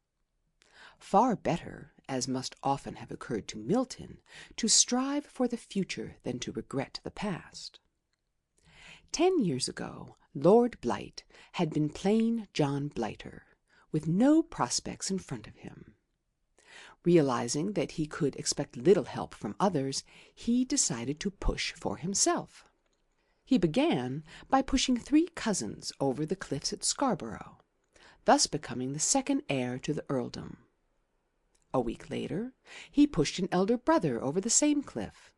Far better, as must often have occurred to Milton, to strive for the future than to regret the past. 10 years ago, Lord Blight had been plain John Blighter, with no prospects in front of him. Realizing that he could expect little help from others, he decided to push for himself. He began by pushing 3 cousins over the cliffs at Scarborough, thus becoming the second heir to the earldom. A week later, he pushed an elder brother over the same cliff,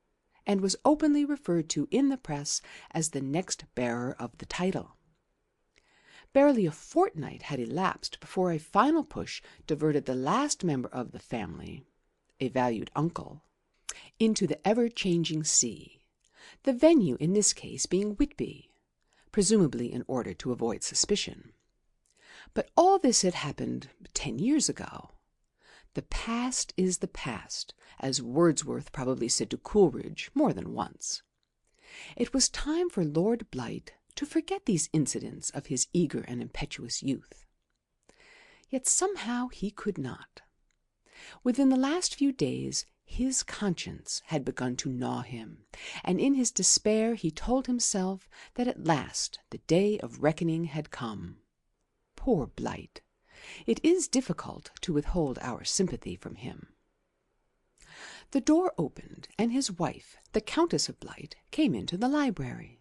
and was openly referred to in the press as the next bearer of the title. Barely a fortnight had elapsed before a final push diverted the last member of the family, a valued uncle, into the ever-changing sea, the venue in this case being Whitby, presumably in order to avoid suspicion. But all this had happened 10 years ago. The past is the past, as Wordsworth probably said to Coleridge more than once. It was time for Lord Blight to forget these incidents of his eager and impetuous youth. Yet somehow he could not. Within the last few days his conscience had begun to gnaw him, and in his despair he told himself that at last the day of reckoning had come. Poor Blight! It is difficult to withhold our sympathy from him. The door opened, and his wife, the Countess of Blight, came into the library.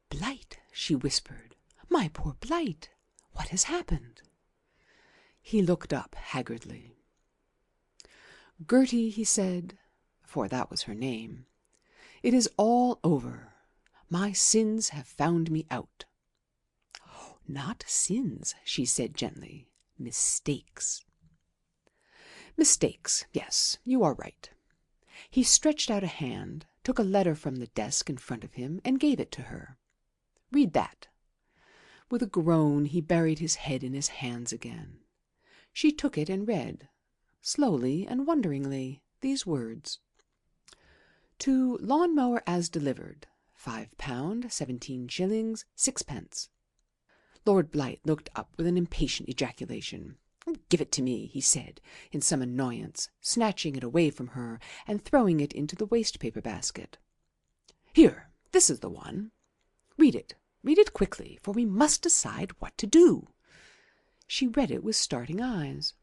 "Blight," she whispered, "my poor Blight, what has happened?" He looked up haggardly. "Gertie," he said, for that was her name, "it is all over. My sins have found me out." "Not sins," she said gently, "mistakes." "Mistakes, yes, you are right." He stretched out a hand, took a letter from the desk in front of him, and gave it to her. "Read that." With a groan he buried his head in his hands again. She took it and read, slowly and wonderingly, these words: "To lawn mower as delivered, £5, 17 shillings, 6 pence." Lord Blight looked up with an impatient ejaculation. "Give it to me," he said, in some annoyance, snatching it away from her and throwing it into the waste-paper basket. "Here, this is the one. Read it quickly, for we must decide what to do." She read it with starting eyes.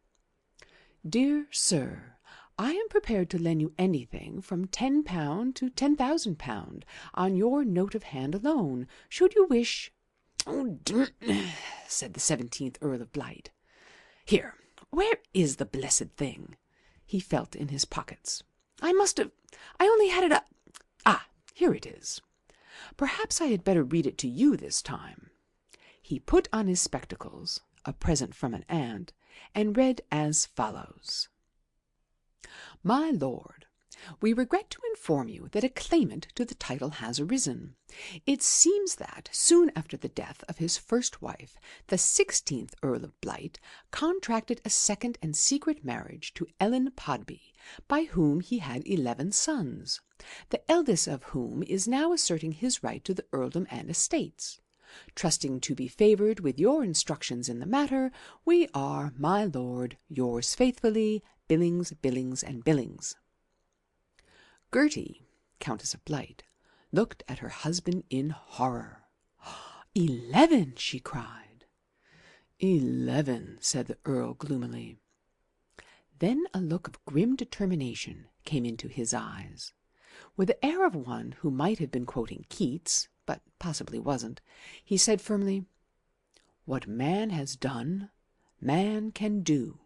"Dear Sir, I am prepared to lend you anything from £10 to £10,000 on your note of hand alone, should you wish—" "Oh, said the 17th Earl of Blight. "Here, where is the blessed thing?" He felt in his pockets. I only had it up. Ah, here it is. Perhaps I had better read it to you this time." He put on his spectacles, a present from an aunt, and read as follows: "My lord, we regret to inform you that a claimant to the title has arisen. It seems that, soon after the death of his first wife, the 16th Earl of Blight contracted a second and secret marriage to Ellen Podby, by whom he had 11 sons, the eldest of whom is now asserting his right to the earldom and estates. Trusting to be favoured with your instructions in the matter, we are, my lord, yours faithfully, Billings, Billings, and Billings." Gertie, Countess of Blight, looked at her husband in horror. "11!" she cried. "11," said the Earl gloomily. Then a look of grim determination came into his eyes. With the air of one who might have been quoting Keats, but possibly wasn't, he said firmly, "What man has done, man can do."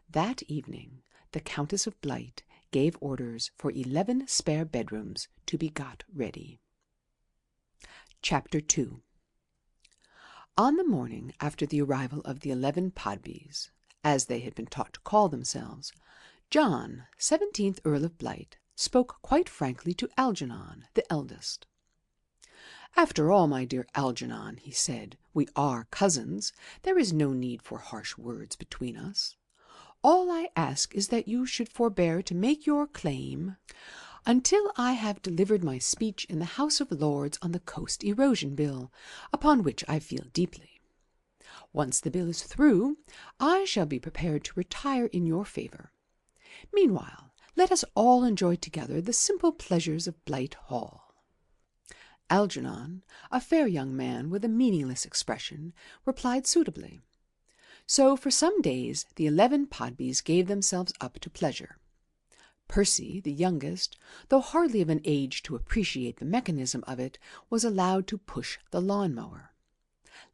That evening the Countess of Blight gave orders for 11 spare bedrooms to be got ready. Chapter 2. On the morning after the arrival of the 11 Podbys, as they had been taught to call themselves, John, 17th Earl of Blight, spoke quite frankly to Algernon, the eldest. "After all, my dear Algernon," he said, "we are cousins. There is no need for harsh words between us. All I ask is that you should forbear to make your claim until I have delivered my speech in the House of Lords on the Coast Erosion Bill, upon which I feel deeply. Once the bill is through, I shall be prepared to retire in your favour. Meanwhile, let us all enjoy together the simple pleasures of Blight Hall." Algernon, a fair young man with a meaningless expression, replied suitably. So for some days the 11 Podbys gave themselves up to pleasure. Percy, the youngest, though hardly of an age to appreciate the mechanism of it, was allowed to push the lawn-mower.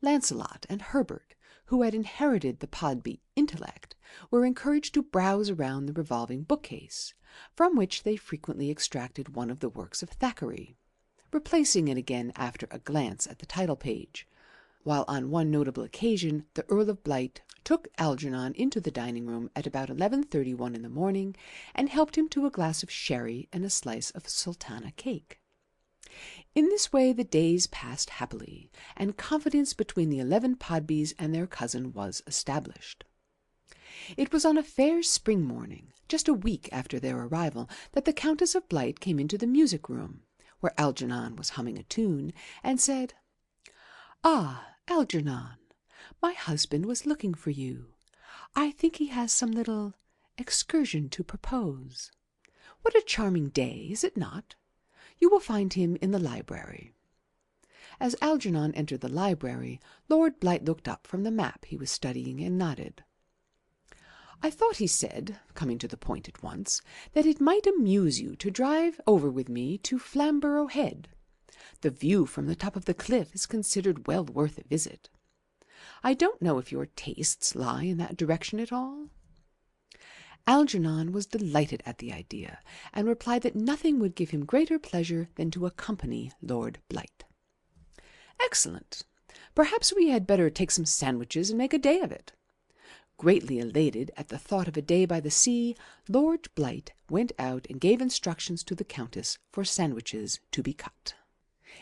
Lancelot and Herbert, who had inherited the Podby intellect, were encouraged to browse around the revolving bookcase, from which they frequently extracted one of the works of Thackeray, replacing it again after a glance at the title-page, while on one notable occasion the Earl of Blight took Algernon into the dining-room at about 11:31 in the morning and helped him to a glass of sherry and a slice of sultana cake. In this way the days passed happily, and confidence between the 11 Podbys and their cousin was established. It was on a fair spring morning, just a week after their arrival, that the Countess of Blight came into the music-room, where Algernon was humming a tune, and said, "Ah, Algernon, my husband was looking for you. I think he has some little excursion to propose. What a charming day, is it not? You will find him in the library." As Algernon entered the library, Lord Blight looked up from the map he was studying and nodded. "I thought," he said, coming to the point at once, "that it might amuse you to drive over with me to Flamborough Head. The view from the top of the cliff is considered well worth a visit. I don't know if your tastes lie in that direction at all?" Algernon was delighted at the idea, and replied that nothing would give him greater pleasure than to accompany Lord Blight. "Excellent. Perhaps we had better take some sandwiches and make a day of it." Greatly elated at the thought of a day by the sea, Lord Blight went out and gave instructions to the Countess for sandwiches to be cut.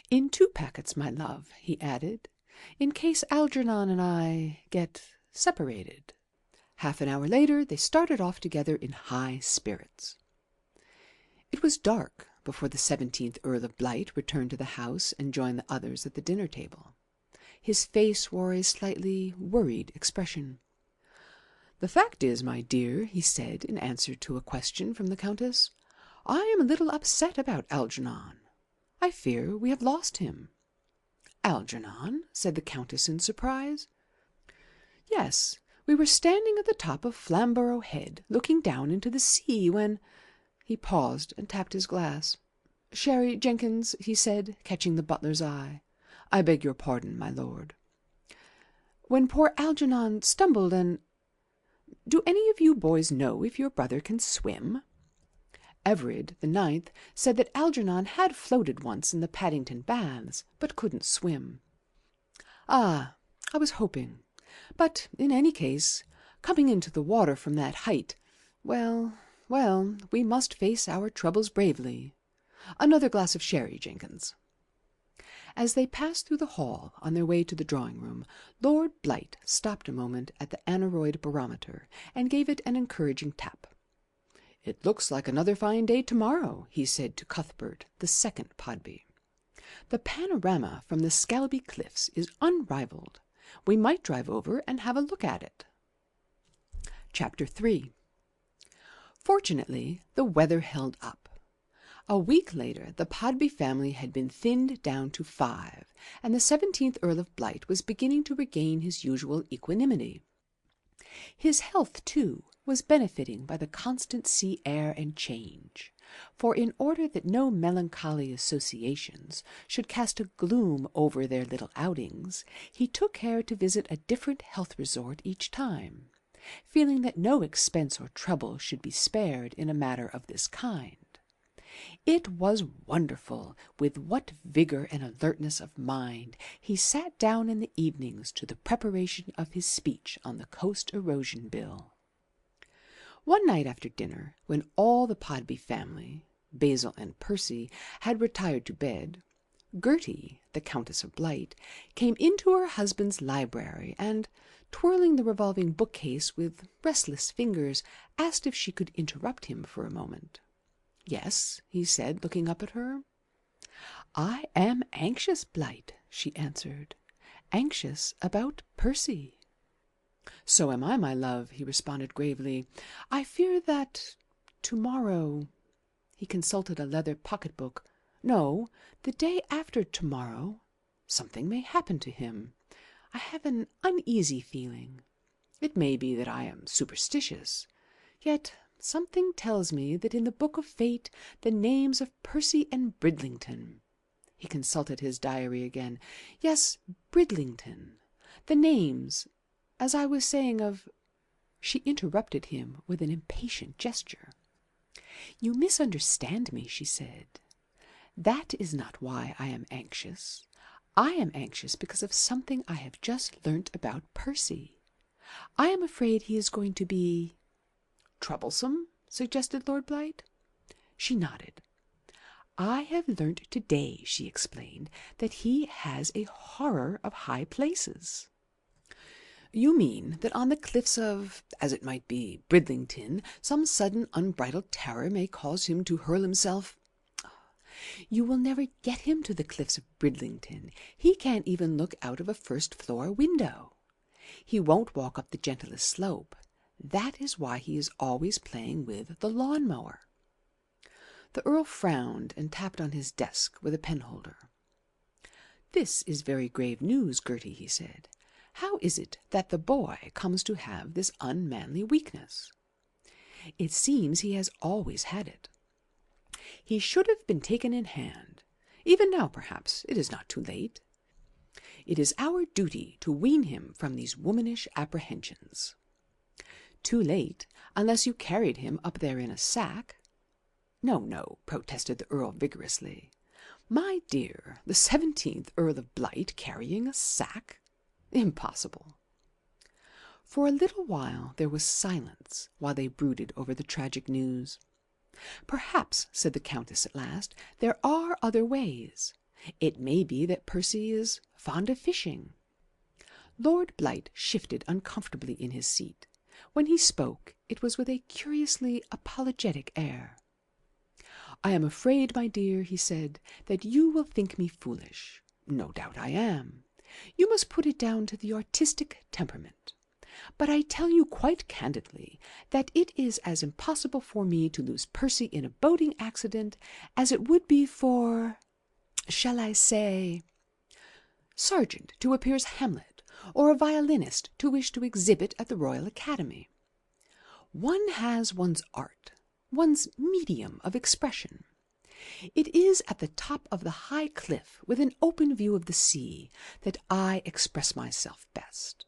"In 2 packets, my love," he added, "in case Algernon and I get separated." Half an hour later they started off together in high spirits. It was dark before the 17th Earl of Blight returned to the house and joined the others at the dinner table. His face wore a slightly worried expression. "The fact is, my dear," he said in answer to a question from the Countess, "I am a little upset about Algernon. I fear we have lost him." "Algernon?" said the Countess in surprise. "Yes. We were standing at the top of Flamborough Head, looking down into the sea, when—" He paused and tapped his glass. "Sherry, Jenkins," he said, catching the butler's eye. "I beg your pardon, my lord." "When poor Algernon stumbled and— Do any of you boys know if your brother can swim?" Everard, the 9th, said that Algernon had floated once in the Paddington baths, but couldn't swim. "Ah, I was hoping. But in any case, coming into the water from that height, well, we must face our troubles bravely. Another glass of sherry, Jenkins." As they passed through the hall on their way to the drawing-room, Lord Blight stopped a moment at the aneroid barometer and gave it an encouraging tap. "It looks like another fine day tomorrow," he said to Cuthbert, the 2nd Podby. "The panorama from the Scalby Cliffs is unrivalled. We might drive over and have a look at it." Chapter 3. Fortunately, the weather held up. A week later the Podby family had been thinned down to 5, and the 17th Earl of Blight was beginning to regain his usual equanimity. His health, too, was benefiting by the constant sea air and change, for in order that no melancholy associations should cast a gloom over their little outings, he took care to visit a different health resort each time, feeling that no expense or trouble should be spared in a matter of this kind. It was wonderful with what vigour and alertness of mind he sat down in the evenings to the preparation of his speech on the Coast Erosion Bill. One night after dinner, when all the Podby family, Basil and Percy, had retired to bed, Gertie, the Countess of Blight, came into her husband's library and, twirling the revolving bookcase with restless fingers, asked if she could interrupt him for a moment. "Yes," he said, looking up at her. "I am anxious, Blight," she answered. "Anxious about Percy." "So am I, my love," he responded gravely. "I fear that tomorrow—" He consulted a leather pocket-book. "No, the day after tomorrow, something may happen to him. I have an uneasy feeling. It may be that I am superstitious, yet something tells me that in the book of fate the names of Percy and Bridlington—" He consulted his diary again. "Yes, Bridlington. The names, as I was saying of—" She interrupted him with an impatient gesture. "You misunderstand me," she said. "That is not why I am anxious. I am anxious because of something I have just learnt about Percy. I am afraid he is going to be—" "Troublesome?" suggested Lord Blight. She nodded. "I have learnt today," she explained, "that he has a horror of high places." "You mean that on the cliffs of, as it might be, Bridlington, some sudden unbridled terror may cause him to hurl himself—" "You will never get him to the cliffs of Bridlington. He can't even look out of a first-floor window. He won't walk up the gentlest slope. That is why he is always playing with the lawn-mower. The Earl frowned and tapped on his desk with a penholder. "This is very grave news, Gertie," he said. "How is it that the boy comes to have this unmanly weakness? It seems he has always had it. He should have been taken in hand. Even now, perhaps, it is not too late. It is our duty to wean him from these womanish apprehensions." "Too late, unless you carried him up there in a sack." "No, no," protested the Earl vigorously. "My dear, the 17th Earl of Blight carrying a sack? Impossible." For a little while there was silence while they brooded over the tragic news. "Perhaps," said the Countess at last, "there are other ways. It may be that Percy is fond of fishing." Lord Blight shifted uncomfortably in his seat. When he spoke, it was with a curiously apologetic air. "I am afraid, my dear," he said, "that you will think me foolish. No doubt I am. You must put it down to the artistic temperament. But I tell you quite candidly that it is as impossible for me to lose Percy in a boating accident as it would be for, shall I say, Sargent to appear as Hamlet, or a violinist to wish to exhibit at the Royal Academy. One has one's art, one's medium of expression. It is at the top of the high cliff with an open view of the sea that I express myself best.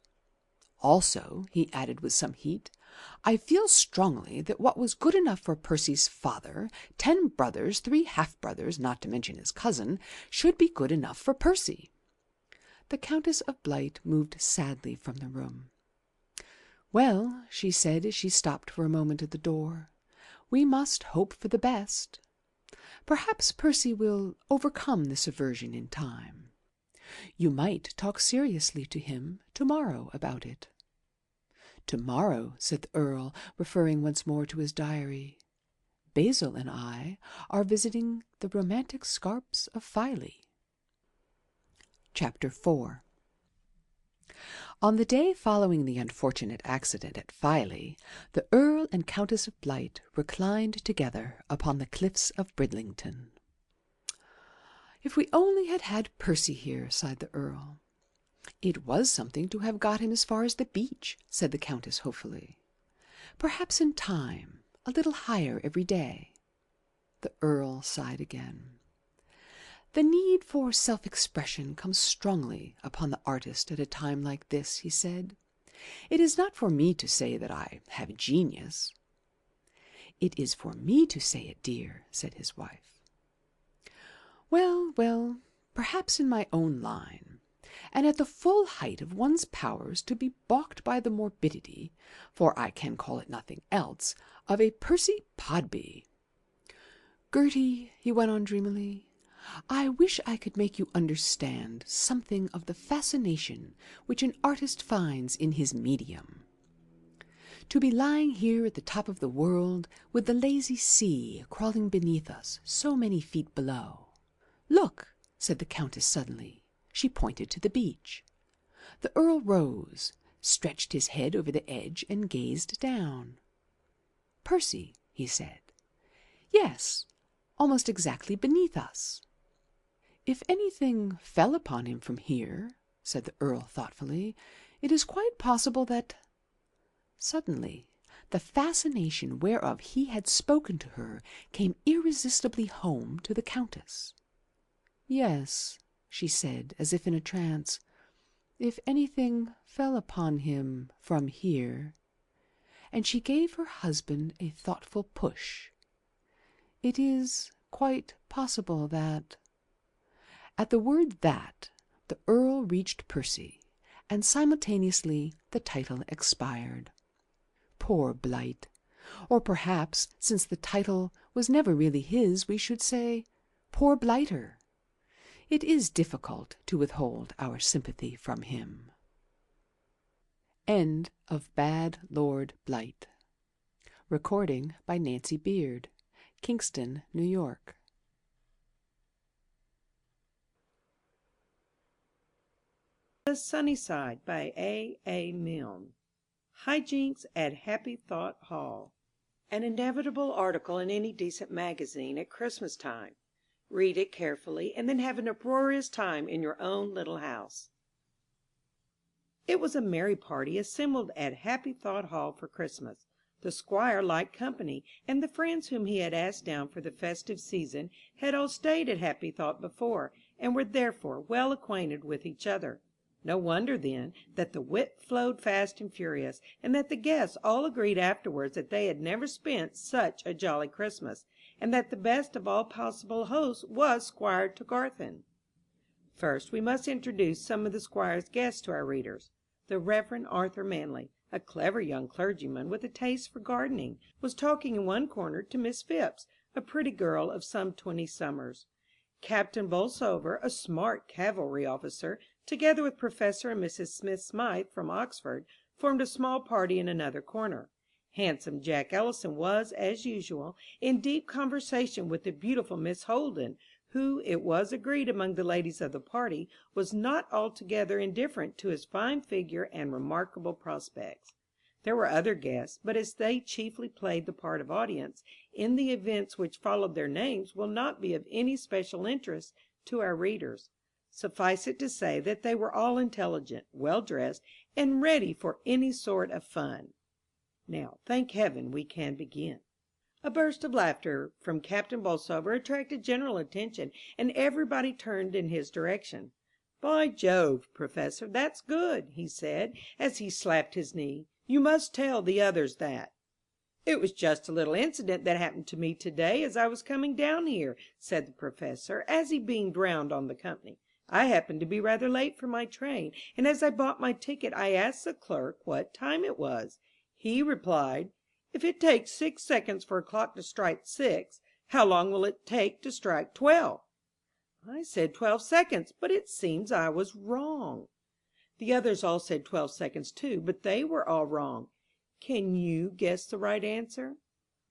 Also," he added with some heat, "I feel strongly that what was good enough for Percy's father, 10 brothers, 3 half-brothers, not to mention his cousin, should be good enough for Percy." The Countess of Blight moved sadly from the room. "Well," she said as she stopped for a moment at the door, "we must hope for the best. Perhaps Percy will overcome this aversion in time. You might talk seriously to him to-morrow about it." "To-morrow," said the Earl, referring once more to his diary, "Basil and I are visiting the romantic scarps of Filey." Chapter 4. On the day following the unfortunate accident at Filey, the Earl and Countess of Blight reclined together upon the cliffs of Bridlington. "If we only had had Percy here," sighed the Earl. "It was something to have got him as far as the beach," said the Countess hopefully. "Perhaps in time, a little higher every day." The Earl sighed again. "The need for self-expression comes strongly upon the artist at a time like this," he said. "It is not for me to say that I have genius." "It is for me to say it, dear," said his wife. "Well, well, perhaps in my own line, and at the full height of one's powers, to be balked by the morbidity, for I can call it nothing else, of a Percy Podby. Gertie," he went on dreamily, "I wish I could make you understand something of the fascination which an artist finds in his medium. To be lying here at the top of the world, with the lazy sea crawling beneath us so many feet below. Look," said the Countess suddenly. She pointed to the beach. The Earl rose, stretched his head over the edge, and gazed down. "Percy," he said. "Yes, almost exactly beneath us." "If anything fell upon him from here," said the Earl thoughtfully, "it is quite possible that—" Suddenly the fascination whereof he had spoken to her came irresistibly home to the Countess. "Yes," she said, as if in a trance, "if anything fell upon him from here," and she gave her husband a thoughtful push. "It is quite possible that—" At the word "that," the Earl reached Percy, and simultaneously the title expired. Poor Blight! Or perhaps, since the title was never really his, we should say, poor Blighter! It is difficult to withhold our sympathy from him. End of Bad Lord Blight. Recording by Nancy Beard, Kingston, New York. The Sunny Side by A. Milne. Hijinks at Happy Thought Hall. An inevitable article in any decent magazine at Christmas time. Read it carefully, and then have an uproarious time in your own little house. It was a merry party assembled at Happy Thought Hall for Christmas. The Squire liked company, and the friends whom he had asked down for the festive season had all stayed at Happy Thought before, and were therefore well acquainted with each other. No wonder, then, that the wit flowed fast and furious, and that the guests all agreed afterwards that they had never spent such a jolly Christmas, and that the best of all possible hosts was Squire Tregarthen. First, we must introduce some of the Squire's guests to our readers. The Reverend Arthur Manley, a clever young clergyman with a taste for gardening, was talking in one corner to Miss Phipps, a pretty girl of some 20 summers. Captain Bolsover, a smart cavalry officer, together with Professor and Mrs. Smith Smythe from Oxford, formed a small party in another corner. Handsome Jack Ellison was, as usual, in deep conversation with the beautiful Miss Holden, who, it was agreed among the ladies of the party, was not altogether indifferent to his fine figure and remarkable prospects. There were other guests, but as they chiefly played the part of audience in the events which followed their names will not be of any special interest to our readers. Suffice it to say that they were all intelligent, well dressed, and ready for any sort of fun. Now, thank heaven, we can begin. A burst of laughter from Captain Bolsover attracted general attention, and everybody turned in his direction. "By Jove, Professor, that's good," he said, as he slapped his knee. "You must tell the others that." "It was just a little incident that happened to me to-day as I was coming down here," said the Professor, as he beamed round on the company. "I happened to be rather late for my train, and as I bought my ticket I asked the clerk what time it was. He replied, 'If it takes 6 seconds for a clock to strike 6, how long will it take to strike 12?' I said 12 seconds, but it seems I was wrong. The others all said 12 seconds too, but they were all wrong. Can you guess the right answer?"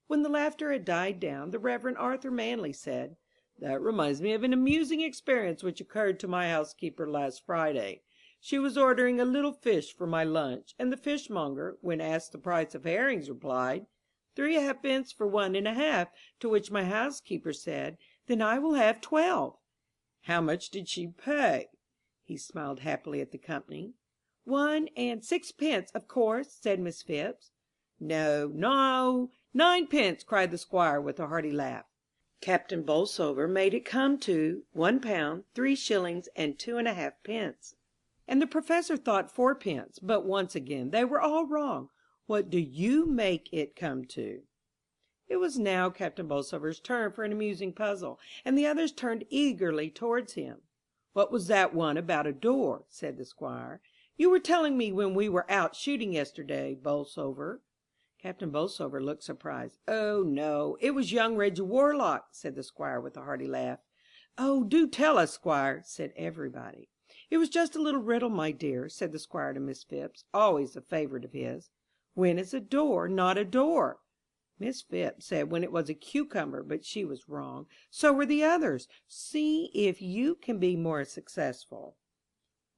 When the laughter had died down, the Reverend Arthur Manley said, "That reminds me of an amusing experience which occurred to my housekeeper last Friday. She was ordering a little fish for my lunch, and the fishmonger, when asked the price of herrings, replied, 3 halfpence for 1 1/2, to which my housekeeper said, 'Then I will have 12. How much did she pay?" He smiled happily at the company. 1 and 6 pence, of course," said Miss Phipps. "No, 9 pence," cried the Squire with a hearty laugh. Captain Bolsover made it come to £1, 3s. and 2 1/2 pence. And the Professor thought 4 pence, but once again they were all wrong. What do you make it come to? It was now Captain Bolsover's turn for an amusing puzzle, and the others turned eagerly towards him. "What was that one about a door?" said the Squire. "You were telling me when we were out shooting yesterday, Bolsover." Captain Bolsover looked surprised. "Oh, no, it was young Reggie Warlock," said the Squire with a hearty laugh. "Oh, do tell us, Squire," said everybody. "It was just a little riddle, my dear," said the Squire to Miss Phipps, always a favourite of his. "When is a door not a door?" Miss Phipps said when it was a cucumber, but she was wrong. So were the others. See if you can be more successful.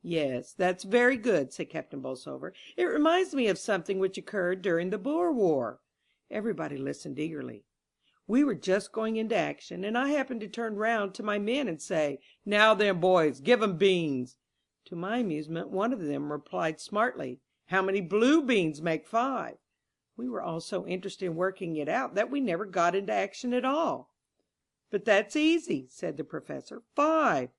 "Yes, that's very good," said Captain Bolsover. "It reminds me of something which occurred during the Boer War." Everybody listened eagerly. "We were just going into action, and I happened to turn round to my men and say, 'Now then, boys, give 'em beans.' To my amusement one of them replied smartly, 'How many blue beans make 5?' We were all so interested in working it out that we never got into action at all." "But that's easy," said the Professor. "5."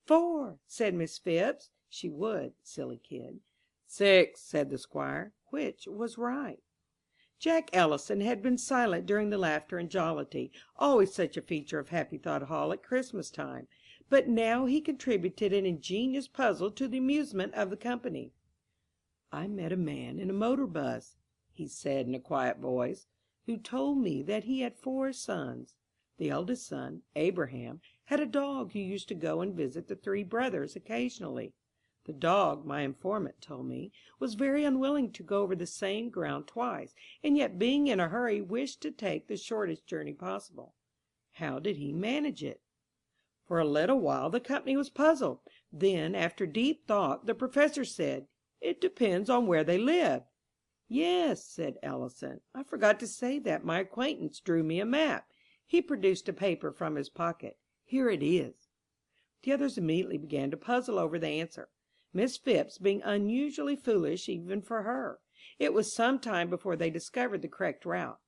"4," said Miss Phipps. She would, silly kid. "6," said the Squire, which was right. Jack Ellison had been silent during the laughter and jollity, always such a feature of Happy Thought Hall at Christmas time, but now he contributed an ingenious puzzle to the amusement of the company. "I met a man in a motor bus," he said in a quiet voice, "who told me that he had 4 sons. The eldest son, Abraham, had a dog who used to go and visit the 3 brothers occasionally. The dog, my informant told me, was very unwilling to go over the same ground twice, and yet being in a hurry wished to take the shortest journey possible. How did he manage it?" For a little while the company was puzzled. Then, after deep thought, the Professor said, "It depends on where they live." "Yes," said Ellison. "I forgot to say that my acquaintance drew me a map." He produced a paper from his pocket. "Here it is." The others immediately began to puzzle over the answer, Miss Phipps being unusually foolish even for her. It was some time before they discovered the correct route.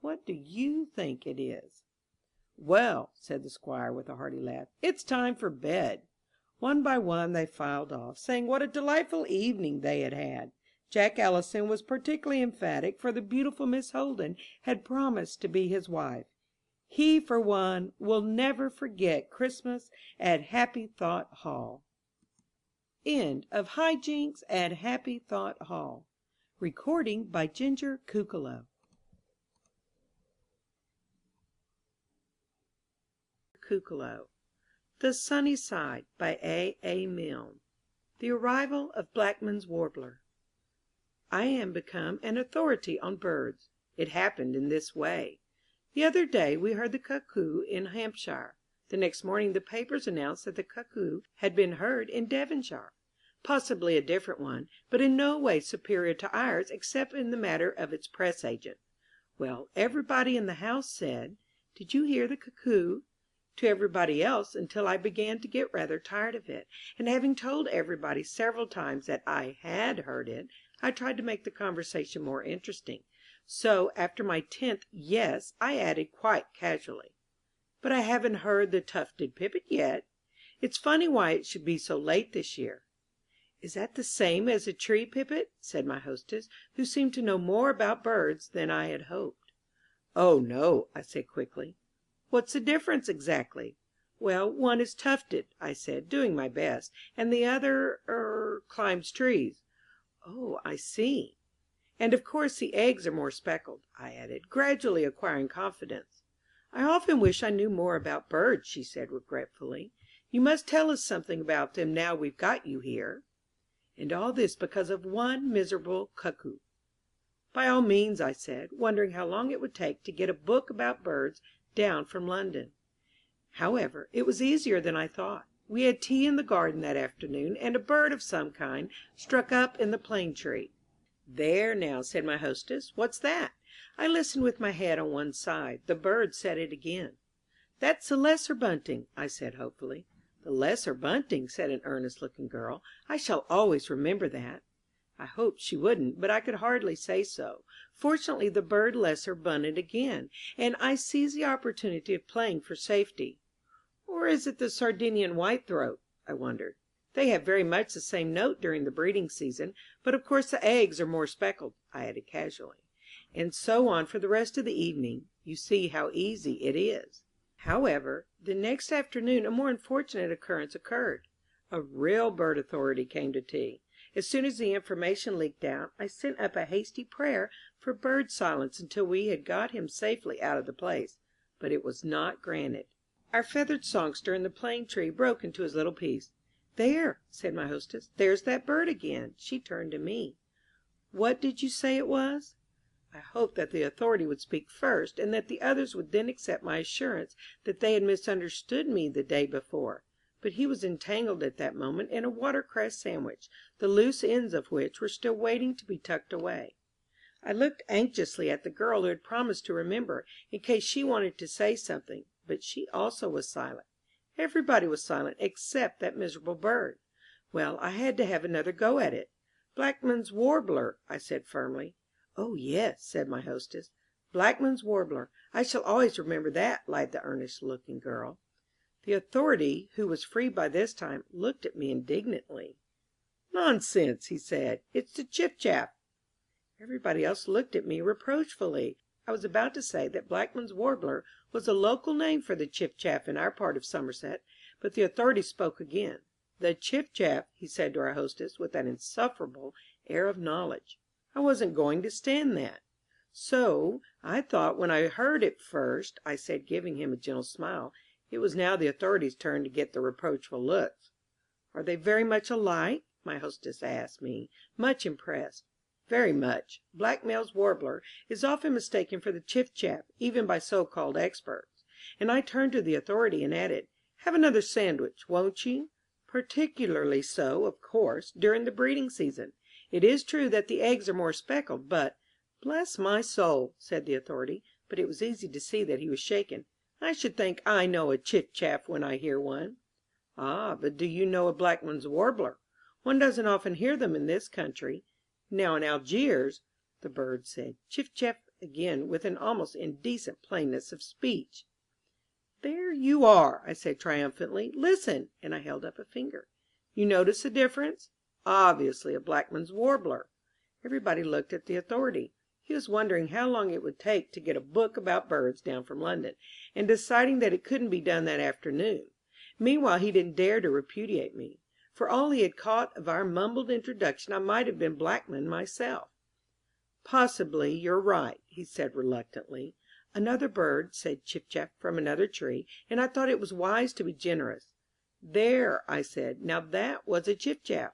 "What do you think it is?" "Well," said the Squire with a hearty laugh, "it's time for bed." One by one they filed off, saying what a delightful evening they had had. Jack Ellison was particularly emphatic, for the beautiful Miss Holden had promised to be his wife. He, for one, will never forget Christmas at Happy Thought Hall. End of High Jinks at Happy Thought Hall. Recording by Ginger Kukalo. The Sunny Side by A. Milne. The Arrival of Blackman's Warbler. I am become an authority on birds. It happened in this way. The other day we heard the cuckoo in Hampshire. The next morning the papers announced that the cuckoo had been heard in Devonshire. Possibly a different one, but in no way superior to ours except in the matter of its press agent. Well, everybody in the house said, "Did you hear the cuckoo?" to everybody else, until I began to get rather tired of it, and having told everybody several times that I had heard it, I tried to make the conversation more interesting. So after my 10th "yes," I added quite casually, "But I haven't heard the tufted pipit yet. It's funny why it should be so late this year." "Is that the same as a tree pipit?" said my hostess, who seemed to know more about birds than I had hoped. "Oh, no," I said quickly. "What's the difference exactly?" "Well, one is tufted," I said, doing my best, "and the other climbs trees." "Oh, I see." "And of course the eggs are more speckled," I added, gradually acquiring confidence. "I often wish I knew more about birds," she said regretfully. "You must tell us something about them now we've got you here." And all this because of one miserable cuckoo. "By all means," I said, wondering how long it would take to get a book about birds down from London. However, it was easier than I thought. We had tea in the garden that afternoon, and a bird of some kind struck up in the plane tree. "There now," said my hostess, "what's that?" I listened with my head on one side. The bird said it again. "That's the lesser bunting," I said hopefully. "The lesser bunting," said an earnest-looking girl. "I shall always remember that." I hoped she wouldn't, but I could hardly say so. Fortunately the bird lesser bunted again, and I seized the opportunity of playing for safety. "Or is it the Sardinian whitethroat?" I wondered. "They have very much the same note during the breeding season, but of course the eggs are more speckled," I added casually. And so on for the rest of the evening. You see how easy it is. However, the next afternoon a more unfortunate occurrence occurred. A real bird authority came to tea. As soon as the information leaked out, I sent up a hasty prayer for bird silence until we had got him safely out of the place, but it was not granted. Our feathered songster in the plane tree broke into his little piece. "There," said my hostess, "there's that bird again." She turned to me. "What did you say it was?" I hoped that the authority would speak first, and that the others would then accept my assurance that they had misunderstood me the day before. But he was entangled at that moment in a watercress sandwich, the loose ends of which were still waiting to be tucked away. I looked anxiously at the girl who had promised to remember, in case she wanted to say something, but she also was silent. Everybody was silent except that miserable bird. Well, I had to have another go at it. "Blackman's warbler," I said firmly. "Oh, yes," said my hostess. "Blackman's warbler. I shall always remember that," lied the earnest-looking girl. The authority, who was free by this time, looked at me indignantly. "Nonsense," he said. "It's the chiff-chaff." Everybody else looked at me reproachfully. I was about to say that Blackman's warbler was a local name for the chiff-chaff in our part of Somerset, but the authority spoke again. "The chiff-chaff," he said to our hostess, with an insufferable air of knowledge. I wasn't going to stand that. "So I thought when I heard it first," I said, giving him a gentle smile. It was now the authority's turn to get the reproachful looks. "Are they very much alike?" my hostess asked me, much impressed. "Very much. Blackmail's warbler is often mistaken for the chiff-chaff, even by so-called experts." And I turned to the authority and added, "Have another sandwich, won't you? Particularly so, of course, during the breeding season. It is true that the eggs are more speckled, but—" "Bless my soul," said the Authority, but it was easy to see that he was shaken, "I should think I know a chiff-chaff when I hear one." "Ah, but do you know a Blackman's Warbler? One doesn't often hear them in this country. Now in Algiers—" The bird said chiff-chaff again with an almost indecent plainness of speech. "There you are," I said triumphantly. "Listen," and I held up a finger. "You notice the difference? Obviously a Blackman's Warbler." Everybody looked at the Authority. He was wondering how long it would take to get a book about birds down from London, and deciding that it couldn't be done that afternoon. Meanwhile he didn't dare to repudiate me. For all he had caught of our mumbled introduction I might have been Blackman myself. "Possibly you're right," he said reluctantly. "Another bird said chiff-chaff from another tree, and I thought it was wise to be generous." "There," I said, "now that was a chiff-chaff."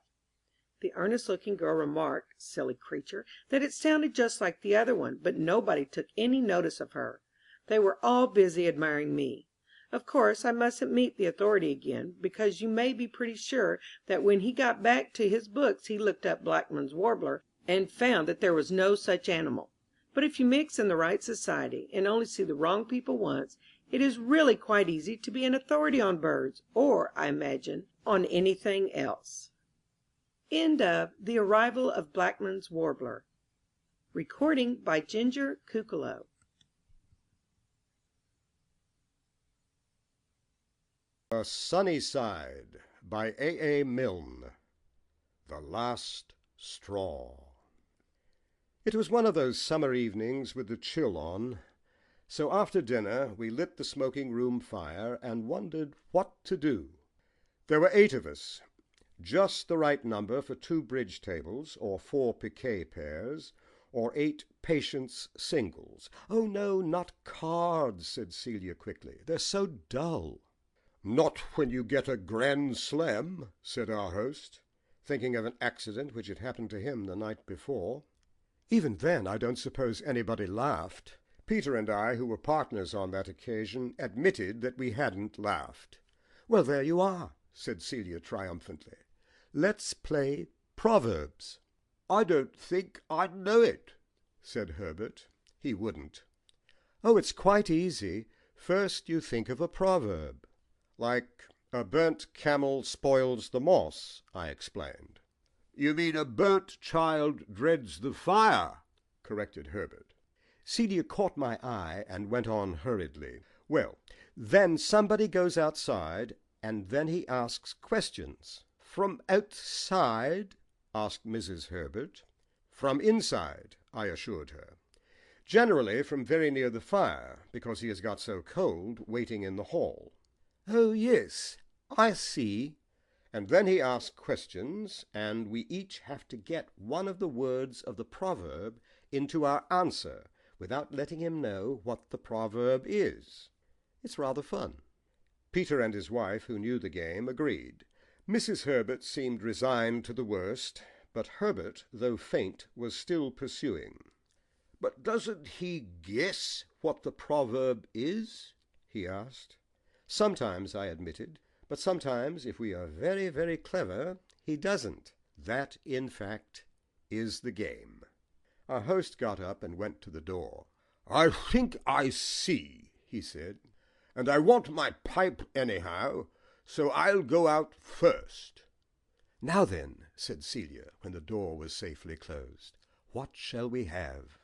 The earnest-looking girl remarked, silly creature, that it sounded just like the other one, but nobody took any notice of her. They were all busy admiring me. Of course I mustn't meet the Authority again, because you may be pretty sure that when he got back to his books he looked up Blackman's Warbler and found that there was no such animal. But if you mix in the right society, and only see the wrong people once, it is really quite easy to be an authority on birds, or, I imagine, on anything else. End of The Arrival of Blackman's Warbler. Recording by Ginger Kukalo. The Sunny Side by A. Milne. The Last Straw. It was one of those summer evenings with the chill on, so after dinner we lit the smoking room fire and wondered what to do. There were 8 of us, just the right number for 2 bridge tables, or 4 piquet pairs, or 8 patience singles. "Oh no, not cards," said Celia quickly. "They're so dull." "Not when you get a grand slam," said our host, thinking of an accident which had happened to him the night before. Even then I don't suppose anybody laughed. Peter and I, who were partners on that occasion, admitted that we hadn't laughed. "Well, there you are," said Celia triumphantly. "Let's play Proverbs." "I don't think I'd know it," said Herbert. He wouldn't. "Oh, it's quite easy. First you think of a proverb." "Like 'a burnt camel spoils the moss,'" I explained. "You mean 'a burnt child dreads the fire,'" corrected Herbert. Celia caught my eye and went on hurriedly. "Well, then somebody goes outside, and then he asks questions." "From outside?" asked Mrs. Herbert. "From inside," I assured her. "Generally from very near the fire, because he has got so cold waiting in the hall." "Oh, yes, I see." "And then he asks questions, and we each have to get one of the words of the proverb into our answer without letting him know what the proverb is. It's rather fun." Peter and his wife, who knew the game, agreed. Mrs. Herbert seemed resigned to the worst, but Herbert, though faint, was still pursuing. "But doesn't he guess what the proverb is?" he asked. "Sometimes," I admitted, "but sometimes, if we are very, very clever, he doesn't. That, in fact, is the game." Our host got up and went to the door. "I think I see," he said, "and I want my pipe anyhow, so I'll go out first." "Now then," said Celia, when the door was safely closed, "what shall we have?"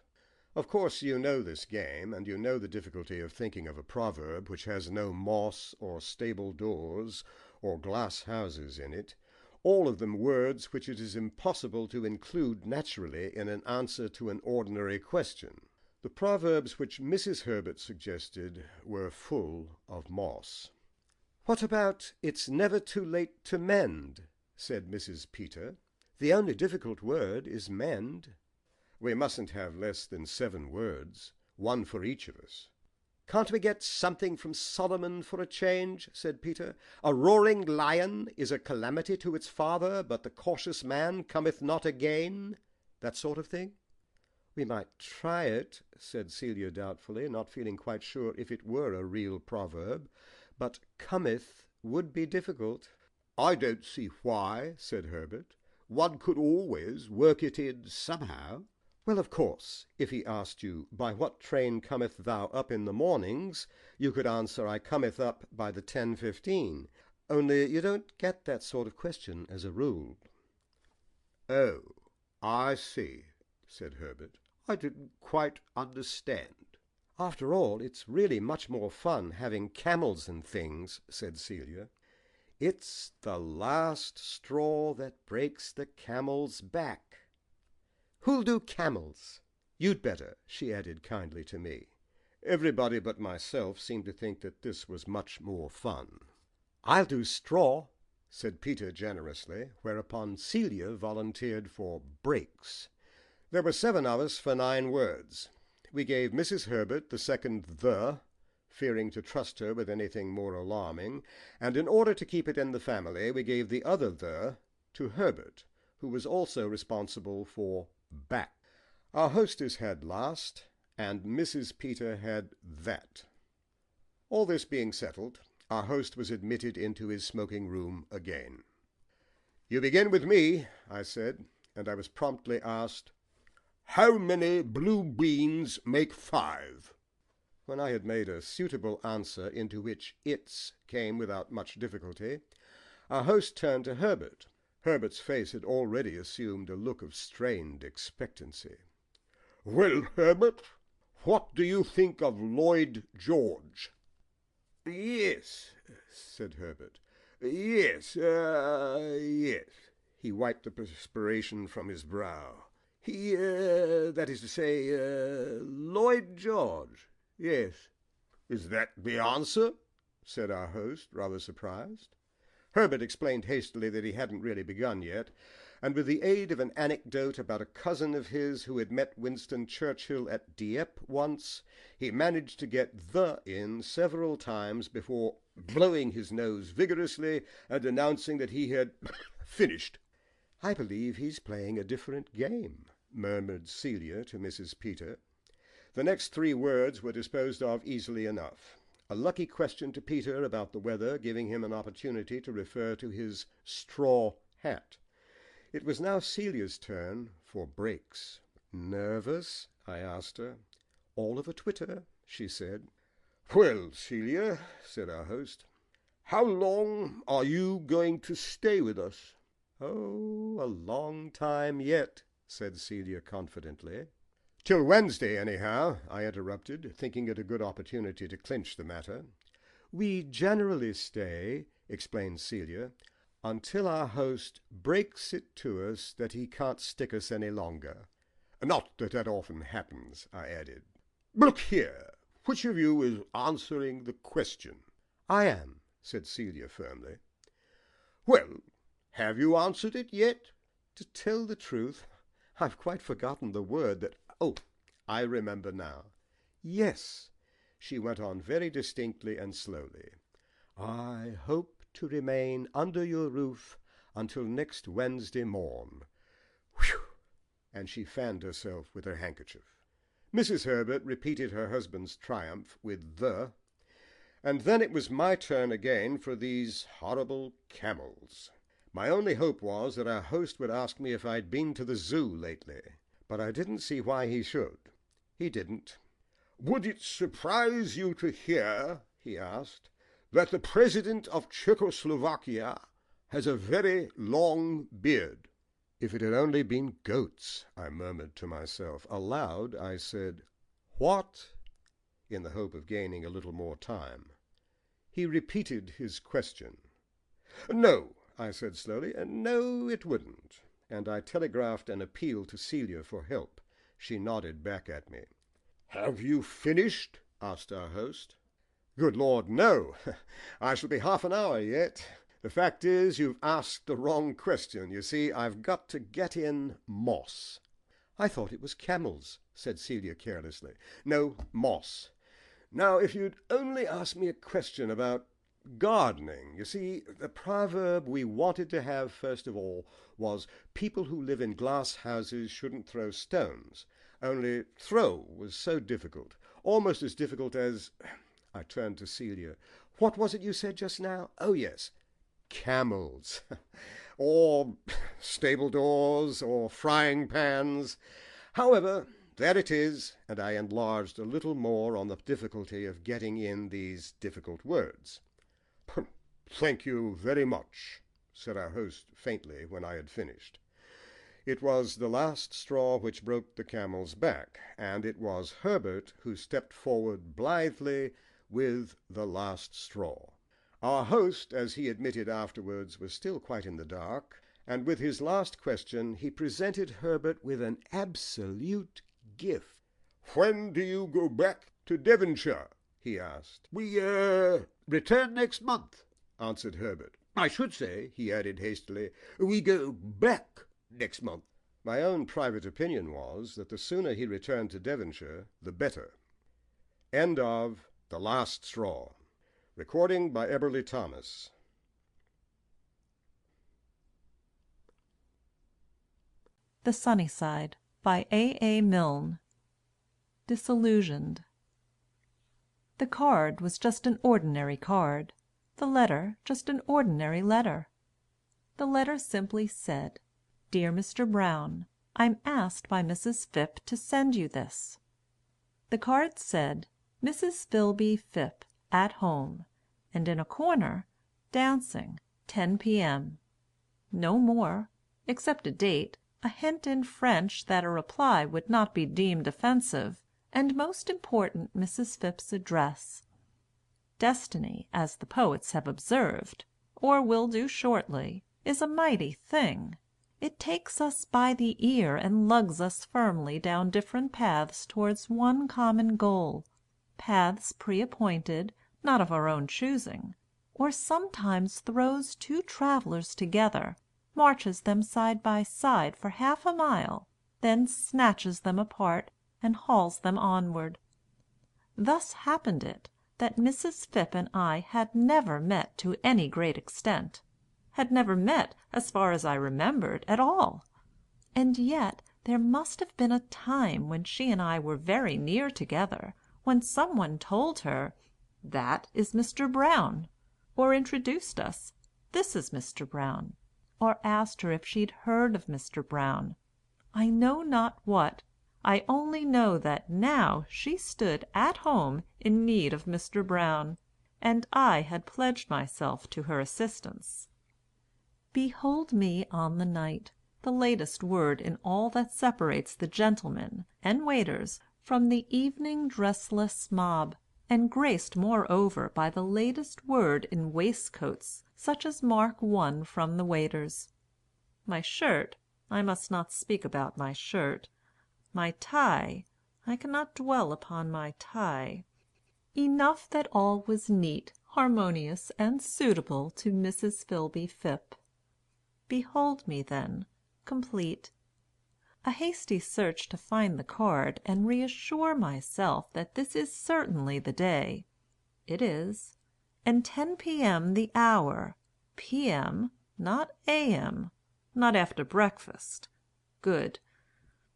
Of course you know this game, and you know the difficulty of thinking of a proverb which has no moss or stable doors or glass houses in it, all of them words which it is impossible to include naturally in an answer to an ordinary question. The proverbs which Mrs. Herbert suggested were full of moss. "What about 'it's never too late to mend'?" said Mrs. Peter. "The only difficult word is mend." "We mustn't have less than 7 words, one for each of us." "Can't we get something from Solomon for a change?" said Peter. "A roaring lion is a calamity to its father, but the cautious man cometh not again," that sort of thing. "We might try it," said Celia doubtfully, not feeling quite sure if it were a real proverb, but cometh would be difficult. "I don't see why," said Herbert. One could always work it in somehow. Well, of course, if he asked you, By what train cometh thou up in the mornings? You could answer, I cometh up by the 10:15. Only you don't get that sort of question as a rule. Oh, I see, said Herbert. I didn't quite understand. After all, it's really much more fun having camels and things, said Celia. It's the last straw that breaks the camel's back. Who'll do camels? You'd better, she added kindly to me. Everybody but myself seemed to think that this was much more fun. I'll do straw, said Peter generously, whereupon Celia volunteered for breaks. There were 7 of us for 9 words. We gave Mrs. Herbert the second "the," fearing to trust her with anything more alarming, and in order to keep it in the family, we gave the other "the" to Herbert, who was also responsible for back. Our hostess had last, and Mrs. Peter had that. All this being settled, our host was admitted into his smoking room again. "You begin with me," I said, and I was promptly asked, "How many blue beans make 5?" When I had made a suitable answer, into which "its" came without much difficulty, our host turned to Herbert. Herbert's face had already assumed a look of strained expectancy. Well, Herbert, what do you think of Lloyd George? Yes, said Herbert. Yes. He wiped the perspiration from his brow. That is to say, Lloyd George. Yes. Is that the answer? Said our host, rather surprised. Herbert explained hastily that he hadn't really begun yet, and with the aid of an anecdote about a cousin of his who had met Winston Churchill at Dieppe once, he managed to get "the" in several times before blowing his nose vigorously and announcing that he had finished. "I believe he's playing a different game," murmured Celia to Mrs. Peter. The next 3 words were disposed of easily enough. A lucky question to Peter about the weather, giving him an opportunity to refer to his straw hat. It was now Celia's turn for breaks. "Nervous?" I asked her. "All of a twitter," she said. Well, Celia, said our host, how long are you going to stay with us? "Oh, a long time yet," said Celia confidently. Till Wednesday, anyhow, I interrupted, thinking it a good opportunity to clinch the matter. "We generally stay," explained Celia, "until our host breaks it to us that he can't stick us any longer." Not that that often happens, I added. Look here, which of you is answering the question? "I am," said Celia firmly. Well, have you answered it yet? To tell the truth, I've quite forgotten the word that... Oh, I remember now. Yes, she went on very distinctly and slowly. "I hope to remain under your roof until next Wednesday morn." Whew! And she fanned herself with her handkerchief. Mrs. Herbert repeated her husband's triumph with "the," and then it was my turn again for these horrible camels. My only hope was that our host would ask me if I'd been to the zoo lately, but I didn't see why he should. He didn't. Would it surprise you to hear, he asked, that the President of Czechoslovakia has a very long beard? If it had only been goats, I murmured to myself. Aloud I said, "What?" in the hope of gaining a little more time. He repeated his question. No, I said slowly, "no, it wouldn't," and I telegraphed an appeal to Celia for help. She nodded back at me. Have you finished? asked our host. "Good Lord, no! I shall be half an hour yet. The fact is, you've asked the wrong question. You see, I've got to get in moss." "I thought it was camels," said Celia carelessly. "No, moss. Now, if you'd only asked me a question about gardening. You see, the proverb we wanted to have first of all was, 'People who live in glass houses shouldn't throw stones.' Only throw was so difficult, almost as difficult as..." I turned to Celia. "What was it you said just now? Oh, yes, camels. or stable doors, or frying pans. However, there it is, and I enlarged a little more on the difficulty of getting in these difficult words. "Thank you very much," said our host faintly when I had finished. It was the last straw which broke the camel's back, and it was Herbert who stepped forward blithely with the last straw. Our host, as he admitted afterwards, was still quite in the dark, and with his last question he presented Herbert with an absolute gift. "When do you go back to Devonshire?" he asked. "We return next month," answered Herbert. "I should say," he added hastily, "we go back next month." My own private opinion was that the sooner he returned to Devonshire the better. End of The Last Straw. Recording by Eberly Thomas. The Sunny Side by A. Milne. Disillusioned. The card was just an ordinary card. The letter just an ordinary letter. The letter simply said, "Dear Mr. Brown, I'm asked by Mrs. Phipp to send you this." The card said, "Mrs. Philby Phipp, at home," and in a corner, "Dancing, 10 p.m." No more, except a date, a hint in French that a reply would not be deemed offensive, and, most important, Mrs. Phipp's address. Destiny, as the poets have observed, or will do shortly, is a mighty thing. It takes us by the ear and lugs us firmly down different paths towards one common goal, paths pre-appointed, not of our own choosing, or sometimes throws two travellers together, marches them side by side for half a mile, then snatches them apart and hauls them onward. Thus happened it that Mrs. Phipp and I had never met to any great extent, had never met, as far as I remembered, at all. And yet there must have been a time when she and I were very near together, when some one told her, "That is Mr. Brown," or introduced us, "This is Mr. Brown," or asked her if she'd heard of Mr. Brown. I know not what. I only know that now she stood at home in need of Mr. Brown, and I had pledged myself to her assistance. Behold me on the night, the latest word in all that separates the gentlemen and waiters from the evening dressless mob, and graced moreover by the latest word in waistcoats such as mark one from the waiters. My shirt, I must not speak about my shirt. My tie, I cannot dwell upon my tie. Enough that all was neat, harmonious, and suitable to Mrs. Philby Phipp. Behold me, then, complete. A hasty search to find the card, and reassure myself that this is certainly the day. It is. And 10 p.m. the hour. P.m., not a.m., not after breakfast. Good.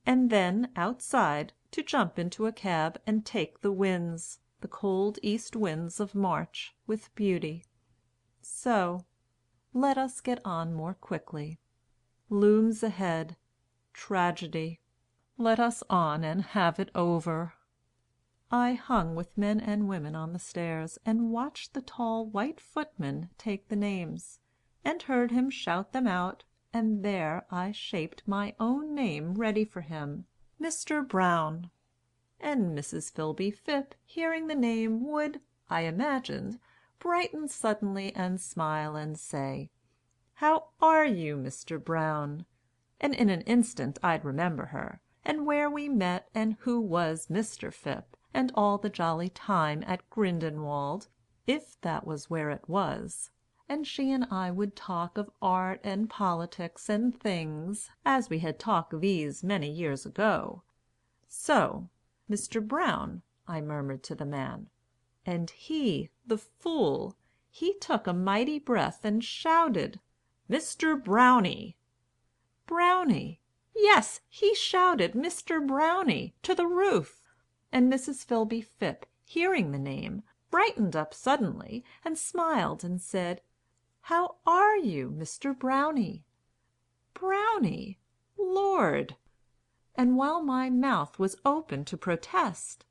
And then, outside, to jump into a cab and take the winds, the cold east winds of March, with Beauty. So. Let us get on more quickly. Looms ahead. Tragedy. Let us on and have it over. I hung with men and women on the stairs, and watched the tall white footman take the names, and heard him shout them out, and there I shaped my own name ready for him, Mr. Brown. And Mrs. Philby Phipp, hearing the name, would, I imagined, brighten suddenly and smile and say, "How are you, Mr. Brown?" And in an instant I'd remember her, and where we met, and who was Mr. Phipp, and all the jolly time at Grindelwald, if that was where it was, and she and I would talk of art and politics and things, as we had talked these many years ago. "So, Mr. Brown," I murmured to the man. And he, the fool, he took a mighty breath and shouted, "Mr. Brownie!" Brownie! Yes, he shouted "Mr. Brownie" to the roof. And Mrs. Philby Phipp, hearing the name, brightened up suddenly, and smiled and said, "How are you, Mr. Brownie?" Brownie! Lord! And while my mouth was open to protest,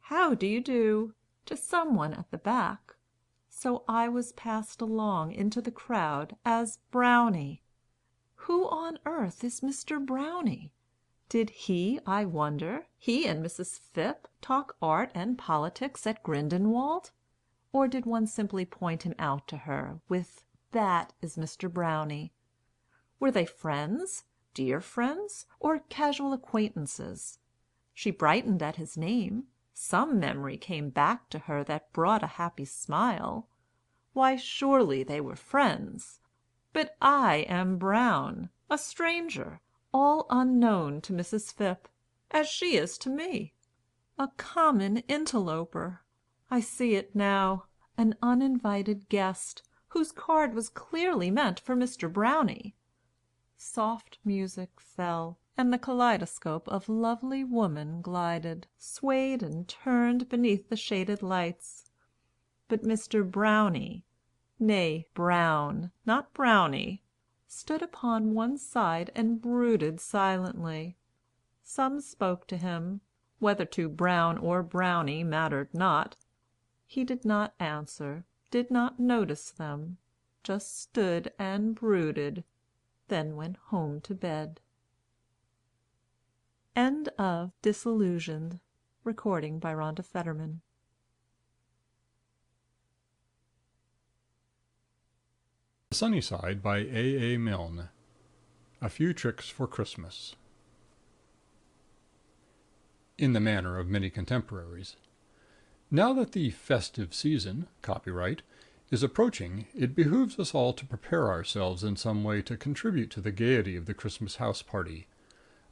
"How do you do?" to some one at the back, so I was passed along into the crowd as Brownie. Who on earth is Mr. Brownie? Did he, I wonder, he and Mrs. Phipp, talk art and politics at Grindelwald? Or did one simply point him out to her, with "That is Mr. Brownie"? Were they friends, dear friends, or casual acquaintances? She brightened at his name. Some memory came back to her that brought a happy smile. Why, surely they were friends. But I am Brown, a stranger, all unknown to Mrs. Phipp, as she is to me. A common interloper. I see it now, an uninvited guest, whose card was clearly meant for Mr. Brownie. Soft music fell, and the kaleidoscope of lovely woman glided, swayed and turned beneath the shaded lights. But Mr. Brownie, nay, Brown, not Brownie, stood upon one side and brooded silently. Some spoke to him, whether to Brown or Brownie mattered not. He did not answer, did not notice them, just stood and brooded, then went home to bed. End of Disillusioned. Recording by Rhonda Fetterman. The Sunny Side by A. Milne. A Few Tricks for Christmas. In the manner of many contemporaries. Now that the festive season, copyright, is approaching, it behooves us all to prepare ourselves in some way to contribute to the gaiety of the Christmas house party.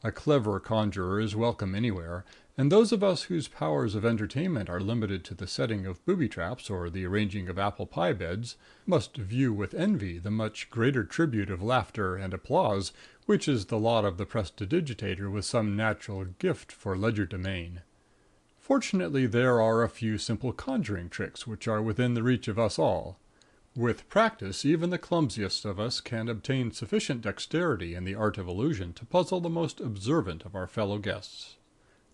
A clever conjurer is welcome anywhere, and those of us whose powers of entertainment are limited to the setting of booby traps or the arranging of apple pie beds, must view with envy the much greater tribute of laughter and applause which is the lot of the prestidigitator with some natural gift for legerdemain. Fortunately, there are a few simple conjuring tricks which are within the reach of us all. With practice, even the clumsiest of us can obtain sufficient dexterity in the art of illusion to puzzle the most observant of our fellow guests.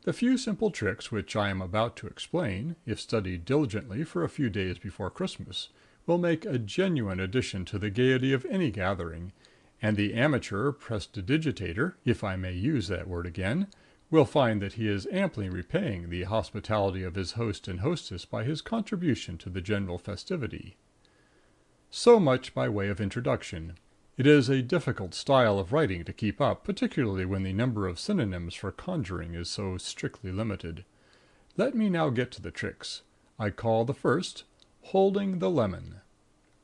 The few simple tricks which I am about to explain, if studied diligently for a few days before Christmas, will make a genuine addition to the gaiety of any gathering, and the amateur prestidigitator, if I may use that word again, will find that he is amply repaying the hospitality of his host and hostess by his contribution to the general festivity. So much by way of introduction. It is a difficult style of writing to keep up, particularly when the number of synonyms for conjuring is so strictly limited. Let me now get to the tricks. I call the first, Holding the Lemon.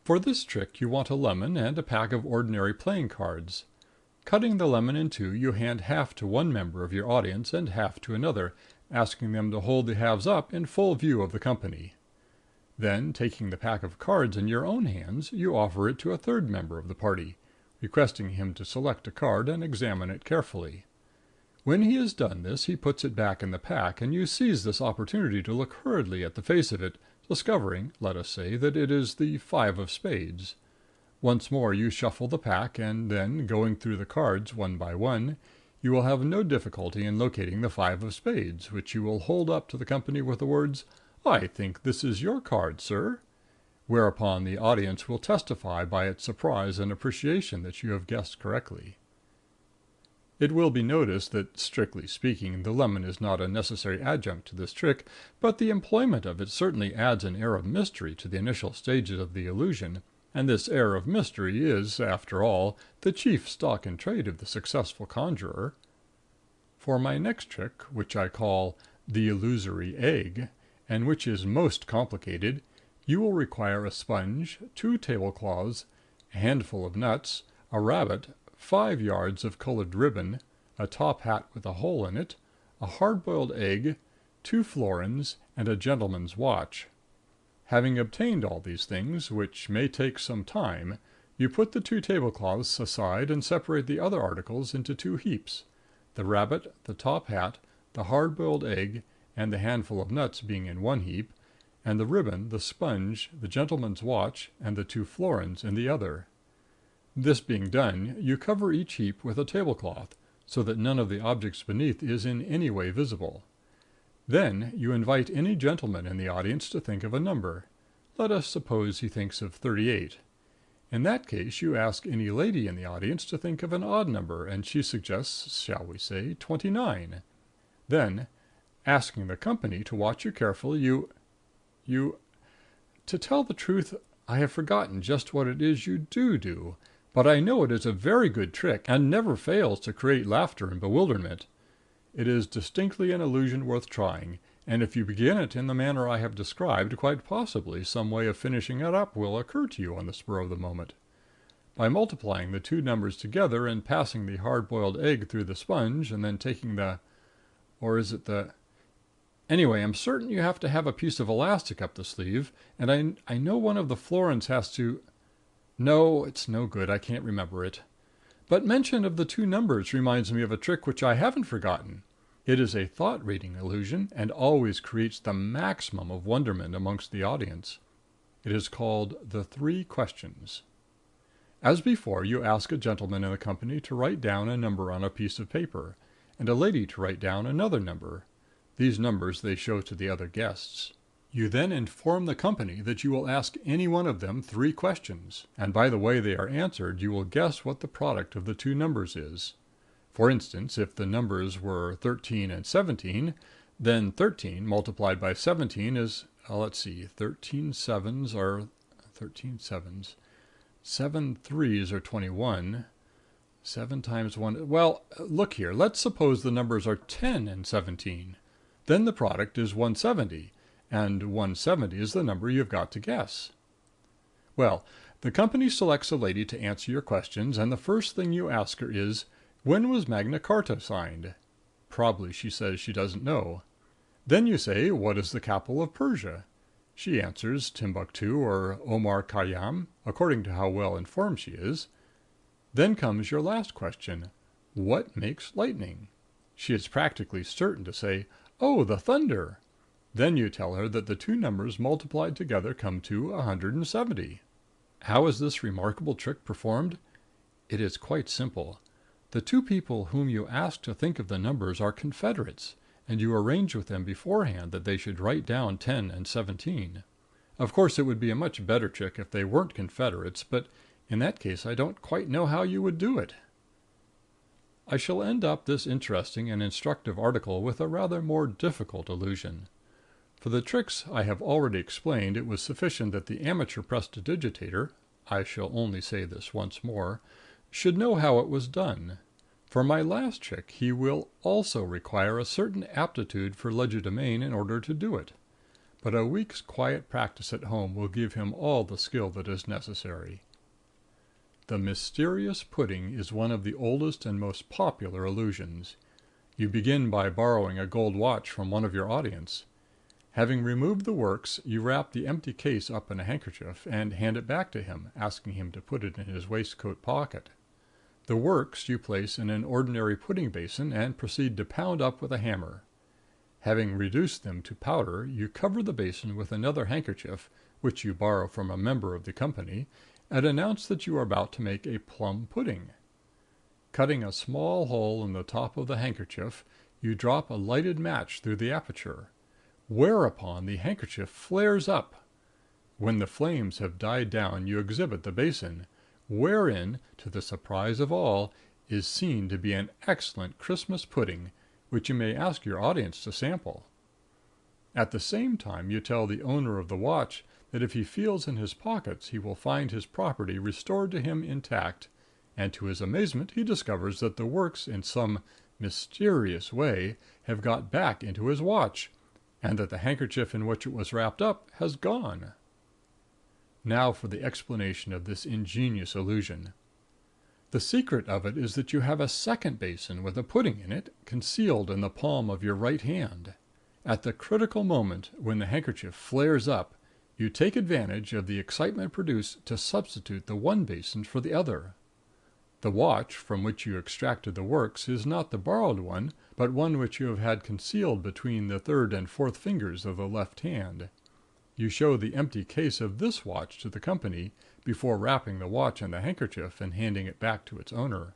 For this trick you want a lemon and a pack of ordinary playing cards. Cutting the lemon in two, you hand half to one member of your audience and half to another, asking them to hold the halves up in full view of the company. Then, taking the pack of cards in your own hands, you offer it to a third member of the party, requesting him to select a card and examine it carefully. When he has done this, he puts it back in the pack, and you seize this opportunity to look hurriedly at the face of it, discovering, let us say, that it is the 5 of spades. Once more you shuffle the pack, and then, going through the cards one by one, you will have no difficulty in locating the 5 of spades, which you will hold up to the company with the words, "I think this is your card, sir," whereupon the audience will testify by its surprise and appreciation that you have guessed correctly. It will be noticed that, strictly speaking, the lemon is not a necessary adjunct to this trick, but the employment of it certainly adds an air of mystery to the initial stages of the illusion, and this air of mystery is, after all, the chief stock in trade of the successful conjurer. For my next trick, which I call the Illusory Egg, and which is most complicated, you will require a sponge, 2 tablecloths, a handful of nuts, a rabbit, 5 yards of colored ribbon, a top hat with a hole in it, a hard-boiled egg, 2 florins, and a gentleman's watch. Having obtained all these things, which may take some time, you put the 2 tablecloths aside and separate the other articles into 2 heaps, the rabbit, the top hat, the hard-boiled egg, and the handful of nuts being in one heap, and the ribbon, the sponge, the gentleman's watch, and the 2 florins in the other. This being done, you cover each heap with a tablecloth, so that none of the objects beneath is in any way visible. Then you invite any gentleman in the audience to think of a number. Let us suppose he thinks of 38. In that case, you ask any lady in the audience to think of an odd number, and she suggests, shall we say, 29. Then, asking the company to watch you carefully, you to tell the truth, I have forgotten just what it is you do, but I know it is a very good trick and never fails to create laughter and bewilderment. It is distinctly an illusion worth trying, and if you begin it in the manner I have described, quite possibly some way of finishing it up will occur to you on the spur of the moment. By multiplying the two numbers together and passing the hard-boiled egg through the sponge, and then taking Anyway, I'm certain you have to have a piece of elastic up the sleeve, and I know one of the Florins has to. No, it's no good. I can't remember it. But mention of the two numbers reminds me of a trick which I haven't forgotten. It is a thought-reading illusion, and always creates the maximum of wonderment amongst the audience. It is called the 3 questions. As before, you ask a gentleman in the company to write down a number on a piece of paper, and a lady to write down another number. These numbers they show to the other guests. You then inform the company that you will ask any one of them 3 questions, and by the way they are answered, you will guess what the product of the two numbers is. For instance, if the numbers were 13 and 17, then 13 multiplied by 17 is, 13 sevens are 13 sevens. 7 threes are 21. 7 times 1. Well, look here. Let's suppose the numbers are 10 and 17. Then the product is 170, and 170 is the number you've got to guess. Well, the company selects a lady to answer your questions, and the first thing you ask her is, when was Magna Carta signed? Probably she says she doesn't know. Then you say, what is the capital of Persia? She answers Timbuktu or Omar Khayyam, according to how well informed she is. Then comes your last question. What makes lightning? She is practically certain to say, oh, the thunder. Then you tell her that the two numbers multiplied together come to 170. How is this remarkable trick performed? It is quite simple. The two people whom you ask to think of the numbers are confederates, and you arrange with them beforehand that they should write down 10 and 17. Of course, it would be a much better trick if they weren't confederates, but in that case I don't quite know how you would do it. I shall end up this interesting and instructive article with a rather more difficult illusion. For the tricks I have already explained, it was sufficient that the amateur prestidigitator (I shall only say this once more) should know how it was done. For my last trick he will also require a certain aptitude for legerdemain in order to do it. But a week's quiet practice at home will give him all the skill that is necessary. The mysterious pudding is one of the oldest and most popular illusions. You begin by borrowing a gold watch from one of your audience. Having removed the works, you wrap the empty case up in a handkerchief and hand it back to him, asking him to put it in his waistcoat pocket. The works you place in an ordinary pudding basin and proceed to pound up with a hammer. Having reduced them to powder, you cover the basin with another handkerchief, which you borrow from a member of the company, and announce that you are about to make a plum pudding. Cutting a small hole in the top of the handkerchief, you drop a lighted match through the aperture, whereupon the handkerchief flares up. When the flames have died down, you exhibit the basin, wherein, to the surprise of all, is seen to be an excellent Christmas pudding, which you may ask your audience to sample. At the same time you tell the owner of the watch that if he feels in his pockets he will find his property restored to him intact, and to his amazement he discovers that the works in some mysterious way have got back into his watch, and that the handkerchief in which it was wrapped up has gone. Now for the explanation of this ingenious illusion. The secret of it is that you have a second basin with a pudding in it, concealed in the palm of your right hand. At the critical moment, when the handkerchief flares up, you take advantage of the excitement produced to substitute the one basin for the other. The watch from which you extracted the works is not the borrowed one, but one which you have had concealed between the third and fourth fingers of the left hand. You show the empty case of this watch to the company, before wrapping the watch in the handkerchief and handing it back to its owner.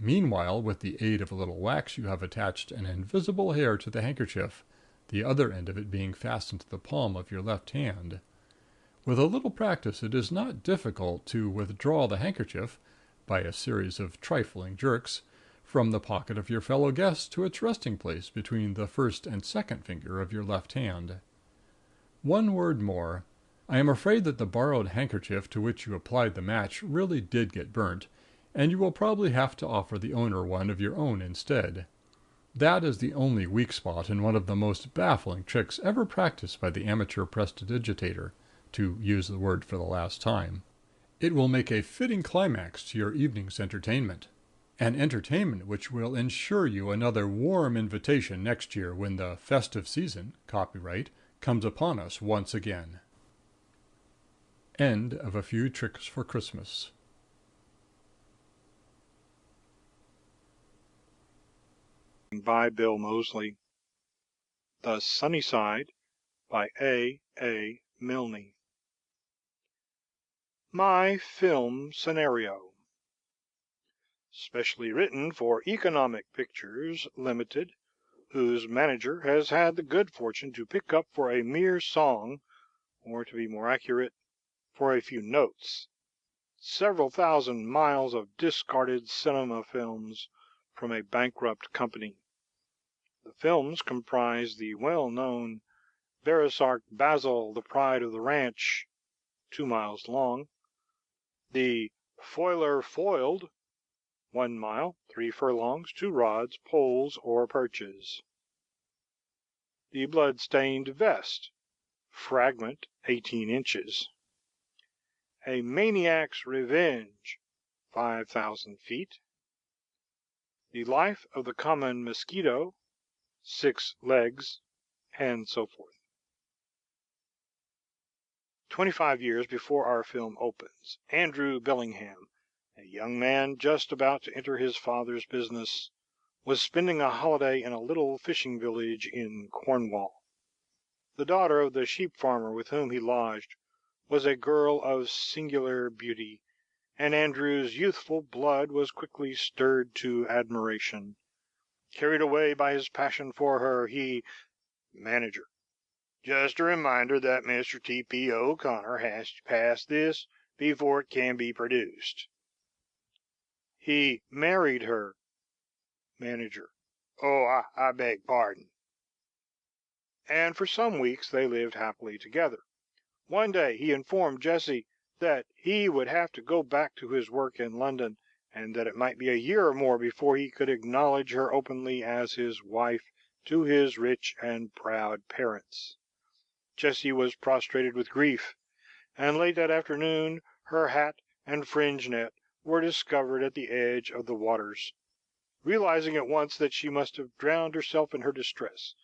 Meanwhile, with the aid of a little wax, you have attached an invisible hair to the handkerchief, the other end of it being fastened to the palm of your left hand. With a little practice, it is not difficult to withdraw the handkerchief, by a series of trifling jerks, from the pocket of your fellow guest to its resting place between the first and second finger of your left hand. One word more. I am afraid that the borrowed handkerchief to which you applied the match really did get burnt, and you will probably have to offer the owner one of your own instead. That is the only weak spot in one of the most baffling tricks ever practiced by the amateur prestidigitator, to use the word for the last time. It will make a fitting climax to your evening's entertainment. An entertainment which will ensure you another warm invitation next year when the festive season, copyright, comes upon us once again. End of A Few Tricks for Christmas. By Bill Moseley. The Sunny Side by A. Milne. My Film Scenario. Specially written for Economic Pictures Limited, whose manager has had the good fortune to pick up for a mere song, or to be more accurate, for a few notes, several thousand miles of discarded cinema films from a bankrupt company. The films comprise the well-known Verisark Basil, the Pride of the Ranch, 2 miles long; the Foiler Foiled, 1 mile, 3 furlongs, 2 rods, poles, or perches; the Blood-Stained Vest, fragment 18 inches; a Maniac's Revenge, 5,000 feet; the Life of the Common Mosquito, 6 legs, and so forth. 25 years before our film opens, Andrew Bellingham, a young man just about to enter his father's business, was spending a holiday in a little fishing village in Cornwall. The daughter of the sheep farmer with whom he lodged was a girl of singular beauty, and Andrew's youthful blood was quickly stirred to admiration. Carried away by his passion for her, he— Manager: Just a reminder that Mr. T.P. O'Connor has to pass this before it can be produced. He married her. Manager: Oh, I beg pardon. And for some weeks they lived happily together. One day he informed Jessie that he would have to go back to his work in London, and that it might be a year or more before he could acknowledge her openly as his wife to his rich and proud parents. Jessie was prostrated with grief, and late that afternoon her hat and fringe net were discovered at the edge of the waters. Realizing at once that she must have drowned herself in her distress,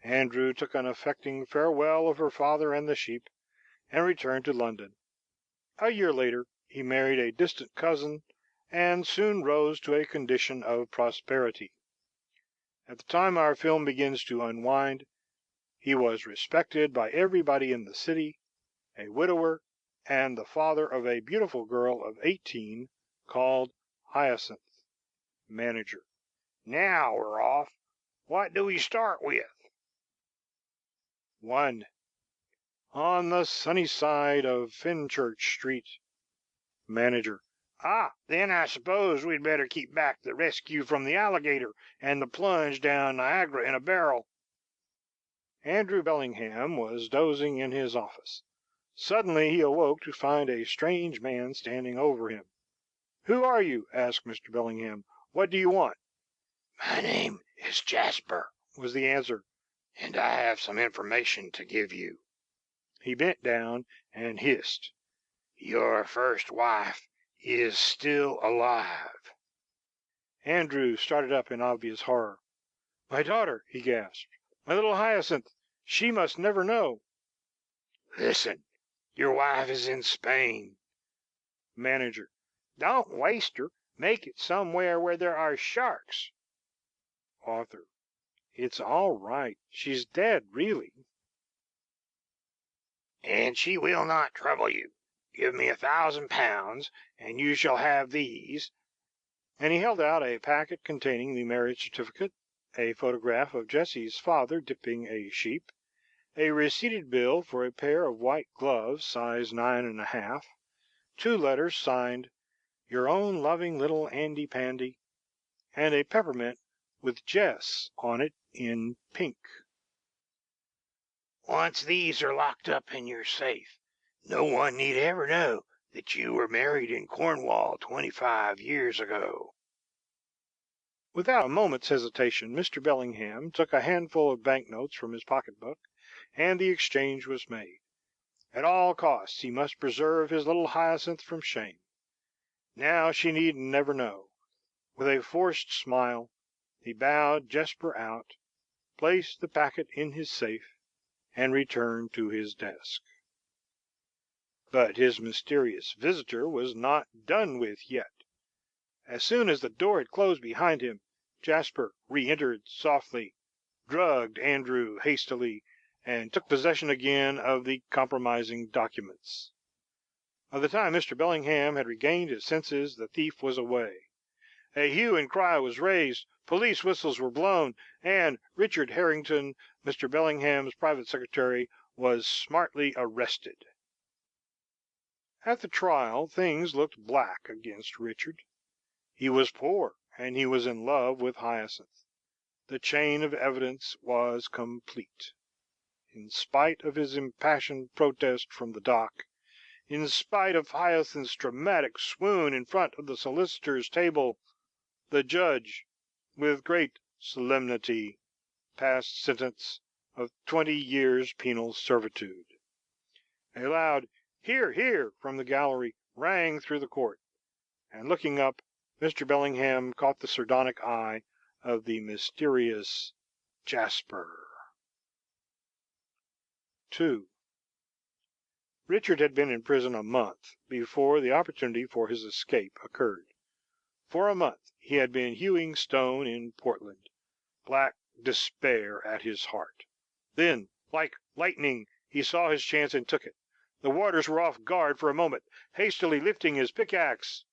Andrew took an affecting farewell of her father and the sheep, and returned to London. A year later he married a distant cousin, and soon rose to a condition of prosperity. At the time our film begins to unwind, he was respected by everybody in the city, a widower, and the father of a beautiful girl of 18, called Hyacinth. Manager: Now we're off. What do we start with? 1. On the sunny side of Fenchurch Street. Manager: Then I suppose we'd better keep back the rescue from the alligator and the plunge down Niagara in a barrel. Andrew Bellingham was dozing in his office. Suddenly he awoke to find a strange man standing over him. "Who are you?" asked Mr. Bellingham. "What do you want?" "My name is Jasper," was the answer, "and I have some information to give you." He bent down and hissed, "Your first wife is still alive." Andrew started up in obvious horror. "My daughter!" he gasped. "My little Hyacinth! She must never know!" "Listen. Your wife is in Spain." Manager: "Don't waste her. Make it somewhere where there are sharks." Author: "It's all right. She's dead, really." "And she will not trouble you. Give me £1,000, and you shall have these," and he held out a packet containing the marriage certificate, a photograph of Jessie's father dipping a sheep, a receipted bill for a pair of white gloves, size 9½ 2 letters signed "Your own loving little Andy Pandy," and a peppermint with Jess on it in pink. "Once these are locked up in your safe, no one need ever know that you were married in Cornwall 25 years ago." Without a moment's hesitation, Mr. Bellingham took a handful of banknotes from his pocketbook, and the exchange was made. At all costs he must preserve his little Hyacinth from shame. Now she need never know. With a forced smile, he bowed Jesper out, placed the packet in his safe, and returned to his desk. But his mysterious visitor was not done with yet. As soon as the door had closed behind him, Jasper re-entered softly, drugged Andrew hastily, and took possession again of the compromising documents. By the time Mr. Bellingham had regained his senses, the thief was away. A hue and cry was raised, police whistles were blown, and Richard Harrington, Mr. Bellingham's private secretary, was smartly arrested. At the trial things looked black against Richard. He was poor, and he was in love with Hyacinth. The chain of evidence was complete. In spite of his impassioned protest from the dock, in spite of Hyacinth's dramatic swoon in front of the solicitor's table, the judge, with great solemnity, passed sentence of 20 years' penal servitude. A loud "Hear, hear!" from the gallery rang through the court, and looking up, Mr. Bellingham caught the sardonic eye of the mysterious Jasper. 2. Richard had been in prison a month before the opportunity for his escape occurred. For a month he had been hewing stone in Portland, black despair at his heart. Then, like lightning, he saw his chance and took it. The warders were off guard for a moment, hastily lifting his pickaxe.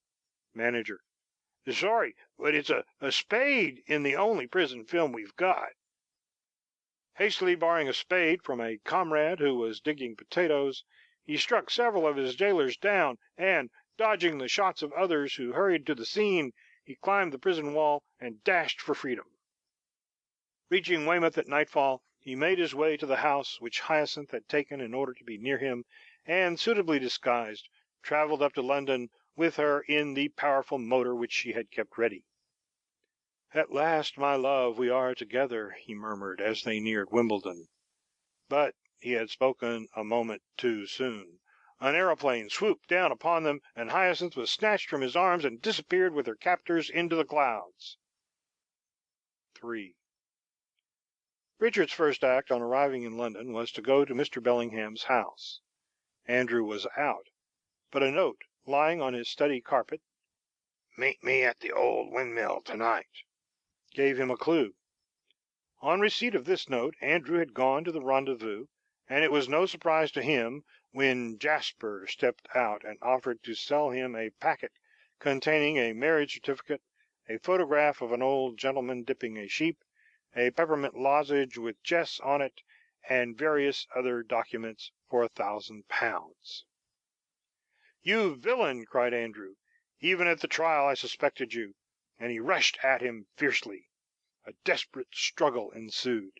Manager: "Sorry, but it's a spade in the only prison film we've got." Hastily borrowing a spade from a comrade who was digging potatoes, he struck several of his jailers down, and, dodging the shots of others who hurried to the scene, he climbed the prison wall and dashed for freedom. Reaching Weymouth at nightfall, he made his way to the house which Hyacinth had taken in order to be near him, and, suitably disguised, travelled up to London with her in the powerful motor which she had kept ready. "At last, my love, we are together," he murmured as they neared Wimbledon. But he had spoken a moment too soon. An aeroplane swooped down upon them, and Hyacinth was snatched from his arms and disappeared with her captors into the clouds. 3. Richard's first act on arriving in London was to go to Mr. Bellingham's house. Andrew was out, but a note lying on his study carpet, "Meet me at the old windmill tonight," gave him a clue. On receipt of this note, Andrew had gone to the rendezvous, and it was no surprise to him when Jasper stepped out and offered to sell him a packet containing a marriage certificate, a photograph of an old gentleman dipping a sheep, a peppermint lozenge with Jess on it, and various other documents for £1,000. "You villain!" cried Andrew. "Even at the trial I suspected you," and he rushed at him fiercely. A desperate struggle ensued.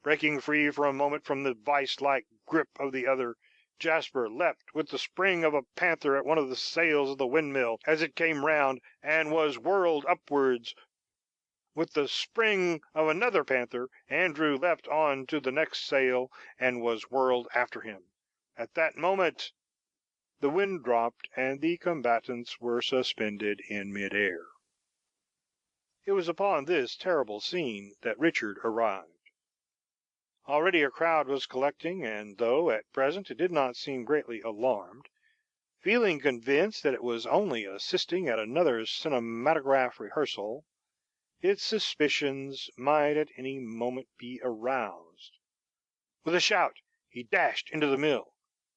Breaking free for a moment from the vice-like grip of the other, Jasper leapt with the spring of a panther at one of the sails of the windmill as it came round, and was whirled upwards. With the spring of another panther, Andrew leapt on to the next sail, and was whirled after him. At that moment the wind dropped, and the combatants were suspended in mid-air. It was upon this terrible scene that Richard arrived. Already a crowd was collecting, and though at present it did not seem greatly alarmed, feeling convinced that it was only assisting at another cinematograph rehearsal, its suspicions might at any moment be aroused. With a shout he dashed into the mill.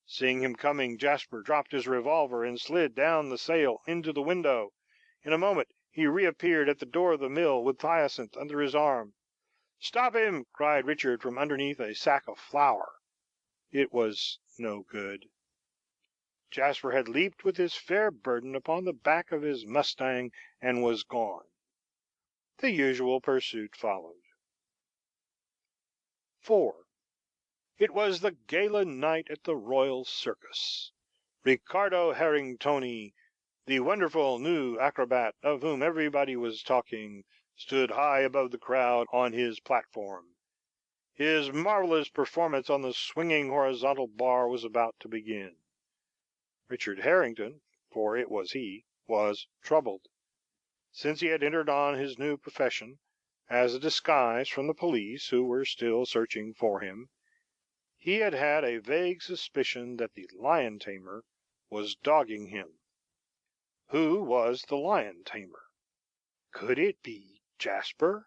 Seeing him coming, Jasper dropped his revolver and slid down the sail into the window. In a moment he reappeared at the door of the mill with Hyacinth under his arm. "Stop him!" cried Richard from underneath a sack of flour. It was no good. Jasper had leaped with his fair burden upon the back of his mustang and was gone. The usual pursuit followed. 4. It was the gala night at the Royal Circus. Riccardo Herringtoni, the wonderful new acrobat of whom everybody was talking, stood high above the crowd on his platform. His marvelous performance on the swinging horizontal bar was about to begin. Richard Harrington, for it was he, was troubled. Since he had entered on his new profession, as a disguise from the police who were still searching for him, he had had a vague suspicion that the lion tamer was dogging him. Who was the lion tamer? Could it be Jasper?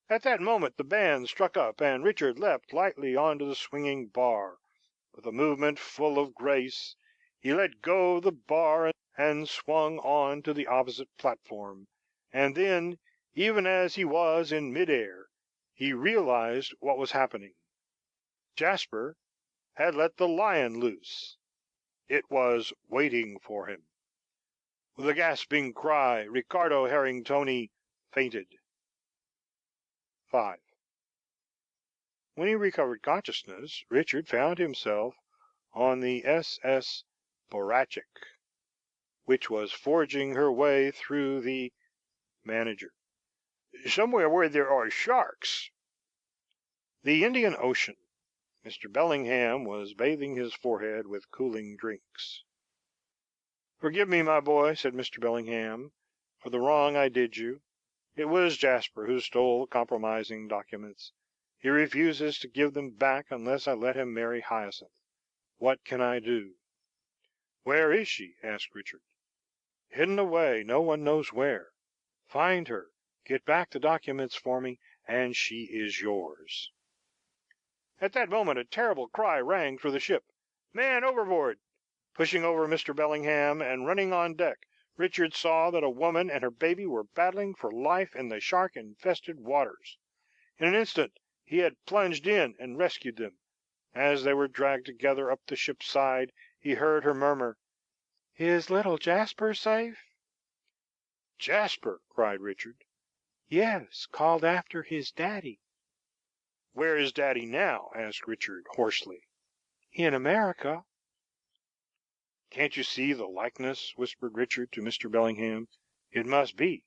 At that moment the band struck up, and Richard leapt lightly onto the swinging bar. With a movement full of grace, he let go of the bar and swung on to the opposite platform, and then, even as he was in mid-air, he realized what was happening. Jasper had let the lion loose. It was waiting for him. With a gasping cry, Riccardo Herringtoni fainted. 5. When he recovered consciousness, Richard found himself on the SS Borachik, which was forging her way through the manager. Somewhere where there are sharks. The Indian Ocean. Mr. Bellingham was bathing his forehead with cooling drinks. "Forgive me, my boy," said Mr. Bellingham, "for the wrong I did you. It was Jasper who stole the compromising documents. He refuses to give them back unless I let him marry Hyacinth. What can I do?" "Where is she?" asked Richard. "Hidden away, no one knows where. Find her, get back the documents for me, and she is yours." At that moment a terrible cry rang through the ship. "Man overboard!" Pushing over Mr. Bellingham and running on deck, Richard saw that a woman and her baby were battling for life in the shark-infested waters. In an instant he had plunged in and rescued them. As they were dragged together up the ship's side, he heard her murmur, "Is little Jasper safe?" "Jasper!" cried Richard. "Yes, called after his daddy." "Where is daddy now?" asked Richard hoarsely. "In America." "Can't you see the likeness?" whispered Richard to Mr. Bellingham. "It must be.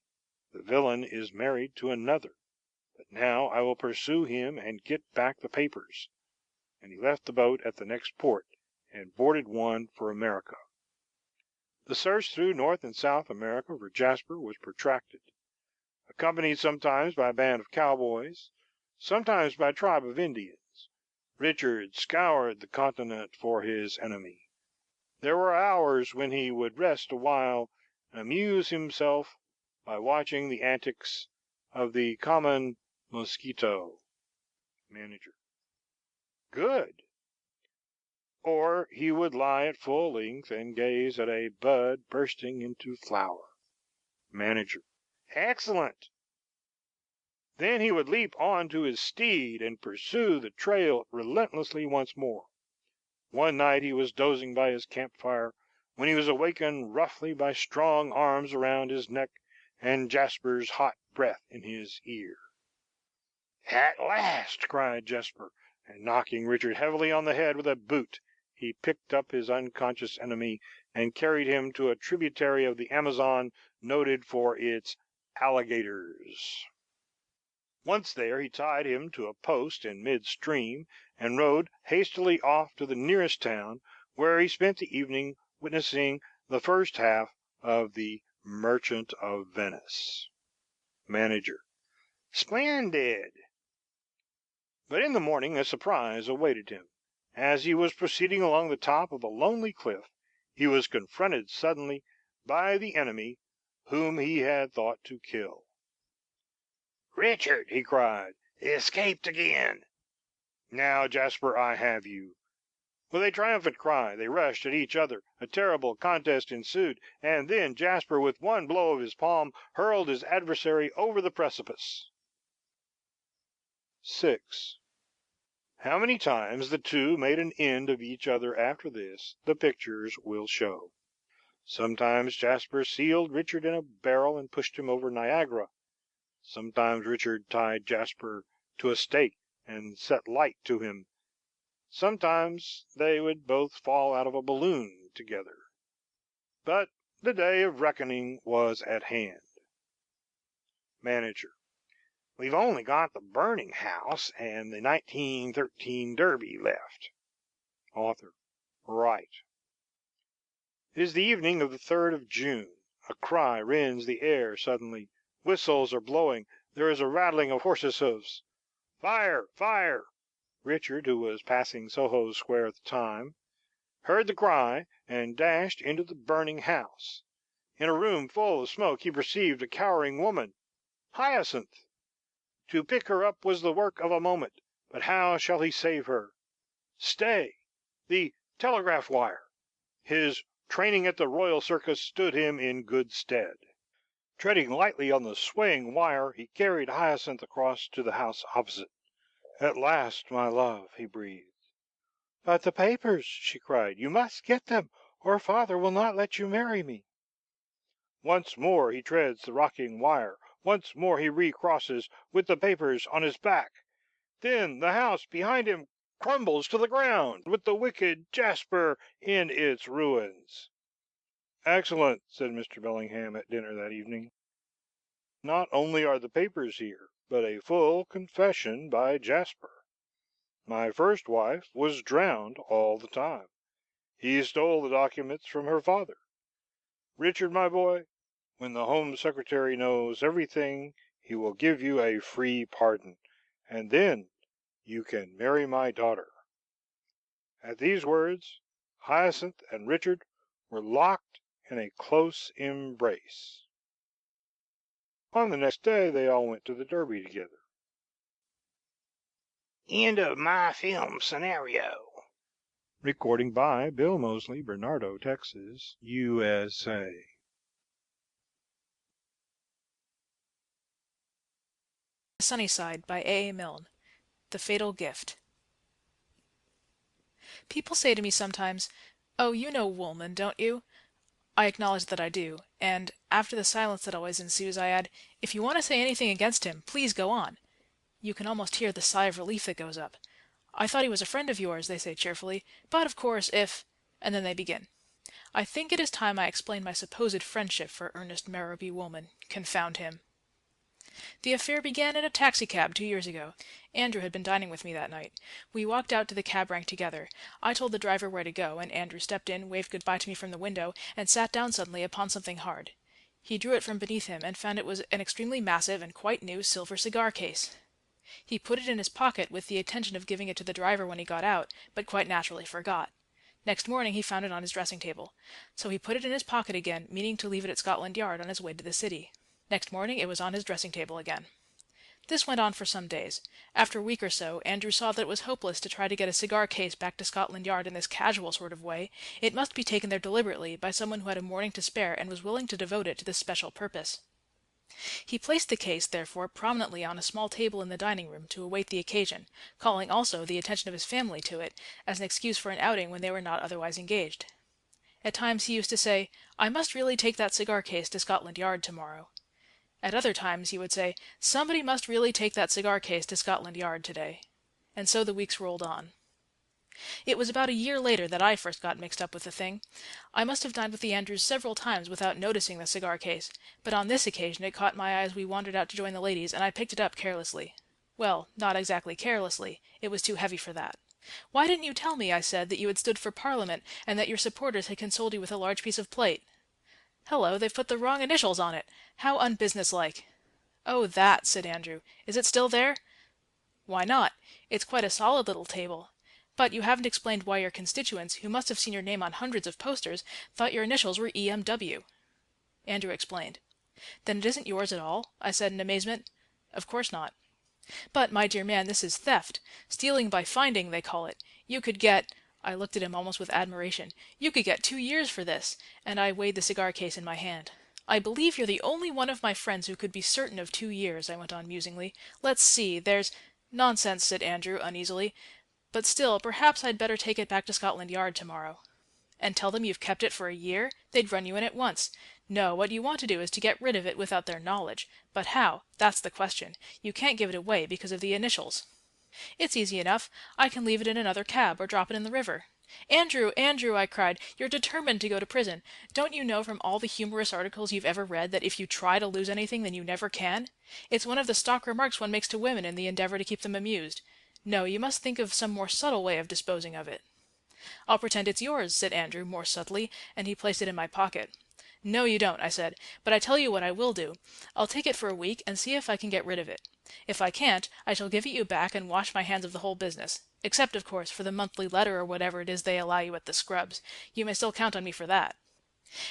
The villain is married to another. But now I will pursue him and get back the papers." And he left the boat at the next port and boarded one for America. The search through North and South America for Jasper was protracted. Accompanied sometimes by a band of cowboys, sometimes by a tribe of Indians, Richard scoured the continent for his enemy. There were hours when he would rest awhile and amuse himself by watching the antics of the common mosquito. Manager. Good. Or he would lie at full length and gaze at a bud bursting into flower. Manager. Excellent. Then he would leap on to his steed and pursue the trail relentlessly once more. One night he was dozing by his campfire when he was awakened roughly by strong arms around his neck and Jasper's hot breath in his ear. "At last!" cried Jasper, and knocking Richard heavily on the head with a boot, he picked up his unconscious enemy and carried him to a tributary of the Amazon noted for its alligators. Once there, he tied him to a post in mid-stream and rowed hastily off to the nearest town, where he spent the evening witnessing the first half of the Merchant of Venice. Manager. Splendid! But in the morning a surprise awaited him. As he was proceeding along the top of a lonely cliff, he was confronted suddenly by the enemy whom he had thought to kill. "Richard!" he cried, "escaped again! Now, Jasper, I have you. With a triumphant cry, they rushed at each other. A terrible contest ensued, and then Jasper, with one blow of his palm, hurled his adversary over the precipice. 6. How many times the two made an end of each other after this, the pictures will show. Sometimes Jasper sealed Richard in a barrel and pushed him over Niagara. Sometimes Richard tied Jasper to a stake and set light to him. Sometimes they would both fall out of a balloon together. But the day of reckoning was at hand. Manager: We've only got the burning house and the 1913 Derby left. Author: Right. It is the evening of the 3rd of June. A cry rends the air suddenly. Whistles are blowing. There is a rattling of horses' hoofs. Fire! Fire! Richard, who was passing Soho Square at the time, heard the cry and dashed into the burning house. In a room full of smoke he perceived a cowering woman, Hyacinth. To pick her up was the work of a moment, but how shall he save her? Stay! The telegraph wire! His training at the Royal Circus stood him in good stead. Treading lightly on the swaying wire, he carried Hyacinth across to the house opposite. "At last, my love," he breathed. "But the papers," she cried. "You must get them, or father will not let you marry me." Once more he treads the rocking wire. Once more he recrosses, with the papers on his back. Then the house behind him crumbles to the ground, with the wicked Jasper in its ruins. "Excellent," said Mr. Bellingham at dinner that evening. "Not only are the papers here, but a full confession by Jasper. My first wife was drowned all the time. He stole the documents from her father. Richard, my boy, when the Home Secretary knows everything he will give you a free pardon, and then you can marry my daughter." At these words, Hyacinth and Richard were locked in a close embrace. On the next day they all went to the Derby together. End of my film scenario. Recording by Bill Moseley, Bernardo, Texas, USA. The Sunny Side by A. Milne. The Fatal Gift. People say to me sometimes, "Oh, you know Woolman, don't you?" I acknowledge that I do, and, after the silence that always ensues, I add, "If you want to say anything against him, please go on." You can almost hear the sigh of relief that goes up. "I thought he was a friend of yours," they say cheerfully, "but, of course, if—" and then they begin. I think it is time I explained my supposed friendship for Ernest Merrowby Woolman. Confound him. The affair began in a taxicab 2 years ago. Andrew had been dining with me that night. We walked out to the cab rank together. I told the driver where to go, and Andrew stepped in, waved good-bye to me from the window, and sat down suddenly upon something hard. He drew it from beneath him, and found it was an extremely massive and quite new silver cigar-case. He put it in his pocket with the intention of giving it to the driver when he got out, but quite naturally forgot. Next morning he found it on his dressing-table. So he put it in his pocket again, meaning to leave it at Scotland Yard on his way to the city. Next morning it was on his dressing-table again. This went on for some days. After a week or so, Andrew saw that it was hopeless to try to get a cigar-case back to Scotland Yard in this casual sort of way. It must be taken there deliberately, by someone who had a morning to spare and was willing to devote it to this special purpose. He placed the case, therefore, prominently on a small table in the dining-room to await the occasion, calling also the attention of his family to it, as an excuse for an outing when they were not otherwise engaged. At times he used to say, "I must really take that cigar-case to Scotland Yard tomorrow." At other times he would say, "Somebody must really take that cigar-case to Scotland Yard today." And so the weeks rolled on. It was about a year later that I first got mixed up with the thing. I must have dined with the Andrews several times without noticing the cigar-case, but on this occasion it caught my eye as we wandered out to join the ladies, and I picked it up carelessly. Well, not exactly carelessly. It was too heavy for that. "Why didn't you tell me," I said, "that you had stood for Parliament, and that your supporters had consoled you with a large piece of plate?" "Hello, they've put the wrong initials on it. How unbusinesslike." "Oh, that," said Andrew. "Is it still there?" "Why not? It's quite a solid little table. But you haven't explained why your constituents, who must have seen your name on hundreds of posters, thought your initials were EMW." Andrew explained. "Then it isn't yours at all?" I said in amazement. "Of course not." "But, my dear man, this is theft. Stealing by finding, they call it. You could get—" I looked at him almost with admiration. "You could get 2 years for this," and I weighed the cigar case in my hand. "I believe you're the only one of my friends who could be certain of 2 years," I went on musingly. "Let's see, there's—" "Nonsense," said Andrew uneasily. "But still, perhaps I'd better take it back to Scotland Yard tomorrow." "And tell them you've kept it for a year? They'd run you in at once. No, what you want to do is to get rid of it without their knowledge. But how? That's the question. You can't give it away because of the initials." "It's easy enough. I can leave it in another cab, or drop it in the river." "Andrew, Andrew," I cried, "you're determined to go to prison. Don't you know from all the humorous articles you've ever read that if you try to lose anything, then you never can? It's one of the stock remarks one makes to women in the endeavor to keep them amused. No, you must think of some more subtle way of disposing of it." "I'll pretend it's yours," said Andrew more subtly, and he placed it in my pocket. "No, you don't," I said, "but I tell you what I will do. I'll take it for a week and see if I can get rid of it. If I can't, I shall give it you back and wash my hands of the whole business. Except, of course, for the monthly letter or whatever it is they allow you at the Scrubs. You may still count on me for that."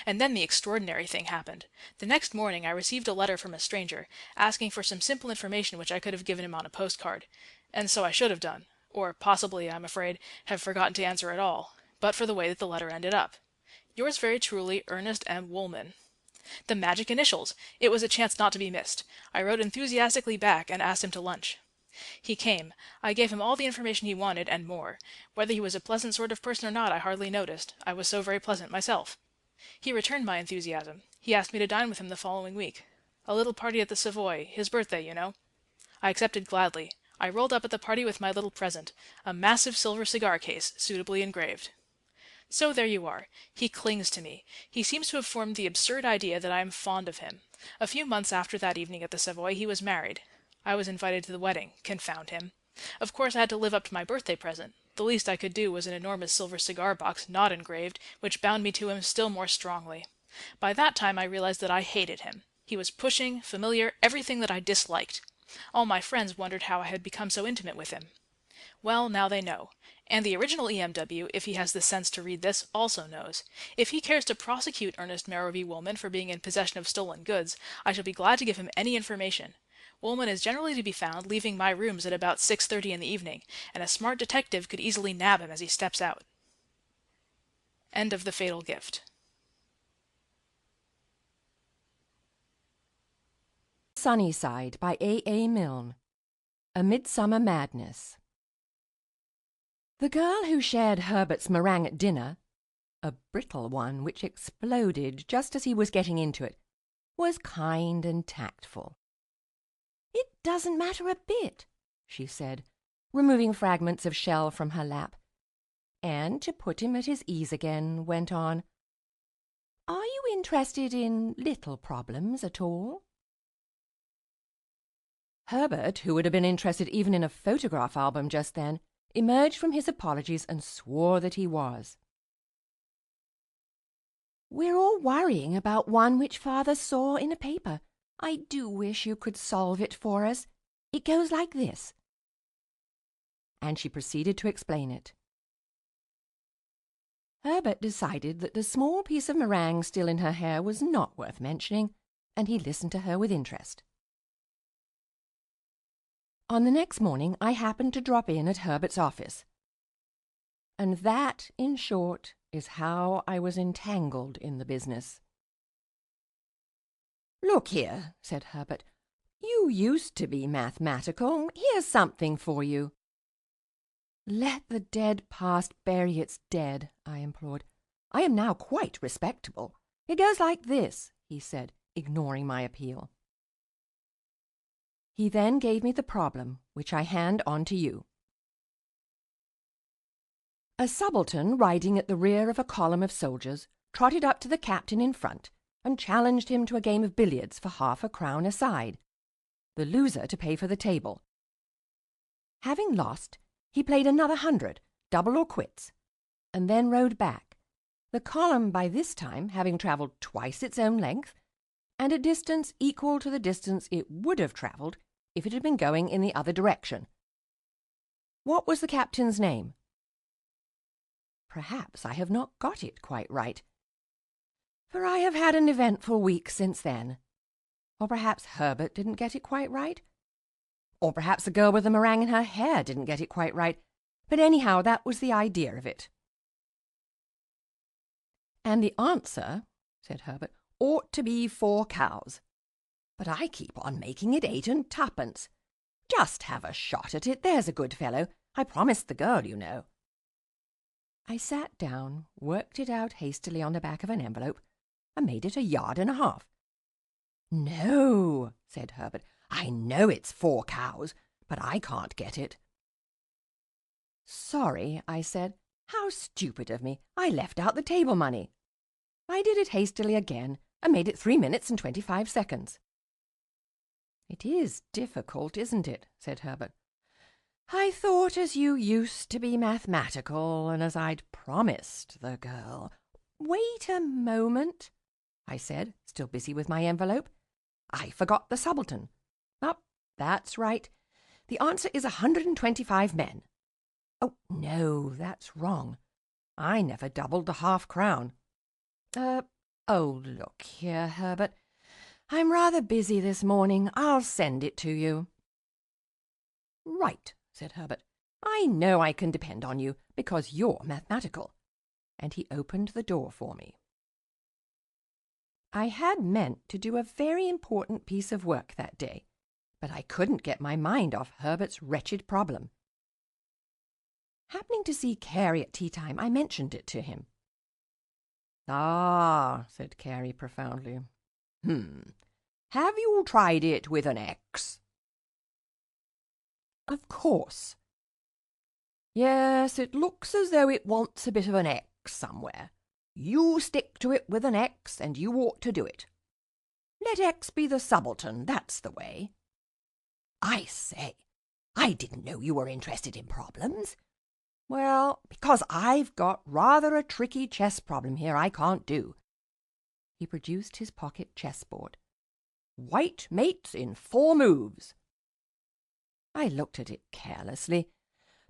And then the extraordinary thing happened. The next morning I received a letter from a stranger, asking for some simple information which I could have given him on a postcard. And so I should have done, or possibly, I'm afraid, have forgotten to answer at all, but for the way that the letter ended up. "Yours very truly, Ernest M. Woolman." The magic initials! It was a chance not to be missed. I wrote enthusiastically back and asked him to lunch. He came. I gave him all the information he wanted, and more. Whether he was a pleasant sort of person or not I hardly noticed. I was so very pleasant myself. He returned my enthusiasm. He asked me to dine with him the following week. A little party at the Savoy, his birthday, you know. I accepted gladly. I rolled up at the party with my little present, a massive silver cigar case, suitably engraved. So there you are. He clings to me. He seems to have formed the absurd idea that I am fond of him. A few months after that evening at the Savoy he was married. I was invited to the wedding. Confound him. Of course I had to live up to my birthday present. The least I could do was an enormous silver cigar box, not engraved, which bound me to him still more strongly. By that time I realized that I hated him. He was pushing, familiar, everything that I disliked. All my friends wondered how I had become so intimate with him. Well, now they know. And the original EMW, if he has the sense to read this, also knows. If he cares to prosecute Ernest Merrowby Woolman for being in possession of stolen goods, I shall be glad to give him any information. Woolman is generally to be found leaving my rooms at about 6:30 in the evening, and a smart detective could easily nab him as he steps out. End of The Fatal Gift. Sunnyside by A. Milne. A Midsummer Madness. The girl who shared Herbert's meringue at dinner, a brittle one which exploded just as he was getting into it, was kind and tactful. "It doesn't matter a bit," she said, removing fragments of shell from her lap, and, to put him at his ease again, went on, "Are you interested in little problems at all?" Herbert, who would have been interested even in a photograph album just then, emerged from his apologies and swore that he was. "We're all worrying about one which Father saw in a paper. I do wish you could solve it for us. It goes like this." And she proceeded to explain it. Herbert decided that the small piece of meringue still in her hair was not worth mentioning, and he listened to her with interest. On the next morning I happened to drop in at Herbert's office. And that, in short, is how I was entangled in the business. "Look here," said Herbert, "you used to be mathematical. Here's something for you." "Let the dead past bury its dead," I implored. "I am now quite respectable. It goes like this," he said, ignoring my appeal. He then gave me the problem, which I hand on to you. A subaltern riding at the rear of a column of soldiers trotted up to the captain in front and challenged him to a game of billiards for ½ a side, the loser to pay for the table. Having lost, he played another 100, double or quits, and then rode back, the column by this time having travelled twice its own length, and a distance equal to the distance it would have travelled if it had been going in the other direction. What was the captain's name? Perhaps I have not got it quite right, for I have had an eventful week since then. Or perhaps Herbert didn't get it quite right. Or perhaps the girl with the meringue in her hair didn't get it quite right. But anyhow, that was the idea of it. And the answer, said Herbert, ought to be 4 cows. But I keep on making it 8 and 2pence. Just have a shot at it, there's a good fellow. I promised the girl, you know. I sat down, worked it out hastily on the back of an envelope, and made it 1.5 yards. No, said Herbert, I know it's 4 cows, but I can't get it. Sorry, I said. How stupid of me. I left out the table money. I did it hastily again, and made it 3 minutes and 25 seconds. It is difficult, isn't it? Said Herbert. I thought as you used to be mathematical, and as I'd promised the girl. Wait a moment, I said, still busy with my envelope. I forgot the subaltern. Oh, that's right. The answer is 125 men. Oh, no, that's wrong. I never doubled the half-crown. Oh, look here, Herbert. I'm rather busy this morning. I'll send it to you. Right, said Herbert. I know I can depend on you, because you're mathematical. And he opened the door for me. I had meant to do a very important piece of work that day, but I couldn't get my mind off Herbert's wretched problem. Happening to see Carey at tea-time, I mentioned it to him. Ah, said Carey profoundly. Have you tried it with an X? Of course. Yes, it looks as though it wants a bit of an X somewhere. You stick to it with an X, and you ought to do it. Let X be the subaltern, that's the way. I say, I didn't know you were interested in problems. Well, because I've got rather a tricky chess problem here I can't do. He produced his pocket chessboard. White mates in 4 moves. I looked at it carelessly.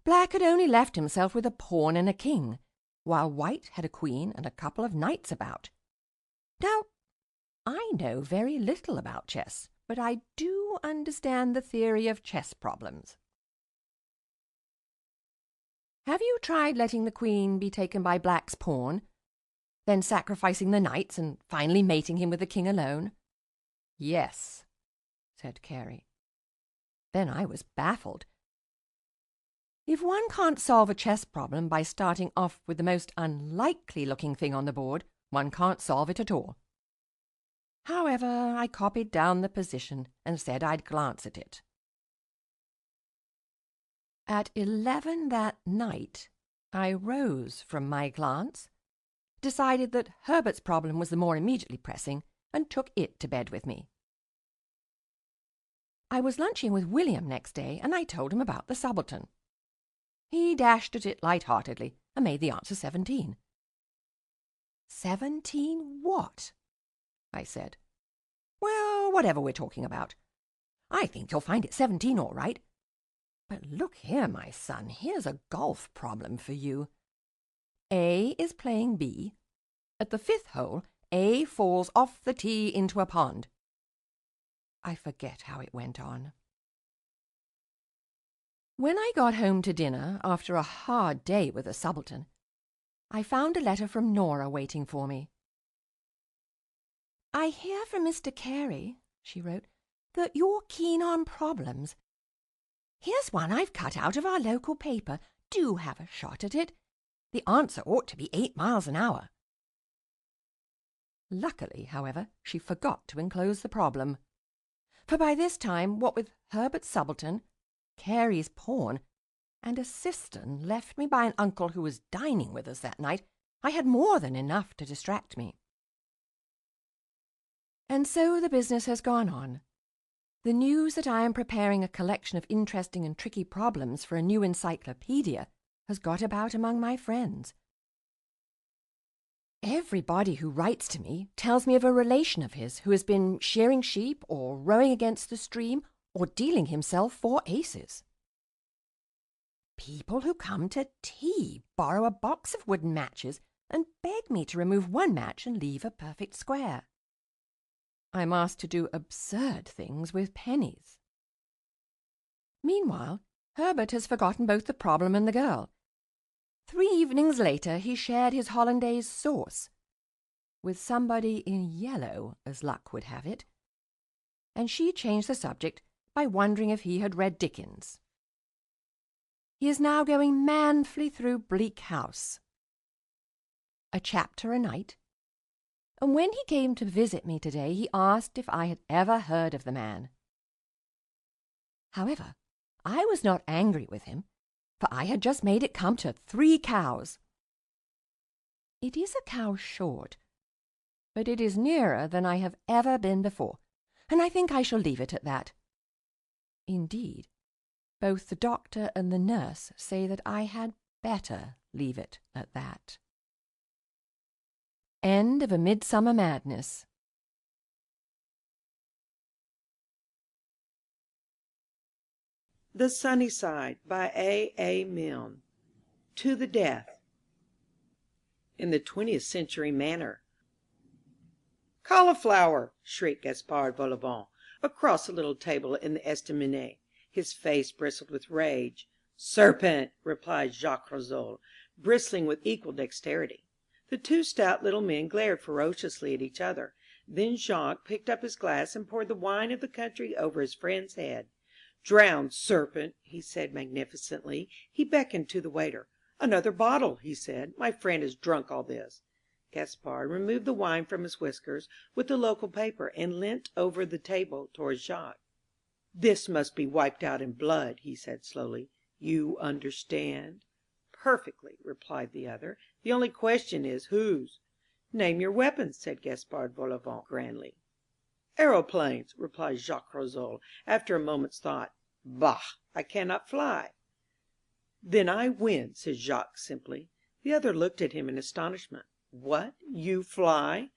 Black had only left himself with a pawn and a king, while White had a queen and a couple of knights about. Now, I know very little about chess, but I do understand the theory of chess problems. Have you tried letting the queen be taken by Black's pawn, then sacrificing the knights and finally mating him with the king alone? Yes, said Carey. Then I was baffled. If one can't solve a chess problem by starting off with the most unlikely-looking thing on the board, one can't solve it at all. However, I copied down the position and said I'd glance at it. At 11 that night, I rose from my glance, decided that Herbert's problem was the more immediately pressing, and took it to bed with me. I was lunching with William next day, and I told him about the subaltern. He dashed at it light-heartedly and made the answer 17. 17 what? I said. Well, whatever we're talking about. I think you'll find it 17 all right. But look here, my son, here's a golf problem for you. A is playing B. At the 5th hole, A falls off the tee into a pond. I forget how it went on. When I got home to dinner, after a hard day with the subaltern, I found a letter from Nora waiting for me. I hear from Mr. Carey, she wrote, that you're keen on problems. Here's one I've cut out of our local paper. Do have a shot at it. The answer ought to be 8 miles an hour. Luckily, however, she forgot to enclose the problem. For by this time, what with Herbert's subaltern, Carey's pawn, and a cistern left me by an uncle who was dining with us that night, I had more than enough to distract me. And so the business has gone on. The news that I am preparing a collection of interesting and tricky problems for a new encyclopedia has got about among my friends. Everybody who writes to me tells me of a relation of his who has been shearing sheep or rowing against the stream or dealing himself 4 aces. People who come to tea borrow a box of wooden matches and beg me to remove 1 match and leave a perfect square. I'm asked to do absurd things with pennies. Meanwhile, Herbert has forgotten both the problem and the girl. 3 evenings later, he shared his hollandaise sauce, with somebody in yellow, as luck would have it, and she changed the subject by wondering if he had read Dickens. He is now going manfully through Bleak House, a chapter a night, and when he came to visit me today he asked if I had ever heard of the man. However, I was not angry with him, for I had just made it come to 3 cows. It is a cow short, but it is nearer than I have ever been before, and I think I shall leave it at that. Indeed, both the doctor and the nurse say that I had better leave it at that. End of A Midsummer Madness. The Sunny Side by A. Milne. To the Death. In the 20th century manner. "Cauliflower!" shrieked Gaspard Volauvent across a little table in the estaminet. His face bristled with rage. "Serpent!" replied Jacques Rissole, bristling with equal dexterity. The two stout little men glared ferociously at each other. Then Jacques picked up his glass and poured the wine of the country over his friend's head. "Drowned serpent!" he said magnificently. He beckoned to the waiter. "Another bottle," he said. "My friend has drunk all this." Gaspard removed the wine from his whiskers with the local paper and leant over the table towards Jacques. "This must be wiped out in blood," he said slowly. "You understand?" "Perfectly," replied the other. "The only question is, whose?" "Name your weapons," said Gaspard Volauvent grandly. "Aeroplanes," replied Jacques Rissole, after a moment's thought. "Bah! I cannot fly." "Then I win," said Jacques simply. The other looked at him in astonishment. "What? You fly?"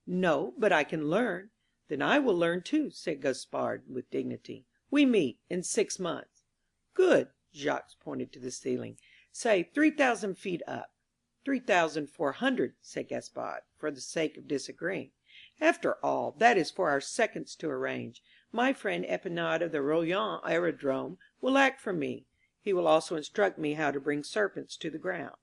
"No, but I can learn." "Then I will learn too," said Gaspard with dignity. "We meet in 6 months." "Good." Jacques pointed to the ceiling. "Say 3,000 feet up." 3,400, said Gaspard, for the sake of disagreeing. "After all, that is for our seconds to arrange. My friend Epinard of the Royan aerodrome will act for me. He will also instruct me how to bring serpents to the ground."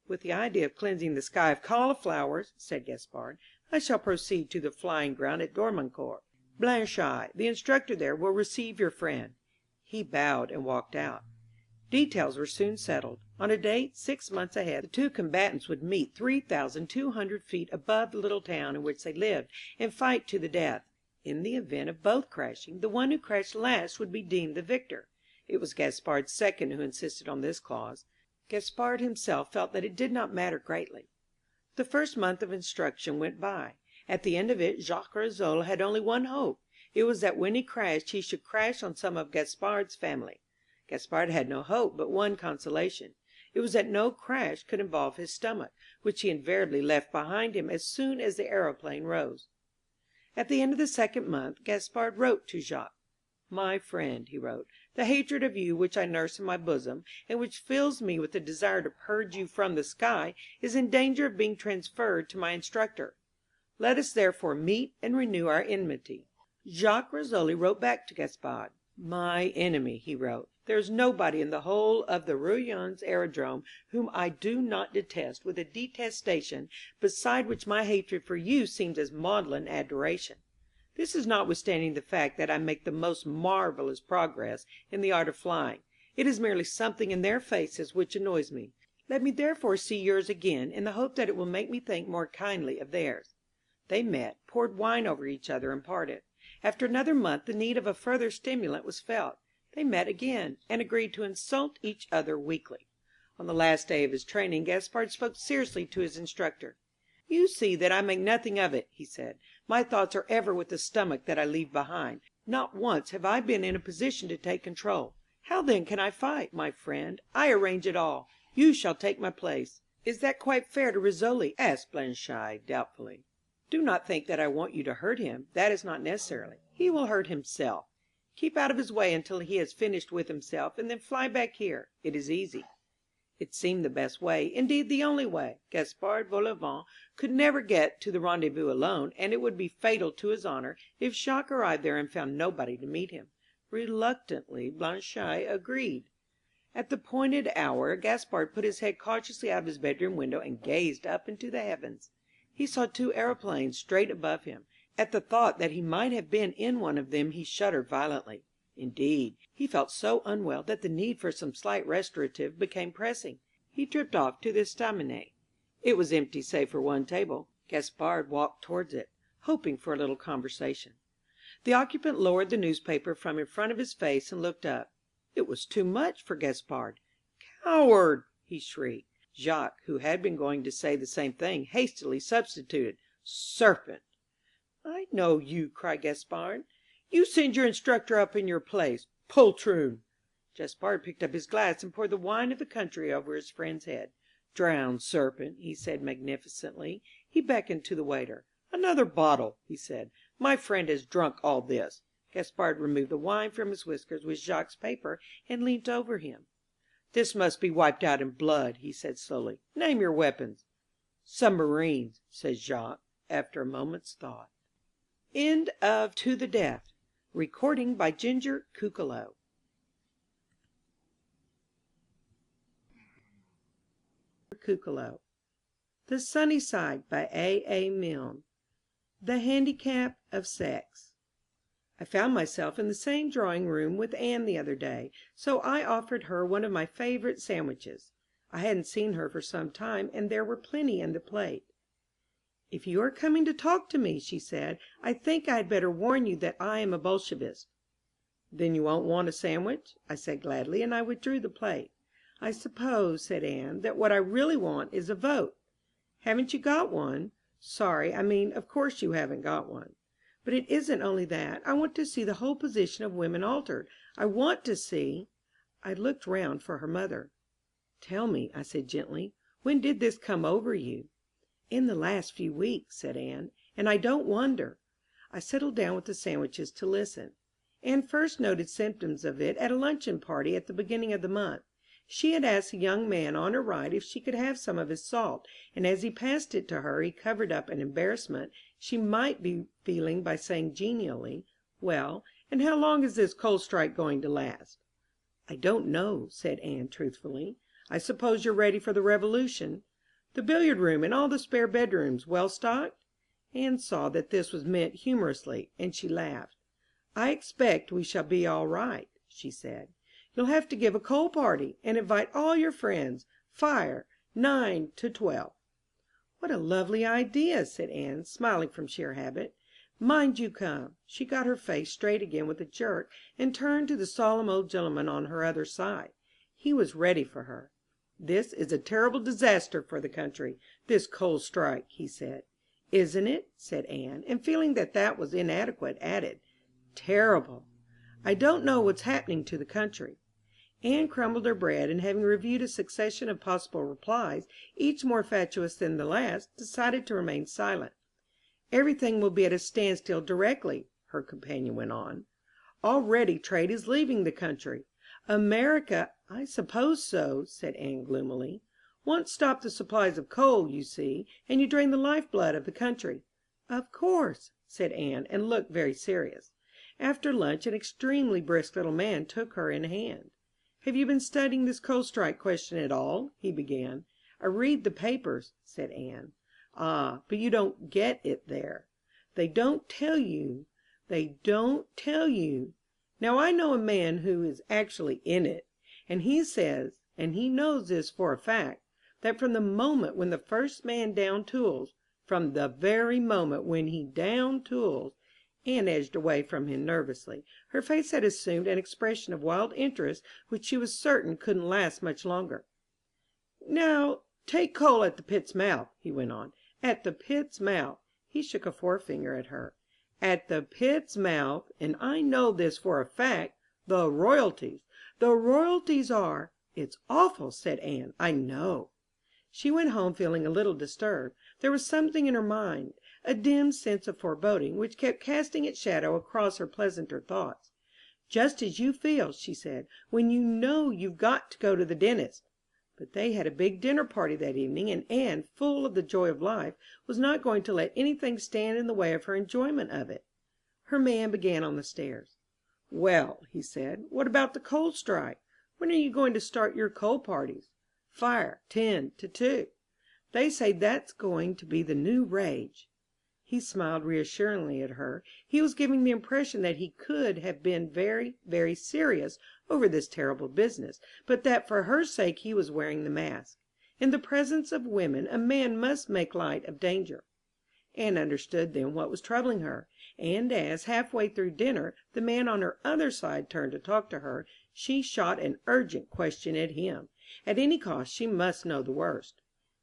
"With the idea of cleansing the sky of cauliflowers," said Gaspard, "I shall proceed to the flying ground at Dormancourt. Blanchaille, the instructor there, will receive your friend." He bowed and walked out. Details were soon settled. On a date 6 months ahead, the two combatants would meet 3,200 feet above the little town in which they lived, and fight to the death. In the event of both crashing, the one who crashed last would be deemed the victor. It was Gaspard's second who insisted on this clause. Gaspard himself felt that it did not matter greatly. The first month of instruction went by. At the end of it Jacques Rissole had only one hope. It was that when he crashed he should crash on some of Gaspard's family. Gaspard had no hope, but one consolation. It was that no crash could involve his stomach, which he invariably left behind him as soon as the aeroplane rose. At the end of the second month Gaspard wrote to Jacques. "My friend," he wrote, "the hatred of you which I nurse in my bosom, and which fills me with the desire to purge you from the sky, is in danger of being transferred to my instructor. Let us therefore meet and renew our enmity." Jacques Rissole wrote back to Gaspard. "My enemy," he wrote, "there is nobody in the whole of the Royans aerodrome whom I do not detest with a detestation beside which my hatred for you seems as maudlin adoration. This is notwithstanding the fact that I make the most marvellous progress in the art of flying. It is merely something in their faces which annoys me. Let me therefore see yours again, in the hope that it will make me think more kindly of theirs." They met, poured wine over each other, and parted. After another month the need of a further stimulant was felt. They met again, and agreed to insult each other weekly. On the last day of his training Gaspard spoke seriously to his instructor. "You see that I make nothing of it," he said. "My thoughts are ever with the stomach that I leave behind. Not once have I been in a position to take control. How then can I fight, my friend? I arrange it all. You shall take my place." "Is that quite fair to Rissole?" asked Blanchaille doubtfully. "Do not think that I want you to hurt him. That is not necessary. He will hurt himself. Keep out of his way until he has finished with himself, and then fly back here. It is easy." It seemed the best way, indeed the only way. Gaspard Volauvent could never get to the rendezvous alone, and it would be fatal to his honour if Jacques arrived there and found nobody to meet him. Reluctantly Blanchaille agreed. At the appointed hour Gaspard put his head cautiously out of his bedroom window and gazed up into the heavens. He saw two aeroplanes straight above him. At the thought that he might have been in one of them he shuddered violently. Indeed, he felt so unwell that the need for some slight restorative became pressing. He tripped off to the estaminet. It was empty save for one table. Gaspard walked towards it, hoping for a little conversation. The occupant lowered the newspaper from in front of his face and looked up. It was too much for Gaspard. "Coward!" he shrieked. Jacques, who had been going to say the same thing, hastily substituted, "Serpent!" "I know you," cried Gaspard. "You send your instructor up in your place. Poltroon!" Gaspard picked up his glass and poured the wine of the country over his friend's head. "Drowned serpent," he said magnificently. He beckoned to the waiter. "Another bottle," he said. "My friend has drunk all this." Gaspard removed the wine from his whiskers with Jacques' paper and leant over him. "This must be wiped out in blood," he said slowly. "Name your weapons." "Submarines," said Jacques, after a moment's thought. End of To the Death. Recording by Ginger Cucolo. Cucolo. The Sunny Side by A. Milne. The Handicap of Sex. I found myself in the same drawing room with Anne the other day, so I offered her one of my favorite sandwiches. I hadn't seen her for some time, and there were plenty in the plate. "If you are coming to talk to me," she said, "I think I had better warn you that I am a Bolshevist." "Then you won't want a sandwich?" I said gladly, and I withdrew the plate. "I suppose," said Anne, "that what I really want is a vote." "Haven't you got one?" "Sorry, I mean, of course you haven't got one." "But it isn't only that. I want to see the whole position of women altered. I want to see—" I looked round for her mother. "Tell me," I said gently, "when did this come over you?" "In the last few weeks," said Anne, "and I don't wonder." I settled down with the sandwiches to listen. Anne first noted symptoms of it at a luncheon party at the beginning of the month. She had asked the young man on her right if she could have some of his salt, and as he passed it to her he covered up an embarrassment she might be feeling by saying genially, "Well, and how long is this coal strike going to last?" "I don't know," said Anne truthfully. "I suppose you're ready for the revolution? The billiard room and all the spare bedrooms well stocked?" Anne saw that this was meant humorously, and she laughed. "I expect we shall be all right," she said. "You'll have to give a coal party, and invite all your friends. Fire, 9 to 12. "What a lovely idea," said Anne, smiling from sheer habit. "Mind you come." She got her face straight again with a jerk, and turned to the solemn old gentleman on her other side. He was ready for her. "This is a terrible disaster for the country, this coal strike," he said. "Isn't it?" said Anne, and feeling that that was inadequate, added, "Terrible. I don't know what's happening to the country." Anne crumbled her bread, and having reviewed a succession of possible replies, each more fatuous than the last, decided to remain silent. "Everything will be at a standstill directly," her companion went on. "Already trade is leaving the country. America—" "I suppose so," said Anne gloomily. "Once stop the supplies of coal, you see, and you drain the lifeblood of the country." "Of course," said Anne, and looked very serious. After lunch an extremely brisk little man took her in hand. "Have you been studying this coal strike question at all?" he began. "I read the papers," said Anne. "Ah, but you don't get it there. They don't tell you. Now I know a man who is actually in it, and he says, and he knows this for a fact, that from the moment when the first man downed tools, from the very moment when he downed tools—" Anne edged away from him nervously. Her face had assumed an expression of wild interest which she was certain couldn't last much longer. "Now, take coal at the pit's mouth," he went on. "At the pit's mouth." He shook a forefinger at her. "At the pit's mouth, and I know this for a fact, the royalties. The royalties are—" "It's awful," said Anne. "I know." She went home feeling a little disturbed. There was something in her mind, a dim sense of foreboding, which kept casting its shadow across her pleasanter thoughts. "Just as you feel," she said, "when you know you've got to go to the dentist." But they had a big dinner party that evening, and Anne, full of the joy of life, was not going to let anything stand in the way of her enjoyment of it. Her man began on the stairs. "Well," he said, "what about the coal strike? When are you going to start your coal parties?" "Fire, 10 to 2." They say that's going to be the new rage." He smiled reassuringly at her. He was giving the impression that he could have been very, very serious over this terrible business, but that for her sake he was wearing the mask. In the presence of women a man must make light of danger. Anne understood then what was troubling her, and as, halfway through dinner, the man on her other side turned to talk to her, she shot an urgent question at him. At any cost she must know the worst.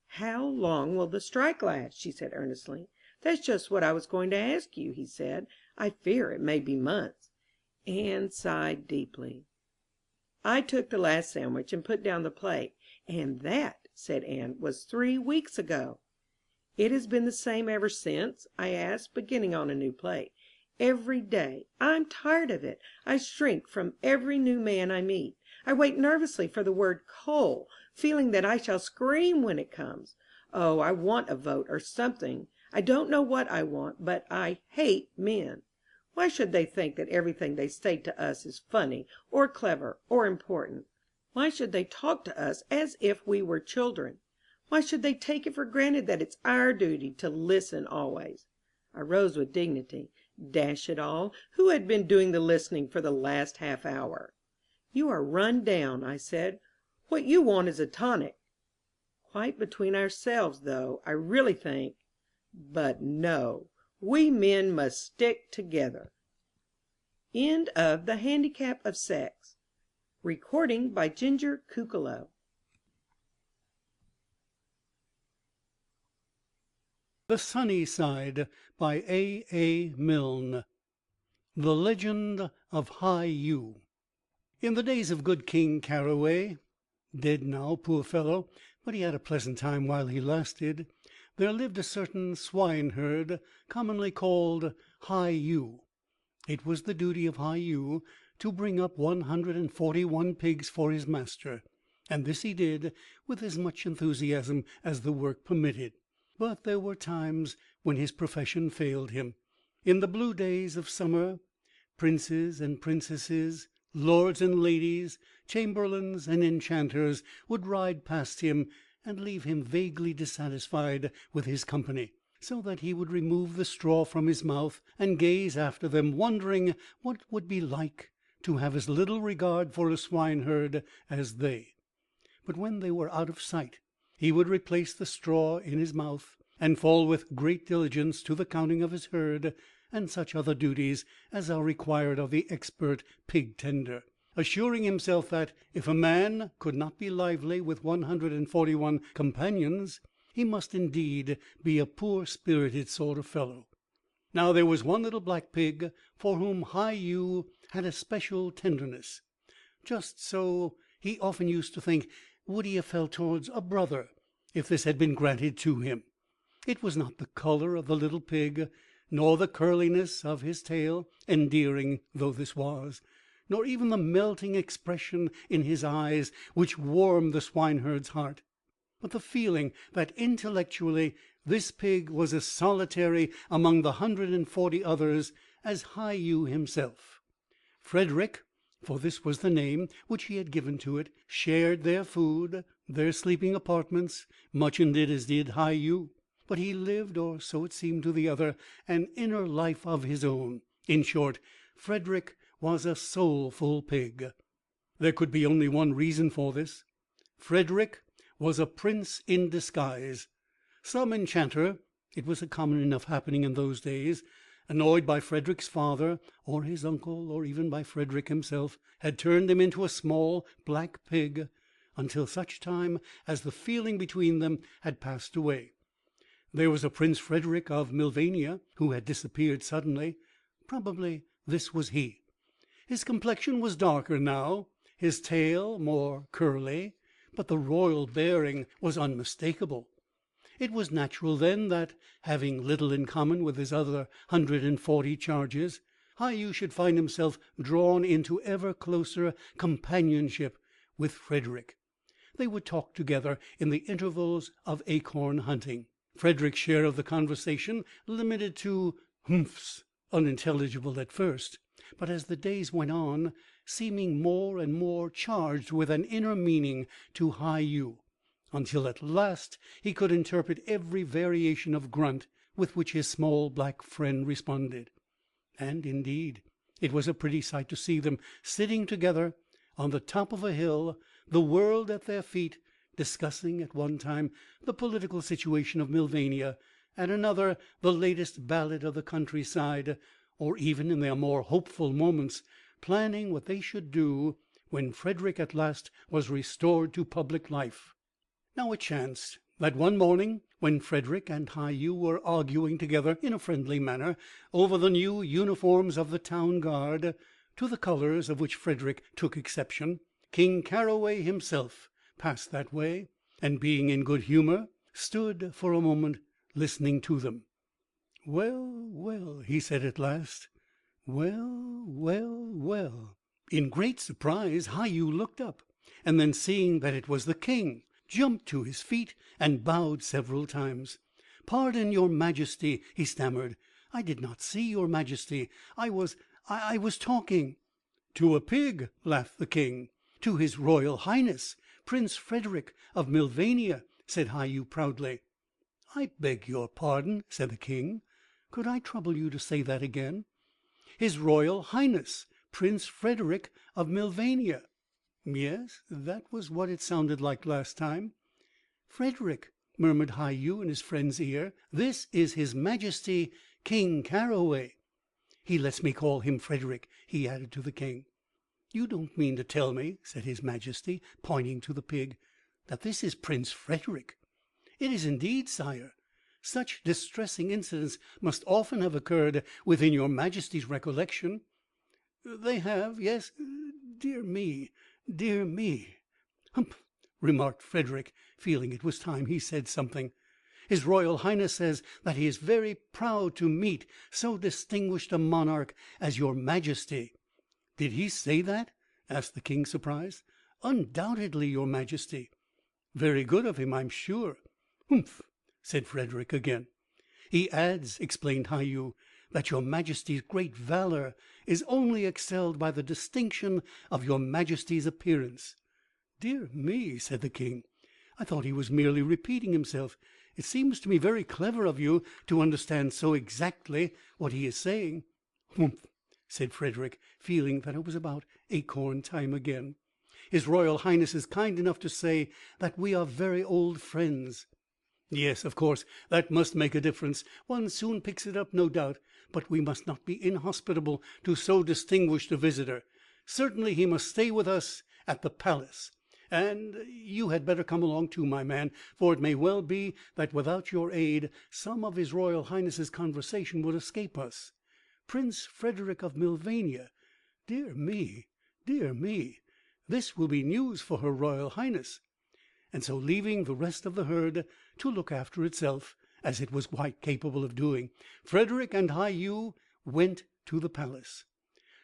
"How long will the strike last?" she said earnestly. "That's just what I was going to ask you," he said. "I fear it may be months." Anne sighed deeply. I took the last sandwich and put down the plate. "And that," said Anne, "was 3 weeks ago." "It has been the same ever since?" I asked, beginning on a new plate. "Every day. I'm tired of it. I shrink from every new man I meet. I wait nervously for the word coal, feeling that I shall scream when it comes. Oh, I want a vote or something. I don't know what I want, but I hate men. Why should they think that everything they say to us is funny, or clever, or important? Why should they talk to us as if we were children? Why should they take it for granted that it's our duty to listen always?" I rose with dignity. Dash it all, who had been doing the listening for the last half hour? "You are run down," I said. "What you want is a tonic." Quite between ourselves, though, I really think, but no, we men must stick together. End of The Handicap of Sex. Recording by Ginger Kukalo. The Sunny Side by A. Milne. The Legend of High Yu. In the days of good King Caraway, dead now, poor fellow, but he had a pleasant time while he lasted, there lived a certain swineherd, commonly called High Yu. It was the duty of High Yu to bring up 141 pigs for his master, and this he did with as much enthusiasm as the work permitted. But there were times when his profession failed him. In the blue days of summer, princes and princesses, lords and ladies, chamberlains and enchanters would ride past him and leave him vaguely dissatisfied with his company, so that he would remove the straw from his mouth and gaze after them, wondering what it would be like to have as little regard for a swineherd as they. But when they were out of sight, he would replace the straw in his mouth, and fall with great diligence to the counting of his herd, and such other duties as are required of the expert pig tender, assuring himself that, if a man could not be lively with 141 companions, he must indeed be a poor-spirited sort of fellow. Now there was one little black pig for whom High Yu had a special tenderness. Just so, he often used to think, would he have felt towards a brother if this had been granted to him. It was not the color of the little pig, nor the curliness of his tail, endearing though this was, nor even the melting expression in his eyes which warmed the swineherd's heart, but the feeling that intellectually this pig was as solitary among the 140 others as High Yu himself. Frederick, for this was the name which he had given to it, shared their food, their sleeping apartments, much indeed as did High Yu. But he lived, or so it seemed to the other, an inner life of his own. In short, Frederick was a soulful pig. There could be only one reason for this. Frederick was a prince in disguise. Some enchanter, it was a common enough happening in those days, annoyed by Frederick's father, or his uncle, or even by Frederick himself, had turned him into a small black pig, until such time as the feeling between them had passed away. There was a Prince Frederick of Milvania who had disappeared suddenly. Probably this was he. His complexion was darker now, his tail more curly, but the royal bearing was unmistakable. It was natural then that, having little in common with his other 140 charges, High Yu should find himself drawn into ever closer companionship with Frederick. They would talk together in the intervals of acorn hunting. Frederick's share of the conversation limited to humphs, unintelligible at first, but as the days went on, seeming more and more charged with an inner meaning to High Yu. until at last he could interpret every variation of grunt with which his small black friend responded. And indeed it was a pretty sight to see them sitting together on the top of a hill, the world at their feet, discussing at one time the political situation of Milvania, at another the latest ballad of the countryside, or even in their more hopeful moments planning what they should do when Frederick at last was restored to public life. Now it chanced that one morning, when Frederick and Hai Yu were arguing together in a friendly manner over the new uniforms of the town guard, to the colors of which Frederick took exception, King Caraway himself passed that way, and being in good humor, stood for a moment listening to them. "Well, well," he said at last, "well, well, well." In great surprise Hai Yu looked up, and then seeing that it was the king, jumped to his feet and bowed several times. "Pardon, your majesty," he stammered. "I did not see your majesty. I was talking." "To a pig," laughed the king. "To his royal highness, Prince Frederick of Milvania," said Hai Yu proudly. "I beg your pardon," said the king. "Could I trouble you to say that again?" "His royal highness, Prince Frederick of Milvania." Yes, that was what it sounded like last time. "Frederick," murmured Hai Yu in his friend's ear, "this is his majesty King Caraway. He lets me call him Frederick," he added to the king. "You don't mean to tell me," said his majesty, pointing to the pig, "that this is Prince Frederick?" "It is indeed, sire. Such distressing incidents must often have occurred within your majesty's recollection." "They have, yes. Dear me, dear me." "Humph!" remarked Frederick, feeling it was time he said something. "His royal highness says that he is very proud to meet so distinguished a monarch as your majesty." "Did he say that?" asked the king, surprised. "Undoubtedly, your majesty." "Very good of him, I'm sure." "Humph!" said Frederick again. "He adds," explained Hai Yu, "that your majesty's great valor is only excelled by the distinction of your majesty's appearance." "Dear me," said the king, "I thought he was merely repeating himself. It seems to me very clever of you to understand so exactly what he is saying." "Humph!" said Frederick, feeling that it was about acorn time again. "His royal highness is kind enough to say that we are very old friends." "Yes, of course, that must make a difference. One soon picks it up, no doubt. But we must not be inhospitable to so distinguished a visitor. Certainly he must stay with us at the palace. And you had better come along too, my man, for it may well be that without your aid some of his royal highness's conversation would escape us. Prince Frederick of Milvania! Dear me, dear me! This will be news for her royal highness." And so, leaving the rest of the herd to look after itself, as it was quite capable of doing, Frederick and Hai Yu went to the palace.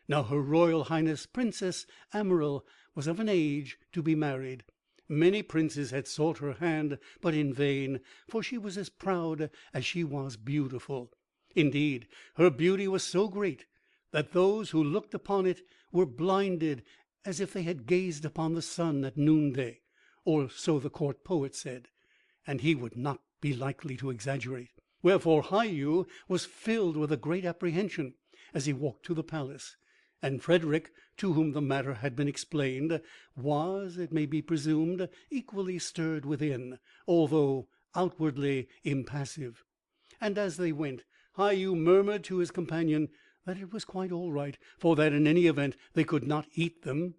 Now her royal highness, Princess Amaril, was of an age to be married. Many princes had sought her hand, but in vain, for she was as proud as she was beautiful. Indeed, her beauty was so great that those who looked upon it were blinded, as if they had gazed upon the sun at noonday, or so the court poet said, and he would not be likely to exaggerate. Wherefore Hai Yu was filled with a great apprehension as he walked to the palace, and Frederick, to whom the matter had been explained, was, it may be presumed, equally stirred within, although outwardly impassive. And as they went, Hai Yu murmured to his companion that it was quite all right, for that in any event they could not eat them,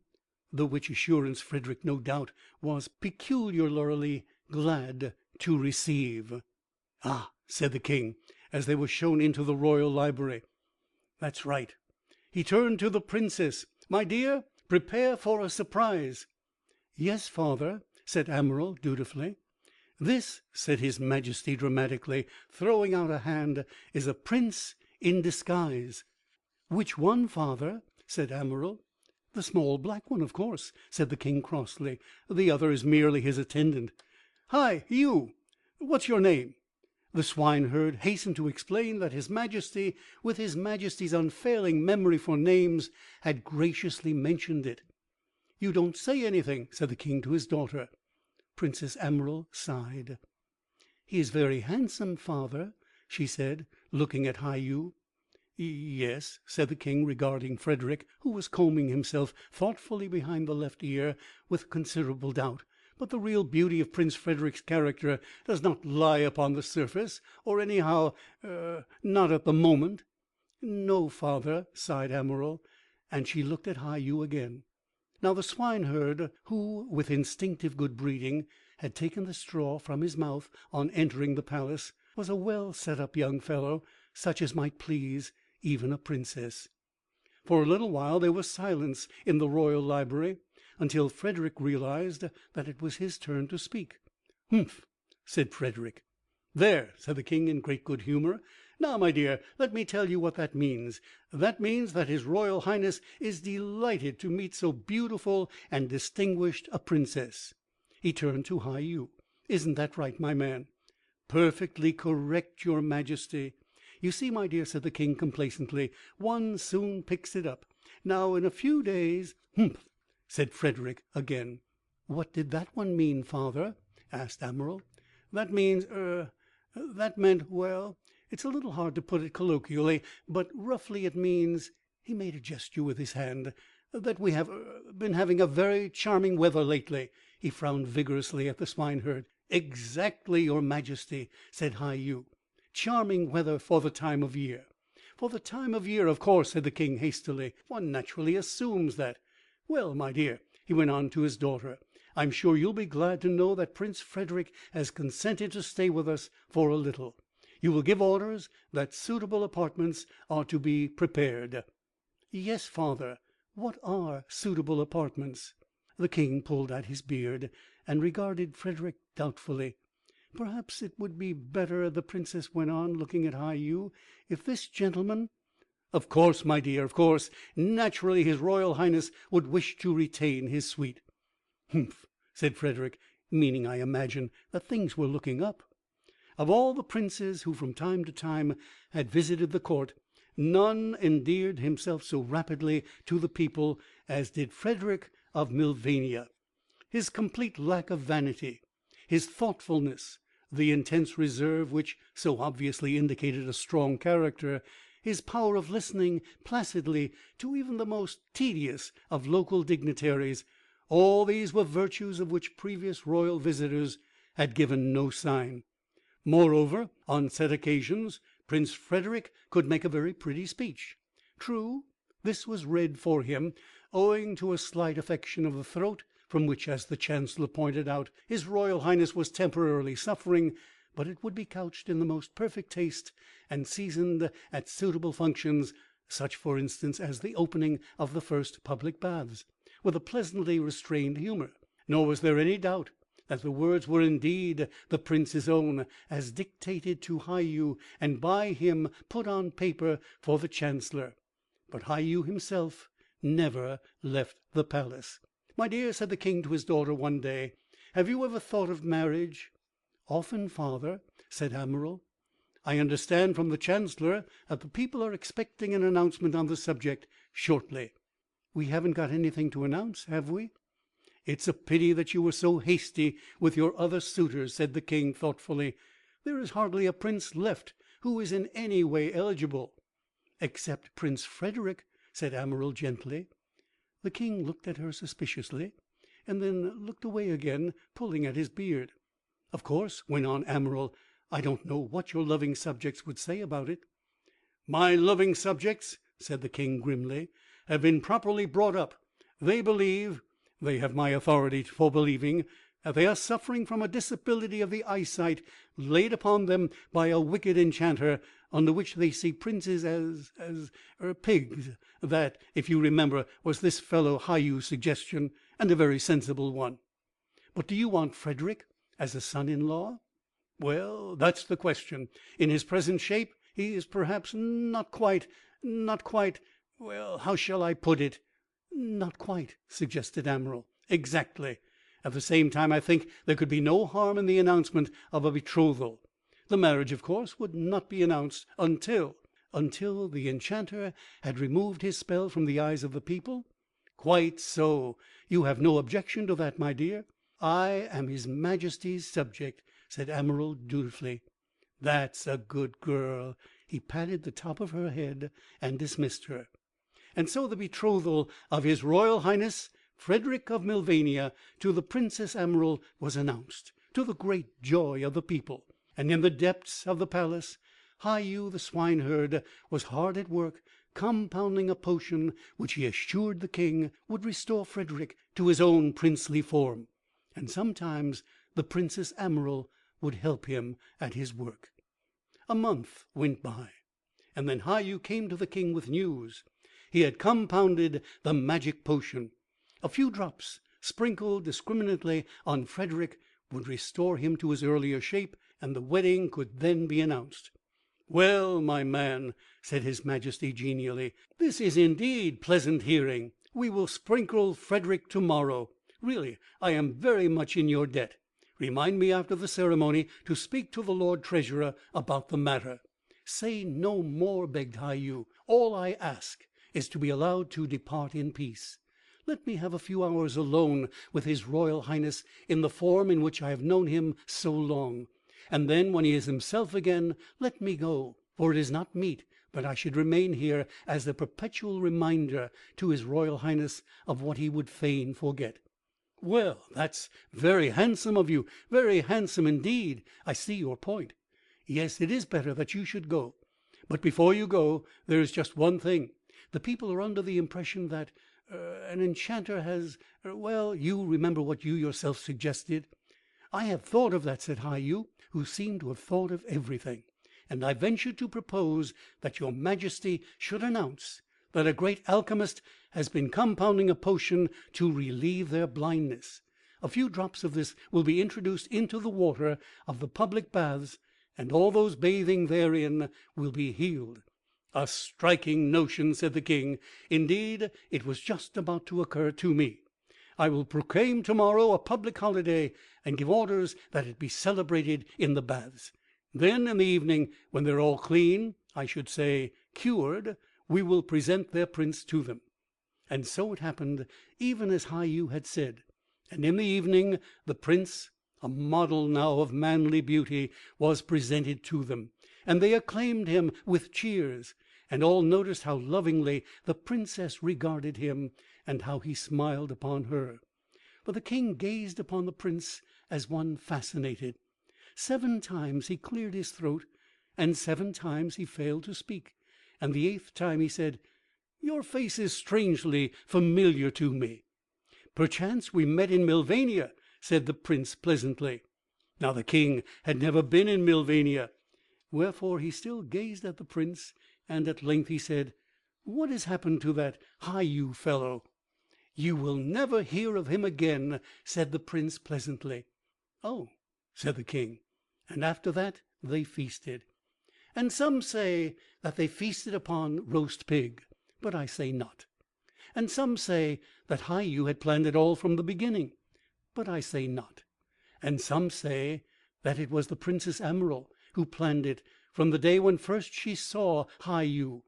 the which assurance Frederick no doubt was peculiarly glad to receive. "Ah," said the king, as they were shown into the royal library, "that's right." He turned to the princess. "My dear, prepare for a surprise." "Yes, father," said Amaril dutifully. "This," said his majesty dramatically, throwing out a hand, "is a prince in disguise." "Which one, father?" said Amaril. "The small black one, of course," said the king crossly. "The other is merely his attendant. Hi, you! What's your name?" The swineherd hastened to explain that his majesty, with his majesty's unfailing memory for names, had graciously mentioned it. "You don't say anything," said the king to his daughter. Princess Emerald sighed. "He is very handsome, father," she said, looking at High-Yu. "Yes," said the king, regarding Frederick, who was combing himself thoughtfully behind the left ear with considerable doubt. "But the real beauty of Prince Frederick's character does not lie upon the surface, or anyhow, not at the moment." "No, father," sighed Emerald, and she looked at High-Yu again. Now the swineherd, who, with instinctive good breeding, had taken the straw from his mouth on entering the palace, was a well set up young fellow, such as might please even a princess. For a little while there was silence in the royal library, until Frederick realized that it was his turn to speak. "Humph!" said Frederick. "There!" said the king in great good humor. "Now, my dear, let me tell you what that means. That means that his Royal Highness is delighted to meet so beautiful and distinguished a princess." He turned to High-Yu. "Isn't that right, my man?" "Perfectly correct, your majesty." "You see, my dear," said the king complacently, "one soon picks it up. Now, in a few days—" "Humph!" said Frederick again. "What did that one mean, father?" asked Emerald. "That means—that meant—well, it's a little hard to put it colloquially, but roughly it means," he made a gesture with his hand, "that we have been having a very charming weather lately." He frowned vigorously at the swineherd. "Exactly, your majesty," said High-Yu. "Charming weather for the time of year." "For the time of year, of course," said the king hastily. "One naturally assumes that. Well, my dear," he went on to his daughter, "I'm sure you'll be glad to know that Prince Frederick has consented to stay with us for a little. You will give orders that suitable apartments are to be prepared." "Yes, father. What are suitable apartments?" The king pulled at his beard, and regarded Frederick doubtfully. "Perhaps it would be better," the princess went on, looking at High-Yu, "if this gentleman—" "Of course, my dear, of course. Naturally his Royal Highness would wish to retain his suite." "Humph!" said Frederick, meaning, I imagine, that things were looking up. Of all the princes who from time to time had visited the court, none endeared himself so rapidly to the people as did Frederick of Milvania. His complete lack of vanity, his thoughtfulness, the intense reserve which so obviously indicated a strong character, his power of listening placidly to even the most tedious of local dignitaries, all these were virtues of which previous royal visitors had given no sign. Moreover, on set occasions, Prince Frederick could make a very pretty speech. True, this was read for him, owing to a slight affection of the throat, from which, as the chancellor pointed out, his Royal Highness was temporarily suffering, but it would be couched in the most perfect taste, and seasoned at suitable functions, such, for instance, as the opening of the first public baths, with a pleasantly restrained humor. Nor was there any doubt that the words were indeed the prince's own, as dictated to High-Yu, and by him put on paper for the chancellor. But High-Yu himself never left the palace. "My dear," said the king to his daughter one day, "have you ever thought of marriage?" "Often, father," said Emerald. "I understand from the chancellor that the people are expecting an announcement on the subject shortly." "We haven't got anything to announce, have we?" "It's a pity that you were so hasty with your other suitors," said the king thoughtfully. "There is hardly a prince left who is in any way eligible." "Except Prince Frederick," said Emerald gently. The king looked at her suspiciously, and then looked away again, pulling at his beard. "Of course," went on Emerald, "I don't know what your loving subjects would say about it." "My loving subjects," said the king grimly, "have been properly brought up. They believe—they have my authority for believing—that they are suffering from a disability of the eyesight laid upon them by a wicked enchanter, under which they see princes as pigs. That, if you remember, was this fellow High-Yu's suggestion, and a very sensible one." "But do you want Frederick as a son-in-law?" "Well, that's the question. In his present shape he is perhaps not quite—well, how shall I put it?" "Not quite," suggested Emerald. "Exactly. At the same time, I think there could be no harm in the announcement of a betrothal. The marriage, of course, would not be announced until—" "Until the enchanter had removed his spell from the eyes of the people?" "Quite so. You have no objection to that, my dear?" I am his Majesty's subject," said Amaral dutifully. "That's a good girl." He patted the top of her head and dismissed her. And so the betrothal of his Royal Highness Frederick of Milvania to the Princess Amaral was announced, to the great joy of the people. And in the depths of the palace, Haiu the swineherd was hard at work compounding a potion which he assured the king would restore Frederick to his own princely form. And sometimes the Princess Amaral would help him at his work. A month went by, and then Haiu came to the king with news. He had compounded the magic potion. A few drops sprinkled discriminately on Frederick would restore him to his earlier shape, and the wedding could then be announced. "Well, my man," said his Majesty genially, "this is indeed pleasant hearing. We will sprinkle Frederick to-morrow. Really, I am very much in your debt. Remind me after the ceremony to speak to the Lord Treasurer about the matter." "Say no more," begged Haiu. "All I ask is to be allowed to depart in peace. Let me have a few hours alone with his Royal Highness in the form in which I have known him so long, and then when he is himself again, let me go, for it is not meet that I should remain here as a perpetual reminder to his Royal Highness of what he would fain forget." "Well, that's very handsome of you, very handsome indeed. I see your point. Yes, it is better that you should go. But before you go, there is just one thing. The people are under the impression that an enchanter has well, you remember what you yourself suggested." "I have thought of that," said Haiu, who seemed to have thought of everything, "and I venture to propose that your Majesty should announce that a great alchemist has been compounding a potion to relieve their blindness. A few drops of this will be introduced into the water of the public baths, and all those bathing therein will be healed." "A striking notion," said the king. "Indeed, it was just about to occur to me. I will proclaim to-morrow a public holiday, and give orders that it be celebrated in the baths. Then in the evening, when they are all clean, I should say cured, we will present their prince to them." And so it happened, even as Haiu had said. And in the evening the prince, a model now of manly beauty, was presented to them, and they acclaimed him with cheers, and all noticed how lovingly the princess regarded him, and how he smiled upon her. But the king gazed upon the prince as one fascinated. 7 times he cleared his throat, and 7 times he failed to speak, and the 8th time he said, "Your face is strangely familiar to me." "Perchance we met in Milvania," said the prince pleasantly. Now the king had never been in Milvania, wherefore he still gazed at the prince, and at length he said, "What has happened to that Haiu fellow?" "You will never hear of him again," said the prince pleasantly. "Oh," said the king, and after that they feasted. And some say that they feasted upon roast pig, but I say not. And some say that Haiu had planned it all from the beginning, but I say not. And some say that it was the Princess Amaral who planned it from the day when first she saw Haiu,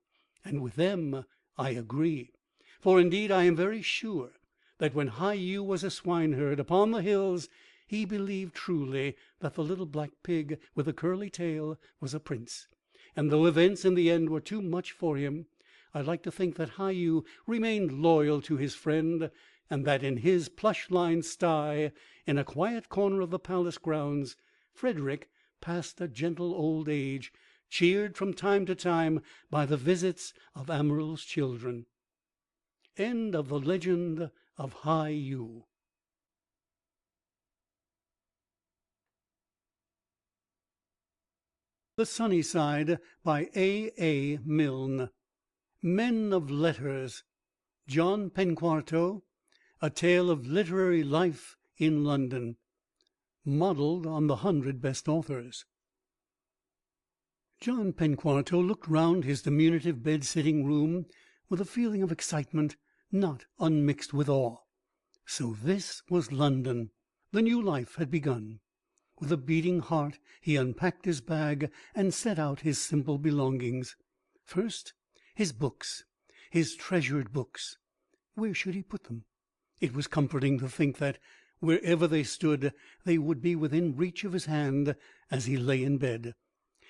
and with them I agree. For indeed I am very sure that when Haiu was a swineherd upon the hills, he believed truly that the little black pig with the curly tail was a prince. And though events in the end were too much for him, I like to think that Haiu remained loyal to his friend, and that in his plush-lined sty, in a quiet corner of the palace grounds, Frederick passed a gentle old age, cheered from time to time by the visits of Amaral's children. End of the legend of Haiu. The Sunny Side by A. Milne. Men of Letters. John Penquarto. A Tale of Literary Life in London. Modeled on the 100 Best Authors. John Penquarto looked round his diminutive bed-sitting room with a feeling of excitement not unmixed with awe. So this was London. The new life had begun. With a beating heart he unpacked his bag and set out his simple belongings. First, his books, his treasured books. Where should he put them? It was comforting to think that, Wherever they stood, they would be within reach of his hand as he lay in bed.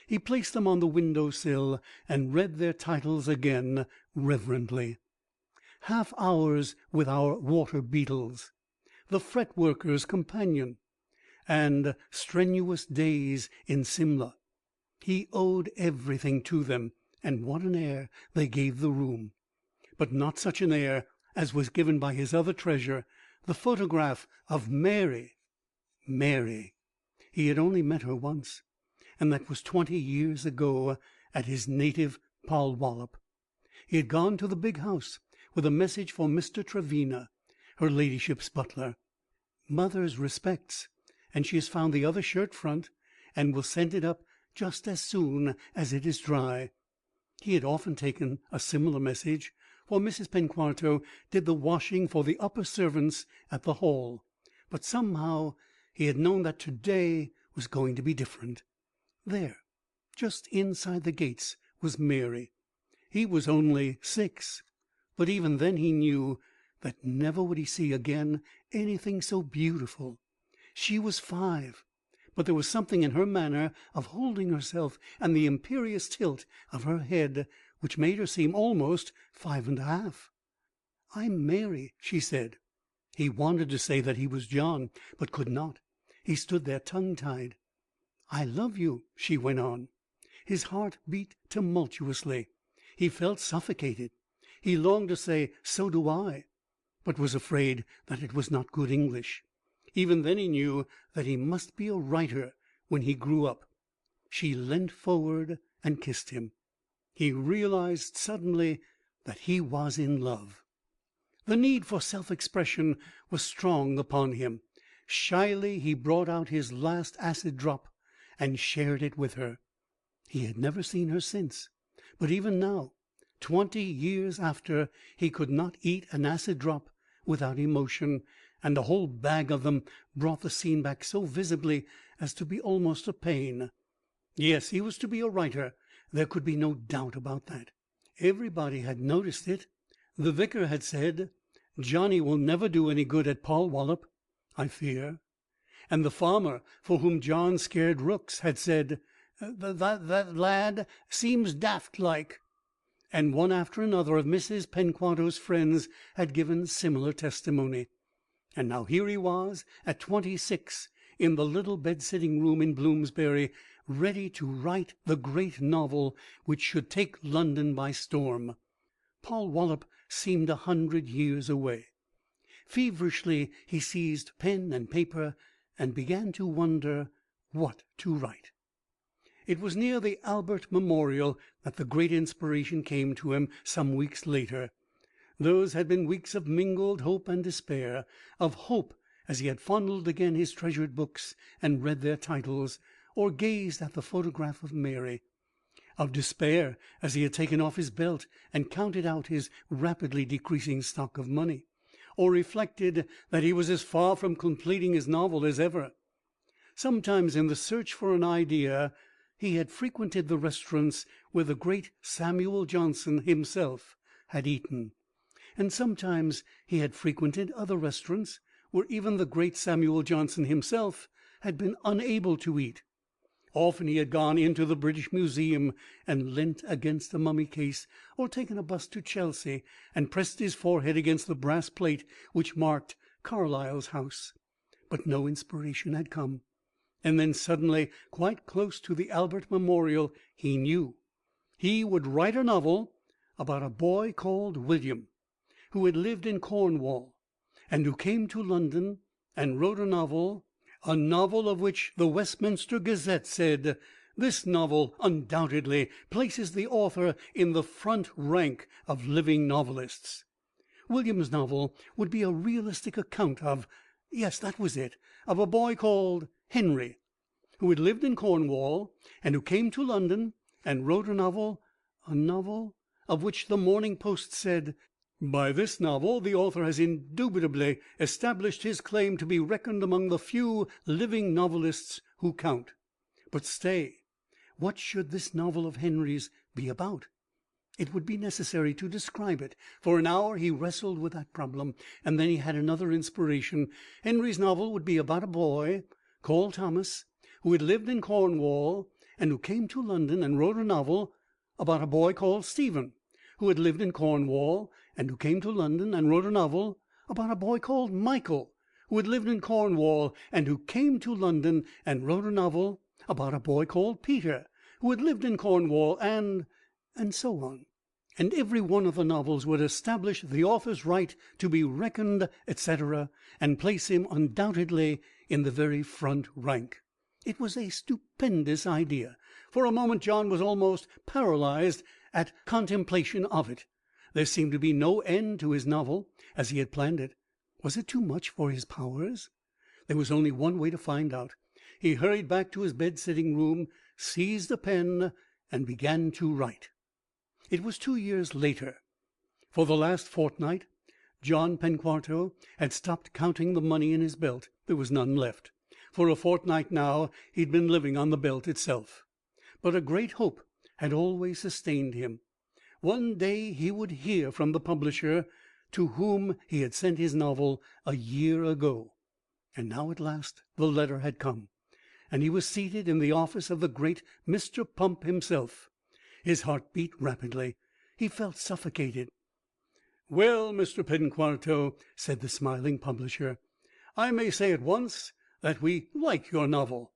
He placed them on the window sill and read their titles again reverently. Half Hours with Our Water Beetles, The Fret Worker's Companion, and Strenuous Days in Simla. He owed everything to them, and what an air they gave the room! But not such an air as was given by his other treasure, the photograph of Mary. Mary! He had only met her once, and that was 20 years ago at his native Polwollop. He had gone to the big house with a message for Mr. Trevena, her ladyship's butler. Mother's respects, and she has found the other shirt front, and will send it up just as soon as it is dry. He had often taken a similar message, for Mrs. Penquarto did the washing for the upper servants at the Hall, but somehow he had known that to-day was going to be different. There, just inside the gates, was Mary. He was only 6, but even then he knew that never would he see again anything so beautiful. She was 5, but there was something in her manner of holding herself and the imperious tilt of her head which made her seem almost 5 1/2. "I'm Mary," she said. He wanted to say that he was John, but could not. He stood there tongue-tied. "I love you," she went on. His heart beat tumultuously. He felt suffocated. He longed to say, "So do I," but was afraid that it was not good English. Even then he knew that he must be a writer when he grew up. She leant forward and kissed him. He realized suddenly that he was in love. The need for self-expression was strong upon him. Shyly he brought out his last acid drop and shared it with her. He had never seen her since, but even now, 20 years after, he could not eat an acid drop without emotion, and a whole bag of them brought the scene back so visibly as to be almost a pain. Yes, he was to be a writer. There could be no doubt about that. Everybody had noticed it. The vicar had said, "Johnny will never do any good at Polwollop, I fear." And the farmer, for whom John scared rooks, had said, "That lad seems daft like." And one after another of Mrs. Penquarto's friends had given similar testimony. And now here he was, at 26, in the little bed-sitting room in Bloomsbury, ready to write the great novel which should take London by storm. Polwollop seemed 100 years away. Feverishly he seized pen and paper and began to wonder what to write. It was near the Albert Memorial that the great inspiration came to him some weeks later. Those had been weeks of mingled hope and despair, of hope as he had fondled again his treasured books and read their titles, or gazed at the photograph of Mary; of despair as he had taken off his belt and counted out his rapidly decreasing stock of money, or reflected that he was as far from completing his novel as ever. Sometimes in the search for an idea he had frequented the restaurants where the great Samuel Johnson himself had eaten, and sometimes he had frequented other restaurants where even the great Samuel Johnson himself had been unable to eat. Often he had gone into the British Museum and leant against a mummy case, or taken a bus to Chelsea and pressed his forehead against the brass plate which marked Carlyle's house. But no inspiration had come. And then suddenly, quite close to the Albert Memorial, he knew. He would write a novel about a boy called William, who had lived in Cornwall, and who came to London and wrote a novel of which the Westminster Gazette said, "This novel undoubtedly places the author in the front rank of living novelists." William's novel would be a realistic account of, yes, that was it, of a boy called Henry, who had lived in Cornwall, and who came to London and wrote a novel of which the Morning Post said, "By this novel the author has indubitably established his claim to be reckoned among the few living novelists who count." But stay, what should this novel of Henry's be about? It would be necessary to describe it. For an hour he wrestled with that problem, and then he had another inspiration. Henry's novel would be about a boy called Thomas, who had lived in Cornwall, and who came to London and wrote a novel about a boy called Stephen, who had lived in Cornwall, and who came to London and wrote a novel about a boy called Michael, who had lived in Cornwall, and who came to London and wrote a novel about a boy called Peter, who had lived in Cornwall, and so on. And every one of the novels would establish the author's right to be reckoned, etc., and place him undoubtedly in the very front rank. It was a stupendous idea. For a moment John was almost paralyzed at contemplation of it. There seemed to be no end to his novel as he had planned it. Was it too much for his powers? There was only one way to find out. He hurried back to his bed-sitting room, seized a pen, and began to write. It was 2 years later. For the last fortnight John Penquarto had stopped counting the money in his belt. There was none left. For a fortnight now he'd been living on the belt itself. But a great hope had always sustained him. One day he would hear from the publisher to whom he had sent his novel a year ago. And now at last the letter had come, and he was seated in the office of the great Mr. Pump himself. His heart beat rapidly. He felt suffocated. "Well, Mr. Penquarto," said the smiling publisher, "I may say at once that we like your novel.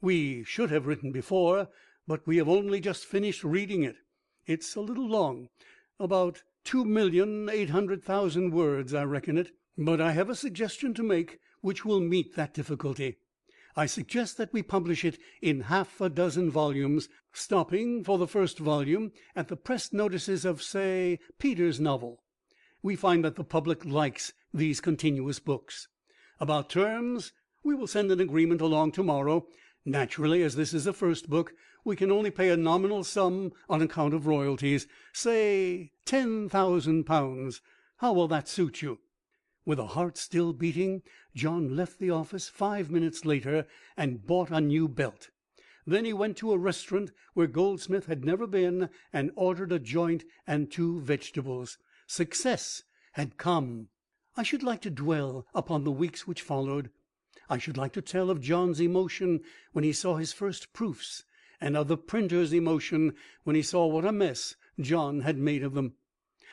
We should have written before, but we have only just finished reading it. It's a little long, about 2,800,000 words, I reckon it. But I have a suggestion to make which will meet that difficulty. I suggest that we publish it in half a dozen volumes, stopping for the first volume at the press notices of, say, Peter's novel. We find that the public likes these continuous books. About terms, we will send an agreement along tomorrow. Naturally, as this is a first book, we can only pay a nominal sum on account of royalties, say £10,000. How will that suit you?" With a heart still beating, John left the office 5 minutes later and bought a new belt. Then he went to a restaurant where Goldsmith had never been and ordered a joint and 2 vegetables. Success had come. I should like to dwell upon the weeks which followed. I should like to tell of John's emotion when he saw his first proofs, and of the printer's emotion when he saw what a mess John had made of them.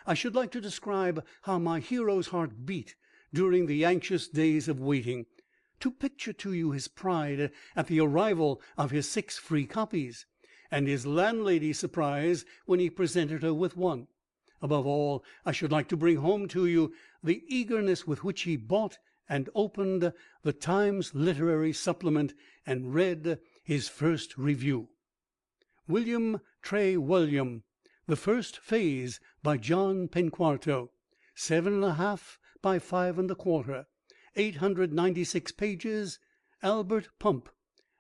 I should like to describe how my hero's heart beat during the anxious days of waiting, to picture to you his pride at the arrival of his 6 free copies, and his landlady's surprise when he presented her with one. Above all, I should like to bring home to you the eagerness with which he bought and opened the Times Literary Supplement and read his first review. William Trewulliam, The First Phase, by John Penquarto, 7½ by 5 1/4, 896 pages, Albert Pump,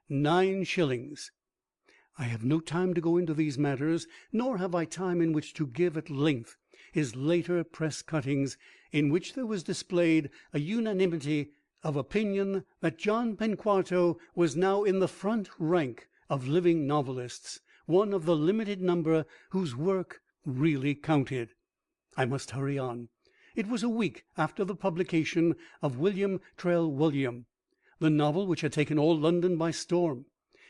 9 shillings. I have no time to go into these matters, nor have I time in which to give at length his later press cuttings, in which there was displayed a unanimity of opinion that John Penquarto was now in the front rank of living novelists, one of the limited number whose work really counted. I must hurry on. It was a week after the publication of William Trewulliam, the novel which had taken all London by storm.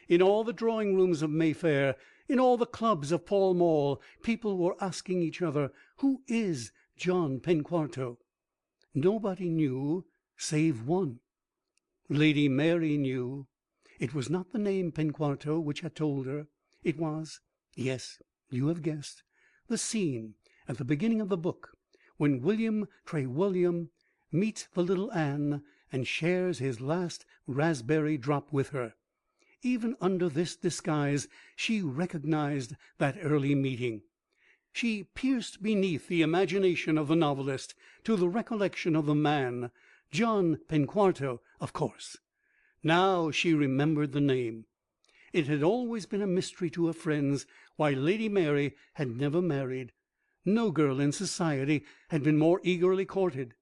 In all the drawing rooms of Mayfair, in all the clubs of Pall Mall, people were asking each other, "Who is John Penquarto?" Nobody knew save one. Lady Mary knew. It was not the name Penquarto which had told her. It was, yes, you have guessed, the scene at the beginning of the book when William Trewulliam meets the little Anne and shares his last raspberry drop with her. Even under this disguise she recognized that early meeting. She pierced beneath the imagination of the novelist to the recollection of the man, John Penquarto, of course. Now she remembered the name. It had always been a mystery to her friends why Lady Mary had never married. No girl in society had been more eagerly courted.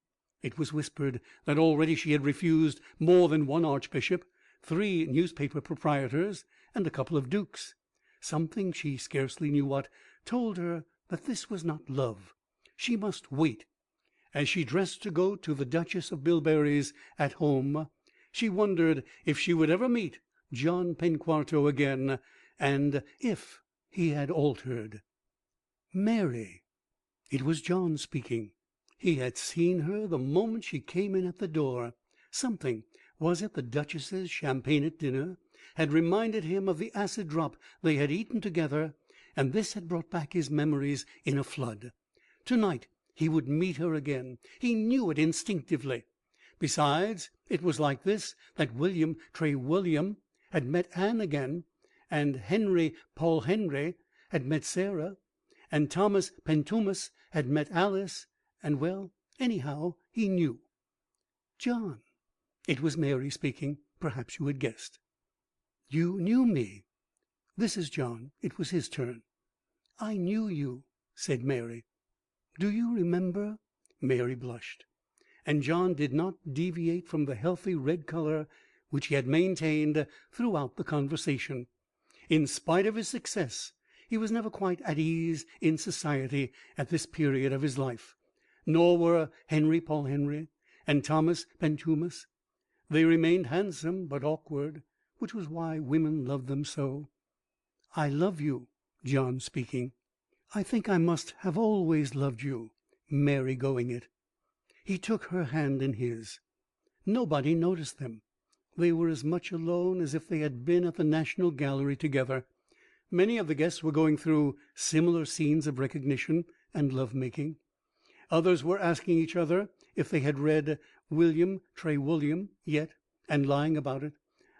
It was whispered that already she had refused more than one archbishop, 3 newspaper proprietors, and a couple of dukes. Something, she scarcely knew what, told her that this was not love. She must wait. As she dressed to go to the Duchess of Bilberry's at home, she wondered if she would ever meet John Penquarto again, and if he had altered. Mary! It was John speaking. He had seen her the moment she came in at the door. Something, was it the Duchess's champagne at dinner, had reminded him of the acid drop they had eaten together, and this had brought back his memories in a flood. To-night he would meet her again. He knew it instinctively. Besides, it was like this that William Trewulliam had met Anne again, and Henry Polhenry had met Sarah, and Thomas Pentumus had met Alice, and, well, anyhow, he knew. John. It was Mary speaking. Perhaps you had guessed. You knew me. This is John. It was his turn. I knew you, said Mary. Do you remember? Mary blushed, and John did not deviate from the healthy red color which he had maintained throughout the conversation. In spite of his success, he was never quite at ease in society at this period of his life, nor were Henry Polhenry and Thomas Pentumus. They remained handsome but awkward, which was why women loved them so. I love you, John speaking. I think I must have always loved you, Mary going it. He took her hand in his. Nobody noticed them. They were as much alone as if they had been at the National Gallery together. Many of the guests were going through similar scenes of recognition and love-making. Others were asking each other if they had read William Trewulliam yet, and lying about it.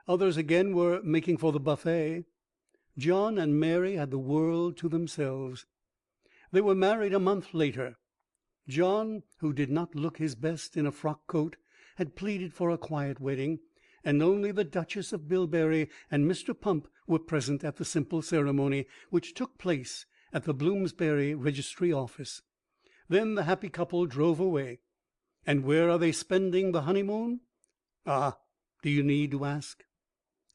Others again were making for the buffet. John and Mary had the world to themselves. They were married a month later. John, who did not look his best in a frock coat, had pleaded for a quiet wedding, and only the Duchess of Bilberry and Mr. Pump were present at the simple ceremony which took place at the Bloomsbury Registry Office. Then the happy couple drove away. And where are they spending the honeymoon? Ah, do you need to ask?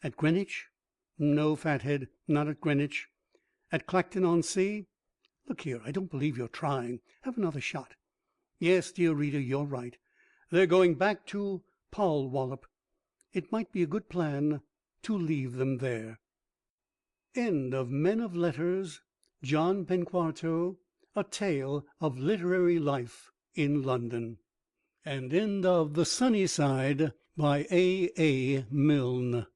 At Greenwich? No, fathead, not at Greenwich. At Clacton-on-Sea? Look here, I don't believe you're trying. Have another shot. Yes, dear reader, you're right. They're going back to Polwollop. It might be a good plan to leave them there. End of Men of Letters, John Penquarto, A Tale of Literary Life in London. And end of The Sunny Side by A. Milne.